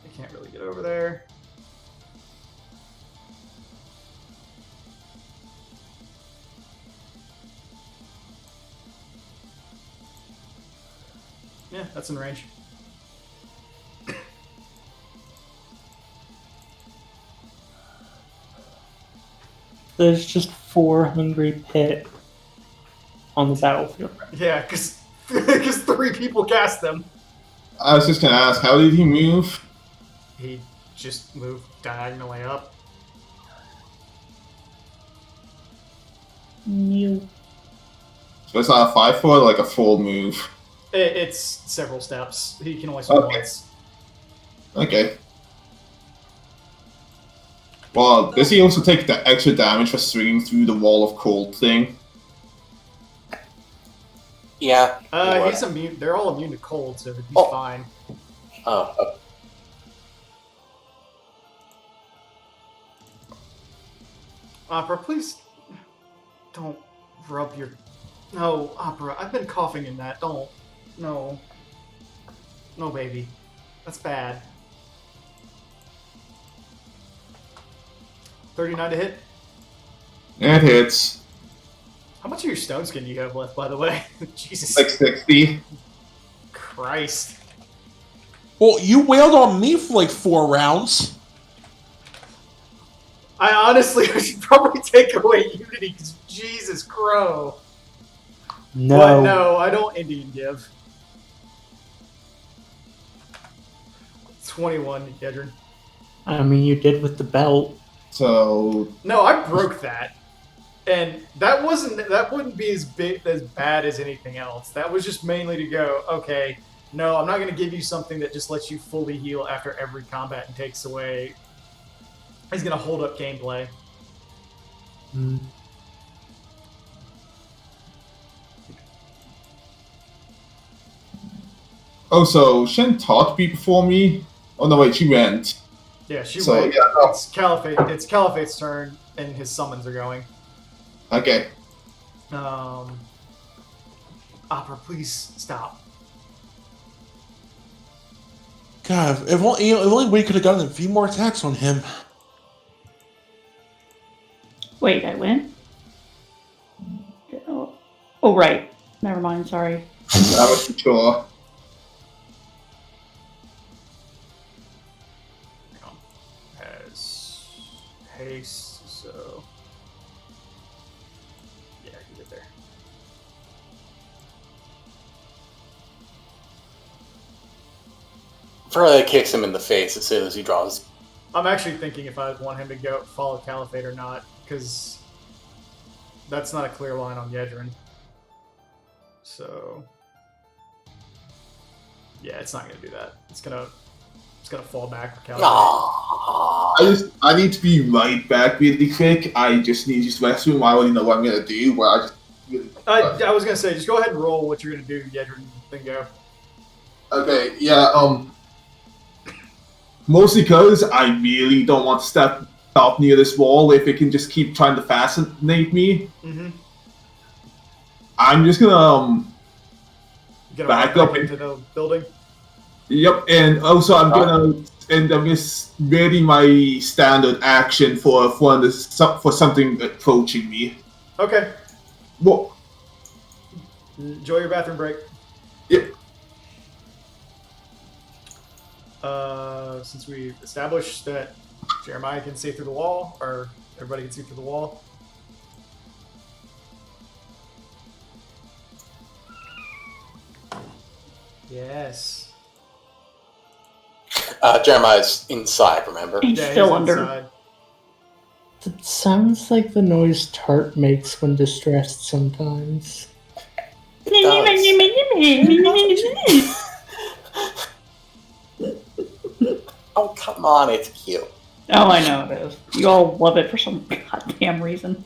I can't really get over there. Yeah, that's in range. There's just 4 hungry pit on the battlefield. Yeah, because 3 people cast them. I was just gonna ask, how did he move? He just moved diagonally up. You. So it's not a 5 foot, like a full move. It's several steps. He can only swim Okay. once. Okay. Well, does he also take the extra damage for swinging through the wall of cold thing? Yeah. What? He's immune. They're all immune to cold, so he's Oh. fine. Oh, Opera, please don't rub your No, Opera, I've been coughing in that. Don't. No. No, baby. That's bad. 39 to hit. It hits. How much of your stone skin do you have left, by the way? Jesus Like 60. Christ. Well, you wailed on me for like 4 rounds. I honestly should probably take away Unity, because Jesus Crow. No. But no, I don't Indian give. 21, Yedrin. I mean, you did with the belt. So No, I broke that. And that wouldn't be as bad as anything else. That was just mainly to go, okay, no, I'm not going to give you something that just lets you fully heal after every combat and takes away. He's going to hold up gameplay. Hmm. oh, so Shen taught me before me. Oh no, wait, she went. Yeah, she So, went. yeah, no. It's Caliphate. It's Caliphate's turn, and his summons are going. Okay. Opera, please stop. God, if only we could have gotten a few more attacks on him. Wait, I win? Oh, right. Never mind, sorry. I wasn't sure. Has haste, so yeah, I can get there. Further kicks him in the face as soon as he draws. I'm actually thinking if I want him to go follow Caliphate or not, because that's not a clear line on Yedrin. So yeah, it's not gonna do that. It's gonna fall back for Caliphate. Aww. I need to be right back really quick. I just need to use the restroom. I already know what I'm gonna do, but I just really I was gonna say, just go ahead and roll what you're gonna do, Yedrin, then go. Okay, yeah, mostly because I really don't want to step up near this wall if it can just keep trying to fascinate me. Mm-hmm. I'm just gonna Back up into the building. Yep, and also I'm just ready my standard action for something approaching me. Okay. Well, Enjoy your bathroom break. Yep. Since we established that Jeremiah can see through the wall, or everybody can see through the wall. Yes. Jeremiah's inside, remember? He's Yeah, still he's under. inside. It sounds like the noise Tart makes when distressed sometimes. Oh, come on, it's cute. Oh, I know it is. You all love it for some goddamn reason.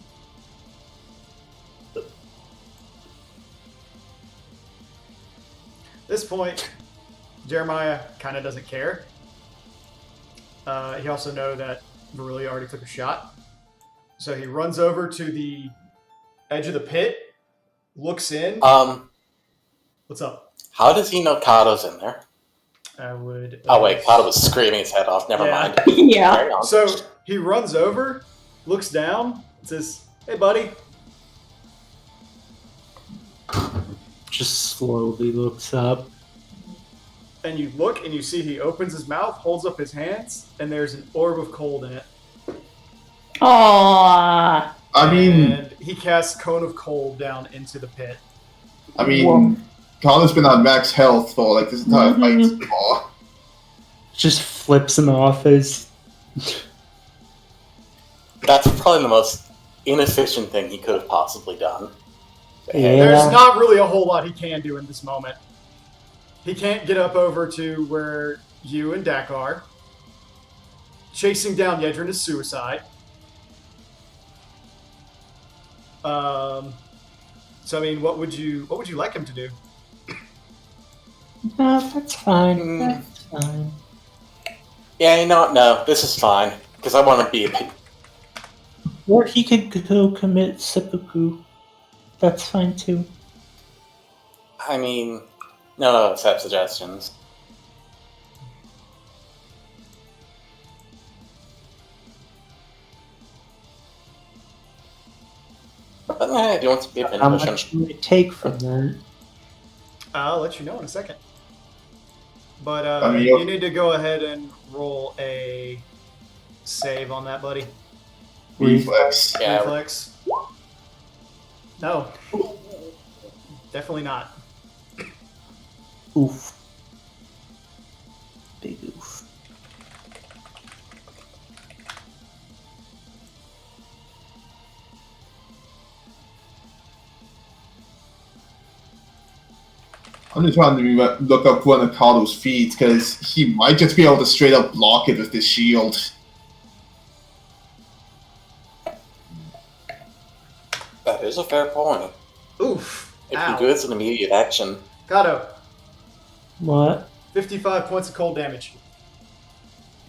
At this point, Jeremiah kind of doesn't care. He also knows that Virelia already took a shot. So he runs over to the edge of the pit, looks in. What's up? How does he know Kato's in there? I would... Oh wait, Kato was screaming his head off, never Yeah. mind. Yeah. Carry on. So he runs over, looks down, and says, "Hey, buddy." Just slowly looks up. And you look and you see he opens his mouth, holds up his hands, and there's an orb of cold in it. Aww. I mean, And he casts Cone of Cold down into the pit. Whoa. Connor's been on max health for like this entire fight so far. Just flips him off as That's probably the most inefficient thing he could have possibly done. Yeah. There's not really a whole lot he can do in this moment. He can't get up over to where you and Dak are. Chasing down Yedrin is suicide. So I mean, what would you like him to do? no, that's fine. That's fine. Yeah, you know what? No, this is fine. Because I want to be a Or he could go commit seppuku. That's fine too. I mean, no accept suggestions. But I do want to be a How pincushion. much do I take from that? I'll let you know in a second. But I mean, you need to go ahead and roll a save on that, buddy. Reflex. Yeah, Reflex. No. Definitely not. Oof. Big oof. I'm just trying to look up one of Carlo's feet because he might just be able to straight up block it with this shield. that is a fair point. Oof. If Ow. you do, it's an immediate action. Kato, What 55 points of cold damage.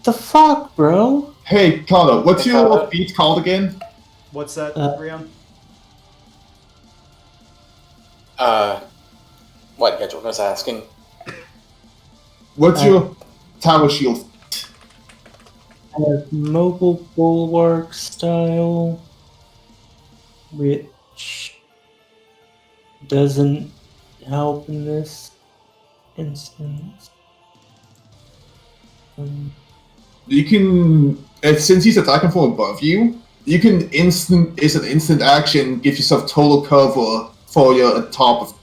the fuck, bro? Hey, Carlo, what's Hey, your Carlo. feat called again? What's that, Rion? What Gedron was asking. What's your tower shield? I have mobile bulwark style, which doesn't help in this instance. You can, since he's attacking from above you, you can it's an instant action, give yourself total cover for your top of.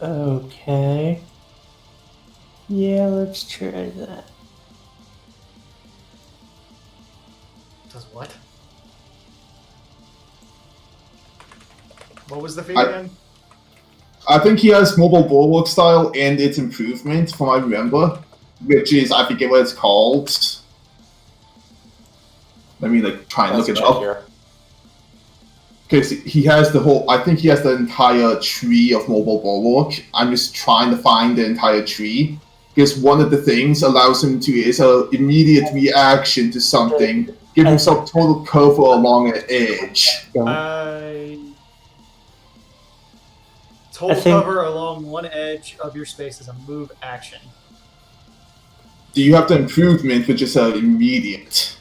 Okay. Yeah, let's try that. Does what? What was the feat I- again? I think he has mobile bulwark style and its improvement, from what I remember, which is, I forget what it's called. Let me try and Let's look it check up. here. Because he has I think he has the entire tree of mobile bulwark. I'm just trying to find the entire tree. Because one of the things allows him to, is an immediate reaction to something, give himself total cover along an edge. Total I think- cover along one edge of your space is a move action. Do you have the improvement, which is immediate?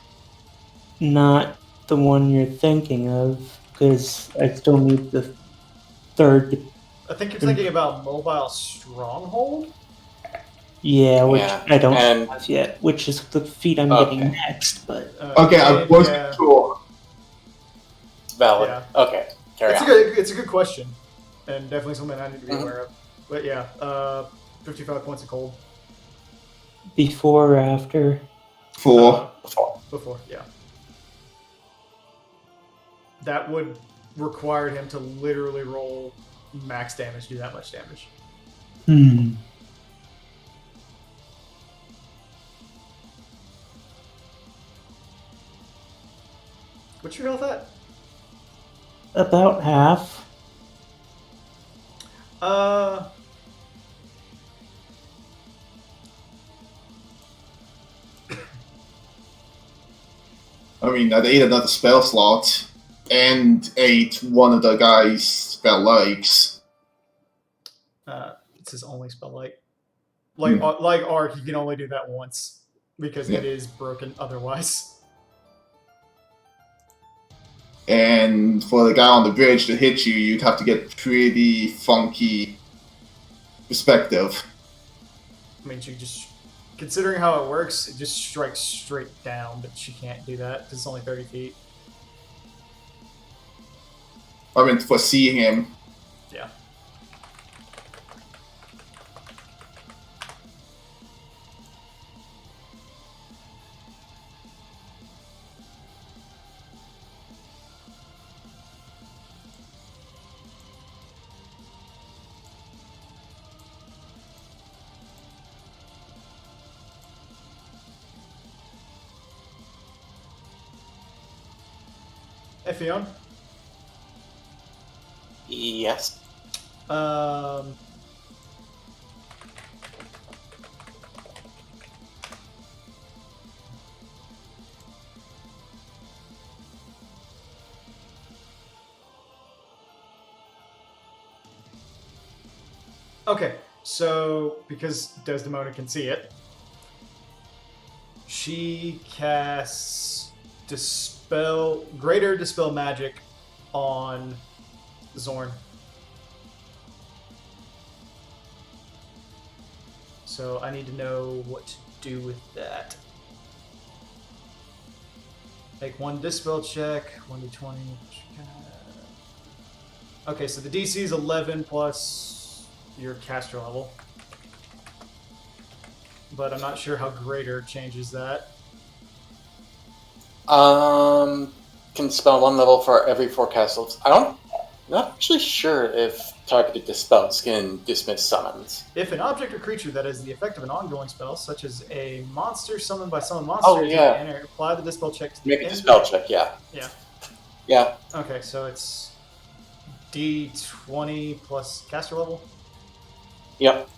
Not the one you're thinking of, because I still need the third. I think you're thinking about mobile stronghold. Yeah, which Yeah, I don't and- have yet, which is the feat I'm Okay. getting next, but Okay, I and, wasn't sure. Valid. Yeah. Okay, carry It's on. it's a good question, and definitely something I need to be Mhm. aware of. But yeah, 55 points of cold. before or after? For Before, yeah. That would require him to literally roll max damage, do that much damage. What's your health at? About half. I mean, that ate another spell slot and ate one of the guy's spell likes. It's his only spell like like arc. You can only do that once because it is broken otherwise. And for the guy on the bridge to hit you, you'd have to get pretty funky perspective. I mean, she just considering how it works, it just strikes straight down, but she can't do that because it's only 30 feet. I mean, for seeing him. Yeah. Effion? Yes. Okay, so because Desdemona can see it, she casts Greater Dispel Magic on Zorn. So I need to know what to do with that. Make one Dispel check, 1d20. Okay, so the DC is 11 plus your caster level. But I'm not sure how Greater changes that. Can spell one level for every 4 castles. Not actually sure if targeted dispels can dismiss summons. If an object or creature that has the effect of an ongoing spell, such as a monster summoned by summon monster, Oh, yeah. apply the Dispel check to the Make a end dispel of- check, yeah. Yeah. Yeah. Okay, so it's D20 plus caster level. Yep.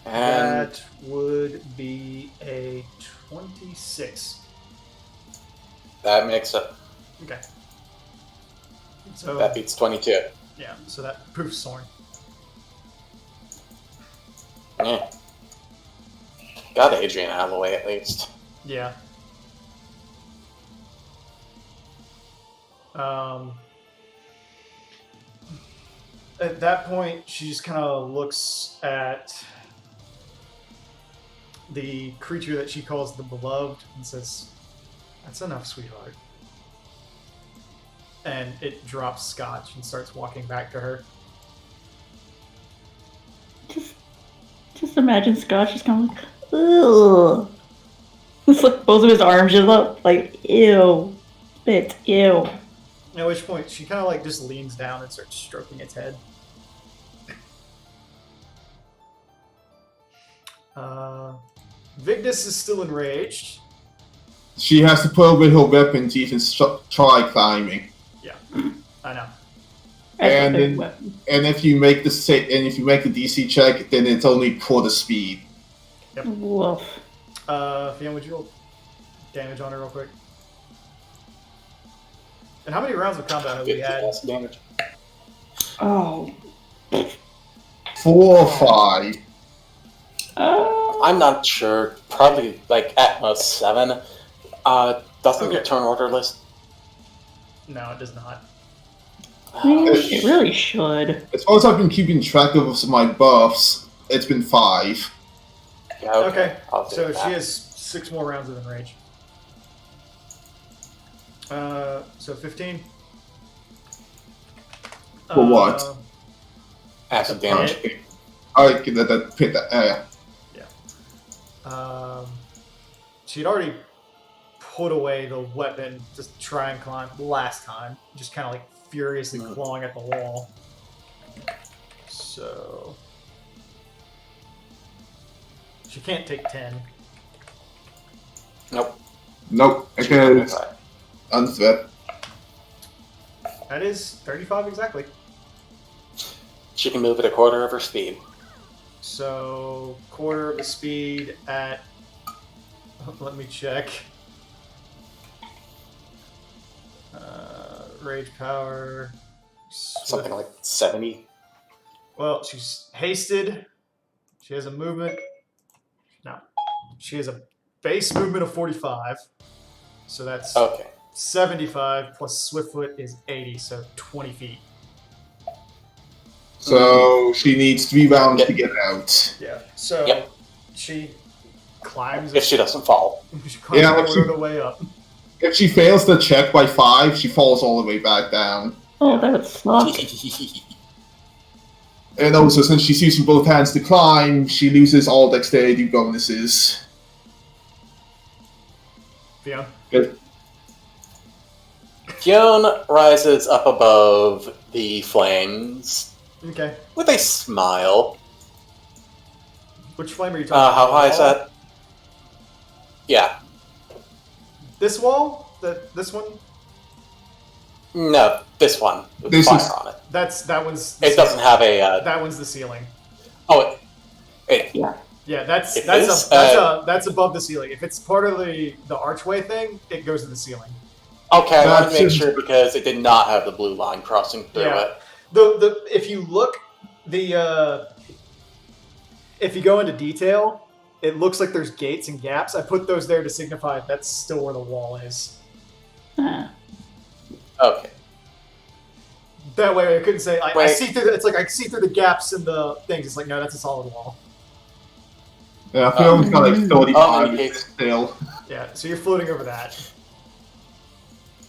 And That would be a 26. that makes it. Okay. So That beats 22. yeah, so that proofs Zorn. Yeah. Got Adrian out of the way at least. Yeah. At that point, she just kind of looks at the creature that she calls the Beloved and says, "That's enough, sweetheart." And it drops Scotch and starts walking back to her. Just imagine Scotch just kind of like, ugh. It's like both of his arms just up, like, ew. Spit, ew. At which point, she kind of like just leans down and starts stroking its head. Vigdis is still enraged. She has to put away her weapon to even try climbing. Yeah, I know. That's a And big then- weapon. And if you make the DC check, then it's only quarter speed. Woof. Fiona, would you roll damage on her real quick? And how many rounds of combat have we 50 had? less damage. Oh. 4 or 5. I'm not sure. Probably like at most 7. Doesn't Okay. your turn order list? No, it does not. It really should. As far as I've been keeping track of my buffs, it's been 5. Yeah, Okay, I'll do so that. she has 6 more rounds of enrage. So 15. For what? Acid damage. I get that pit that area. She'd already put away the weapon to try and climb last time, just kind of like furiously clawing at the wall. So she can't take 10. Nope. Nope, I can unthreat. That is 35 exactly. She can move at a quarter of her speed. So quarter of the speed at. Let me check. Rage power. Something like 70. Well, she's hasted. She has a movement. No. She has a base movement of 45. So that's Okay. 75 plus Swiftfoot is 80, so 20 feet. So she needs 3 rounds to get out. Yeah. So Yep. she climbs. If she doesn't fall. she climbs Yeah, a like quarter she- of the way up. If she fails the check by 5, she falls all the way back down. Oh, that would suck. And also, since she's using both hands to climb, she loses all dexterity bonuses. Yeah. Fionn rises up above the flames Okay. with a smile. Which flame are you talking about? How high is The wall? that? Yeah. This wall? This one? No, this one with This fire is- on it. That one's. The It doesn't have a. That one's the ceiling. Oh, it, Yeah, that's It that's is, that's above the ceiling. If it's part of the archway thing, it goes to the ceiling. okay. I wanted to make That's- sure because it did not have the blue line crossing through Yeah. it. if you look if you go into detail, it looks like there's gates and gaps. I put those there to signify that's still where the wall is. Okay. That way, I couldn't say I Wait. see through. It's like I see through the gaps in the things. It's like no, that's a solid wall. Yeah, I feel it's got like 35 indicates- still. Yeah, so you're floating over that.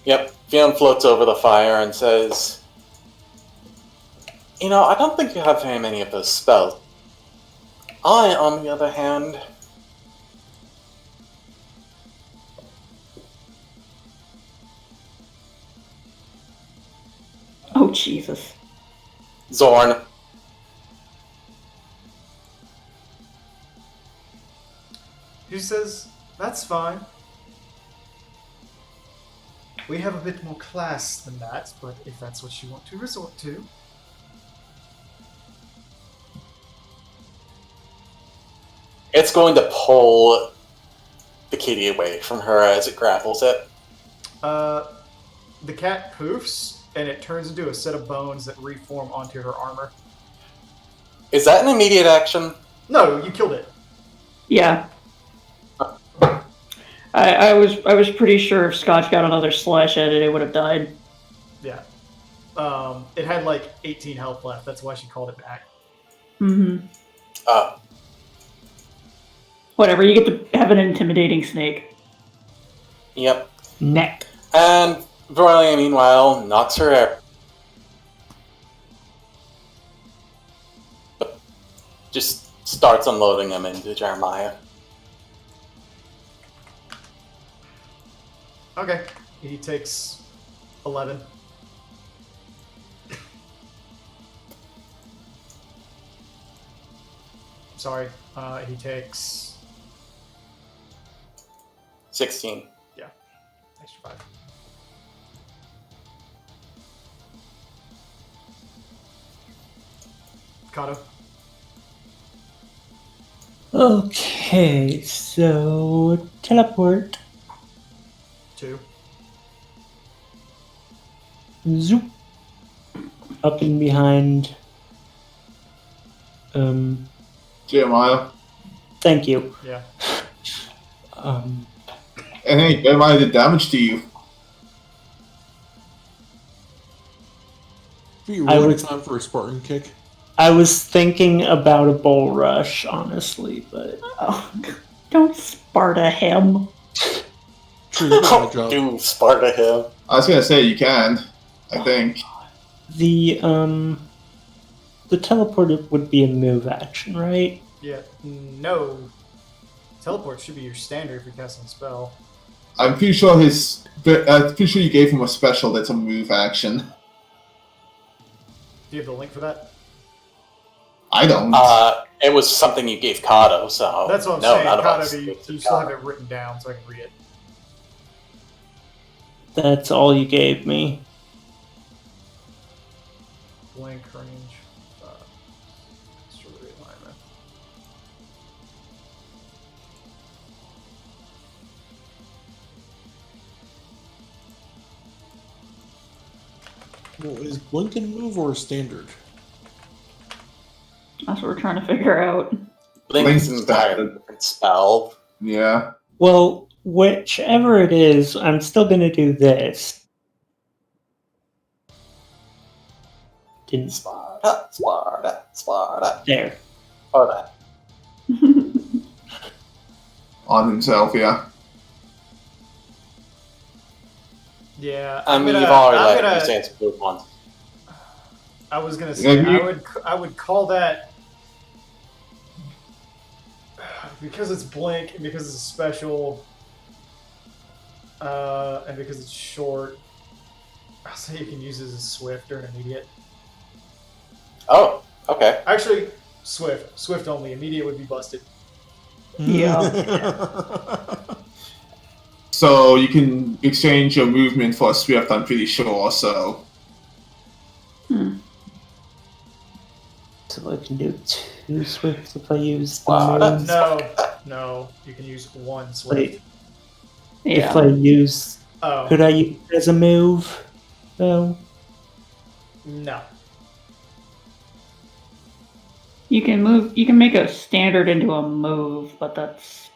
Yep. Fion floats over the fire and says, "You know, I don't think you have very many of those spells. I, on the other hand..." Oh, Jesus. Zorn. He says, "That's fine. We have a bit more class than that, but if that's what you want to resort to." It's going to pull the kitty away from her as it grapples it. The cat poofs, and it turns into a set of bones that reform onto her armor. Is that an immediate action? No, you killed it. Yeah. I was pretty sure if Scotch got another slash at it, it would have died. Yeah. It had like 18 health left. That's why she called it back. Mm-hmm. Oh. Whatever, you get to have an intimidating snake. Yep. Neck. And Verolia, meanwhile, knocks her air. Just starts unloading them into Jeremiah. Okay. He takes 11. Sorry. He takes 16. extra 5. Kato. Okay, so teleport. 2. Zoop. Up and behind. Jeremiah. Thank you. Yeah. Um, And hey, Jeremiah did damage to you. Be a I really would- good time for a Spartan kick. I was thinking about a bull rush, honestly, but Oh, don't Sparta him. Sure, you did a good job. Do Sparta him. I was gonna say you can. I think. the teleport would be a move action, right? Yeah. No. Teleport should be your standard if you're casting a spell. I'm pretty sure you gave him a special that's a move action. Do you have the link for that? I don't. It was something you gave Kato, so... That's what I'm no, saying. none of Kato, us do you gave to still have Kato. it written down so I can read it? That's all you gave me. Blank range. Extra realignment. Well, is Blink a move or a standard? That's what we're trying to figure out. Blink's Blink's an entirely bad. different spell. Yeah. Well, whichever it is, I'm still gonna do this. Didn't Sparta, Sparta, Sparta. there. Sparta. On himself, yeah. Yeah. I mean, I'm you've already I'm let gonna- me say it's move once. I was gonna say Yeah, you- I would call that because it's blink and because it's a special, and because it's short. I'll say you can use it as a swift or an immediate. Oh, okay. Actually, swift only. Immediate would be busted. Yeah. So you can exchange your movement for a swift, I'm pretty sure, so. So I can do 2 swifts if I use the Wow, moves. No. You can use one swift. Wait, Yeah. if I use... Oh Could I use it as a move, though? no. You can move. You can make a standard into a move, but that's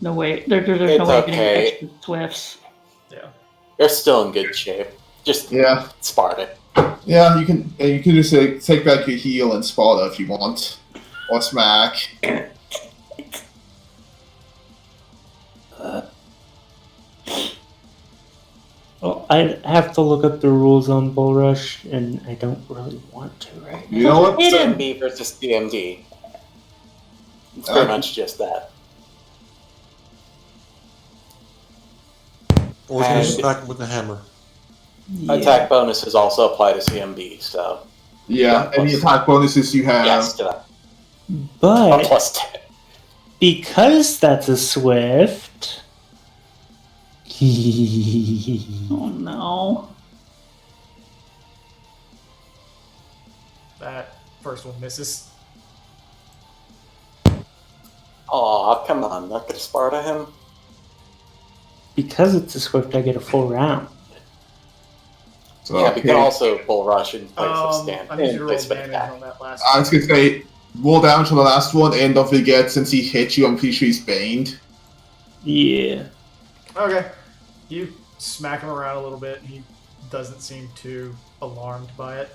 no way. There's no It's way okay. getting extra swifts. Yeah. You're still in good shape. Just Yeah. Sparta. Yeah, you can just take back your heal and Sparta if you want. Or smack. Well, I have to look up the rules on Bull Rush, and I don't really want to right now. You know what? Hit him. DMD versus DMD. It's pretty much just that. Or he's going to And- smack him with the hammer. Yeah. Attack bonuses also apply to CMB, so Yeah, any attack bonuses you have. yes to that. But Plus 10. because that's a Swift. Oh no! That first one misses. Aw, come on, not gonna Sparta him? Because it's a Swift, I get a full round. So, Yeah, we can okay. also Bull Rush in place of stand. I need you in to roll place of damage attack. on that last I was gonna say, roll damage on the last one, and don't forget, since he hit you, I'm pretty sure he's baned. Yeah. Okay. You smack him around a little bit, and he doesn't seem too alarmed by it.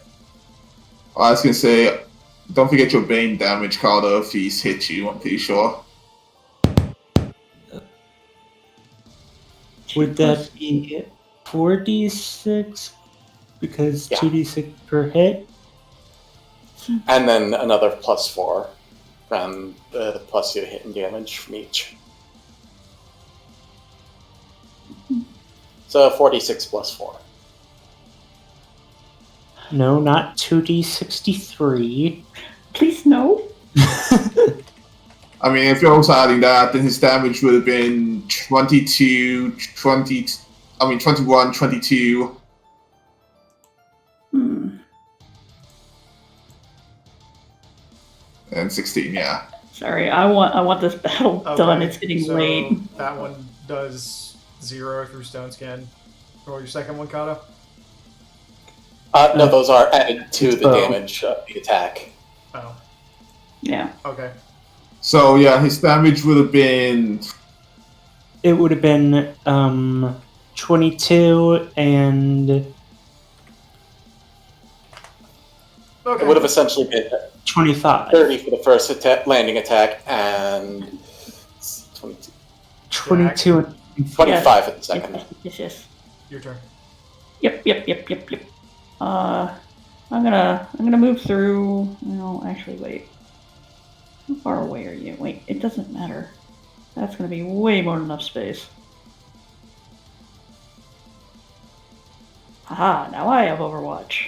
I was gonna say, don't forget your bane damage, Carter, if he's hit you, I'm pretty sure. Would that be 4d6? Because Yeah. 2d6 per hit? And then another plus 4 from the plus your hit and damage from each. So 46 plus 4. No, not 2d63. Please no. I mean, if you're also adding that, then his damage would have been 21, 22. Hmm. And 16, yeah. Sorry, I want this battle Okay, done. It's getting so late. That one does 0 through Stone Skin. Roll your second one, Kata. No, those are added to the Oh. damage of the attack. Oh, Yeah. okay. So, yeah, his damage would have been... It would have been 22 and Okay. It would have essentially been 25. 30 for the first landing attack and 22, 22 and 25 for the second. Yes. Your turn. Yep. I'm gonna move through. No, actually, wait. How far away are you? Wait, it doesn't matter. That's gonna be way more than enough space. Haha, now I have Overwatch.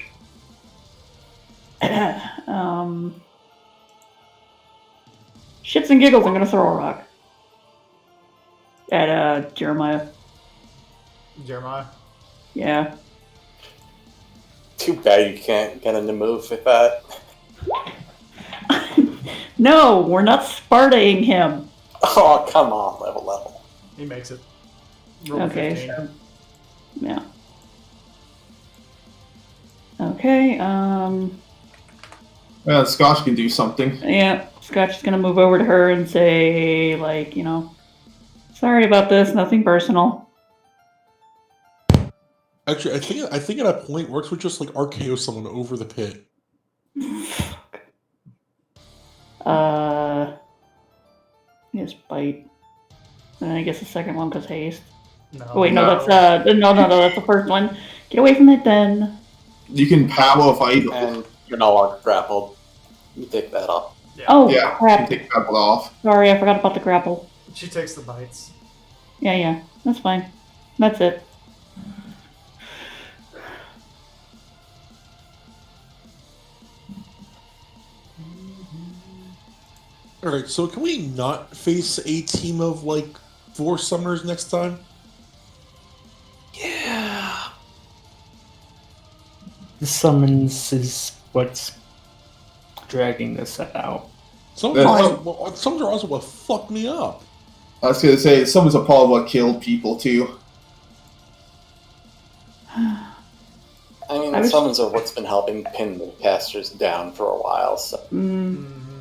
Shits and giggles, I'm gonna throw a rock. At, Jeremiah. Jeremiah. Yeah. Too bad you can't get him to move with that. No, we're not Spartaing him. Oh, come on, level. He makes it. Roll Okay, 15. so yeah. Okay, Well, Scotch can do something. yeah, Scotch is gonna move over to her and say, like, you know, sorry about this, nothing personal. Actually, I think at a point works with just like RKO someone over the pit. Yes, bite. And then I guess the second one because haste. No. Oh wait, no, No. that's no, that's the first one. Get away from it then. You can power fight. And you're no longer grappled. You take that off. Yeah. Oh Yeah, you crap! take grapple off. Sorry, I forgot about the grapple. She takes the bites. Yeah, that's fine. That's it. All right, so can we not face a team of like 4 summoners next time? Yeah. The summons is what's dragging this out. Some Yeah, are also what fucked me up. I was gonna say, someone's a part of what killed people, too. I mean, I the was- summons are what's been helping pin the casters down for a while, so Mm, Mm-hmm.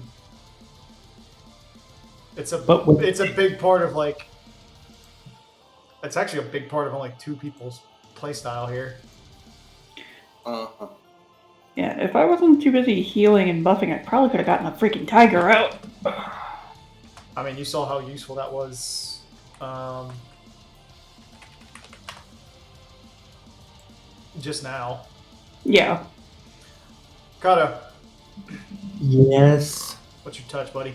It's a But with- it's a big part of like. It's actually a big part of only 2 people's playstyle here. Uh-huh. Yeah, if I wasn't too busy healing and buffing, I probably could have gotten a freaking tiger out. I mean, you saw how useful that was. Just now. Yeah. Kato, Yes. what's your touch, buddy?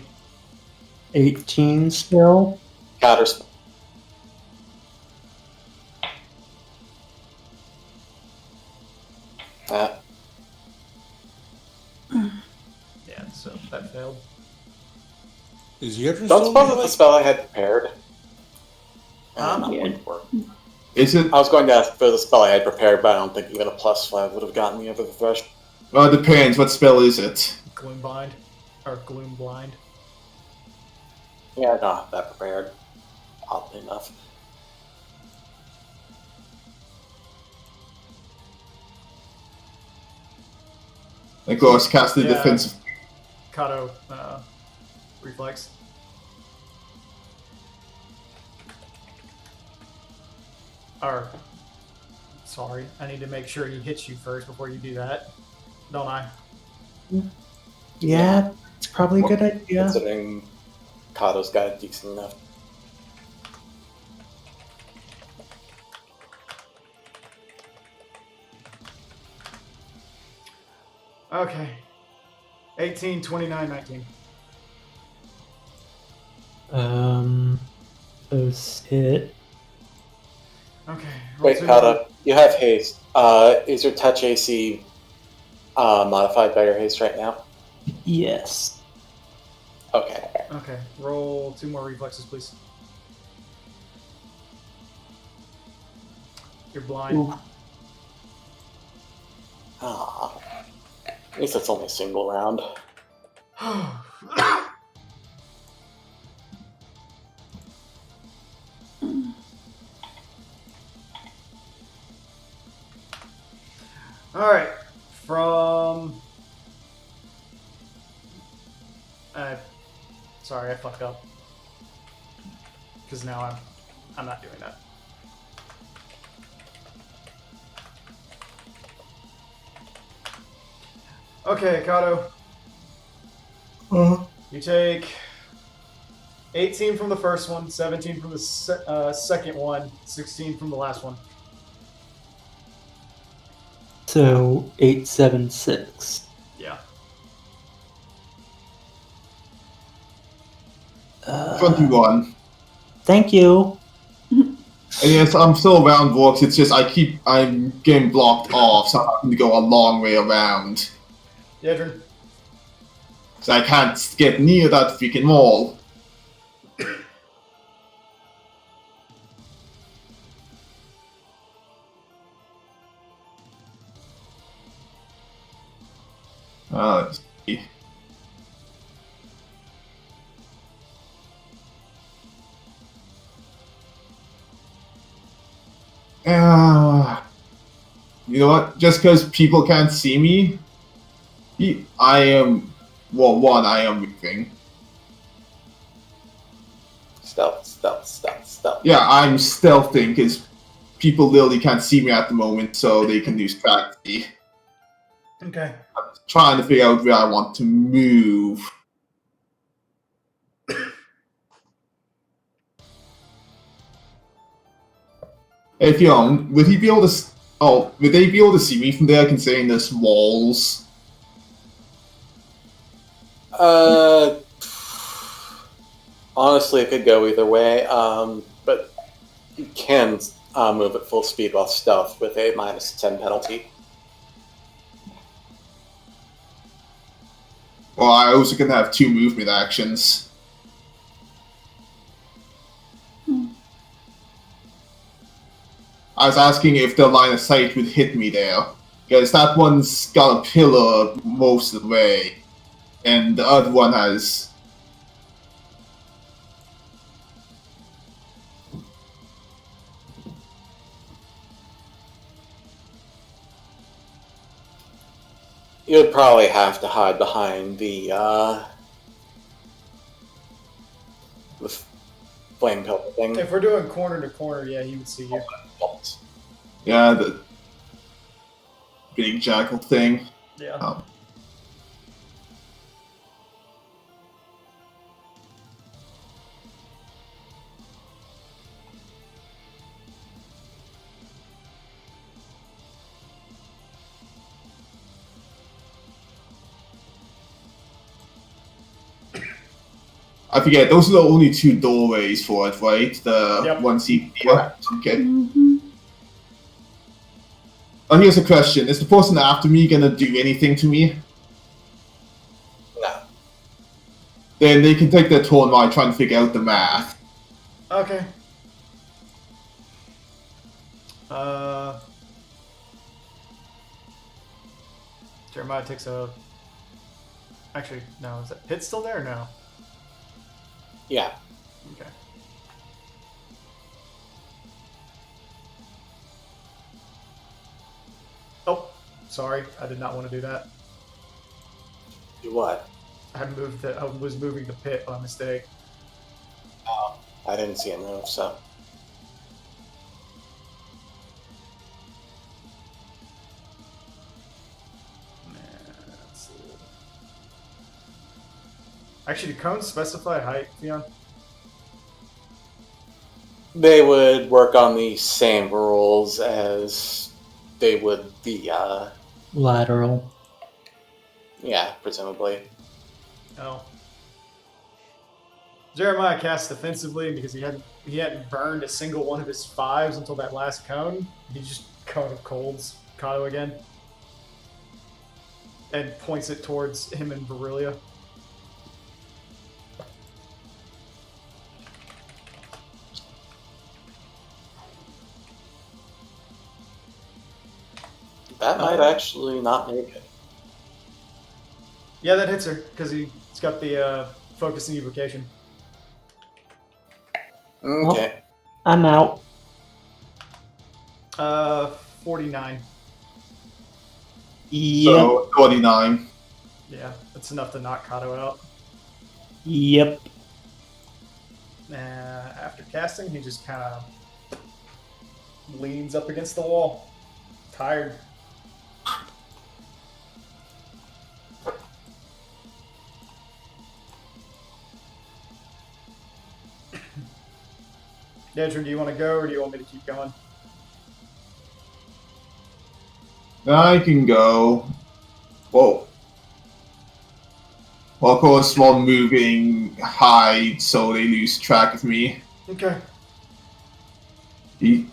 18 still. Counters. Yeah, so that failed. Is Yedrin Don't still suppose it's the melee? spell I had prepared. Huh? Yeah. Is it? I was going to ask for the spell I had prepared, but I don't think even a +5 would have gotten me over the threshold. Well, it depends. What spell is it? Gloom bind, or gloom blind. Yeah, I don't have that prepared. Oddly enough. Of course, cast the Yeah. defensive. Kato, reflex. Or, sorry, I need to make sure he hits you first before you do that. Don't I? Yeah, it's probably a good idea. Considering Kato's got a decent enough. Okay. 18, 29, 19. Those hit. Okay. roll Wait, two. Kato, you have haste. Is your touch AC modified by your haste right now? Yes. Okay. Okay. Roll 2 more reflexes, please. You're blind. Ooh. Ah. At least it's only a single round. All right. From. Sorry, I fucked up. Because now I'm not doing that. Okay, Kato. You take 18 from the first one, 17 from the second one, 16 from the last one. So 876. Yeah. 21. Thank you. And yes, I'm still around walks. It's just I'm getting blocked off, so I'm having to go a long way around. Yedrin. So I can't get near that freaking wall. Let's see. You know what? Just because people can't see me, I am moving. Stealth. Yeah, I'm stealthing because people literally can't see me at the moment, so they can distract me. Okay. Trying to figure out where I want to move. Hey, Fionn, would he be able to? Would they be able to see me from there, considering there's walls? Honestly, it could go either way. But you can move at full speed while stealth with a -10 penalty. Well, I also can have 2 movement actions. I was asking if the line of sight would hit me there. Because that one's got a pillar most of the way. And the other one has... You would probably have to hide behind the The flame pillar thing. If we're doing corner to corner, yeah, he would see you. Yeah, the big jackal thing. Yeah. I forget, those are the only two doorways for it, right? The Yep. one seat. Yeah. Okay. Mm-hmm. And here's a question. Is the person after me gonna do anything to me? No. Then they can take their turn while I try and figure out the math. Okay. Jeremiah takes a. Actually, no. Is that pit still there? Or no. Yeah. Okay. Oh, sorry. I did not want to do that. Do what? I moved. I was moving the pit by mistake. Oh, I didn't see a move, so. Let's see. Actually, do cones specify height, Theon? They would work on the same rules as they would the, Lateral. yeah, presumably. Oh. Jeremiah cast defensively because he hadn't burned a single one of his 5s until that last cone. He just cone of colds Kato again. And points it towards him and Verilia. That might actually not make it. Yeah, that hits her because he's got the focus and evocation. Okay. I'm out. 49. Yep. So 29. Yeah, that's enough to knock Kato out. Yep. After casting, he just kind of leans up against the wall. Tired. Dedrin, do you want to go or do you want me to keep going? I can go. Whoa. Well, of course, while moving high, so they lose track of me. Okay. And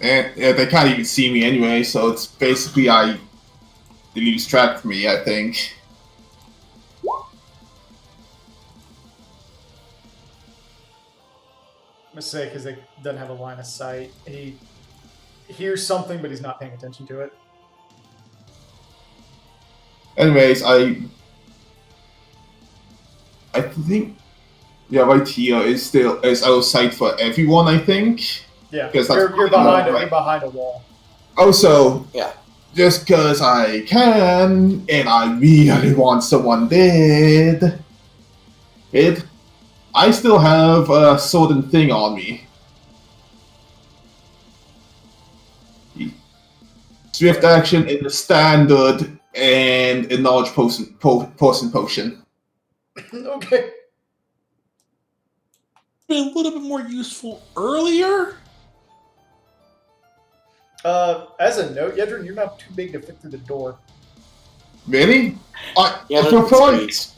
yeah, they can't even see me anyway, so it's basically they lose track of me, I think. I'm going to say because they doesn't have a line of sight. He hears something, but he's not paying attention to it. Anyways, I think right here is out of sight for everyone, I think. Yeah, Because that's you're behind right. you're behind a wall. Also, Yeah. just because I can, and I really want someone dead, I still have a certain thing on me. Swift action in the standard and a knowledge potion. Okay. Been a little bit more useful earlier. As a note, Yedrin, you're not too big to fit through the door. Really? Yeah, for probably, speeds.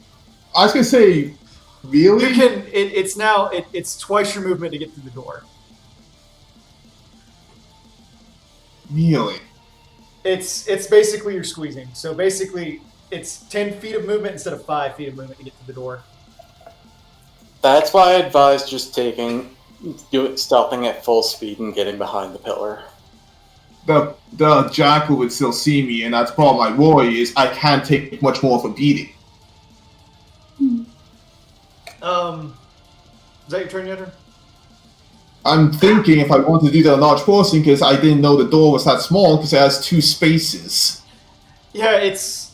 I was gonna say, really? You can. It's twice your movement to get through the door. Really? It's basically you're squeezing. So basically, it's 10 feet of movement instead of 5 feet of movement to get through the door. That's why I advise just stopping at full speed and getting behind the pillar. The jackal would still see me, and that's part of my worry is I can't take much more of a beating. Is that your turn, Yedrin? I'm thinking if I want to do the large person, because I didn't know the door was that small, because it has 2 spaces. Yeah, it's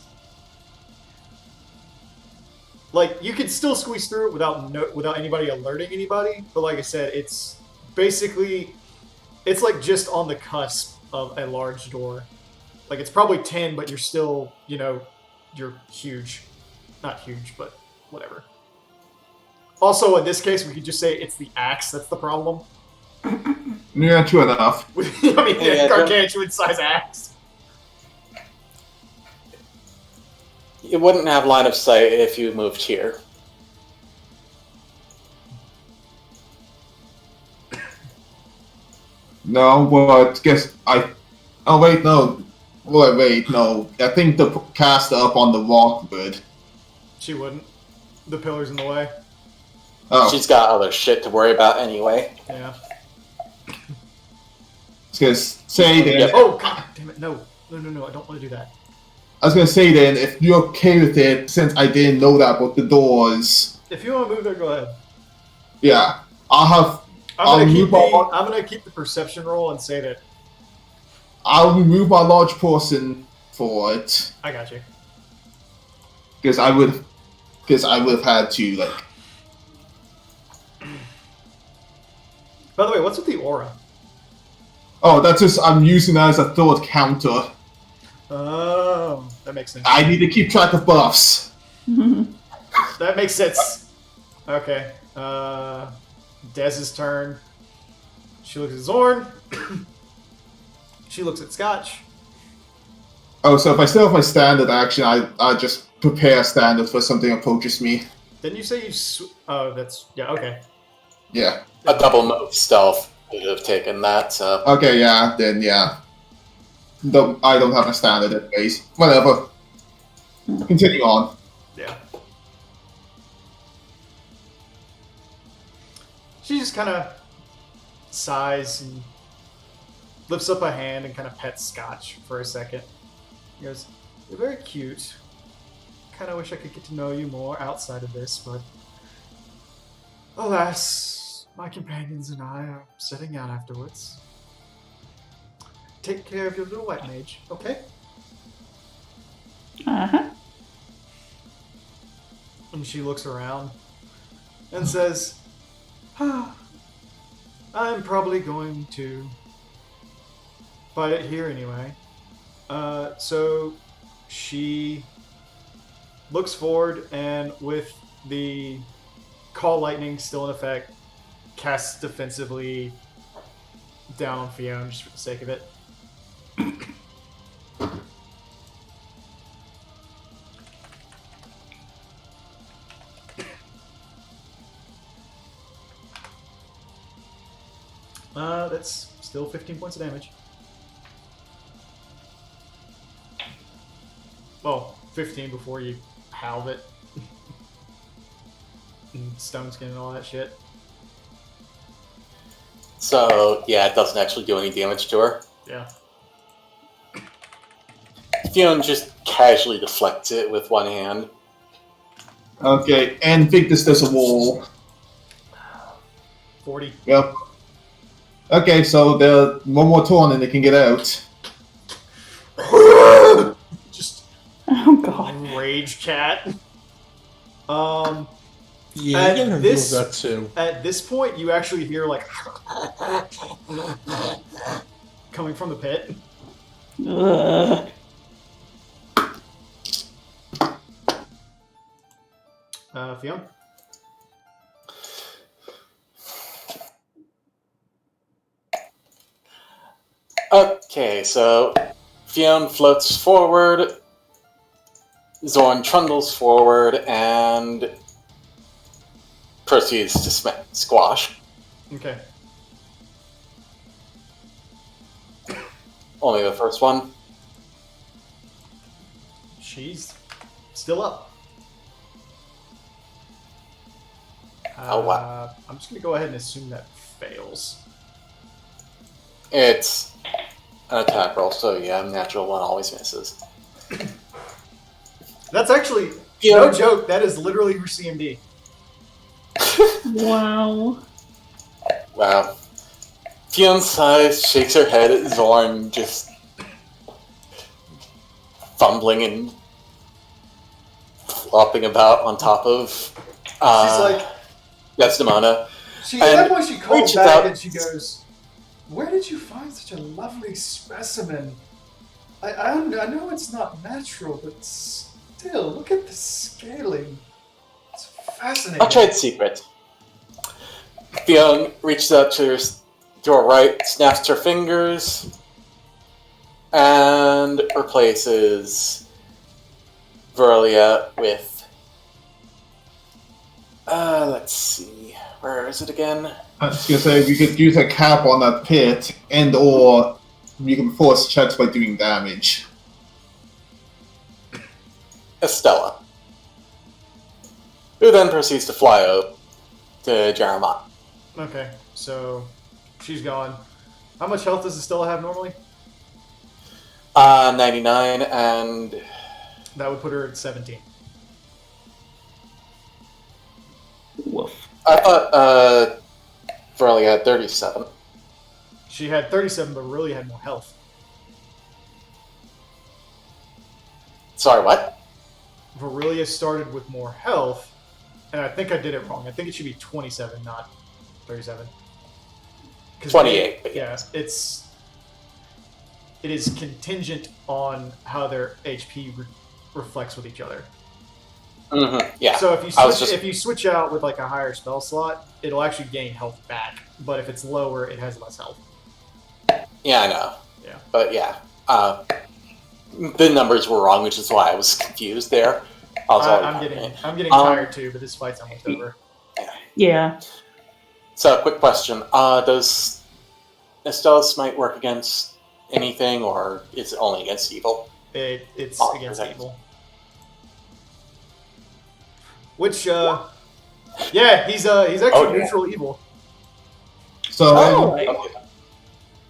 like you could still squeeze through it without anybody alerting anybody. But like I said, it's basically it's like just on the cusp of a large door. Like it's probably 10, but you're still you're huge, not huge, but whatever. Also, in this case, we could just say it's the axe that's the problem. Yeah, true enough. I mean, Yeah, gargantuan size axe. You wouldn't have line of sight if you moved here. No, but guess I. Oh wait, no. Wait, no. I think the caster up on the rock would. She wouldn't. The pillar's in the way. Oh, She's got other shit to worry about anyway. Yeah. I was gonna say then. Yep. Oh god damn it! No, I don't want to do that. I was gonna say then, if you're okay with it, since I didn't know that about the doors. If you want to move there, go ahead. Yeah, I'll have. I'm move gonna keep the perception roll and say that I'll remove my large person for it I got you. because I would have had to like. By the way, what's with the aura? Oh, that's just I'm using that as a thought counter. Oh, that makes sense. I need to keep track of buffs. That makes sense. Okay. Dez's turn. She looks at Zorn. She looks at Scotch. Oh, so if I still have my standard action, I just prepare standard for something approaches me. Didn't you say you? Oh, that's yeah. Okay. Yeah. A double move stealth would have taken that, so... Okay, yeah, then yeah. I don't have a standard anyways. Whatever. Continue on. Yeah. She just kind of sighs and lifts up a hand and kind of pets Scotch for a second. He goes, "You're very cute. Kind of wish I could get to know you more outside of this, but alas, my companions and I are setting out afterwards. Take care of your little white mage, okay?" Uh-huh. And she looks around and says, "I'm probably going to fight it here anyway." So she looks forward and, with the Call Lightning still in effect, casts defensively down on Fiona just for the sake of it. That's still 15 points of damage. Well, 15 before you halve it. And stone skin and all that shit. So, yeah, it doesn't actually do any damage to her. Yeah. Fiona just casually deflects it with one hand. Okay, and Victus does a wall. 40. Yep. Okay, so they're one more turn and they can get out. Just Oh god. rage cat. Yeah, At you get her this- that too. At this point, you actually hear like coming from the pit. Ugh. Fiona? Okay, so Fiona floats forward, Zorn trundles forward, and proceeds to squash. Okay. Only the first one. She's still up. Oh, wow. I'm just gonna go ahead and assume that fails. It's an attack roll, so yeah, natural one always misses. That's actually Yeah. no joke. That is literally her CMD. Wow. Wow. Fiona sighs, shakes her head at Zorn, just fumbling and flopping about on top of She's like, Desdemona. at that and point she calls reaches back out- and she goes, "Where did you find such a lovely specimen? I know it's not natural, but still, look at the scaling. It's fascinating." A trade secret. Fionn reaches out to her right, snaps her fingers, and replaces Verlia with. Let's see. Where is it again? I was gonna say we could use a cap on that pit, and/or we can force checks by doing damage. Estella. Who then proceeds to fly up to Jeremiah. Okay, so she's gone. How much health does Estella have normally? 99, and That would put her at 17. Woof. I thought Verlia had 37. She had 37, but really had more health. Sorry, what? Verilia started with more health, and I think I did it wrong. I think it should be 27, not 37. 28. but Yeah, it is contingent on how their HP reflects with each other. Mm-hmm. Yeah. So if you I was switch, just- if you switch out with like a higher spell slot, it'll actually gain health back. But if it's lower, it has less health. Yeah, I know. Yeah. But yeah, the numbers were wrong, which is why I was confused there. I'm getting tired too, but this fight's almost over. Yeah. So, quick question: does Estella's Smite work against anything, or is it only against evil? It's Oh, against okay. evil. Which yeah, he's actually Oh, yeah. neutral evil. So Oh, Okay.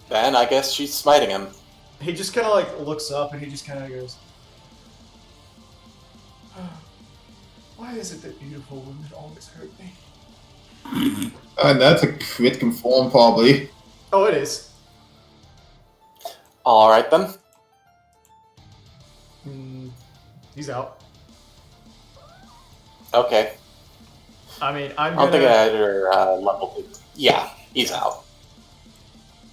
Then I guess she's smiting him. He just kind of like looks up and he just kind of goes, "Why is it that beautiful women always hurt me?" and that's a crit conform probably. Oh, it is. All right then. He's out. Okay. I mean, I don't think I had her level 2. Yeah, he's out.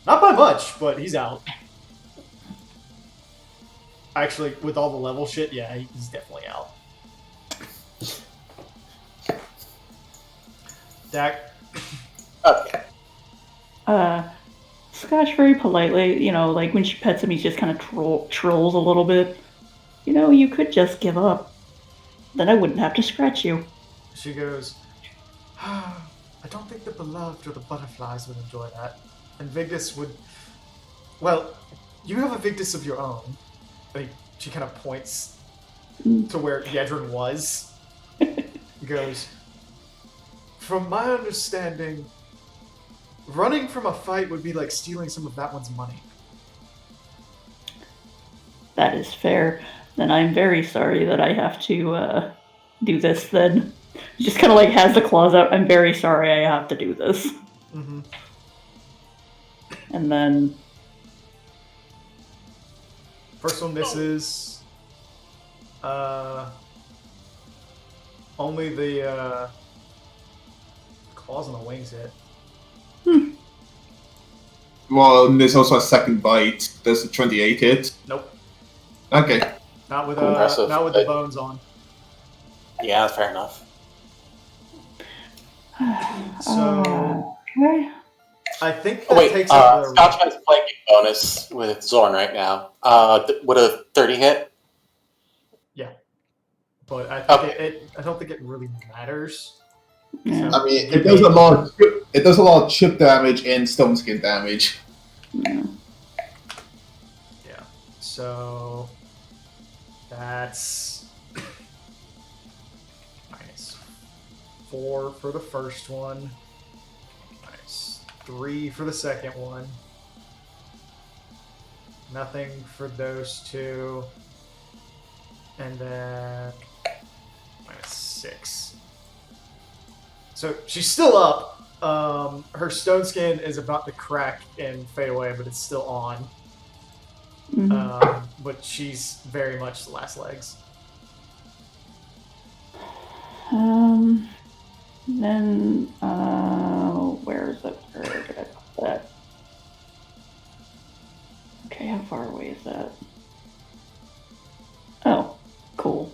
not by much, but he's out. Actually, with all the level shit, yeah, he's definitely out. Dak, Okay. Scotch very politely, like when she pets him, he just kind of trolls a little bit. You could just give up. Then I wouldn't have to scratch you. she goes, "I don't think the beloved or the butterflies would enjoy that. And Vigdis would... Well, you have a Vigdis of your own." She kind of points to where Yedrin was. Goes, "From my understanding, running from a fight would be like stealing some of that one's money." That is fair. Then I'm very sorry that I have to do this then. He just kind of like has the claws out. I'm very sorry I have to do this. Mm-hmm. And then First one misses. Only the claws on the wings hit. Well, and there's also a second bite. Does the 28 hit? Nope. Okay. Not with Impressive. not with the bones on. Yeah, fair enough. So okay. I think that Oh, wait, takes up the Scotch has flanking bonus with Zorn right now. Would a 30 hit? but I think Okay. I don't think it really matters. Yeah. I mean, it does a lot. It does a lot of chip damage and stone skin damage. Yeah. Yeah. So that's -4 for the first one. -3 for the second one. Nothing for those two. And then -6. So she's still up. Her stone skin is about to crack and fade away, but it's still on. Mhm. But she's very much the last legs. Then, where is it? Where did I put that? Okay, how far away is that? Oh, cool.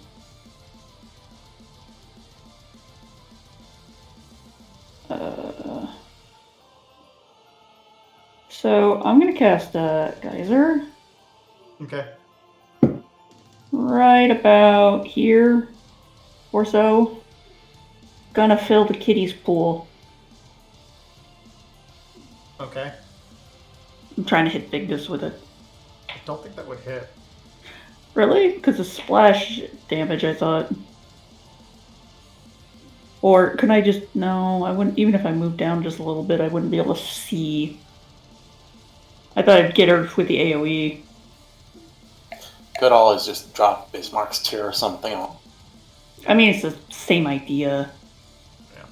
So I'm gonna cast Geyser Okay. right about here or so. Gonna fill the kiddies pool. Okay. I'm trying to hit Vigdis with it. I don't think that would hit. Really? Because of splash damage, I thought. Or can I just... No, I wouldn't... Even if I moved down just a little bit, I wouldn't be able to see. I thought I'd get her with the AoE. Could always just drop Bismarck's tier or something. I mean, it's the same idea. Yeah.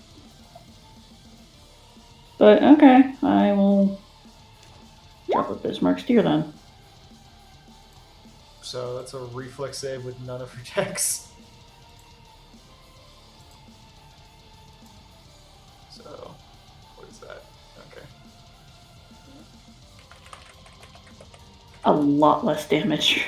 But, okay. I will drop a Bismarck's tier then. So that's a reflex save with none of her checks. So, what is that? Okay. A lot less damage.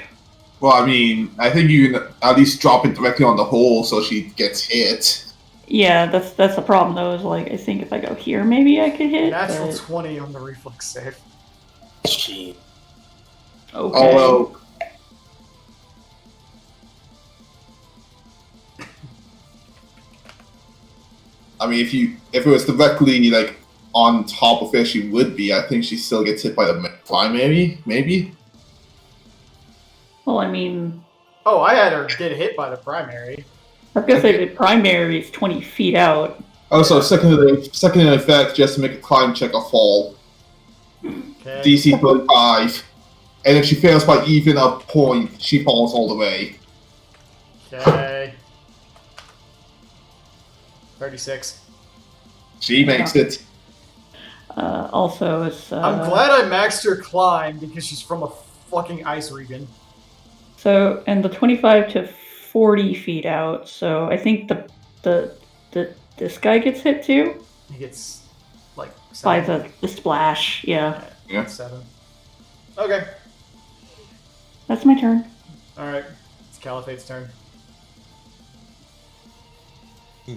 Well, I mean, I think you can at least drop it directly on the hole so she gets hit. Yeah, that's the problem though, is like, I think if I go here, maybe I could hit. Natural but... 20 on the reflex save. Cheat. Okay. Although, I mean, if it was directly like on top of where she would be, I think she still gets hit by the primary, maybe. Well, I mean, Oh, I had her get hit by the primary. I was gonna say the primary is 20 feet out. Also, second in effect, just to make a climb check or fall. Okay. DC 35. And if she fails by even a point, she falls all the way. Okay. 36. She makes it. Also, it's. I'm glad I maxed her climb because she's from a fucking ice region. So, and the 25 to 40 feet out. So I think this guy gets hit too He gets like by 7. the splash. Yeah, Yeah. 7. Okay. that's my turn. Alright. It's Caliphate's turn.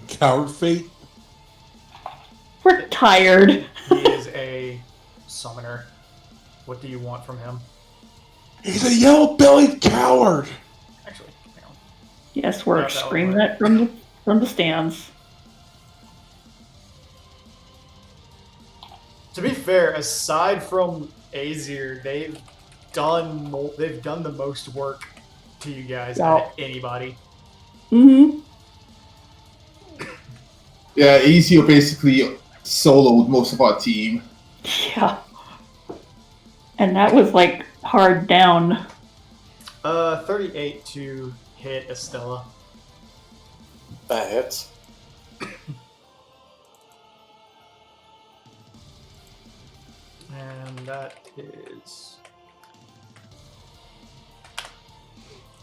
Coward Fate. We're tired. He is a summoner. What do you want from him? He's a yellow-bellied coward. Actually, hang on. Yes, we're Grab that screaming one. that from the stands. To be fair, aside from Azir, they've done the most work to you guys out of anybody. Mm-hmm. Yeah, Ezio basically soloed most of our team. Yeah. And that was like hard down. 38 to hit Estella. That hits. And that is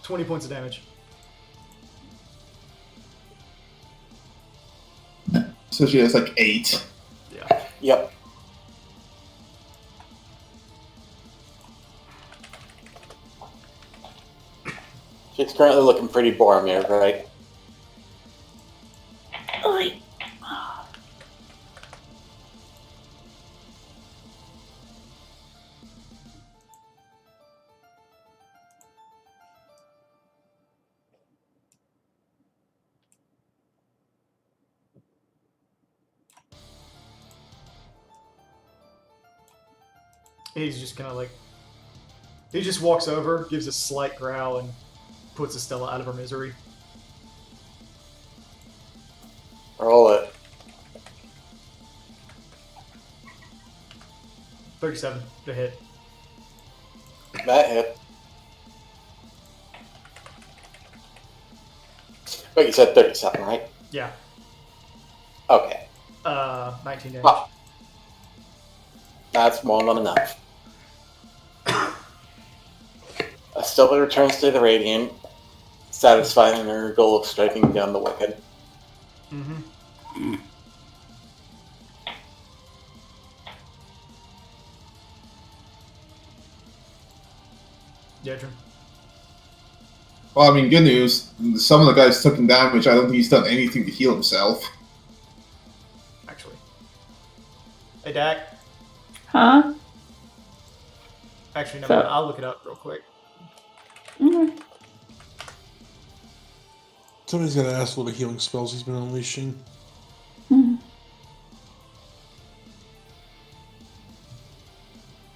20 points of damage. So she has like 8. Yeah. Yep. She's currently looking pretty Boromir, right? Oy. He's just gonna like. He just walks over, gives a slight growl, and puts Estella out of her misery. Roll it. 37 to hit. That hit. Wait, you said 37, right? Yeah. Okay. 19 damage. Ah. That's more than enough. Estella returns to the Radiant, satisfying her goal of striking down the Wicked. Mm-hmm. Yeah, Jim. Well, I mean, good news. Some of the guys took damage. I don't think he's done anything to heal himself. Actually. Hey, Dak. Huh? Actually, no, So- I'll look it up real quick. Mm. Somebody's got to ask what the healing spells he's been unleashing. Mm.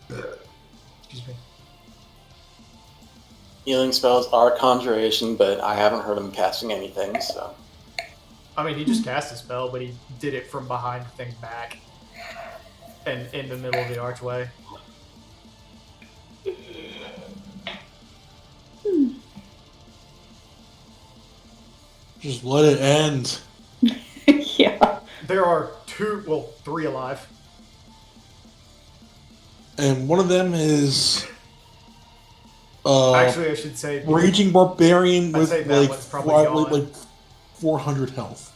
Excuse me. Healing spells are conjuration, but I haven't heard him casting anything, so. I mean, he just cast a spell, but he did it from behind things back. And in the middle of the archway. Just let it end. Yeah. There are 3 alive. And one of them is Actually, I should say... Raging Barbarian I'd with say that one's probably gone. like 400 health.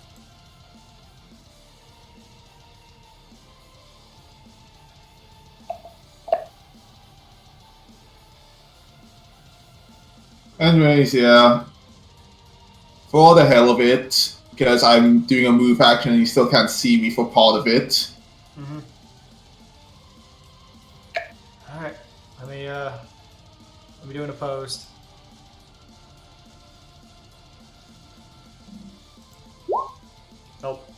Anyways, yeah. For the hell of it, because I'm doing a move action and you still can't see me for part of it. Mm-hmm. Alright. Let me do an opposed. Nope.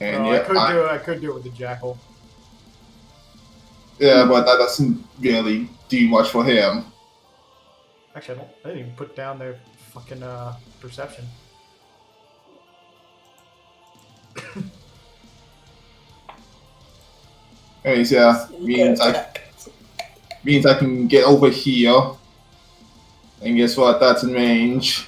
And No, yeah, I could do it with the jackal. yeah, but that doesn't really do much for him. Actually, I didn't even put down their fucking perception. Anyways, yeah, means I can get over here. And guess what? That's in range.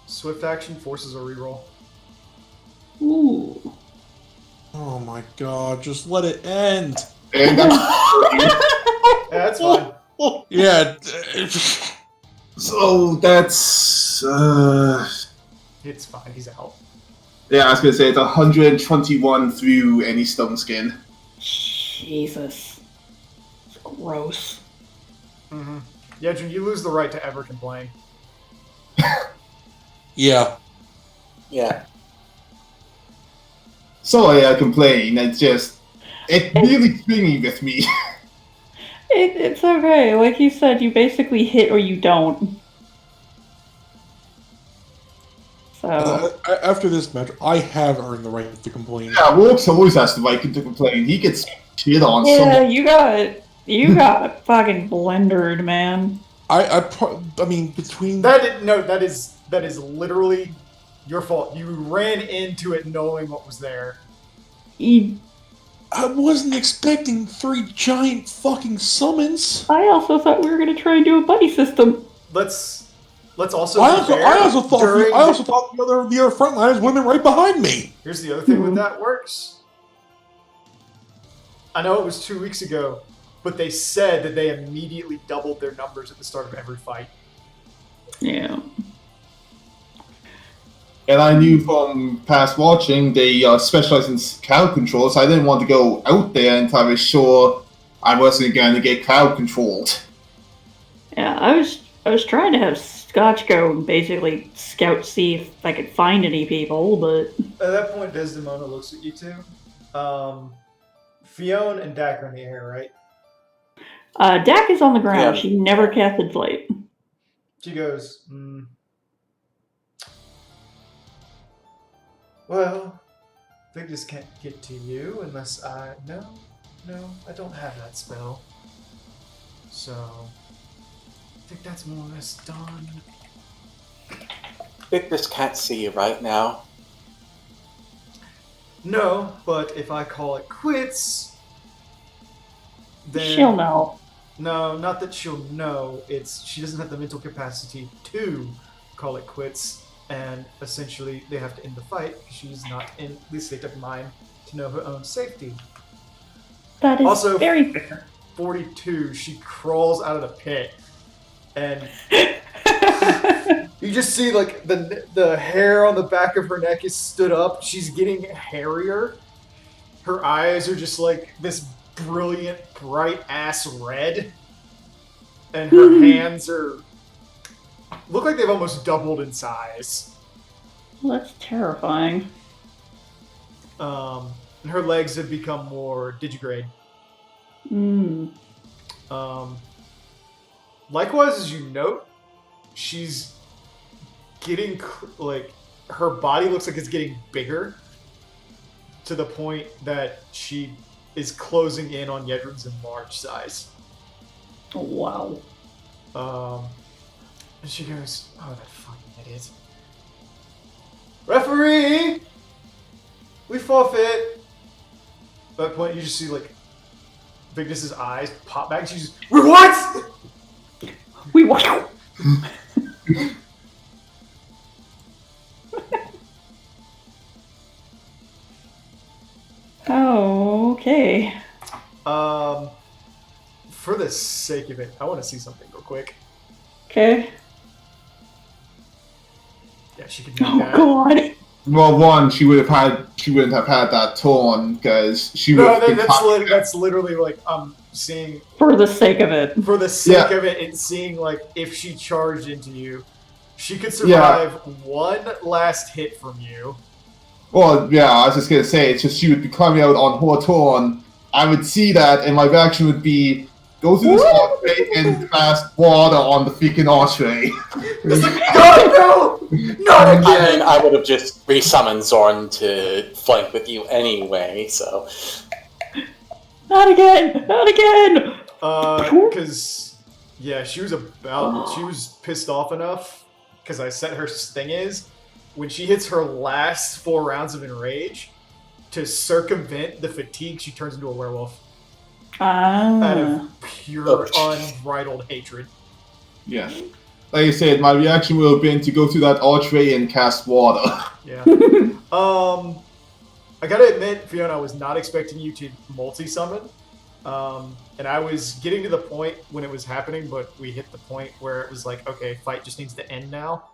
Swift action forces a reroll. Ooh. Oh my god, just let it end. And Yeah, that's fine. Yeah. so that's It's fine. He's out. yeah, I was gonna say it's 121 through any stone skin. Jesus. It's gross. Mm-hmm. Yeah, Jim, you lose the right to ever complain. Yeah. Yeah. Sorry, I complain. It's just it's really stringy with me. It's okay. Like you said, you basically hit or you don't. So, After this match, I have earned the right to complain. Yeah, Rourke's always has the right to complain. He gets shit on so yeah, much. you got fucking blendered, man. I mean, between That is literally your fault. You ran into it knowing what was there. I wasn't expecting 3 giant fucking summons. I also thought we were gonna try and do a buddy system. Let's also. I be fair, also thought during- the other frontliners women right behind me. Here's the other thing with that works. I know it was 2 weeks ago, but they said that they immediately doubled their numbers at the start of every fight. Yeah. And I knew from past watching they specialize in crowd control, so I didn't want to go out there until I was sure I wasn't going to get crowd controlled. Yeah, I was trying to have Scotch go and basically scout see if I could find any people, but At that point, Desdemona looks at you two. Fiona and Dak are in the air, right? Dak is on the ground. Yeah. She never casted flight. She goes, well, Victus can't get to you unless I... No, I don't have that spell. So, I think that's more or less done. Victus can't see you right now. No, but if I call it quits, then... She'll know. No, not that she'll know. It's she doesn't have the mental capacity to call it quits, and essentially they have to end the fight because she's not in the state of mind to know her own safety. That is Also- very fair. 42, she crawls out of the pit, and you just see like the hair on the back of her neck is stood up. She's getting hairier. Her eyes are just like this brilliant, bright ass red, and her hands look like they've almost doubled in size. Well, that's terrifying. And her legs have become more digigrade. Likewise, as you note, she's getting like her body looks like it's getting bigger to the point that she is closing in on Yedrin's enlarged size. Oh, wow. And she goes, "Oh, that fucking idiot! Referee, we forfeit." At that point, you just see like Vigdis's eyes pop back. She's, "We what?" We what? Okay. For the sake of it, I want to see something real quick. Okay. Yeah, she could do Oh that. god. Well, one, she wouldn't have had that torn because she would. No, that's literally like I'm seeing For the sake of it. for the sake of it and seeing like if she charged into you, she could survive one last hit from you. Well, yeah, I was just gonna say, it's just she would be coming out on her turn. I would see that, and my reaction would be go through this archway and cast water on the freaking archway. It's like, God, no! Not I again! mean, I would have just resummoned Zorn to flank with you anyway, so. Not again! Not again! Because, yeah, she was pissed off enough, because I set her thing is, when she hits her last 4 rounds of Enrage, to circumvent the fatigue, she turns into a werewolf. Out of pure, unbridled hatred. Yeah. Like I said, my reaction would have been to go through that archway and cast water. Yeah. I gotta admit, Fiona, I was not expecting you to multi-summon. And I was getting to the point when it was happening, but we hit the point where it was like, okay, fight just needs to end now.